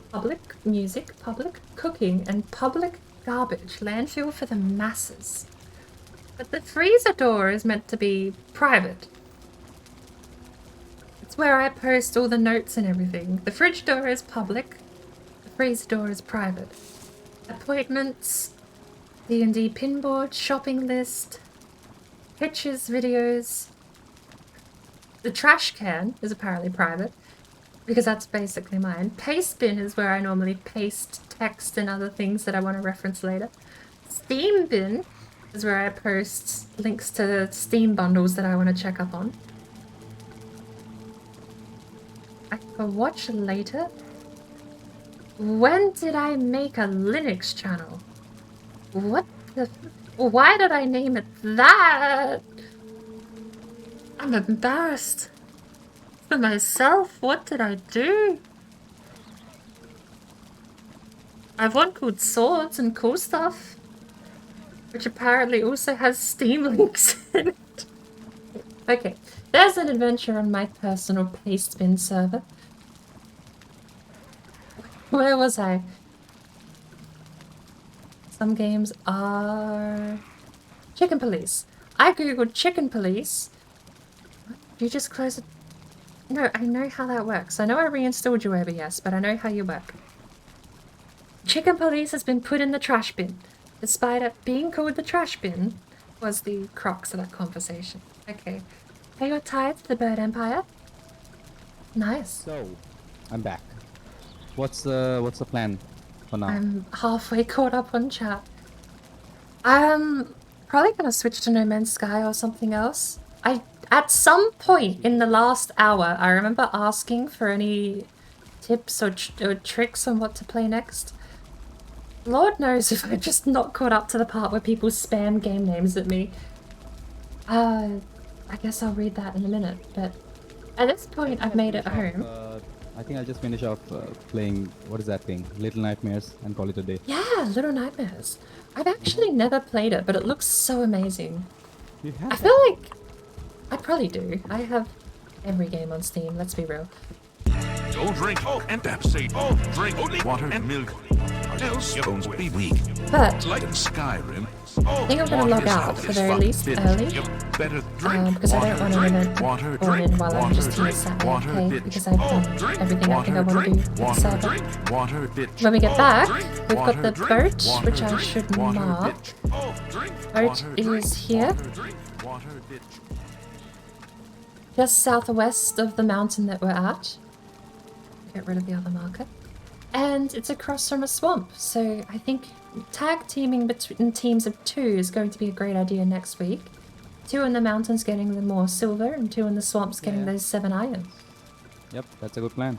Public music, public cooking, and public garbage. Landfill for the masses. But the freezer door is meant to be private. It's where I post all the notes and everything. The fridge door is public. The freezer door is private. Appointments, D&D pinboard, shopping list, pictures, videos. The trash can is apparently private, because that's basically mine. Paste bin is where I normally paste text and other things that I want to reference later. Steam bin is where I post links to Steam bundles that I want to check up on. I can watch later. When did I make a Linux channel? What the... Why did I name it that? I'm embarrassed for myself. What did I do? I have one called Swords and Cool Stuff, which apparently also has Steam links in it. Okay, there's an adventure on my personal pastebin server. Where was I? Some games are... Chicken Police. I googled Chicken Police. You just close it. No, I know how that works. I know I reinstalled your OBS, but I know how you work. Chicken Police has been put in the trash bin. Despite it being called the trash bin, was the crux of that conversation. Okay. Are you tied to the Bird Empire? Nice. So, I'm back. What's the plan for now? I'm halfway caught up on chat. I'm probably gonna switch to No Man's Sky or something else. At some point in the last hour, I remember asking for any tips or tricks on what to play next. Lord knows if I'm just not caught up to the part where people spam game names at me. I guess I'll read that in a minute, but at this point I've made it home. I think I'll just finish off playing, what is that thing? Little Nightmares, and call it a day. Yeah, Little Nightmares. I've actually never played it, but it looks so amazing. You have I feel like I probably do. I have every game on Steam, let's be real. Don't drink and say drink only water and milk. Else bones will be weak. But Like in Skyrim. I think I'm gonna log out at the very least early. Better drink Because I don't want an event water, going in while I'm just here sat AFK because I've done everything I think I want to do with the server. Water, When we get back, we've got the boat, which I should mark. Boat is here, just southwest of the mountain that we're at. Get rid of the other marker. And it's across from a swamp, so I think tag teaming between teams of 2 is going to be a great idea next week. 2 in the mountains getting the more silver, and 2 in the swamps getting those 7 iron. Yep, that's a good plan.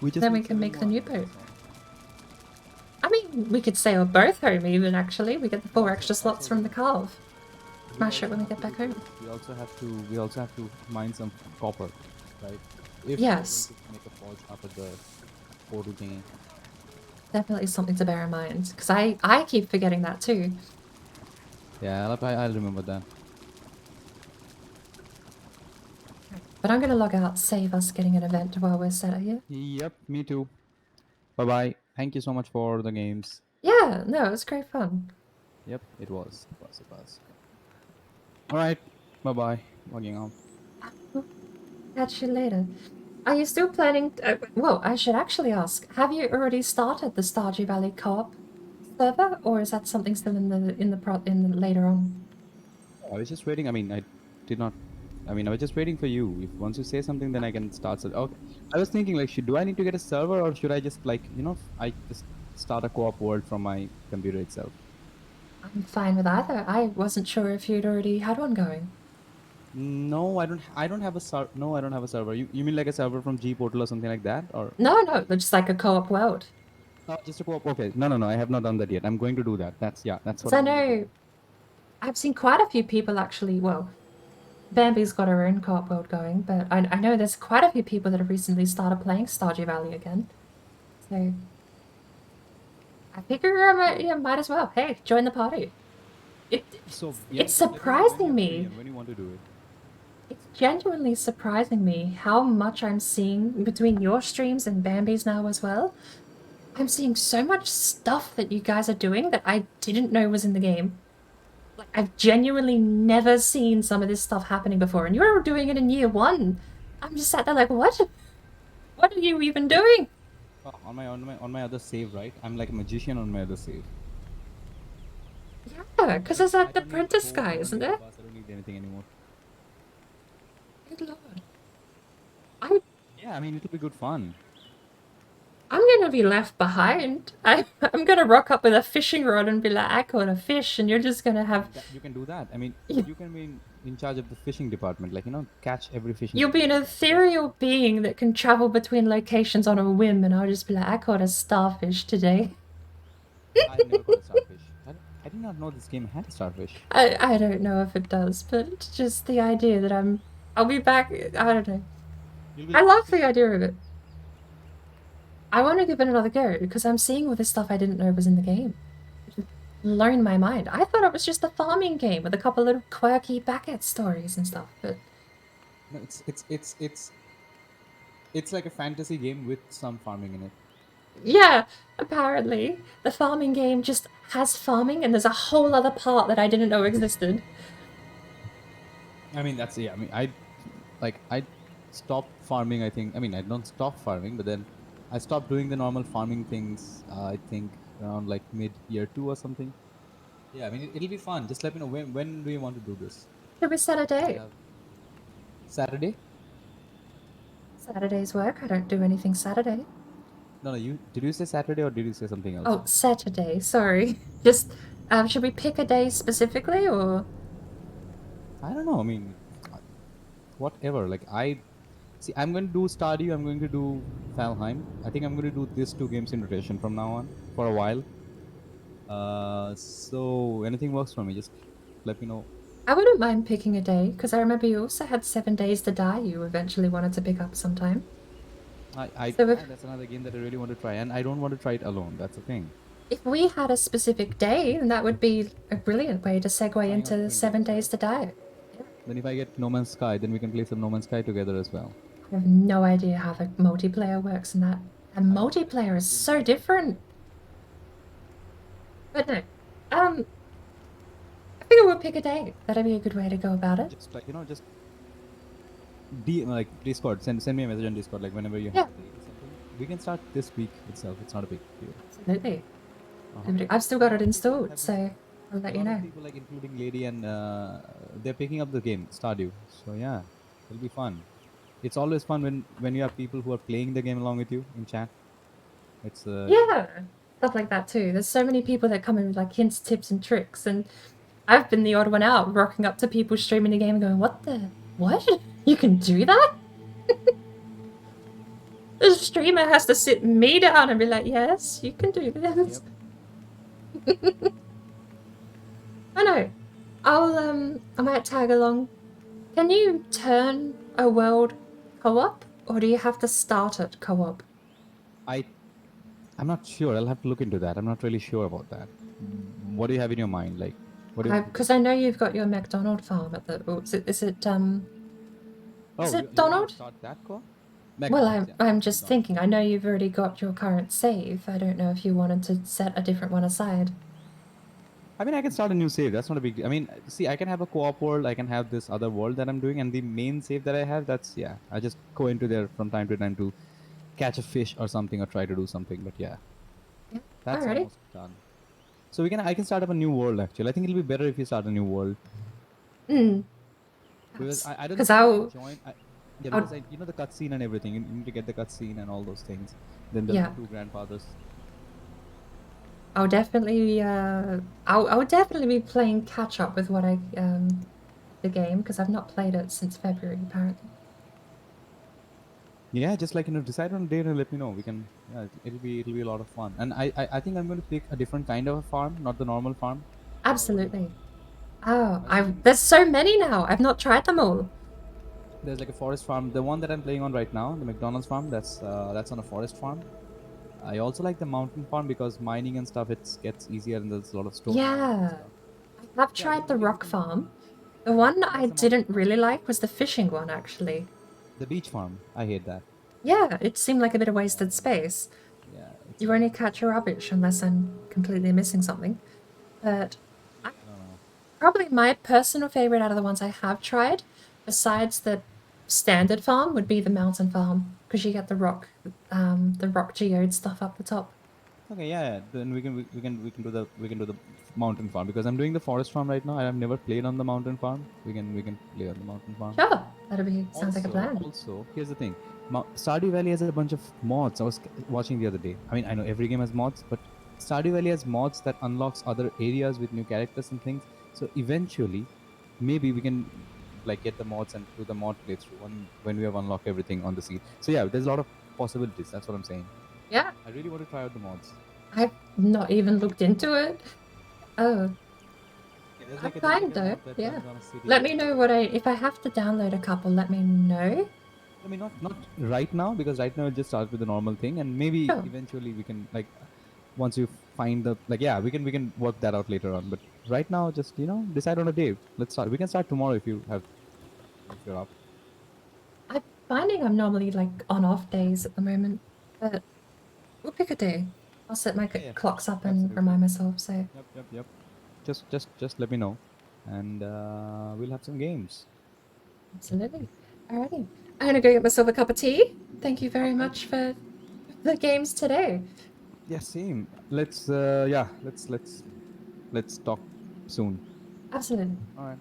Then we can make the new boat. I mean, we could sail both home even, actually. We get the 4 extra slots from the Carve. Smash it when we get back home. We also have to mine some copper, right? If Yes. we're going to make a forge up at the portal thingy. Definitely something to bear in mind, because I keep forgetting that too. Yeah, I'll remember that. But I'm going to log out, save us getting an event while we're set here. Yep, me too. Bye bye. Thank you so much for the games. Yeah, no, it was great fun. Yep, it was. Alright, bye bye. Logging out. Catch you later. Are you still planning... well, I should actually ask. Have you already started the Stardew Valley co-op server, or is that something still in the later on? I was just waiting. I was just waiting for you. If once you say something, then I can start. Okay. I was thinking, like, do I need to get a server, or should I just, like, I just start a co-op world from my computer itself? I'm fine with either. I wasn't sure if you'd already had one going. No, I don't have a server. No, I don't have a server. You mean like a server from G Portal or something like that, or? No, just like a co-op world. Oh, just a co-op. Okay. No. I have not done that yet. I'm going to do that. That's what. So I know I've seen quite a few people actually. Well, Bambi's got her own co-op world going, but I know there's quite a few people that have recently started playing Stardew Valley again. So I figure might as well. Hey, join the party. It's surprising me. When you want to do it. It's genuinely surprising me how much I'm seeing between your streams and Bambi's now as well. I'm seeing so much stuff that you guys are doing that I didn't know was in the game. Like, I've genuinely never seen some of this stuff happening before, and you're doing it in year 1. I'm just sat there like, what? What are you even doing? Oh, on my other save, right? I'm like a magician on my other save. Yeah, because there's like the apprentice guy, isn't there? I don't need anything anymore. Good lord. Yeah, I mean, it'll be good fun. I'm gonna be left behind. I'm gonna rock up with a fishing rod and be like, I caught a fish, and you're just gonna have... You can do that. I mean, you can be in charge of the fishing department, like, catch every fish. You'll be an ethereal being that can travel between locations on a whim, and I'll just be like, I caught a starfish today. I never caught a starfish. I did not know this game had a starfish. I don't know if it does, but just the idea that I'll be back, I don't know. I love the idea of it. I want to give it another go because I'm seeing all this stuff I didn't know was in the game. It's blown my mind. I thought it was just a farming game with a couple of quirky backend stories and stuff, but No, it's like a fantasy game with some farming in it. yeah, apparently the farming game just has farming and there's a whole other part that I didn't know existed. I mean, that's yeah. I mean, I stopped farming. I think. I mean, I don't stop farming, but then I stopped doing the normal farming things. I think around like mid year 2 or something. Yeah, I mean, it'll be fun. Just let me know when do you want to do this? Should we set a date? Yeah. Saturday? Saturday's work. I don't do anything Saturday. No, no. Did you say Saturday or did you say something else? Oh, Saturday. Sorry. Just should we pick a day specifically or? I don't know. I mean, whatever. Like I'm going to do Stardew. I'm going to do Valheim. I think I'm going to do these 2 games in rotation from now on for a while. So anything works for me. Just let me know. I wouldn't mind picking a day because I remember you also had 7 Days to Die. You eventually wanted to pick up sometime. That's another game that I really want to try, and I don't want to try it alone. That's the thing. If we had a specific day, then that would be a brilliant way to segue into 7 Days to Die. Then if I get No Man's Sky, then we can play some No Man's Sky together as well. I have no idea how the multiplayer works in that. And multiplayer is so different. But no, I think we'll pick a day. That'd be a good way to go about it. Just like just like Discord. Send me a message on Discord, like whenever you Yeah. have something. We can start this week itself. It's not a big deal. Absolutely. I've still got it installed, so I'll let you A lot know. of people, like including Lady, and they're picking up the game Stardew. So yeah, it'll be fun. It's always fun when you have people who are playing the game along with you in chat. It's Yeah, stuff like that too. There's so many people that come in with like hints, tips, and tricks, and I've been the odd one out, rocking up to people streaming the game and going, what? You can do that? The streamer has to sit me down and be like, yes, you can do this. I know. I might tag along. Can you turn a world co-op, or do you have to start it co-op? I'm not sure. I'll have to look into that. I'm not really sure about that. What do you have in your mind? Like, what do you? Because I know you've got your McDonald farm at the. Oh, is it you want Donald? to start that call? Well, I'm McDonald's, just McDonald's. thinking. I know you've already got your current save. I don't know if you wanted to set a different one aside. I mean, I can start a new save. That's not a big deal. I mean, see, I can have a co-op world. I can have this other world that I'm doing, and the main save that I have, I just go into there from time to time to catch a fish or something, or try to do something. But yeah, Yeah. that's Alrighty. almost done. So I can start up a new world. Actually, I think it'll be better if you start a new world. Because I don't. Because think I'll. join. I'll- Because you know the cutscene and everything. You need to get the cutscene and all those things. Then the Yeah. 2 grandfathers. I'll definitely. I'll definitely be playing catch up with what the game because I've not played it since February apparently. Yeah, just like decide on a date and let me know. We can. Yeah, it'll be a lot of fun. And I think I'm going to pick a different kind of a farm, not the normal farm. Absolutely. Oh, there's so many now. I've not tried them all. There's like a forest farm. The one that I'm playing on right now, the McDonald's farm, that's on a forest farm. I also like the mountain farm because mining and stuff gets easier and there's a lot of stone. Yeah. I've tried the rock farm. The one I didn't really like was the fishing one, actually. The beach farm, I hate that. Yeah, it seemed like a bit of wasted space. Yeah. You only catch your rubbish unless I'm completely missing something. But probably my personal favorite out of the ones I have tried, besides the standard farm, would be the mountain farm because you get the rock geode stuff up the top. Okay, yeah. Then we can do the mountain farm because I'm doing the forest farm right now. I have never played on the mountain farm. We can play on the mountain farm. Sure, sounds like a plan. Also, here's the thing. Stardew Valley has a bunch of mods. I was watching the other day. I mean, I know every game has mods, but Stardew Valley has mods that unlocks other areas with new characters and things. So eventually, maybe we can like get the mods and do the mod playthrough when we have unlocked everything on the sea. So yeah, there's a lot of possibilities. That's what I'm saying. Yeah. I really want to try out the mods. I've not even looked into it. Oh. Yeah, there's I'm like a fine dedicated though, mod that yeah. runs on a city. Let me know if I have to download a couple, let me know. I mean, not right now, because right now we'll just start with the normal thing, and maybe Sure. eventually we can, like, once you find the, like, yeah, we can work that out later on. But right now, just decide on a day. Let's start. We can start tomorrow if you're up. I'm finding I'm normally like on off days at the moment, but we'll pick a day. I'll set my Yeah, clocks up and absolutely. remind myself. So Yep. Just let me know, and we'll have some games. absolutely. Alrighty, I'm gonna go get myself a cup of tea. Thank you very much for the games today. Yeah, same. Let's let's talk soon. Absolutely. All right.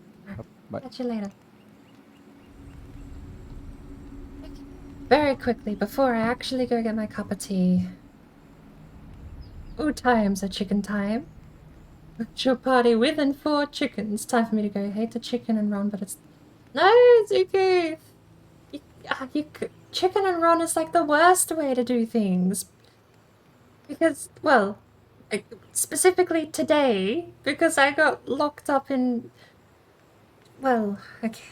Bye. Catch you later. Very quickly, before I actually go get my cup of tea. Ooh, times are chicken time. She'll party with and for chickens. Time for me to go hate the chicken and run, but it's... No, Zuki! Chicken and run is like the worst way to do things. Because, well, specifically today, because I got locked up in... Well, okay.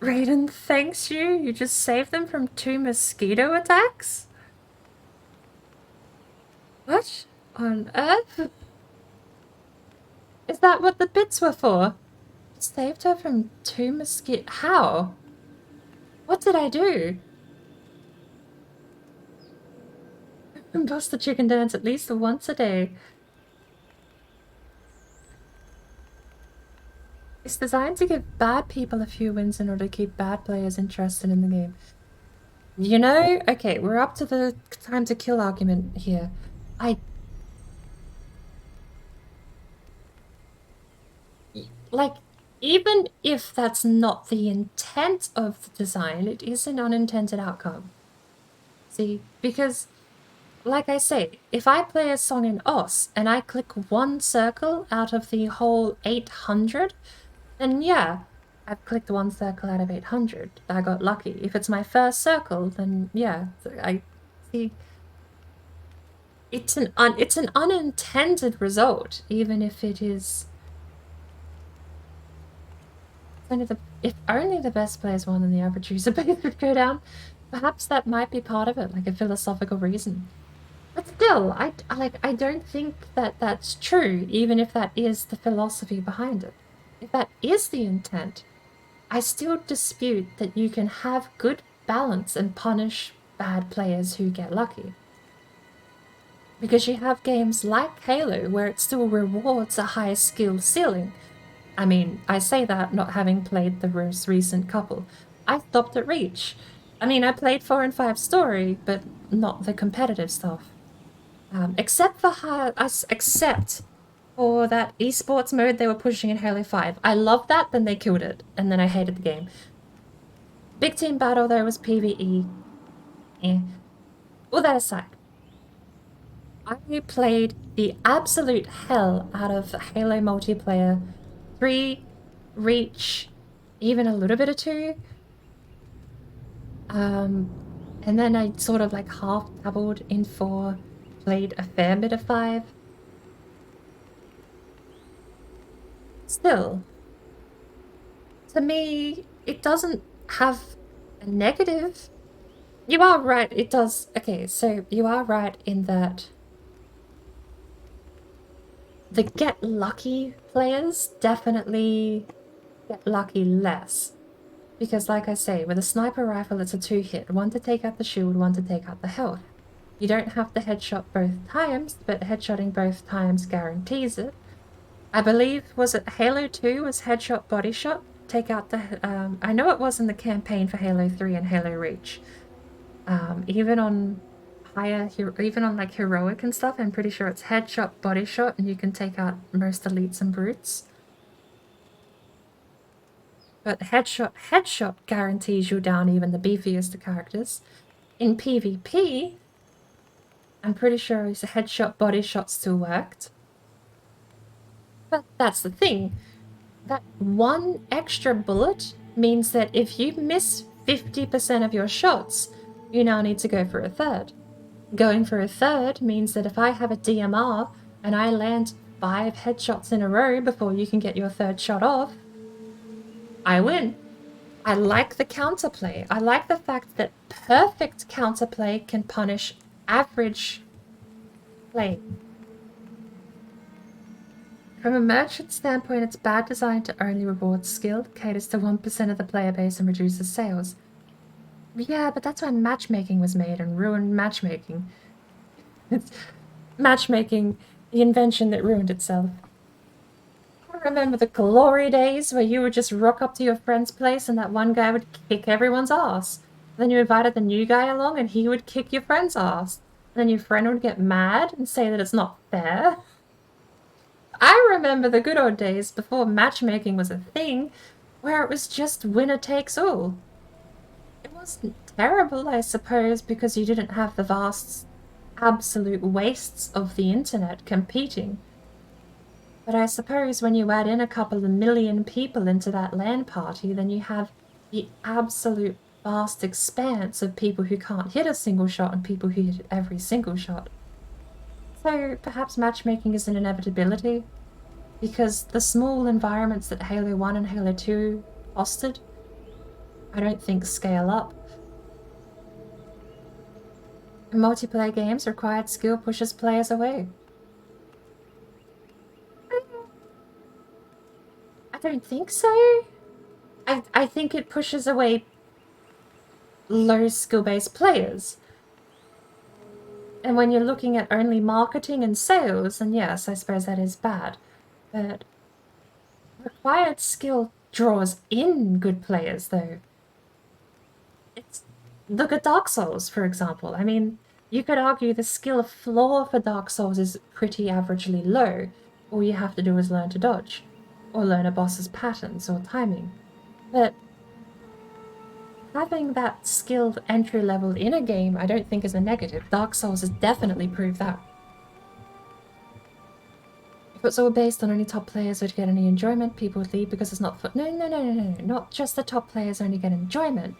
Raiden, thanks you. You just saved them from 2 mosquito attacks? What on earth? Is that what the bits were for? Saved her from 2 mosquito... How? What did I do? Bust the chicken dance at least once a day. It's designed to give bad people a few wins in order to keep bad players interested in the game. You know, okay, we're up to the time to kill argument here. Like, even if that's not the intent of the design, it is an unintended outcome. See, because, like I say, if I play a song in OS and I click 1 circle out of the whole 800, then yeah, I've clicked 1 circle out of 800. I got lucky. If it's my first circle, then yeah, I see. It's an unintended result, even if it is. If only the best players won and the average user base would go down, perhaps that might be part of it, like a philosophical reason. But still, I don't think that that's true, even if that is the philosophy behind it. If that is the intent, I still dispute that you can have good balance and punish bad players who get lucky. Because you have games like Halo where it still rewards a high skill ceiling. I mean, I say that not having played the most recent couple. I stopped at Reach. I mean, I played 4 and 5 story, but not the competitive stuff. Except for that esports mode they were pushing in Halo 5. I loved that, then they killed it, and then I hated the game. Big team battle though was PvE. All that aside, I played the absolute hell out of Halo multiplayer. 3, Reach, even a little bit of 2. And then I sort of like half dabbled in 4, played a fair bit of 5. Still, to me, it doesn't have a negative. You are right, it does. Okay, so you are right in that the get lucky players definitely get lucky less. Because like I say, with a sniper rifle it's a 2-hit. 1 to take out the shield, 1 to take out the health. You don't have to headshot both times, but headshotting both times guarantees it. I believe, was it Halo 2 was headshot body shot? Take out the... I know it was in the campaign for Halo 3 and Halo Reach. Even on like heroic and stuff, I'm pretty sure it's headshot, body shot, and you can take out most elites and brutes. But headshot guarantees you down even the beefiest of characters. In PvP, I'm pretty sure it's a headshot, body shot still worked. But that's the thing. That 1 extra bullet means that if you miss 50% of your shots, you now need to go for a 3rd. Going for a 3rd means that if I have a DMR and I land 5 headshots in a row before you can get your 3rd shot off, I win. I like the counterplay. I like the fact that perfect counterplay can punish average play. From a merchant standpoint, it's bad design to only reward skill, caters to 1% of the player base and reduces sales. Yeah, but that's when matchmaking was made and ruined matchmaking. It's matchmaking, the invention that ruined itself. I remember the glory days where you would just rock up to your friend's place and that one guy would kick everyone's ass. Then you invited the new guy along and he would kick your friend's ass. And then your friend would get mad and say that it's not fair. I remember the good old days before matchmaking was a thing, where it was just winner takes all. It wasn't terrible, I suppose, because you didn't have the vast, absolute wastes of the internet competing. But I suppose when you add in a couple of million people into that LAN party, then you have the absolute vast expanse of people who can't hit a single shot and people who hit every single shot. So perhaps matchmaking is an inevitability, because the small environments that Halo 1 and Halo 2 fostered, I don't think scale up. Multiplayer games required skill pushes players away. I don't think so. I think it pushes away low skill-based players. And when you're looking at only marketing and sales, then yes, I suppose that is bad. But required skill draws in good players, though. Look at Dark Souls, for example. I mean, you could argue the skill floor for Dark Souls is pretty averagely low. All you have to do is learn to dodge, or learn a boss's patterns or timing. But having that skilled entry level in a game, I don't think is a negative. Dark Souls has definitely proved that. If it's all based on only top players would get any enjoyment, people would leave because it's not fun. No. Not just the top players only get enjoyment.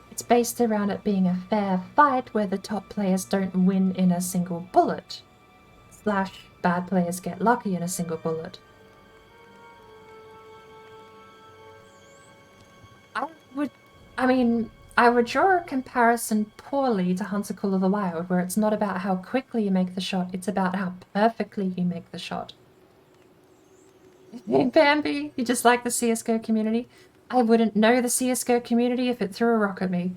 It's based around it being a fair fight where the top players don't win in a single bullet. / bad players get lucky in a single bullet. I would draw a comparison poorly to Hunter Call of the Wild, where it's not about how quickly you make the shot, it's about how perfectly you make the shot. Bambi, you just like the CSGO community? I wouldn't know the CSGO community if it threw a rock at me.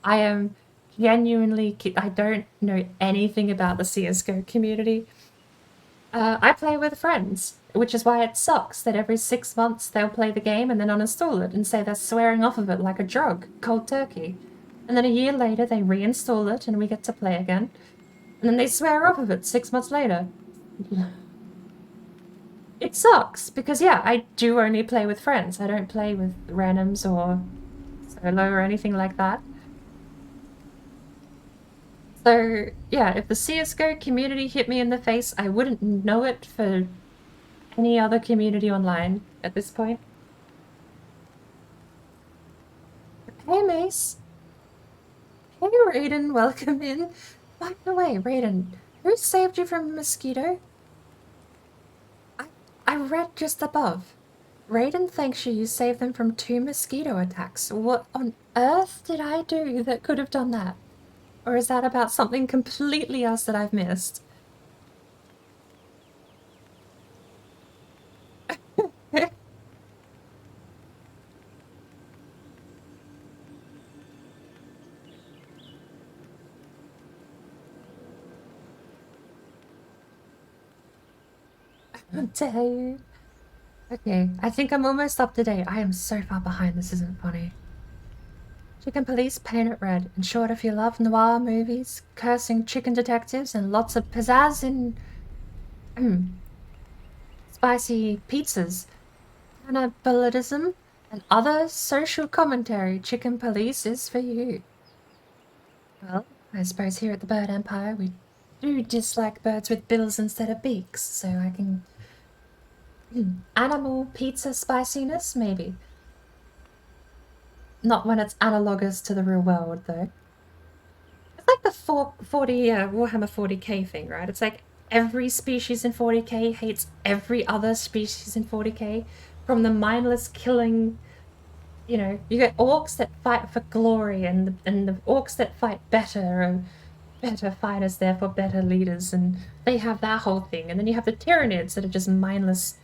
I am genuinely... I don't know anything about the CSGO community. I play with friends, which is why it sucks that every 6 months they'll play the game and then uninstall it and say they're swearing off of it like a drug, cold turkey. And then a year later they reinstall it and we get to play again. And then they swear off of it 6 months later. It sucks, because yeah, I do only play with friends. I don't play with randoms or solo or anything like that. So yeah, if the CSGO community hit me in the face, I wouldn't know it for any other community online at this point. Hey Mace. Hey Raiden, welcome in. By the way, Raiden, who saved you from a mosquito? I read just above. Raiden thanks you saved them from 2 mosquito attacks. What on earth did I do that could have done that? Or is that about something completely else that I've missed? How dare you? Okay, I think I'm almost up to date. I am so far behind, this isn't funny. Chicken police paint it red. In short, if you love noir movies, cursing chicken detectives, and lots of pizzazz in spicy pizzas, cannibalism, and other social commentary, Chicken Police is for you. Well, I suppose here at the Bird Empire we do dislike birds with bills instead of beaks, so I can... Animal pizza spiciness, maybe. Not when it's analogous to the real world, though. It's like the 40 Warhammer 40k thing, right? It's like every species in 40k hates every other species in 40k, from the mindless killing you know, you get orcs that fight for glory, and the orcs that fight better, and better fighters, therefore better leaders, and they have that whole thing. And then you have the Tyranids that are just mindless,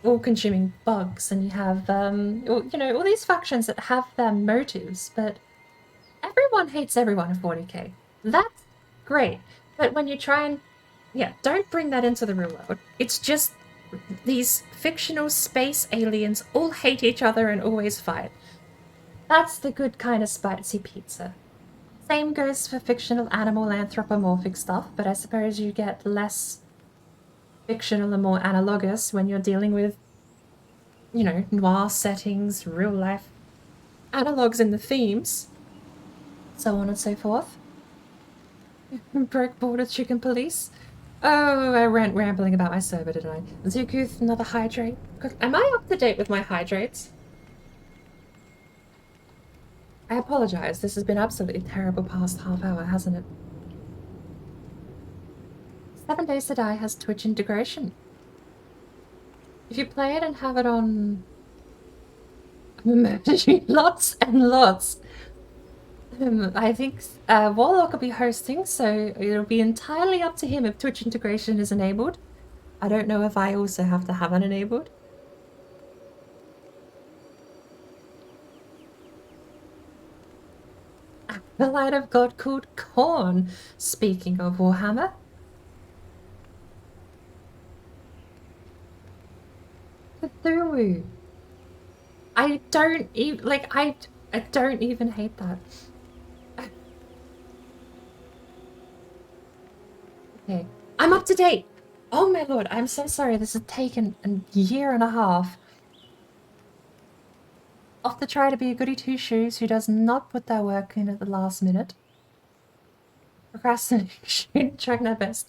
all-consuming bugs, and you have, you know, all these factions that have their motives, but everyone hates everyone in 40k. That's great, but when you try and, yeah, don't bring that into the real world. It's just these fictional space aliens all hate each other and always fight. That's the good kind of spicy pizza. Same goes for fictional animal anthropomorphic stuff, but I suppose you get less fictional and more analogous when you're dealing with, you know, noir settings, real life analogues in the themes, so on and so forth. Broke border chicken police. Oh, I went rambling about my server, didn't I? Zukuth, another hydrate. Am I up to date with my hydrates? I apologize, this has been absolutely terrible past half hour, hasn't it? 7 Days to Die has Twitch integration. If you play it and have it on... lots and lots. I think Warlock will be hosting, so it'll be entirely up to him if Twitch integration is enabled. I don't know if I also have to have it enabled. The light of God called Corn. Speaking of Warhammer. Cthulhu. I don't even, like, I don't even hate that. Okay, I'm up to date. Oh my lord, I'm so sorry. This has taken a year and a half. Off to try to be a goody two-shoes who does not put their work in at the last minute. Procrastination, trying their best.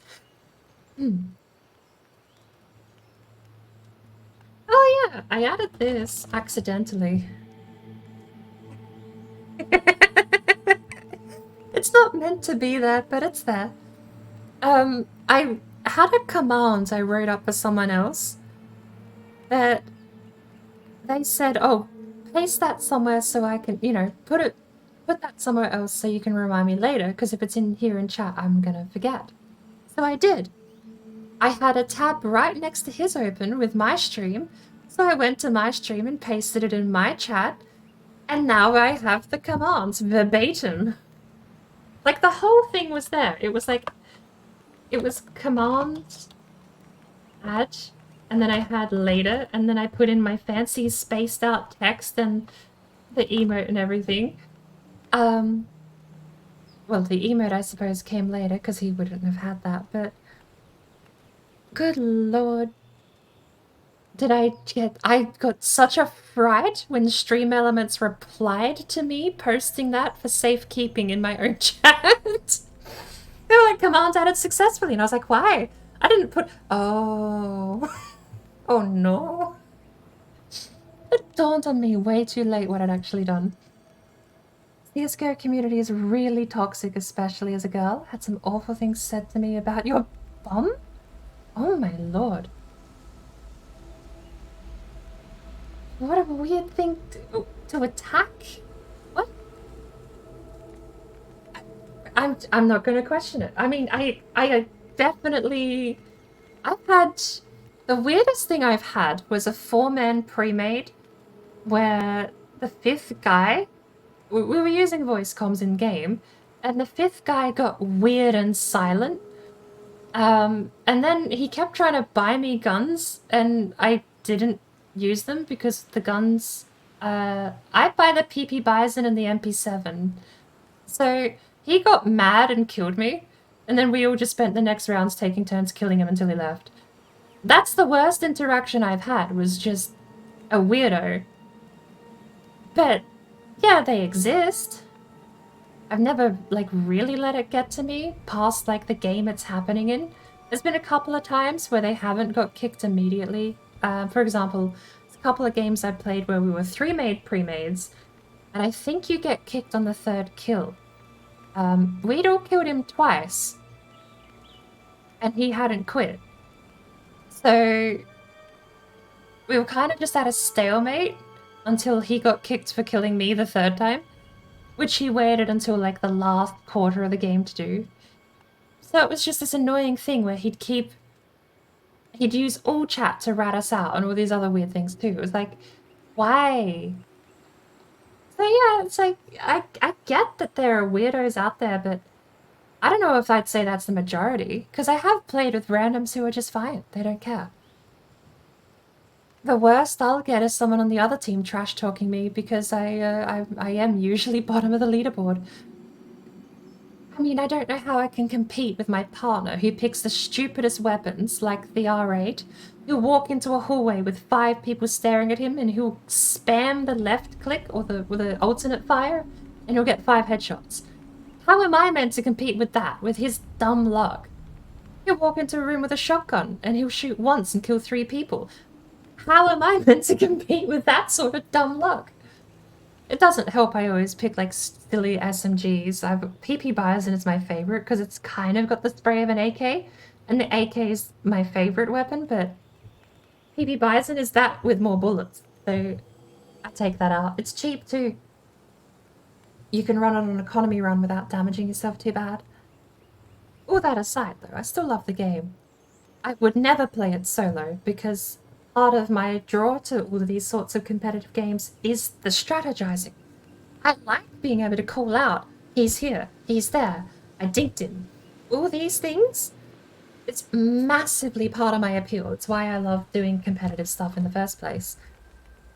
Oh yeah, I added this accidentally. It's not meant to be there, but it's there. I had a command I wrote up for someone else that they said, oh, paste that somewhere so I can, you know, put that somewhere else so you can remind me later, because if it's in here in chat, I'm gonna forget. So I did. I had a tab right next to his open with my stream, so I went to my stream and pasted it in my chat, and now I have the commands verbatim. Like, the whole thing was there. It was like, it was command, add, and then I had later, and then I put in my fancy spaced out text and the emote and everything. Well, the emote I suppose came later because he wouldn't have had that, but good lord. I got such a fright when Stream Elements replied to me posting that for safekeeping in my own chat. They were like, command added successfully, and I was like, why? I didn't put... Oh. Oh no. It dawned on me way too late what I'd actually done. CSGO community is really toxic, especially as a girl. Had some awful things said to me about your bum? Oh my lord. What a weird thing to attack. What? I'm not going to question it. I mean, I definitely... I've had... The weirdest thing I've had was a 4-man pre-made where the 5th guy... We were using voice comms in-game, and the 5th guy got weird and silent. And then he kept trying to buy me guns, and I didn't use them because the guns... I buy the PP Bison and the MP7. So he got mad and killed me, and then we all just spent the next rounds taking turns killing him until he left. That's the worst interaction I've had, was just a weirdo. But, yeah, they exist. I've never, like, really let it get to me past, like, the game it's happening in. There's been a couple of times where they haven't got kicked immediately. For example, there's a couple of games I played where we were 3-made pre-mades, and I think you get kicked on the 3rd kill. We'd all killed him twice, and he hadn't quit. So we were kind of just at a stalemate, until he got kicked for killing me the third time, which he waited until like the last quarter of the game to do. So it was just this annoying thing where he'd use all chat to rat us out and all these other weird things too. It was like, why? So yeah, it's like, I get that there are weirdos out there, but I don't know if I'd say that's the majority, because I have played with randoms who are just fine. They don't care. The worst I'll get is someone on the other team trash-talking me because I am usually bottom of the leaderboard. I mean, I don't know how I can compete with my partner who picks the stupidest weapons, like the R8, who'll walk into a hallway with 5 people staring at him and who'll spam the left click or the alternate fire and he'll get 5 headshots. How am I meant to compete with that, with his dumb luck? He'll walk into a room with a shotgun and he'll shoot once and kill 3 people. How am I meant to compete with that sort of dumb luck? It doesn't help I always pick like silly SMGs. PP Bison is my favorite because it's kind of got the spray of an AK, and the AK is my favorite weapon, but PP Bison is that with more bullets, so I take that out. It's cheap too. You can run on an economy run without damaging yourself too bad. All that aside though, I still love the game. I would never play it solo because part of my draw to all of these sorts of competitive games is the strategizing. I like being able to call out, he's here, he's there, I dinked him. All these things, it's massively part of my appeal. It's why I love doing competitive stuff in the first place.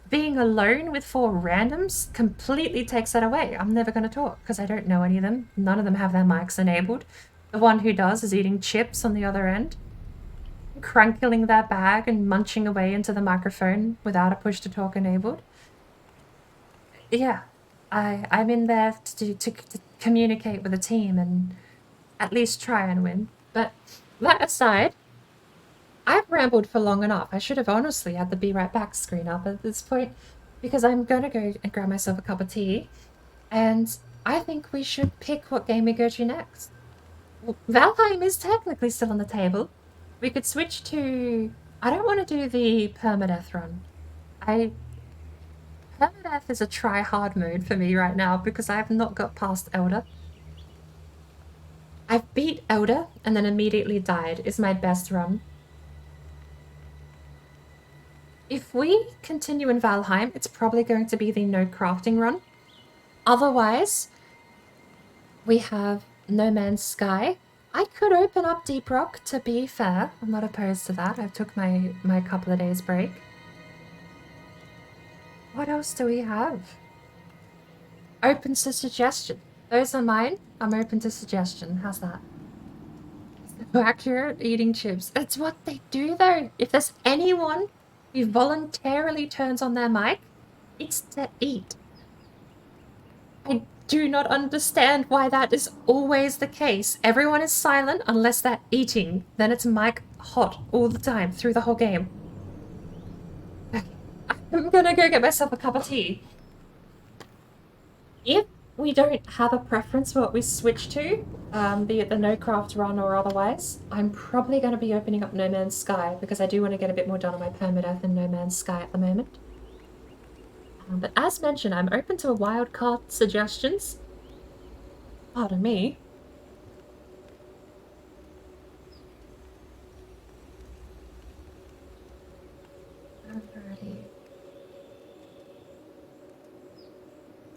Being alone with 4 randoms completely takes that away. I'm never going to talk because I don't know any of them. None of them have their mics enabled. The one who does is eating chips on the other end, crankling their bag and munching away into the microphone without a push-to-talk enabled. Yeah, I'm in there to communicate with the team and at least try and win. But that aside, I've rambled for long enough. I should have honestly had the be right back screen up at this point because I'm going to go and grab myself a cup of tea and I think we should pick what game we go to next. Valheim is technically still on the table. We could switch to... I don't want to do the permadeath run. Permadeath is a try-hard mode for me right now because I have not got past Elder. I've beat Elder and then immediately died is my best run. If we continue in Valheim, it's probably going to be the no crafting run. Otherwise, we have No Man's Sky. I could open up Deep Rock, to be fair. I'm not opposed to that. I took my couple of days break. What else do we have? Open to suggestion. Those are mine. I'm open to suggestion. How's that? So accurate, eating chips. That's what they do though. If there's anyone who voluntarily turns on their mic, it's to eat. I do not understand why that is always the case. Everyone is silent unless they're eating. Then it's mic hot all the time through the whole game. Okay. I'm gonna go get myself a cup of tea. If we don't have a preference for what we switch to, be it the no craft run or otherwise, I'm probably going to be opening up No Man's Sky because I do want to get a bit more done on my permadeath in No Man's Sky at the moment. But as mentioned, I'm open to wildcard suggestions. Pardon me. Alrighty.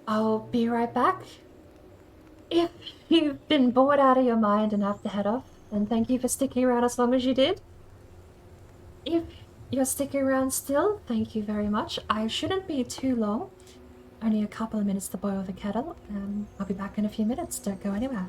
I'll be right back. If you've been bored out of your mind and have to head off, then thank you for sticking around as long as you did. If you're sticking around still, thank you very much. I shouldn't be too long. Only a couple of minutes to boil the kettle. I'll be back in a few minutes. Don't go anywhere.